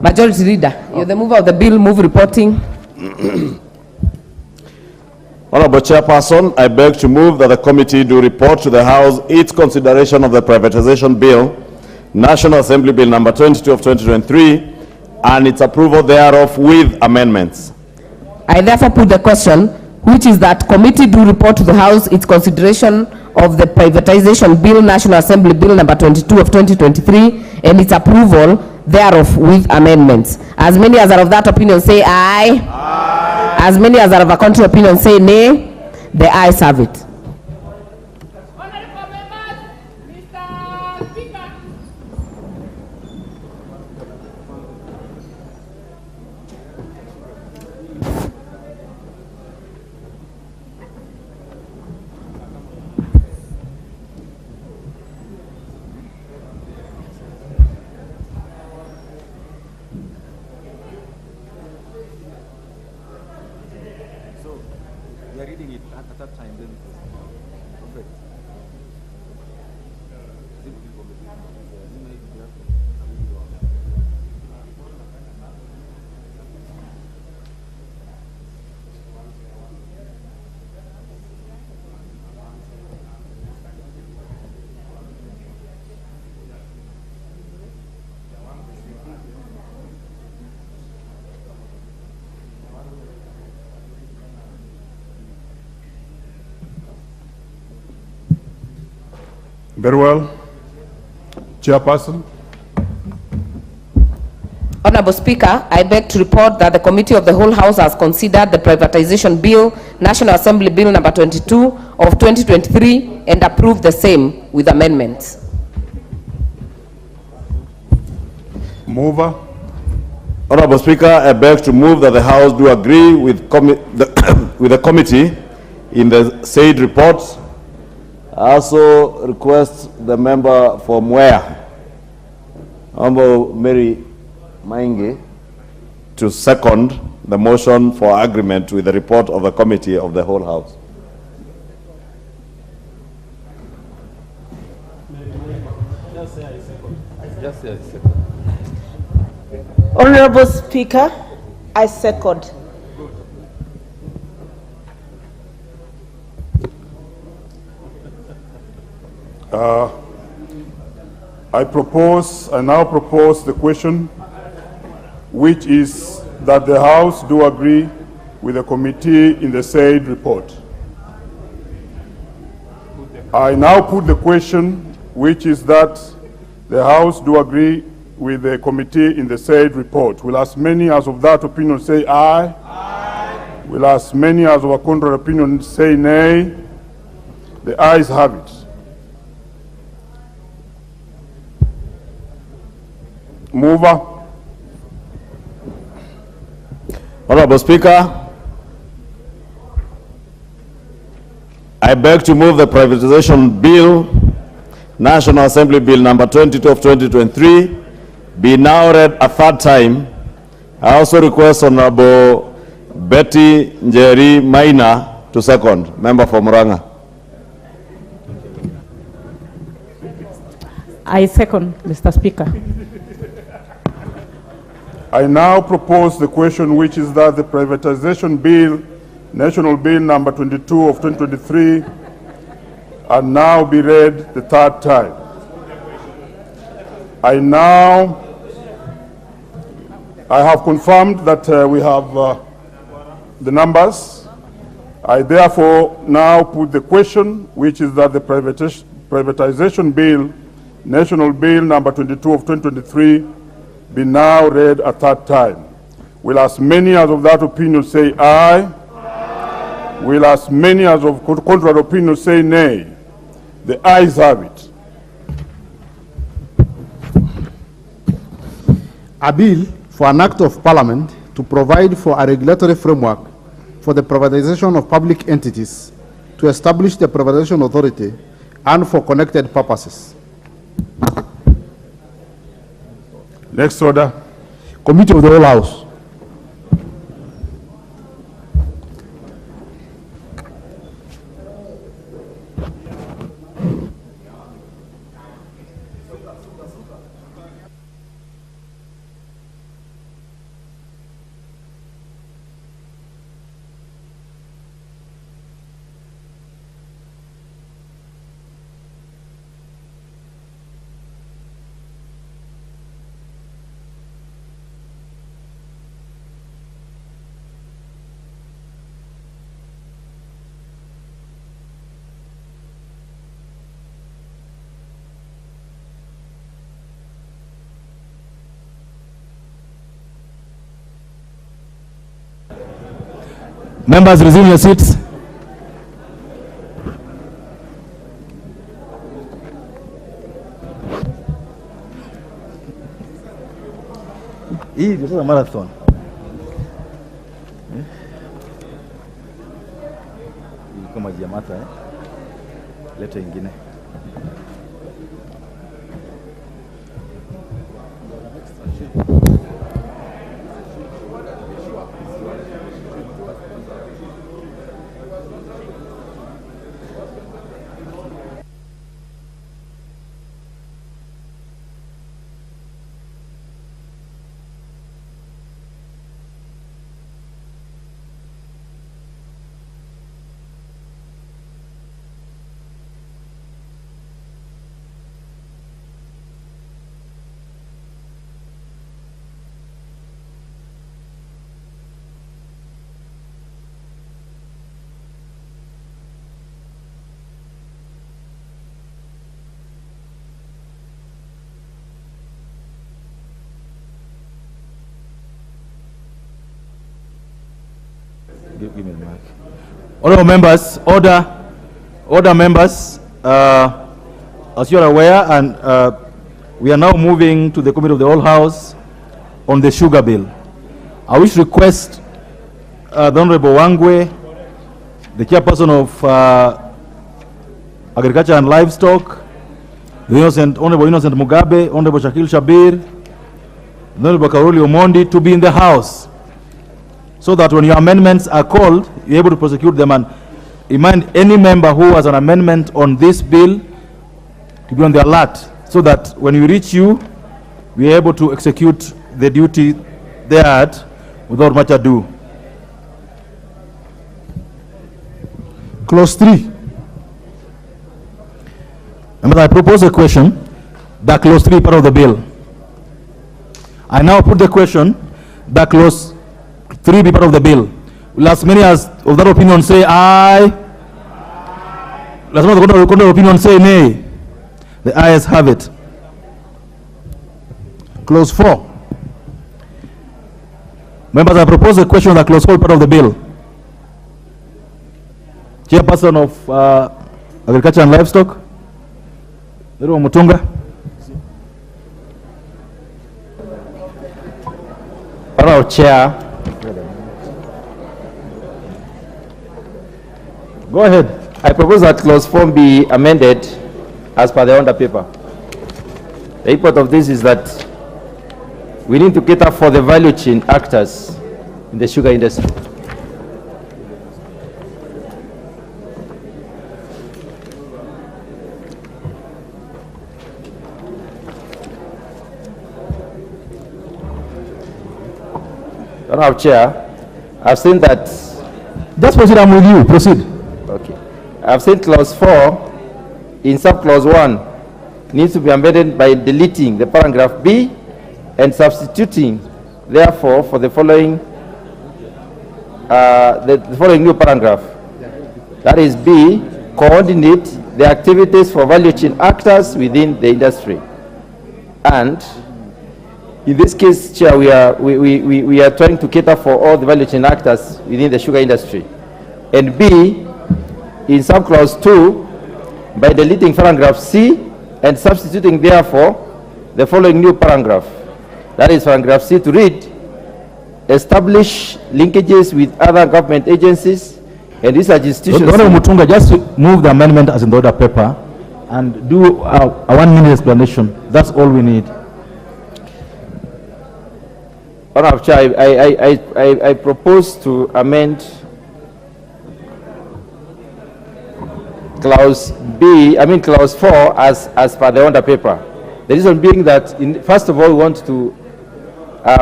Majority Leader, you're the mover of the bill, move reporting. Honorable Chairperson, I beg to move that the committee do report to the House its consideration of the privatization bill, National Assembly Bill number 22 of 2023, and its approval thereof with amendments. I therefore put the question, which is that committee do report to the House its consideration of the privatization bill, National Assembly Bill number 22 of 2023, and its approval thereof with amendments. As many as are of that opinion say aye. Aye. As many as are of a contrary opinion say nay. The ayes have it. Very well. Chairperson. Honorable Speaker, I beg to report that the Committee of the Whole House has considered the privatization bill, National Assembly Bill number 22 of 2023, and approved the same with amendments. Mover. Honorable Speaker, I beg to move that the House do agree with the committee in the said report. I also request the member for Mwea, Honorable Mary Maingi, to second the motion for agreement with the report of the committee of the whole House. Honorable Speaker, I second. I now propose the question, which is that the House do agree with the committee in the said report. I now put the question, which is that The House do agree with the committee in the said report. Will as many as of that opinion say aye? Aye. Will as many as of a contrary opinion say nay? The ayes have it. Mover. Honorable Speaker, I beg to move the privatization bill, National Assembly Bill number 22 of 2023, be now read a third time. I also request Honorable Betty Njeri Maina to second, member for Muranga. I second, Mr. Speaker. I now propose the question, which is that the privatization bill, National Bill number 22 of 2023, and now be read the third time. I have confirmed that we have the numbers. I therefore now put the question, which is that the privatization bill, National Bill number 22 of 2023, be now read a third time. Will as many as of that opinion say aye? Aye. Will as many as of contrary opinion say nay? The ayes have it. A bill for an act of parliament to provide for a regulatory framework for the privatization of public entities, to establish the privatization authority, and for connected purposes. Next order. Committee of the Whole House. Members, resume your seats. Hii ndio marathon. Kama jamata leta ingine. Give me the mic. Honorable members, order members. As you are aware, and we are now moving to the Committee of the Whole House on the sugar bill. I wish to request the Honorable Wangwe, the chairperson of Agriculture and Livestock, the Honorable Innocent Mugabe, Honorable Shakil Shabir, the Honorable Karoli Omondi to be in the House, so that when your amendments are called, you're able to prosecute them, and remind any member who has an amendment on this bill to be on the alert, so that when we reach you, we are able to execute the duty thereat without much ado. Clause 3. And I propose a question that clause 3 part of the bill. I now put the question that clause 3 be part of the bill. Will as many as of that opinion say aye? Aye. As many of the opinion say nay? The ayes have it. Clause 4. Members, I propose a question on the clause 4 part of the bill. Chairperson of Agriculture and Livestock, Honorable Mutunga. Honorable Chair. Go ahead. I propose that clause 4 be amended as per the under paper. The import of this is that we need to cater for the value chain actors in the sugar industry. Honorable Chair, I've seen that. Just proceed, I'm with you. Proceed. Okay. I've seen clause 4 in subclause 1 needs to be amended by deleting the paragraph B and substituting, therefore, for the following the following new paragraph. That is B, coordinate the activities for value chain actors within the industry. And in this case, Chair, we are trying to cater for all the value chain actors within the sugar industry. And B, in subclause 2, by deleting paragraph C and substituting, therefore, the following new paragraph. That is paragraph C to read, establish linkages with other government agencies and research institutions. Honorable Mutunga, just move the amendment as in the order paper and do a 1 minute explanation. That's all we need. Honorable Chair, I propose to amend clause clause 4 as per the under paper. The reason being that, first of all, we want to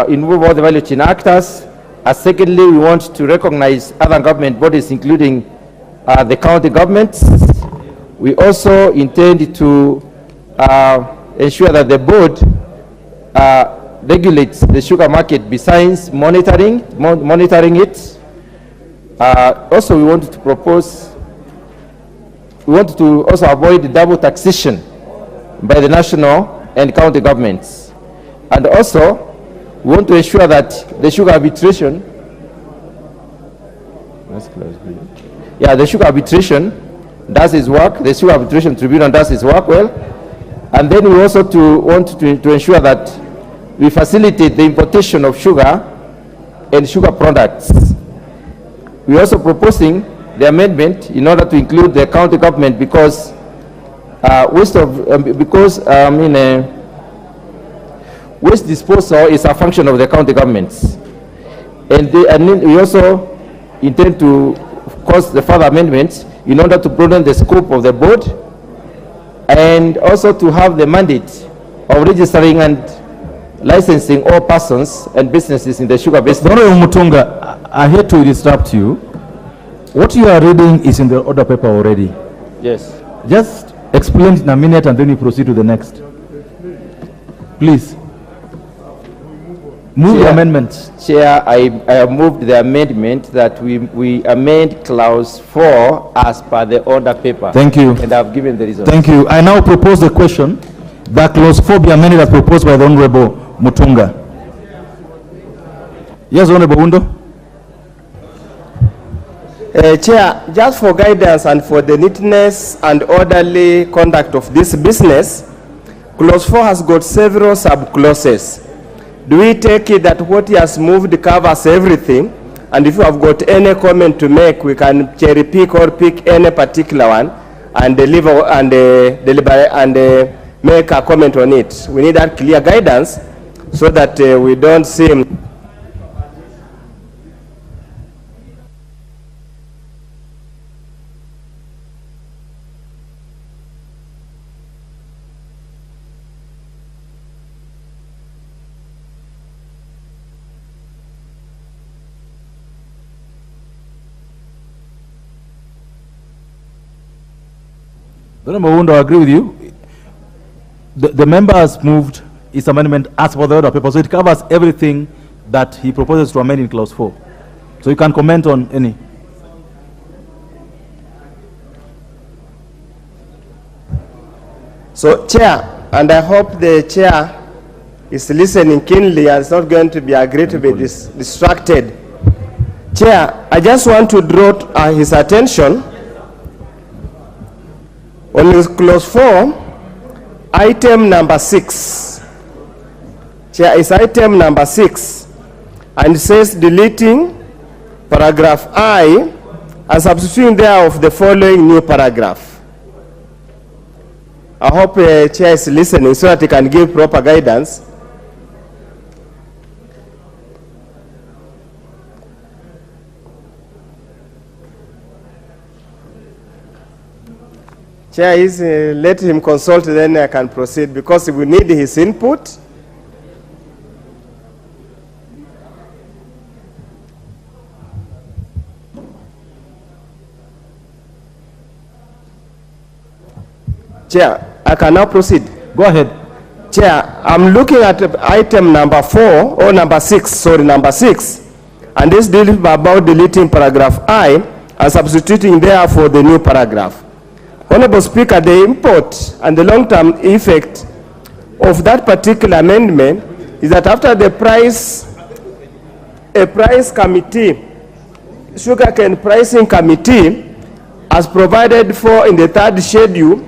involve all the value chain actors. Secondly, we want to recognize other government bodies, including the county governments. We also intend to ensure that the board regulates the sugar market besides monitoring it. Also, we want to propose. We want to also avoid double taxation by the national and county governments. And also, we want to ensure that the sugar arbitration, the sugar arbitration does its work, the sugar arbitration tribunal does its work well. And then we also want to ensure that we facilitate the importation of sugar and sugar products. We are also proposing the amendment in order to include the county government because waste disposal is a function of the county governments. And we also intend to cause the further amendments in order to broaden the scope of the board and also to have the mandate of registering and licensing all persons and businesses in the sugar business. Honorable Mutunga, I hate to disrupt you. What you are reading is in the order paper already. Yes. Just explain in a minute and then you proceed to the next. Please. Move the amendment. Chair, I have moved the amendment that we amend clause 4 as per the order paper. Thank you. And I've given the reason. Thank you. I now propose the question that clause 4 be amended as proposed by the Honorable Mutunga. Yes, Honorable Undo. Chair, just for guidance and for the neatness and orderly conduct of this business, clause 4 has got several sub-clauses. Do we take it that what he has moved covers everything? And if you have got any comment to make, we can cherry pick or pick any particular one and deliver and make a comment on it. We need that clear guidance so that we don't seem. Honorable Undo, I agree with you. The member has moved his amendment as per the order paper, so it covers everything that he proposes to amend in clause 4. So you can comment on any. So, Chair, and I hope the Chair is listening keenly and is not going to be agreed to be distracted. Chair, I just want to draw his attention on clause 4, item number 6. Chair, is item number 6, and it says deleting paragraph I and substituting thereof the following new paragraph. I hope Chair is listening so that he can give proper guidance. Chair is, let him consult, then I can proceed, because we need his input. Chair, I can now proceed. Go ahead. Chair, I'm looking at item number 4, or number 6, sorry, number 6. And this deals about deleting paragraph I and substituting therefore the new paragraph. Honorable Speaker, the import and the long-term effect of that particular amendment is that after a price committee, sugarcane pricing committee, as provided for in the 3rd schedule,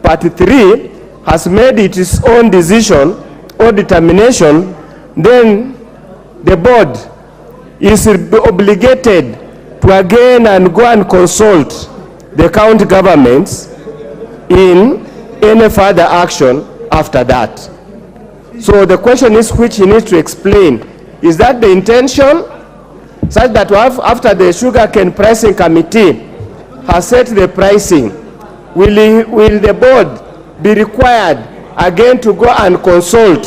part 3, has made its own decision or determination, then the board is obligated to again and go and consult the county governments in any further action after that. So the question is, which he needs to explain, is that the intention, such that after the sugarcane pricing committee has set the pricing, will the board be required again to go and consult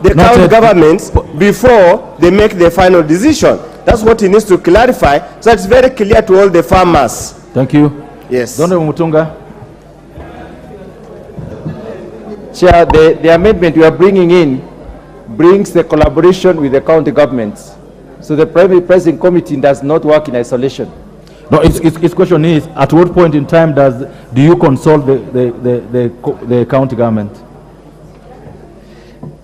the county governments before they make the final decision? That's what he needs to clarify, so it's very clear to all the farmers. Thank you. Yes. Honorable Mutunga. Chair, the amendment you are bringing in brings the collaboration with the county governments. So the primary pricing committee does not work in isolation. No, its question is, at what point in time do you consult the county government?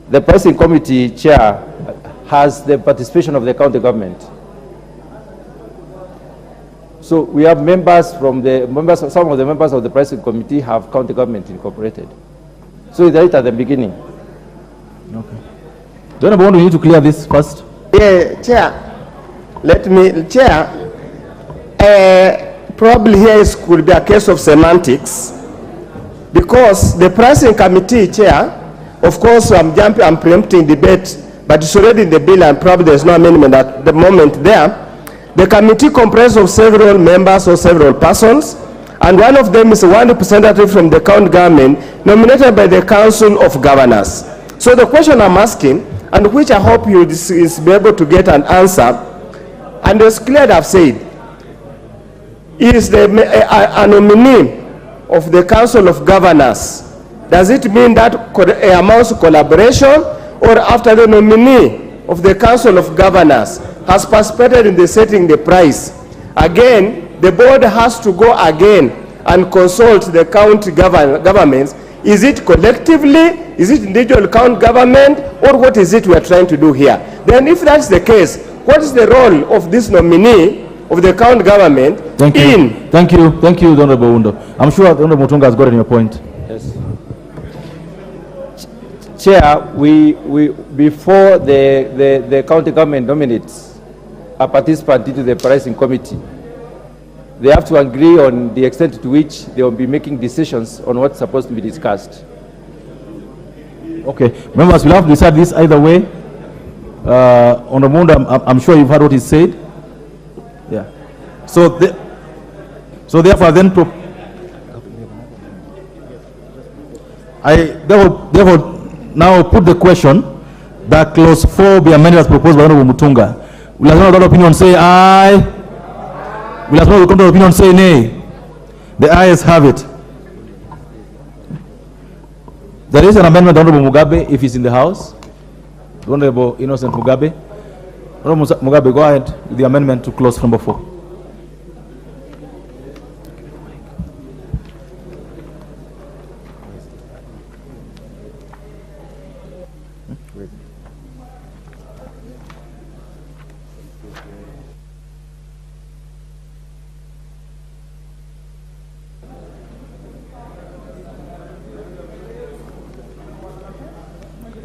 The pricing committee, Chair, has the participation of the county government. So we have members from some of the members of the pricing committee have county government incorporated. So it's right at the beginning. Okay. Don't I want you to clear this first? Yeah, Chair. Chair, probably here could be a case of semantics, because the pricing committee, Chair, of course, I'm preempting debate, but it's already in the bill and probably there's no amendment at the moment there. The committee comprises of several members or several persons, and one of them is one representative from the county government nominated by the Council of Governors. So the question I'm asking, and which I hope you is be able to get an answer, and it's clear that I've said, is a nominee of the Council of Governors, does it mean that amounts to collaboration, or after the nominee of the Council of Governors has participated in the setting the price, again, the board has to go again and consult the county governments? Is it collectively? Is it individual county government? Or what is it we are trying to do here? Then if that's the case, what is the role of this nominee of the county government? Thank you. Thank you, Honorable Undo. I'm sure Honorable Mutunga has gotten your point. Yes. Chair, before the county government nominates a participant into the pricing committee, they have to agree on the extent to which they will be making decisions on what's supposed to be discussed. Okay, members, we'll have to decide this either way. On the moon, I'm sure you've heard what he said. Yeah. So therefore, then therefore now put the question that clause 4 be amended as proposed by Honorable Mutunga. Will have another opinion say aye? Will have another opinion say nay? The ayes have it. There is an amendment, Honorable Mugabe, if he's in the House. Honorable Innocent Mugabe. Honorable Mugabe, go ahead with the amendment to clause number 4.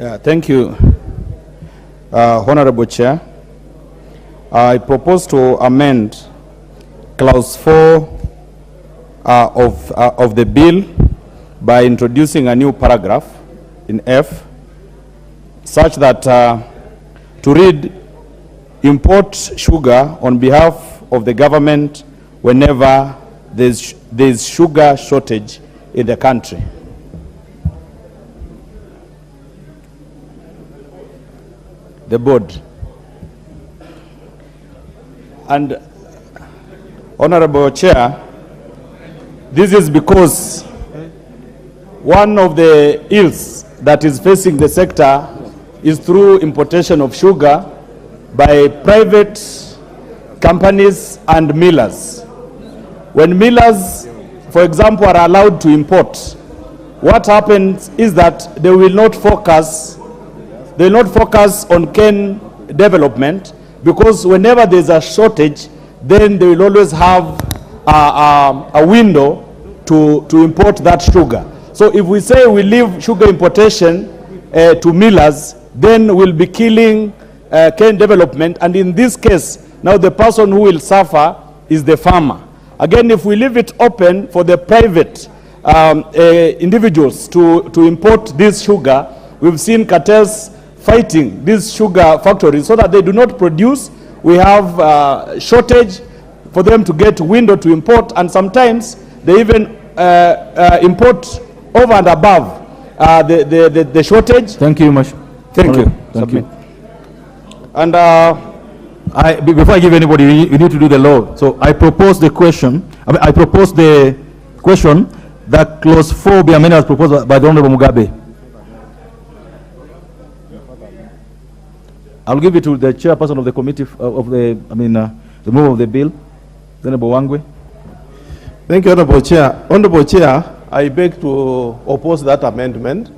Thank you, Honorable Chair. I propose to amend clause 4 of the bill by introducing a new paragraph in F, such that to read, import sugar on behalf of the government whenever there's sugar shortage in the country. The board. And Honorable Chair, this is because one of the ills that is facing the sector is through importation of sugar by private companies and millers. When millers, for example, are allowed to import, what happens is that they will not focus on cane development, because whenever there's a shortage, then they will always have a window to import that sugar. So if we say we leave sugar importation to millers, then we'll be killing cane development, and in this case, now the person who will suffer is the farmer. Again, if we leave it open for the private individuals to import this sugar, we've seen cartels fighting these sugar factories so that they do not produce. We have shortage for them to get window to import, and sometimes they even import over and above the shortage. Thank you much. Thank you. Thank you. And before I give anybody, you need to do the law. So I propose the question. I propose the question that clause 4 be amended as proposed by the Honorable Mugabe. I'll give it to the chairperson of the committee of the move of the bill, Honorable Wangwe. Thank you, Honorable Chair. Honorable Chair, I beg to oppose that amendment.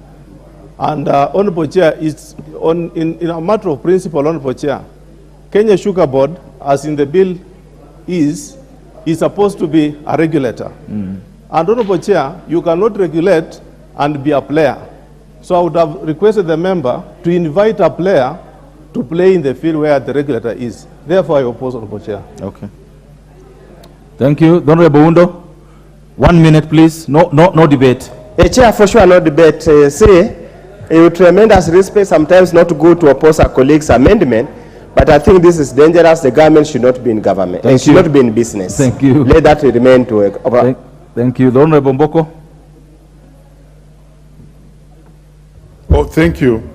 And Honorable Chair, it's in a matter of principle, Honorable Chair, Kenya Sugar Board, as in the bill is supposed to be a regulator. And Honorable Chair, you cannot regulate and be a player. So I would have requested the member to invite a player to play in the field where the regulator is. Therefore, I oppose, Honorable Chair. Okay. Thank you. Honorable Undo, 1 minute, please. No debate. Chair, for sure, no debate. Say, with tremendous respect, sometimes not good to oppose a colleague's amendment, but I think this is dangerous. The government should not be in government. It should not be in business. Thank you. Let that remain to Thank you. The Honorable Mboko. Oh, thank you.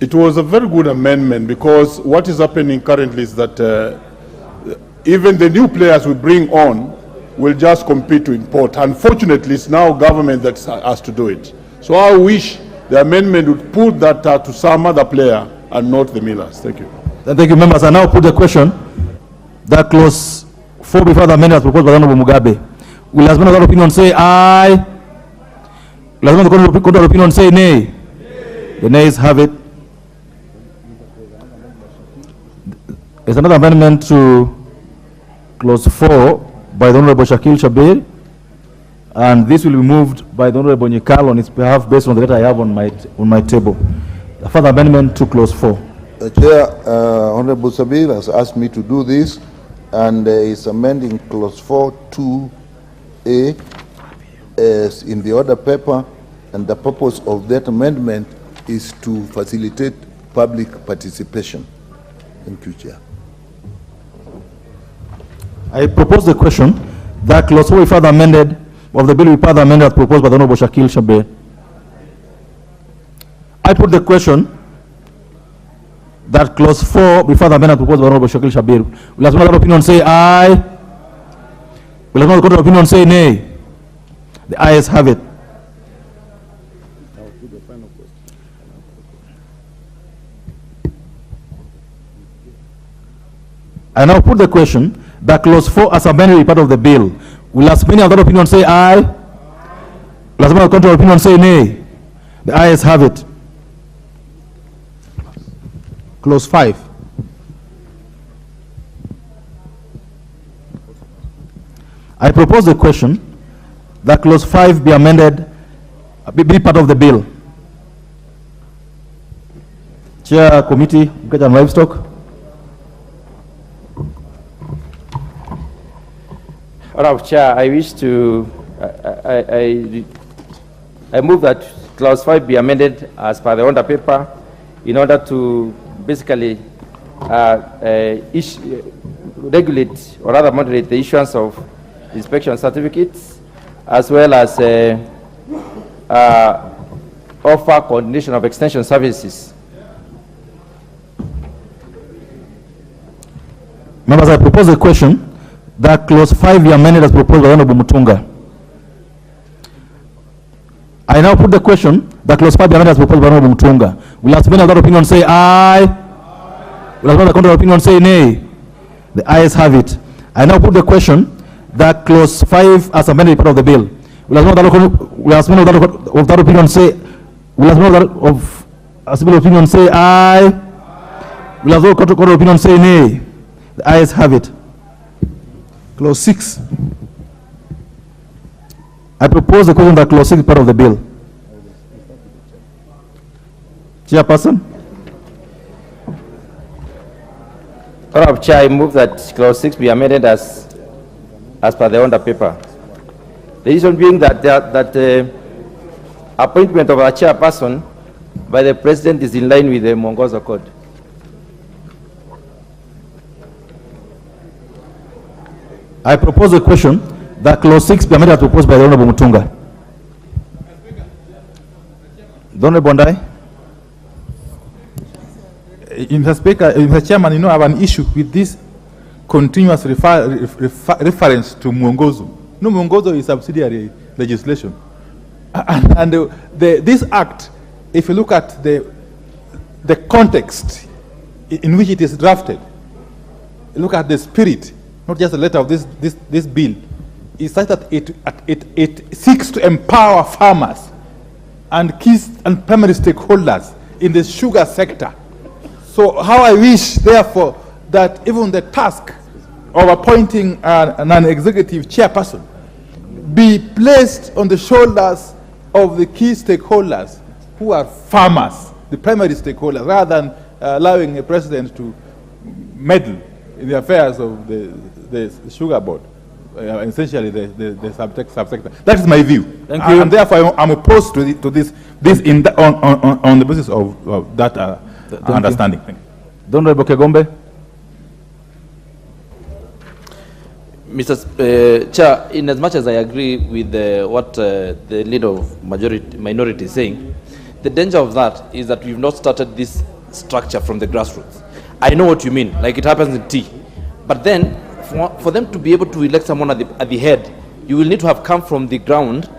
It was a very good amendment, because what is happening currently is that even the new players we bring on will just compete to import. Unfortunately, it's now government that has to do it. So I wish the amendment would put that to some other player and not the millers. Thank you. Thank you, members. I now put the question that clause 4 before the amendment as proposed by the Honorable Mugabe. Will as many other opinion say aye? Will as many other opinion say nay? The nays have it. There's another amendment to clause 4 by the Honorable Shakil Shabir, and this will be moved by the Honorable Nyikal on his behalf based on the letter I have on my table. A further amendment to clause 4. The Chair, Honorable Sabir has asked me to do this, and is amending clause 4 2A as in the order paper, and the purpose of that amendment is to facilitate public participation. Thank you, Chair. I propose the question that clause 4 be further amended of the bill be further amended as proposed by the Honorable Shakil Shabir. I put the question that clause 4 be further amended as proposed by the Honorable Shakil Shabir. Will as another opinion say aye? Will as another opinion say nay? The ayes have it. I now put the question that clause 4 as amended be part of the bill. Will as many other opinions say aye? Will as many contrary opinions say nay? The ayes have it. Clause 5. I propose the question that clause 5 be amended, be part of the bill. Chair Committee, Agriculture and Livestock. Honorable Chair, I wish to, I move that clause 5 be amended as per the order paper in order to basically regulate or rather moderate the issuance of inspection certificates as well as offer coordination of extension services. Members, I propose a question that clause 5 be amended as proposed by Honorable Mutunga. I now put the question that clause 5 be amended as proposed by Honorable Mutunga. Will as many of that opinion say aye? Will as many of the contrary opinion say nay? The ayes have it. I now put the question that clause 5 as amended part of the bill. Will as many of that opinion say? Will as many of a similar opinion say aye? Will as many of the contrary opinion say nay? The ayes have it. Clause 6. I propose the question that clause 6 is part of the bill. Chairperson? Honorable Chair, I move that clause 6 be amended as per the order paper. The reason being that the appointment of a chairperson by the President is in line with the Mwongozo Code. I propose a question that clause 6 be amended as proposed by the Honorable Mutunga. The Honorable Bondai. Mr. Speaker, Mr. Chairman, I have an issue with this continuous reference to Mwongozo. No, Mwongozo is subsidiary legislation. And this act, if you look at the context in which it is drafted, look at the spirit, not just the letter of this bill, is such that it seeks to empower farmers and key and primary stakeholders in the sugar sector. So how I wish, therefore, that even the task of appointing an executive chairperson be placed on the shoulders of the key stakeholders who are farmers, the primary stakeholders, rather than allowing a president to meddle in the affairs of the sugar board, essentially the subsector. That is my view. Thank you. And therefore, I'm opposed to this on the basis of that understanding. Honorable Kegombe. Mr. Chair, in as much as I agree with what the leader of minority is saying, the danger of that is that we've not started this structure from the grassroots. I know what you mean, like it happens in tea. But then, for them to be able to elect someone at the head, you will need to have come from the ground.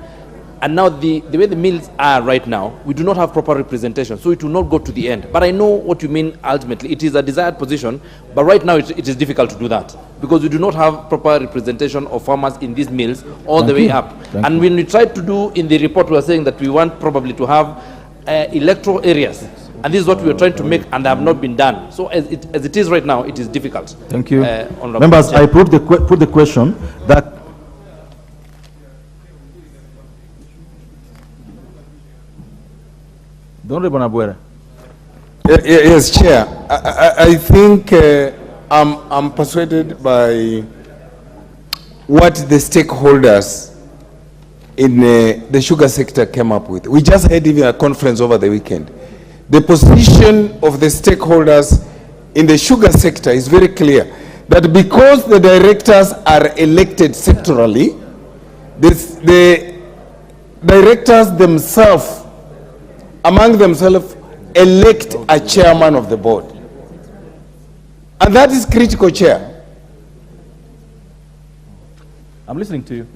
And now the way the mills are right now, we do not have proper representation, so it will not go to the end. But I know what you mean ultimately. It is a desired position, but right now it is difficult to do that because we do not have proper representation of farmers in these mills all the way up. And when we tried to do in the report, we are saying that we want probably to have electoral areas. And this is what we are trying to make and have not been done. So as it is right now, it is difficult. Thank you. Members, I put the question that Yes, Chair. I think I'm persuaded by what the stakeholders in the sugar sector came up with. We just had even a conference over the weekend. The position of the stakeholders in the sugar sector is very clear, that because the directors are elected sectorally, the directors themselves, among themselves, elect a chairman of the board. And that is critical, Chair. I'm listening to you.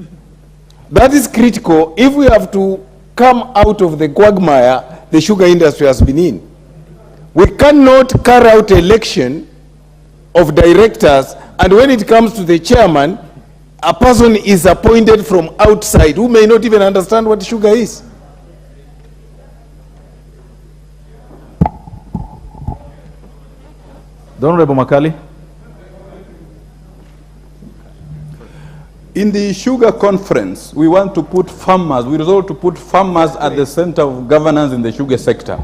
That is critical if we have to come out of the quagmire the sugar industry has been in. We cannot carry out election of directors, and when it comes to the chairman, a person is appointed from outside who may not even understand what sugar is. The Honorable Makali. In the sugar conference, we want to put farmers, we resolve to put farmers at the center of governance in the sugar sector.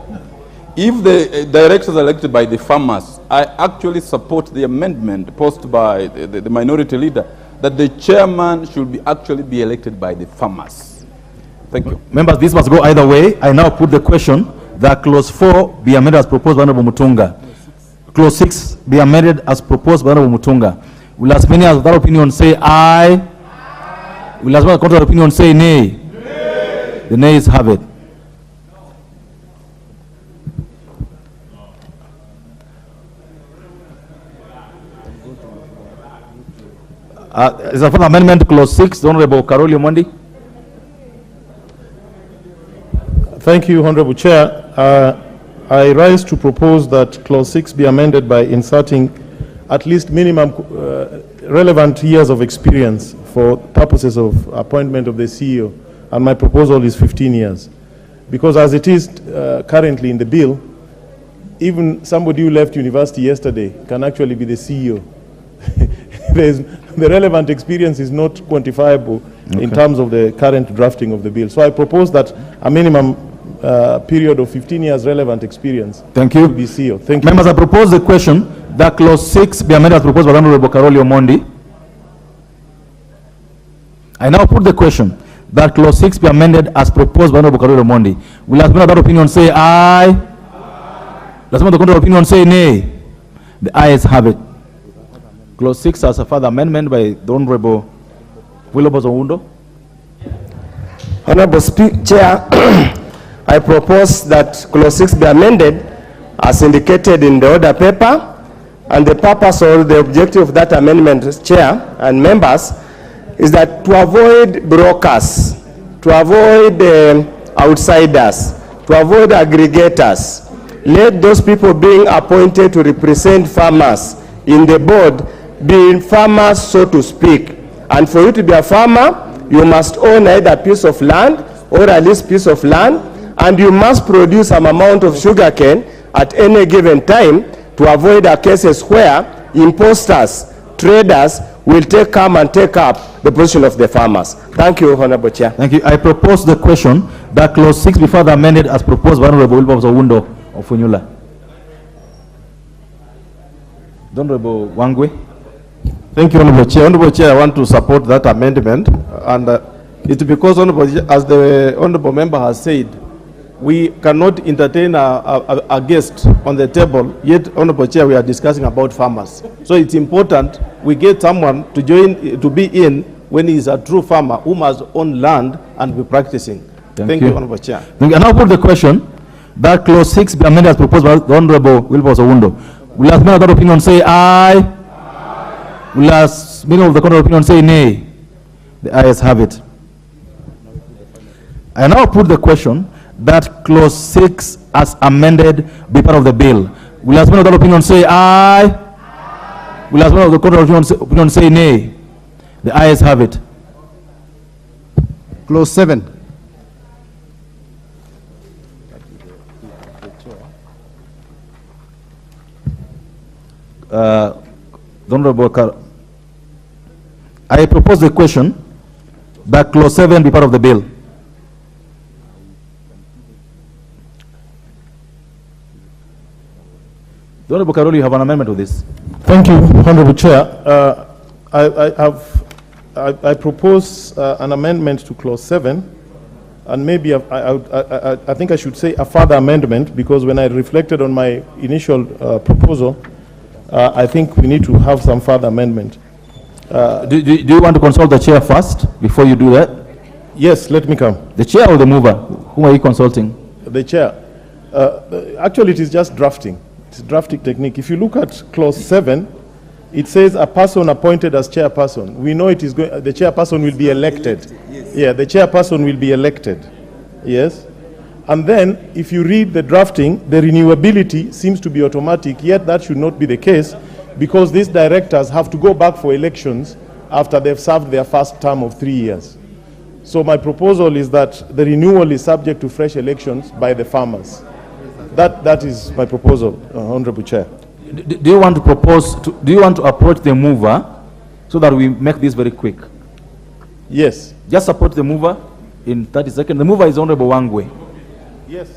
if the directors are elected by the farmers, I actually support the amendment posed by the minority leader that the chairman should actually be elected by the farmers. Thank you. Members, this must go either way. I now put the question that clause 4 be amended as proposed by Honorable Mutunga. Clause 6 be amended as proposed by Honorable Mutunga. Will as many as that opinion say aye? Will as many as contrary opinion say nay? Nay. The nays have it. Is a further amendment to clause 6, the Honorable Karoli Mondi. Thank you, Honorable Chair. I rise to propose that clause 6 be amended by inserting at least minimum relevant years of experience for purposes of appointment of the CEO, and my proposal is 15 years. Because as it is currently in the bill, even somebody who left university yesterday can actually be the CEO. The relevant experience is not quantifiable in terms of the current drafting of the bill. So I propose that a minimum period of 15 years relevant experience. Thank you. Be CEO. Thank you. Members, I propose the question that clause 6 be amended as proposed by Honorable Karoli Omondi. I now put the question that clause 6 be amended as proposed by Honorable Karoli Omondi. Will as many of that opinion say aye? Does the contrary opinion say nay? The ayes have it. Clause 6 as a further amendment by the Honorable Willoughby Owundo. Honorable Chair, I propose that clause 6 be amended as indicated in the order paper, and the purpose or the objective of that amendment, Chair and members, is that to avoid brokers, to avoid outsiders, to avoid aggregators, let those people being appointed to represent farmers in the board be farmers, so to speak. And for you to be a farmer, you must own either a piece of land or at least piece of land, and you must produce some amount of sugarcane at any given time to avoid cases where imposters, traders will come and take up the position of the farmers. Thank you, Honorable Chair. Thank you. I propose the question that clause 6 be further amended as proposed by Honorable Willoughby Owundo of Funyula. Honorable Wangwe. Thank you, Honorable Chair. Honorable Chair, I want to support that amendment, and it's because, as the Honorable Member has said, we cannot entertain a guest on the table, yet, Honorable Chair, we are discussing about farmers. So it's important we get someone to join, to be in when he is a true farmer who must own land and be practicing. Thank you, Honorable Chair. Thank you. And I'll put the question that clause 6 be amended as proposed by the Honorable Willoughby Owundo. Will as many of that opinion say aye? Will as many of the contrary opinion say nay? The ayes have it. I now put the question that clause 6 as amended be part of the bill. Will as many of that opinion say aye? Will as many of the contrary opinion say nay? The ayes have it. Clause 7. I propose the question that clause 7 be part of the bill. Honorable Karoli, you have an amendment to this. Thank you, Honorable Chair. I propose an amendment to clause 7, and maybe I think I should say a further amendment, because when I reflected on my initial proposal, I think we need to have some further amendment. Do you want to consult the chair first before you do that? Yes, let me come. The chair or the mover? Whom are you consulting? The chair. Actually, it is just drafting. It's a drafting technique. If you look at clause 7, it says a person appointed as chairperson. We know it is going. The chairperson will be elected. Yes. Yeah, the chairperson will be elected. Yes. And then, if you read the drafting, the renewability seems to be automatic. Yet that should not be the case, because these directors have to go back for elections after they've served their first term of 3 years. So my proposal is that the renewal is subject to fresh elections by the farmers. That is my proposal, Honorable Chair. Do you want to propose? Do you want to approach the mover so that we make this very quick? Yes. Just support the mover in 30 seconds. The mover is Honorable Wangwe. Yes.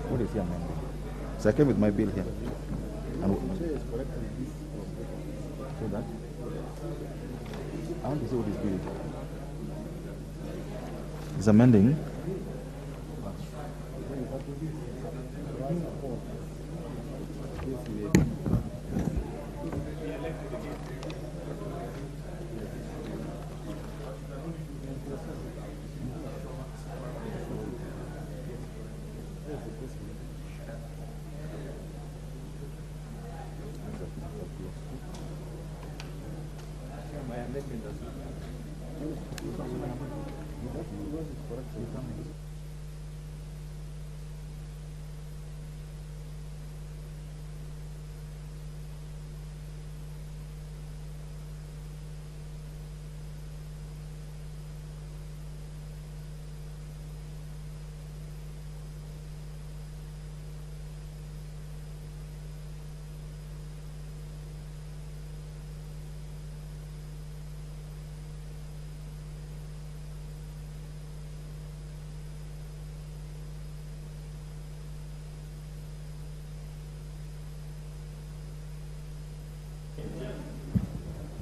What is he amending? So I came with my bill here. And so that I want to see what his bill is. He's amending.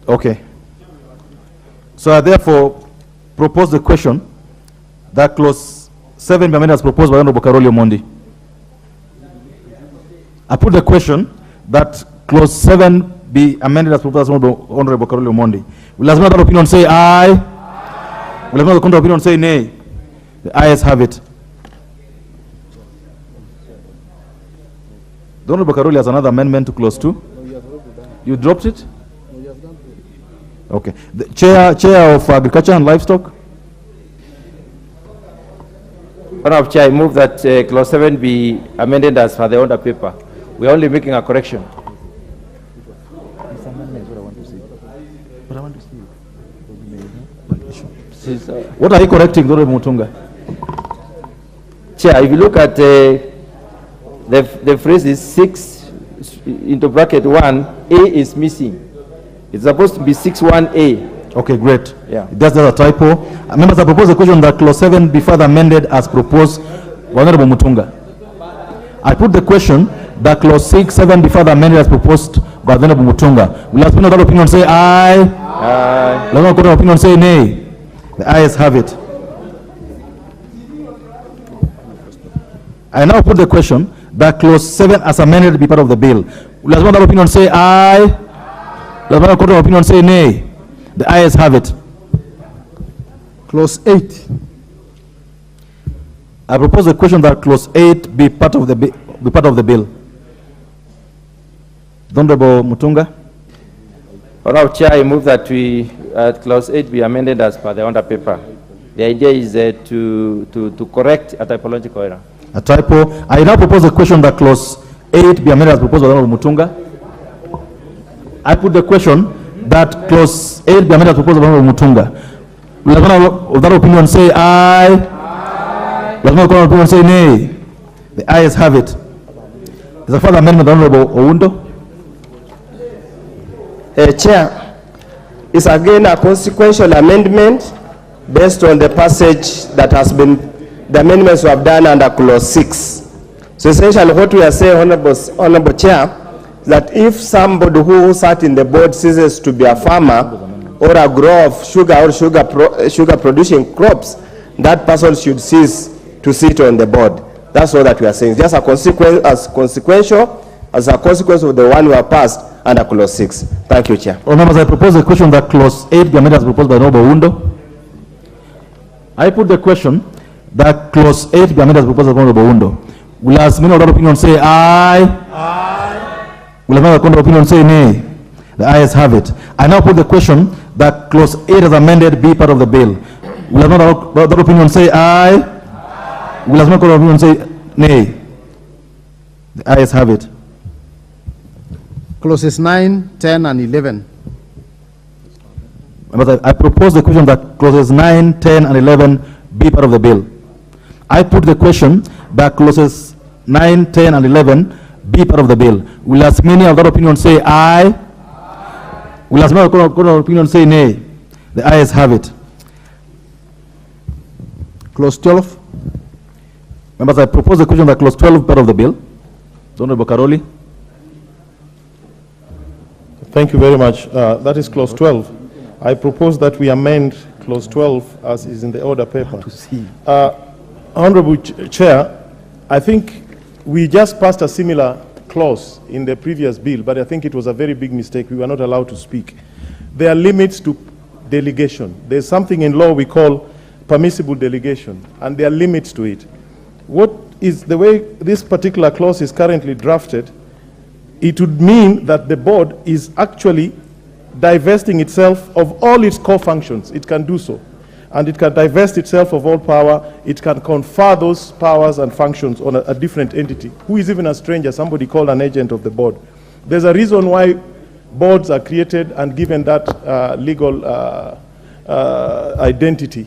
Okay. So I therefore propose the question that clause 7 be amended as proposed by Honorable Karoli Omondi. I put the question that clause 7 be amended as proposed by Honorable Karoli Omondi. Will as another opinion say aye? Aye. Will as another counter opinion say nay? The ayes have it. The Honorable Karoli has another amendment to clause 2. You dropped it? Okay. The Chair of Agriculture and Livestock. Honorable Chair, I move that clause 7 be amended as per the order paper. We are only making a correction. This amendment is what I want to see. What I want to see. What are you correcting, Honorable Mutunga? Chair, if you look at the phrase is 6 into bracket 1, A is missing. It's supposed to be 6(1)A. Okay, great. Yeah. That's a typo. Members, I propose a question that clause 7 be further amended as proposed by Honorable Mutunga. I put the question that clause 7 be further amended as proposed by Honorable Mutunga. Will another opinion say aye? Aye. Will another opinion say nay? The ayes have it. I now put the question that clause 7 as amended be part of the bill. Will another opinion say aye? Will another opinion say nay? The ayes have it. Clause 8. I propose a question that clause 8 be part of the bill. Honorable Mutunga. Honorable Chair, I move that clause 8 be amended as per the order paper. The idea is to correct a typological error. A typo. I now propose a question that clause 8 be amended as proposed by Honorable Mutunga. I put the question that clause 8 be amended as proposed by Honorable Mutunga. Will that opinion say aye? Aye. Will that opinion say nay? The ayes have it. Is a further amendment, Honorable Oundo? Chair, it's again a consequential amendment based on the passage that has been, the amendments we have done under clause 6. So essentially what we are saying, Honorable Chair, that if somebody who sat in the board ceases to be a farmer or a grower of sugar or sugar producing crops, that person should cease to sit on the board. That's all that we are saying. Just a consequence, as a consequence of the one we have passed under clause 6. Thank you, Chair. All members, I propose a question that clause 8 be amended as proposed by Honorable Oundo. I put the question that clause 8 be amended as proposed by Honorable Oundo. Will as many other opinion say aye? Aye. Will another counter opinion say nay? The ayes have it. I now put the question that clause 8 as amended be part of the bill. Will another opinion say aye? Aye. Will another counter opinion say nay? The ayes have it. Clauses 9, 10, and 11. But I propose the question that clauses 9, 10, and 11 be part of the bill. I put the question that clauses 9, 10, and 11 be part of the bill. Will as many of that opinion say aye? Aye. Will as many of that opinion say nay? The ayes have it. Clause 12. Members, I propose the question that clause 12 part of the bill. Honorable Karoli. Thank you very much. That is clause 12. I propose that we amend clause 12 as is in the order paper. Honorable Chair, I think we just passed a similar clause in the previous bill, but I think it was a very big mistake. We were not allowed to speak. There are limits to delegation. There's something in law we call permissible delegation, and there are limits to it. What is the way this particular clause is currently drafted, it would mean that the board is actually divesting itself of all its core functions. It can do so. And it can divest itself of all power. It can confer those powers and functions on a different entity, who is even a stranger, somebody called an agent of the board. There's a reason why boards are created and given that legal identity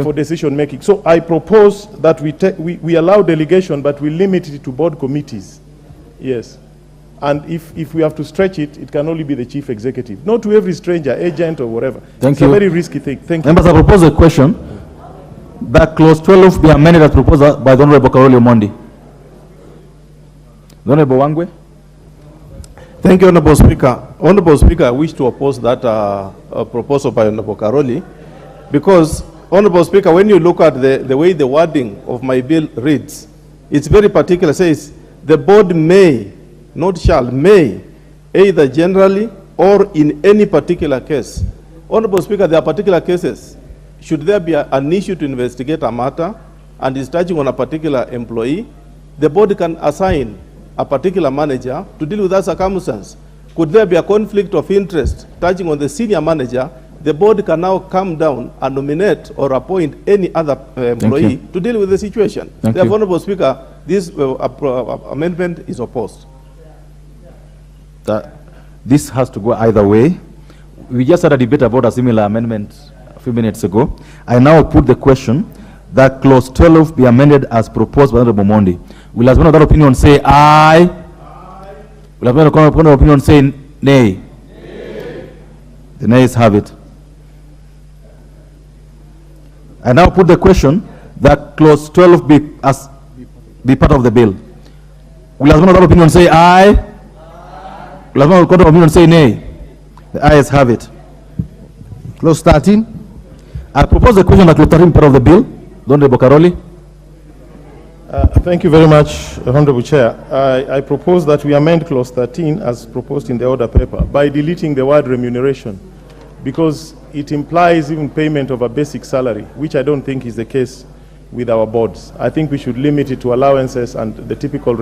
for decision making. So I propose that we allow delegation, but we limit it to board committees. Yes. And if we have to stretch it, it can only be the chief executive, not to every stranger, agent, or whatever. It's a very risky thing. Thank you. Members, I propose a question that clause 12 be amended as proposed by the Honorable Karoli Omondi. The Honorable Wangwe. Thank you, Honorable Speaker. Honorable Speaker, I wish to oppose that proposal by Honorable Karoli, because, Honorable Speaker, when you look at the way the wording of my bill reads, it's very particular. It says, the board may, not shall, may, either generally or in any particular case. Honorable Speaker, there are particular cases. Should there be an issue to investigate a matter and is touching on a particular employee, the board can assign a particular manager to deal with that circumstance. Could there be a conflict of interest touching on the senior manager, the board can now come down and nominate or appoint any other employee to deal with the situation. Therefore, Honorable Speaker, this amendment is opposed. This has to go either way. We just had a debate about a similar amendment a few minutes ago. I now put the question that clause 12 be amended as proposed by Honorable Mondi. Will as one of that opinion say aye? Will as one of that opinion say nay? The nays have it. I now put the question that clause 12 be part of the bill. Will as one of that opinion say aye? Will as one of that opinion say nay? The ayes have it. Clause 13. I propose the question that clause 13 be part of the bill. Honorable Karoli. Thank you very much, Honorable Chair. I propose that we amend clause 13 as proposed in the order paper by deleting the word remuneration, because it implies even payment of a basic salary, which I don't think is the case with our boards. I think we should limit it to allowances and the typical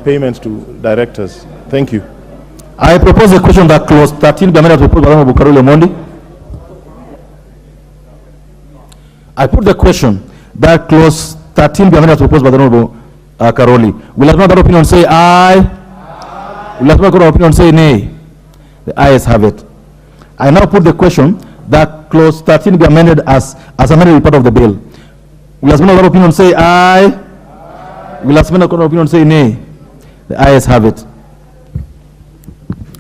payments to directors. Thank you. I propose the question that clause 13 be amended as proposed by Honorable Karoli Omondi. I put the question that clause 13 be amended as proposed by the Honorable Karoli. Will another opinion say aye? Will another opinion say nay? The ayes have it. I now put the question that clause 13 be amended as amended part of the bill. Will another opinion say aye? Will another opinion say nay? The ayes have it.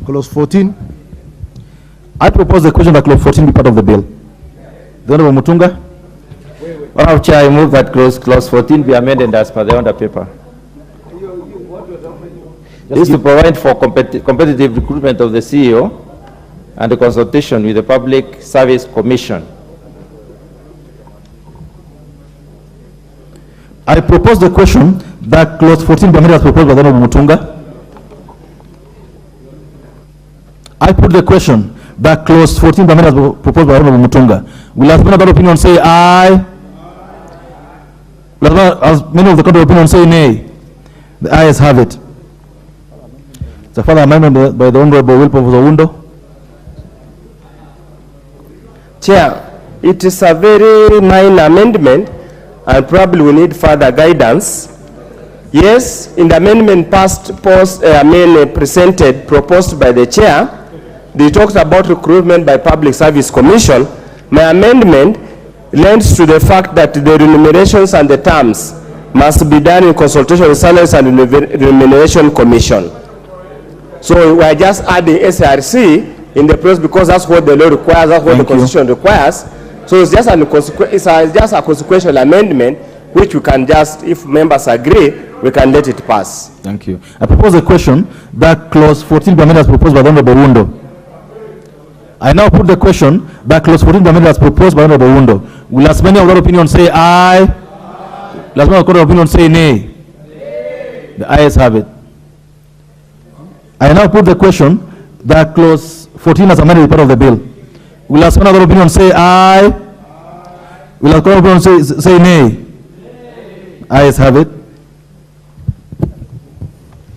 Clause 14. I propose the question that clause 14 be part of the bill. The Honorable Mutunga. Honorable Chair, I move that clause 14 be amended as per the order paper. This is to provide for competitive recruitment of the CEO and the consultation with the Public Service Commission. I propose the question that clause 14 be amended as proposed by the Honorable Mutunga. I put the question that clause 14 be amended as proposed by the Honorable Mutunga. Will as many other opinion say aye? As many of the contrary opinion say nay? The ayes have it. It's a further amendment by the Honorable Wilberforce Owundo. Chair, it is a very minor amendment and probably we need further guidance. Yes, in the amendment presented, proposed by the chair, they talks about recruitment by Public Service Commission. My amendment lends to the fact that the remunerations and the terms must be done in consultation with Salaries and Remuneration Commission. So we are just adding SRC in the place because that's what the law requires, that's what the Constitution requires. So it's just a consequential amendment which we can just, if members agree, we can let it pass. Thank you. I propose a question that clause 14 be amended as proposed by the Honorable Wundo. I now put the question that clause 14 be amended as proposed by the Honorable Wundo. Will as many of that opinion say aye? Will as many of that opinion say nay? The ayes have it. I now put the question that clause 14 as amended is part of the bill. Will as many of that opinion say aye? Will as many of that opinion say nay? Ayes have it.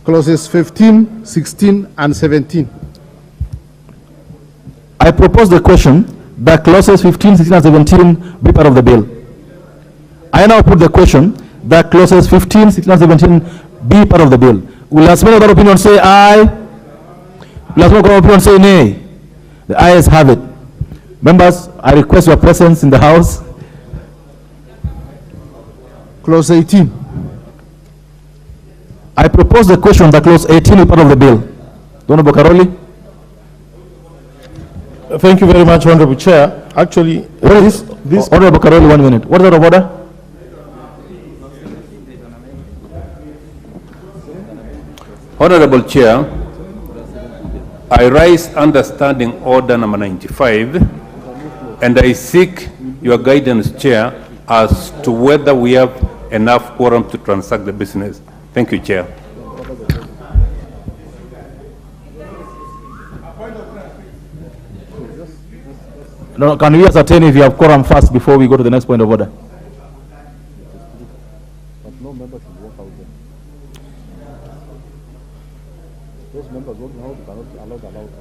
Clauses 15, 16, and 17. I propose the question that clauses 15, 16, and 17 be part of the bill. I now put the question that clauses 15, 16, and 17 be part of the bill. Will as many of that opinion say aye? Will as many of that opinion say nay? The ayes have it. Members, I request your presence in the House. Clause 18. I propose the question that clause 18 be part of the bill. Honorable Karoli. Thank you very much, Honorable Chair. Actually, this Honorable Karoli, 1 minute. What is out of order? Honorable Chair, I rise under Standing Order number 95, and I seek your guidance, Chair, as to whether we have enough quorum to transact the business. Thank you, Chair. No, can we ascertain if you have quorum first before we go to the next point of order?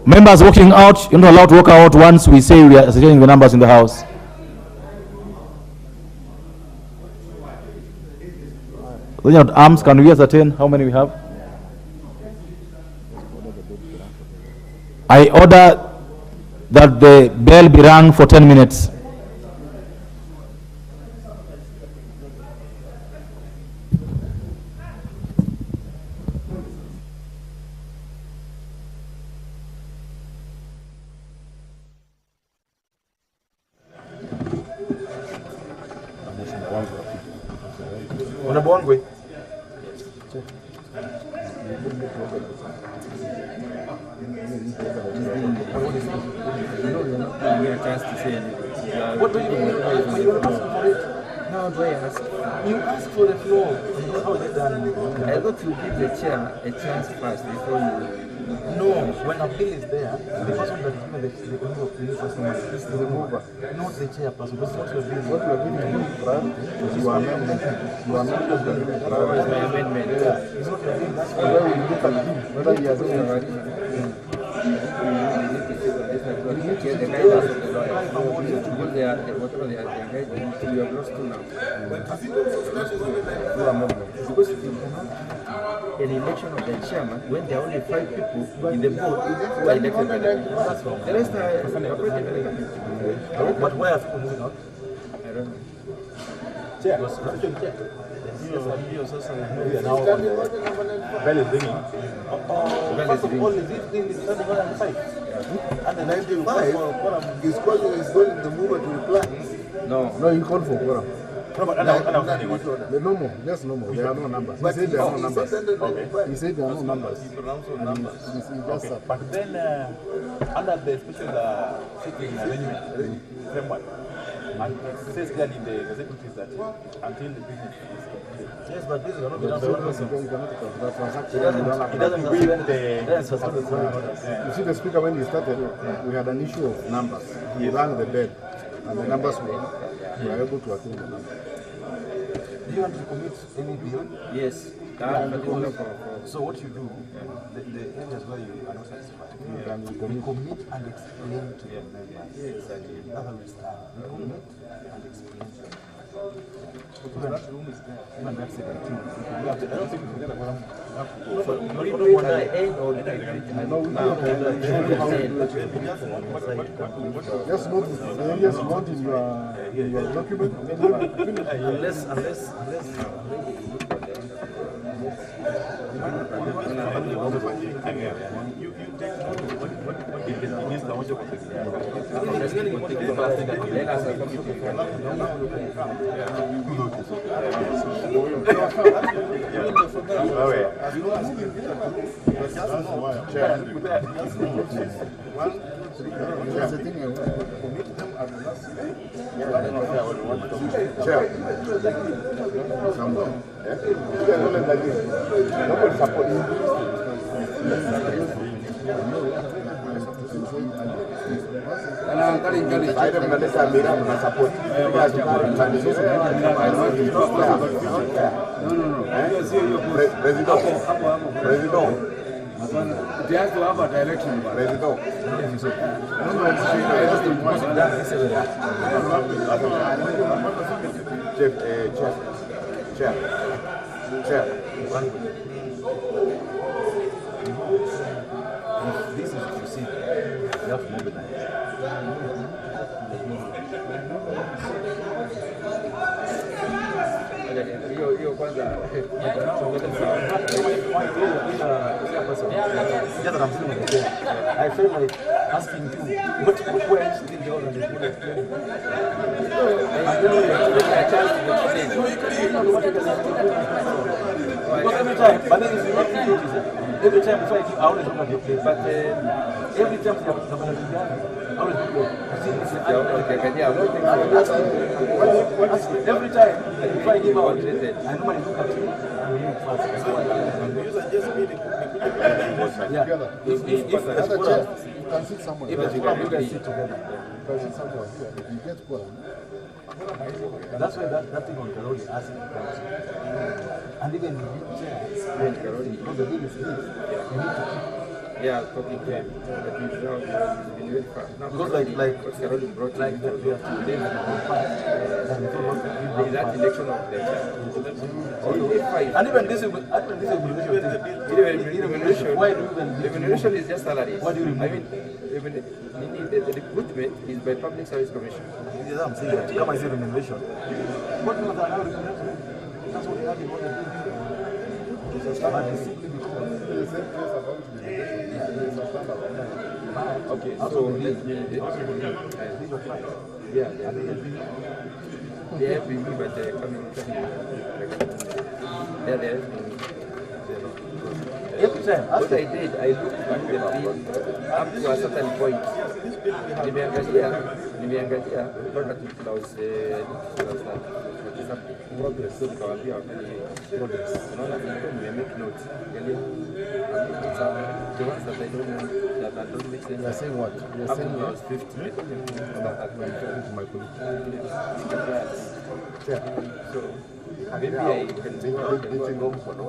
Members walking out, you're not allowed to walk out once we say we are ascertaining the numbers in the House. Looking at arms, can we ascertain how many we have? I order that the bell be rung for 10 minutes. You ask for the floor. I thought you give the chair a chance first before you. No, when a bill is there, the person that is given the honor of the customer is the remover, not the chairperson. Because what you are doing, what you are doing is priority. You are amendment. You are not just doing priority. My amendment. It's not your doing. That's why we look at him, whether he has done it. An election of the chairman when there are only 5 people in the board who are elected by the people. The rest are but why are people moving out? I don't know. Chair, bell is ringing. First of all, is it standing on the side? And the 95 is calling the movement to reply. No, you call for quorum. No more, just no more. There are no numbers. He said there are no numbers. Okay. He said there are no numbers. He pronounced no numbers. Okay. But then, under the special sitting arrangement framework, and it says clearly in the executives that until the business is complete. Yes, but this is not the transaction. It doesn't wait the. You see, the speaker, when he started, we had an issue of numbers. He rang the bell, and the numbers were able to attain the numbers. Do you want to commit any bill? Yes. So what you do, the areas where you are not satisfied, you commit and explain to the members. Exactly. That's how we start. You commit and explain. That room is there. Even that's 17. I don't think we forget about that. When I end or did I just notice the areas you want in your document. Unless They have to have a direction. Chair. This is to see. You have to mobilize. I feel like asking you what points did you already explain? Because every time, but then it's not every time I always look at your place, but every time I always look at your every time if I give out, I normally look at you and you first. Yeah. If you can sit somewhere. If you can sit together. You can sit somewhere here. You get quorum. That's why that thing on Karoli asking and even because the bill is this, you need to keep. Yeah, talking to him. Because like Karoli brought like that we have to that election of the and even this remuneration is just salary. What do you mean? I mean, the recruitment is by Public Service Commission. Yes, I'm saying that. Come and say remuneration. What do you allow remuneration? That's what they have in all the okay, so yeah, they have been me, but they're coming. They're there. Every time, what I did, I looked at the bill up to a certain point. Nimeangalia mpaka progress, so nikawambia progress. Unaona make notes. The ones that I don't make sense. You're saying what? You're saying I was 50. To my colleague. So maybe I can take it home for no.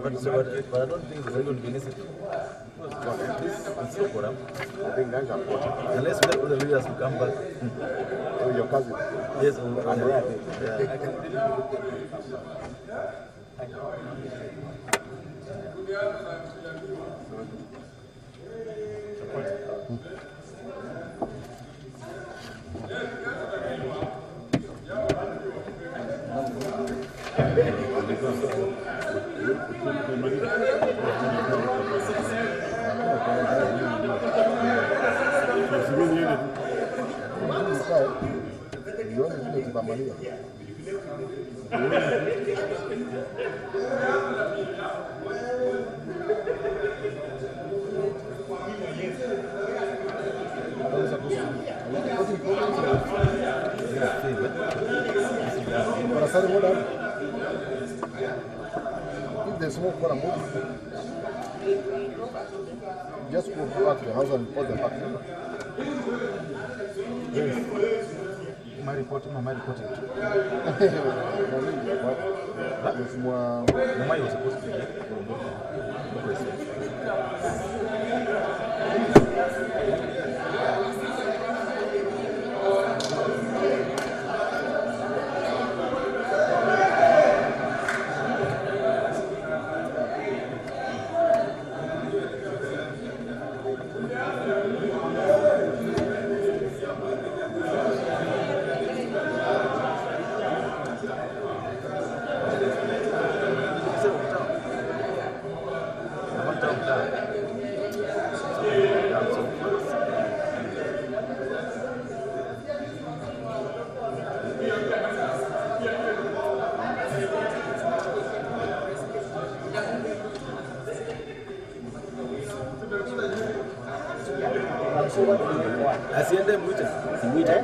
But I don't think there's going to be necessary. Unless we let the leaders to come back. Oh, your cousin? Yes, if there's no quorum, just go back to the house and report the fact. My reporting, my reporting. Mama was supposed to be here. Asiende mwite. Mwite.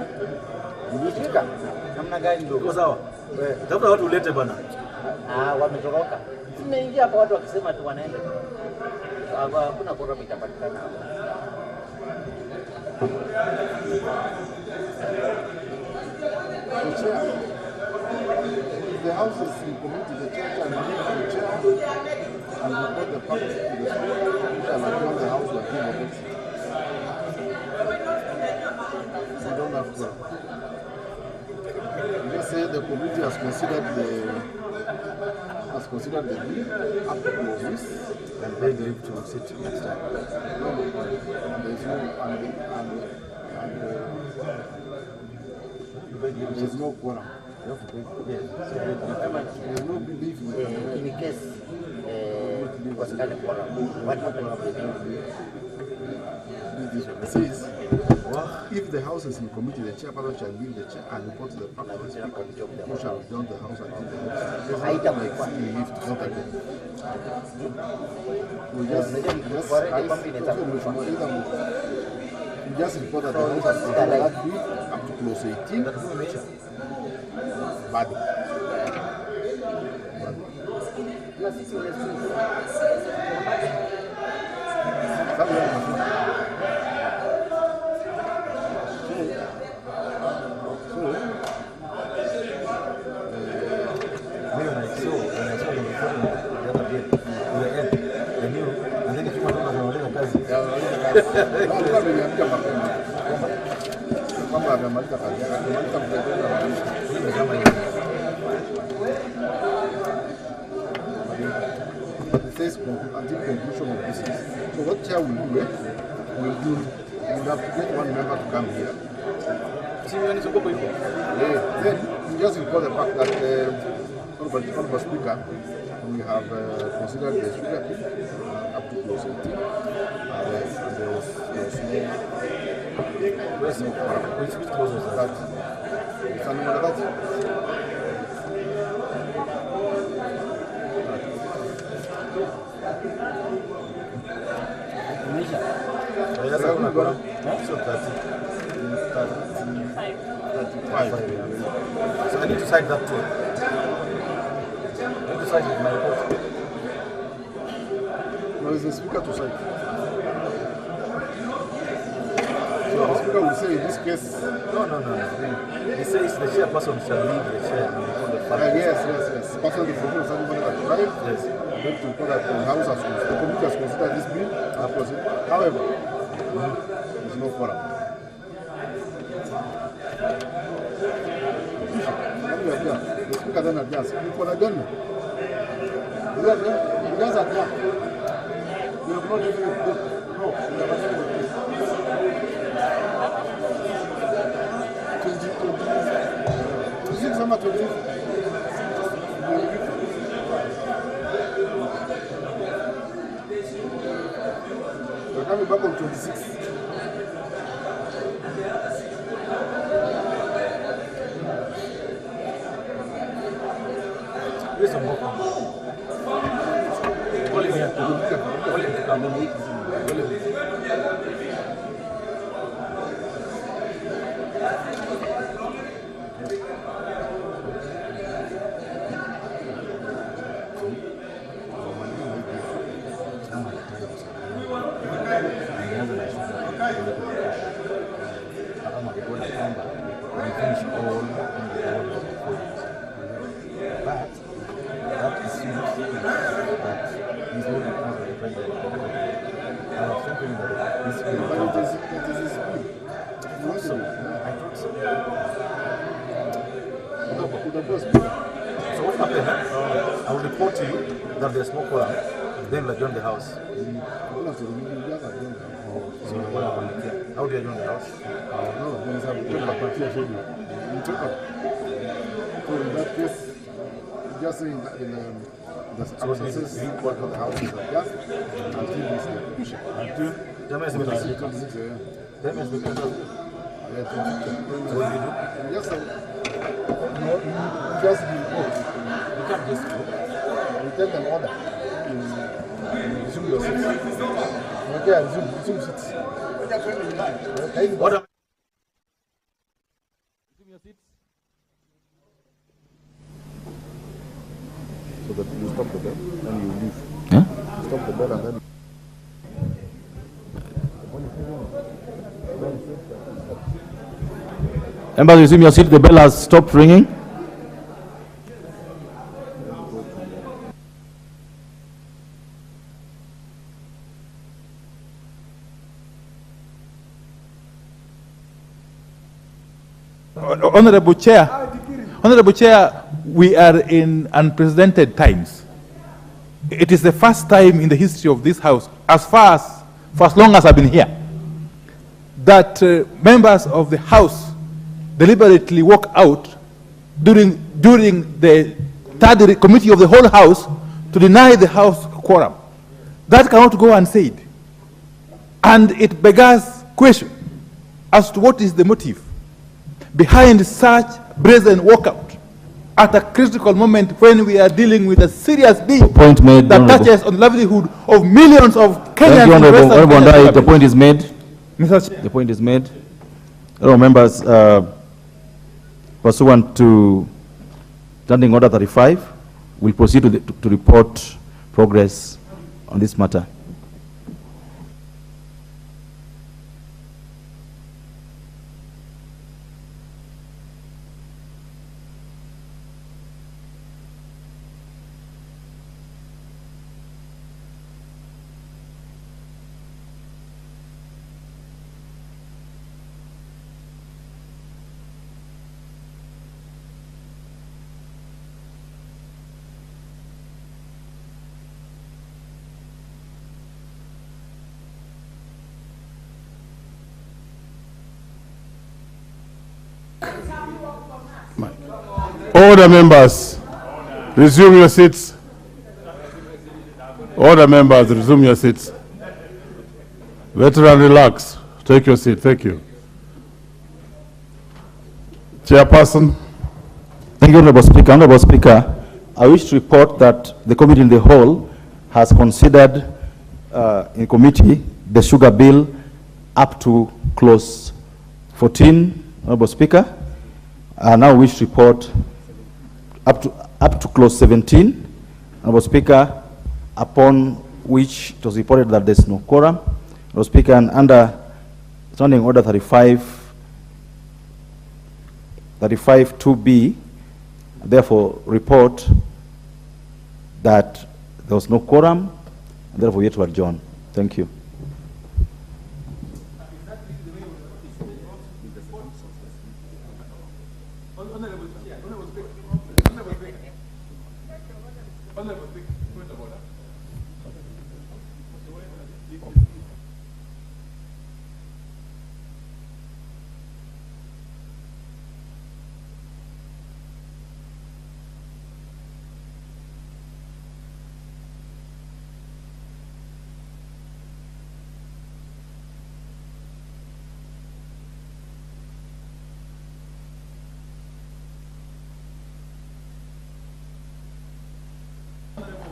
Mwite. Namna gani ndio? Kwa sawa. Tafuta watu ulete bana. Wametoroka. Tumeingia hapa watu wakisema tu wanaenda. Hakuna kura itapatikana hapa. The house is in committee, the chair can leave the chair and report the public to the speaker, which shall adjourn the house until the next. We don't have to. Just say the committee has considered the bill up to this and then they to sit next time. There's there's no quorum. There's no belief in case was kind of what happened? It says, if the house is in committee, the chairperson shall leave the chair and report to the public who shall adjourn the house until the next. There's nothing like sitting lift, not again. We just report that the house has been that week up to close 18. Bad. It says until conclusion of business. So what chair will do, we'll have to get one member to come here. Then we just report the fact that Honorable Speaker, we have considered the sugar cane up to close 18. And there was no which clause was that? It's under that. So I need to cite that too. I need to cite my report. No, it's the speaker to cite. So the speaker will say in this case. No. He says the chairperson shall leave the chair and report the fact. Yes. Person the phone somebody at 5. Yes. Going to report that the house has the committee has considered this bill. However, there's no quorum. The speaker then adjourns. You can adjourn. You guys adjourn. You have not even we're coming back on 26. So what happened? I will report to you that there's no quorum, then we'll adjourn the house. So what happened? How do you adjourn the house? So in that case, just saying that in the process report of the house is adjust until this execution. Just the report. You can't just report. You tell them order. Resume your seats. Okay, resume seats. Order. So that you stop the bell and you leave. Yeah? Stop the bell and then. Members, resume your seat. The bell has stopped ringing. Honorable Chair, we are in unprecedented times. It is the first time in the history of this House, for as long as I've been here, that members of the House deliberately walk out during the third committee of the whole House to deny the House quorum. That cannot go unsaid. And it beggars question as to what is the motive behind such brazen walkout at a critical moment when we are dealing with a serious bill that touches on the livelihood of millions of Kenyans. The point is made. Mr. Chair. The point is made. Hello, members. Pursuant to Standing Order 35, we'll proceed to report progress on this matter. Order, members. Resume your seats. Order, members. Resume your seats. Veteran, relax. Take your seat. Thank you. Chairperson. Thank you, Honorable Speaker. Honorable Speaker, I wish to report that the committee in the whole has considered in committee the sugar bill up to clause 14. Honorable Speaker, I now wish to report up to clause 17. Honorable Speaker, upon which it was reported that there's no quorum. Honorable Speaker, and under Standing Order 35 2B, therefore report that there was no quorum, and therefore we have to adjourn. Thank you.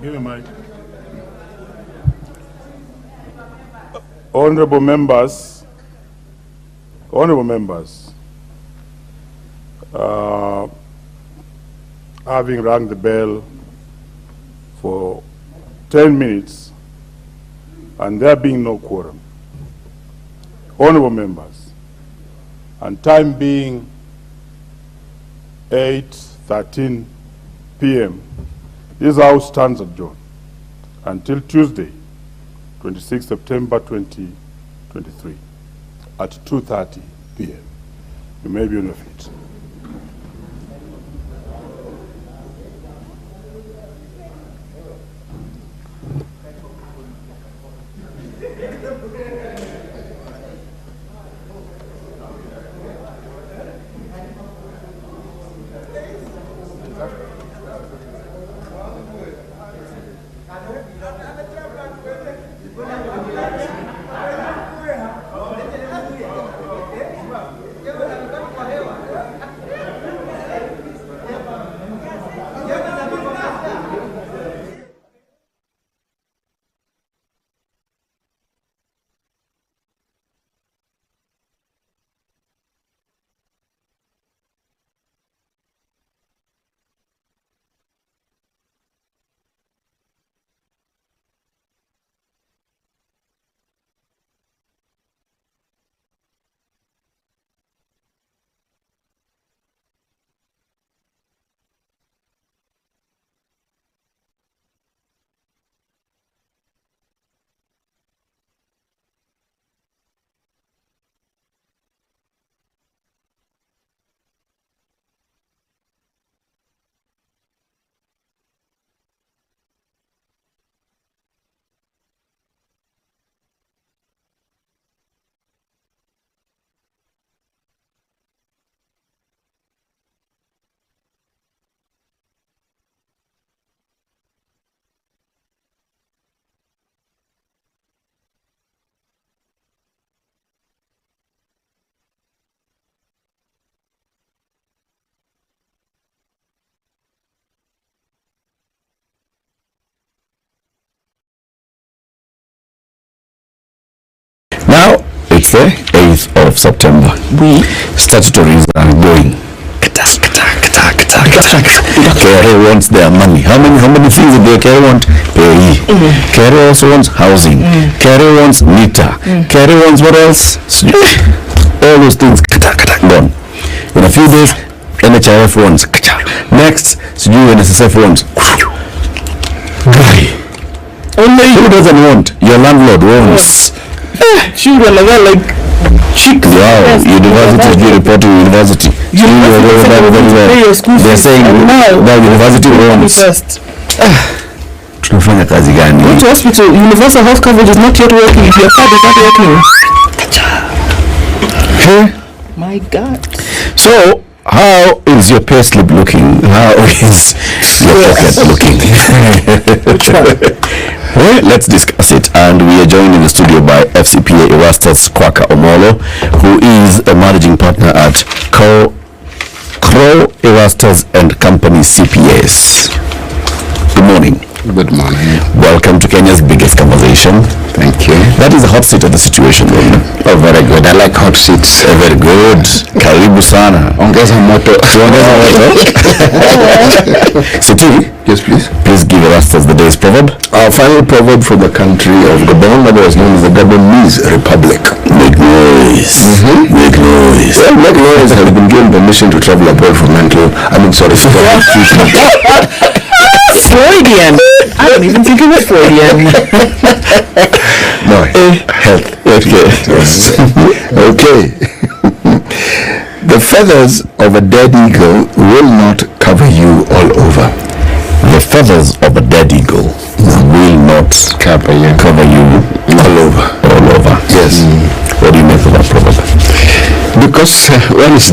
Give me a mic. Honorable members, having rang the bell for 10 minutes and there being no quorum, honorable members, and time being 8:13 p.m., this House stands adjourned until Tuesday, 26 September 2023 at 2:30 p.m. You may be on your feet. Now, it's the 8th of September. Statutories are going. KRA wants their money. How many things did the KRA want? Pay. KRA also wants housing. KRA wants meter. KRA wants what else? All those things gone. In a few days, NHIF wants. Next, NSSF wants. Who doesn't want? Your landlord wants. Children are there like chicks. Wow, university be reporting university. They're saying the university wants. Tunafanya kazi gani? Go to hospital. Universal health coverage is not yet working. If your card is not working. My God. So, how is your pay slip looking? How is your pocket looking? Well, let's discuss it. And we are joined in the studio by FCPA Erastus Kwaka Omolo, who is a managing partner at Crow Erastus and Company CPAs. Good morning. Good morning. Welcome to Kenya's biggest conversation. Thank you. That is the hot seat of the situation. Oh, very good. I like hot seats. Very good. Karibu sana. Ongeza moto. Ongeza moto. Siti? Yes, please. Please give us the day's proverb. Our final proverb from the country of Gabon, otherwise known as the Gabonese Republic. Make noise. Make noise. Well, make noise has been given permission to travel abroad for physical treatment. Freudian. I don't even think it was Freudian. No, health. Okay. Okay. The feathers of a dead eagle will not cover you all over. The feathers of a dead eagle will not cover you all over. All over. Yes. What do you make of that proverb? Because when it's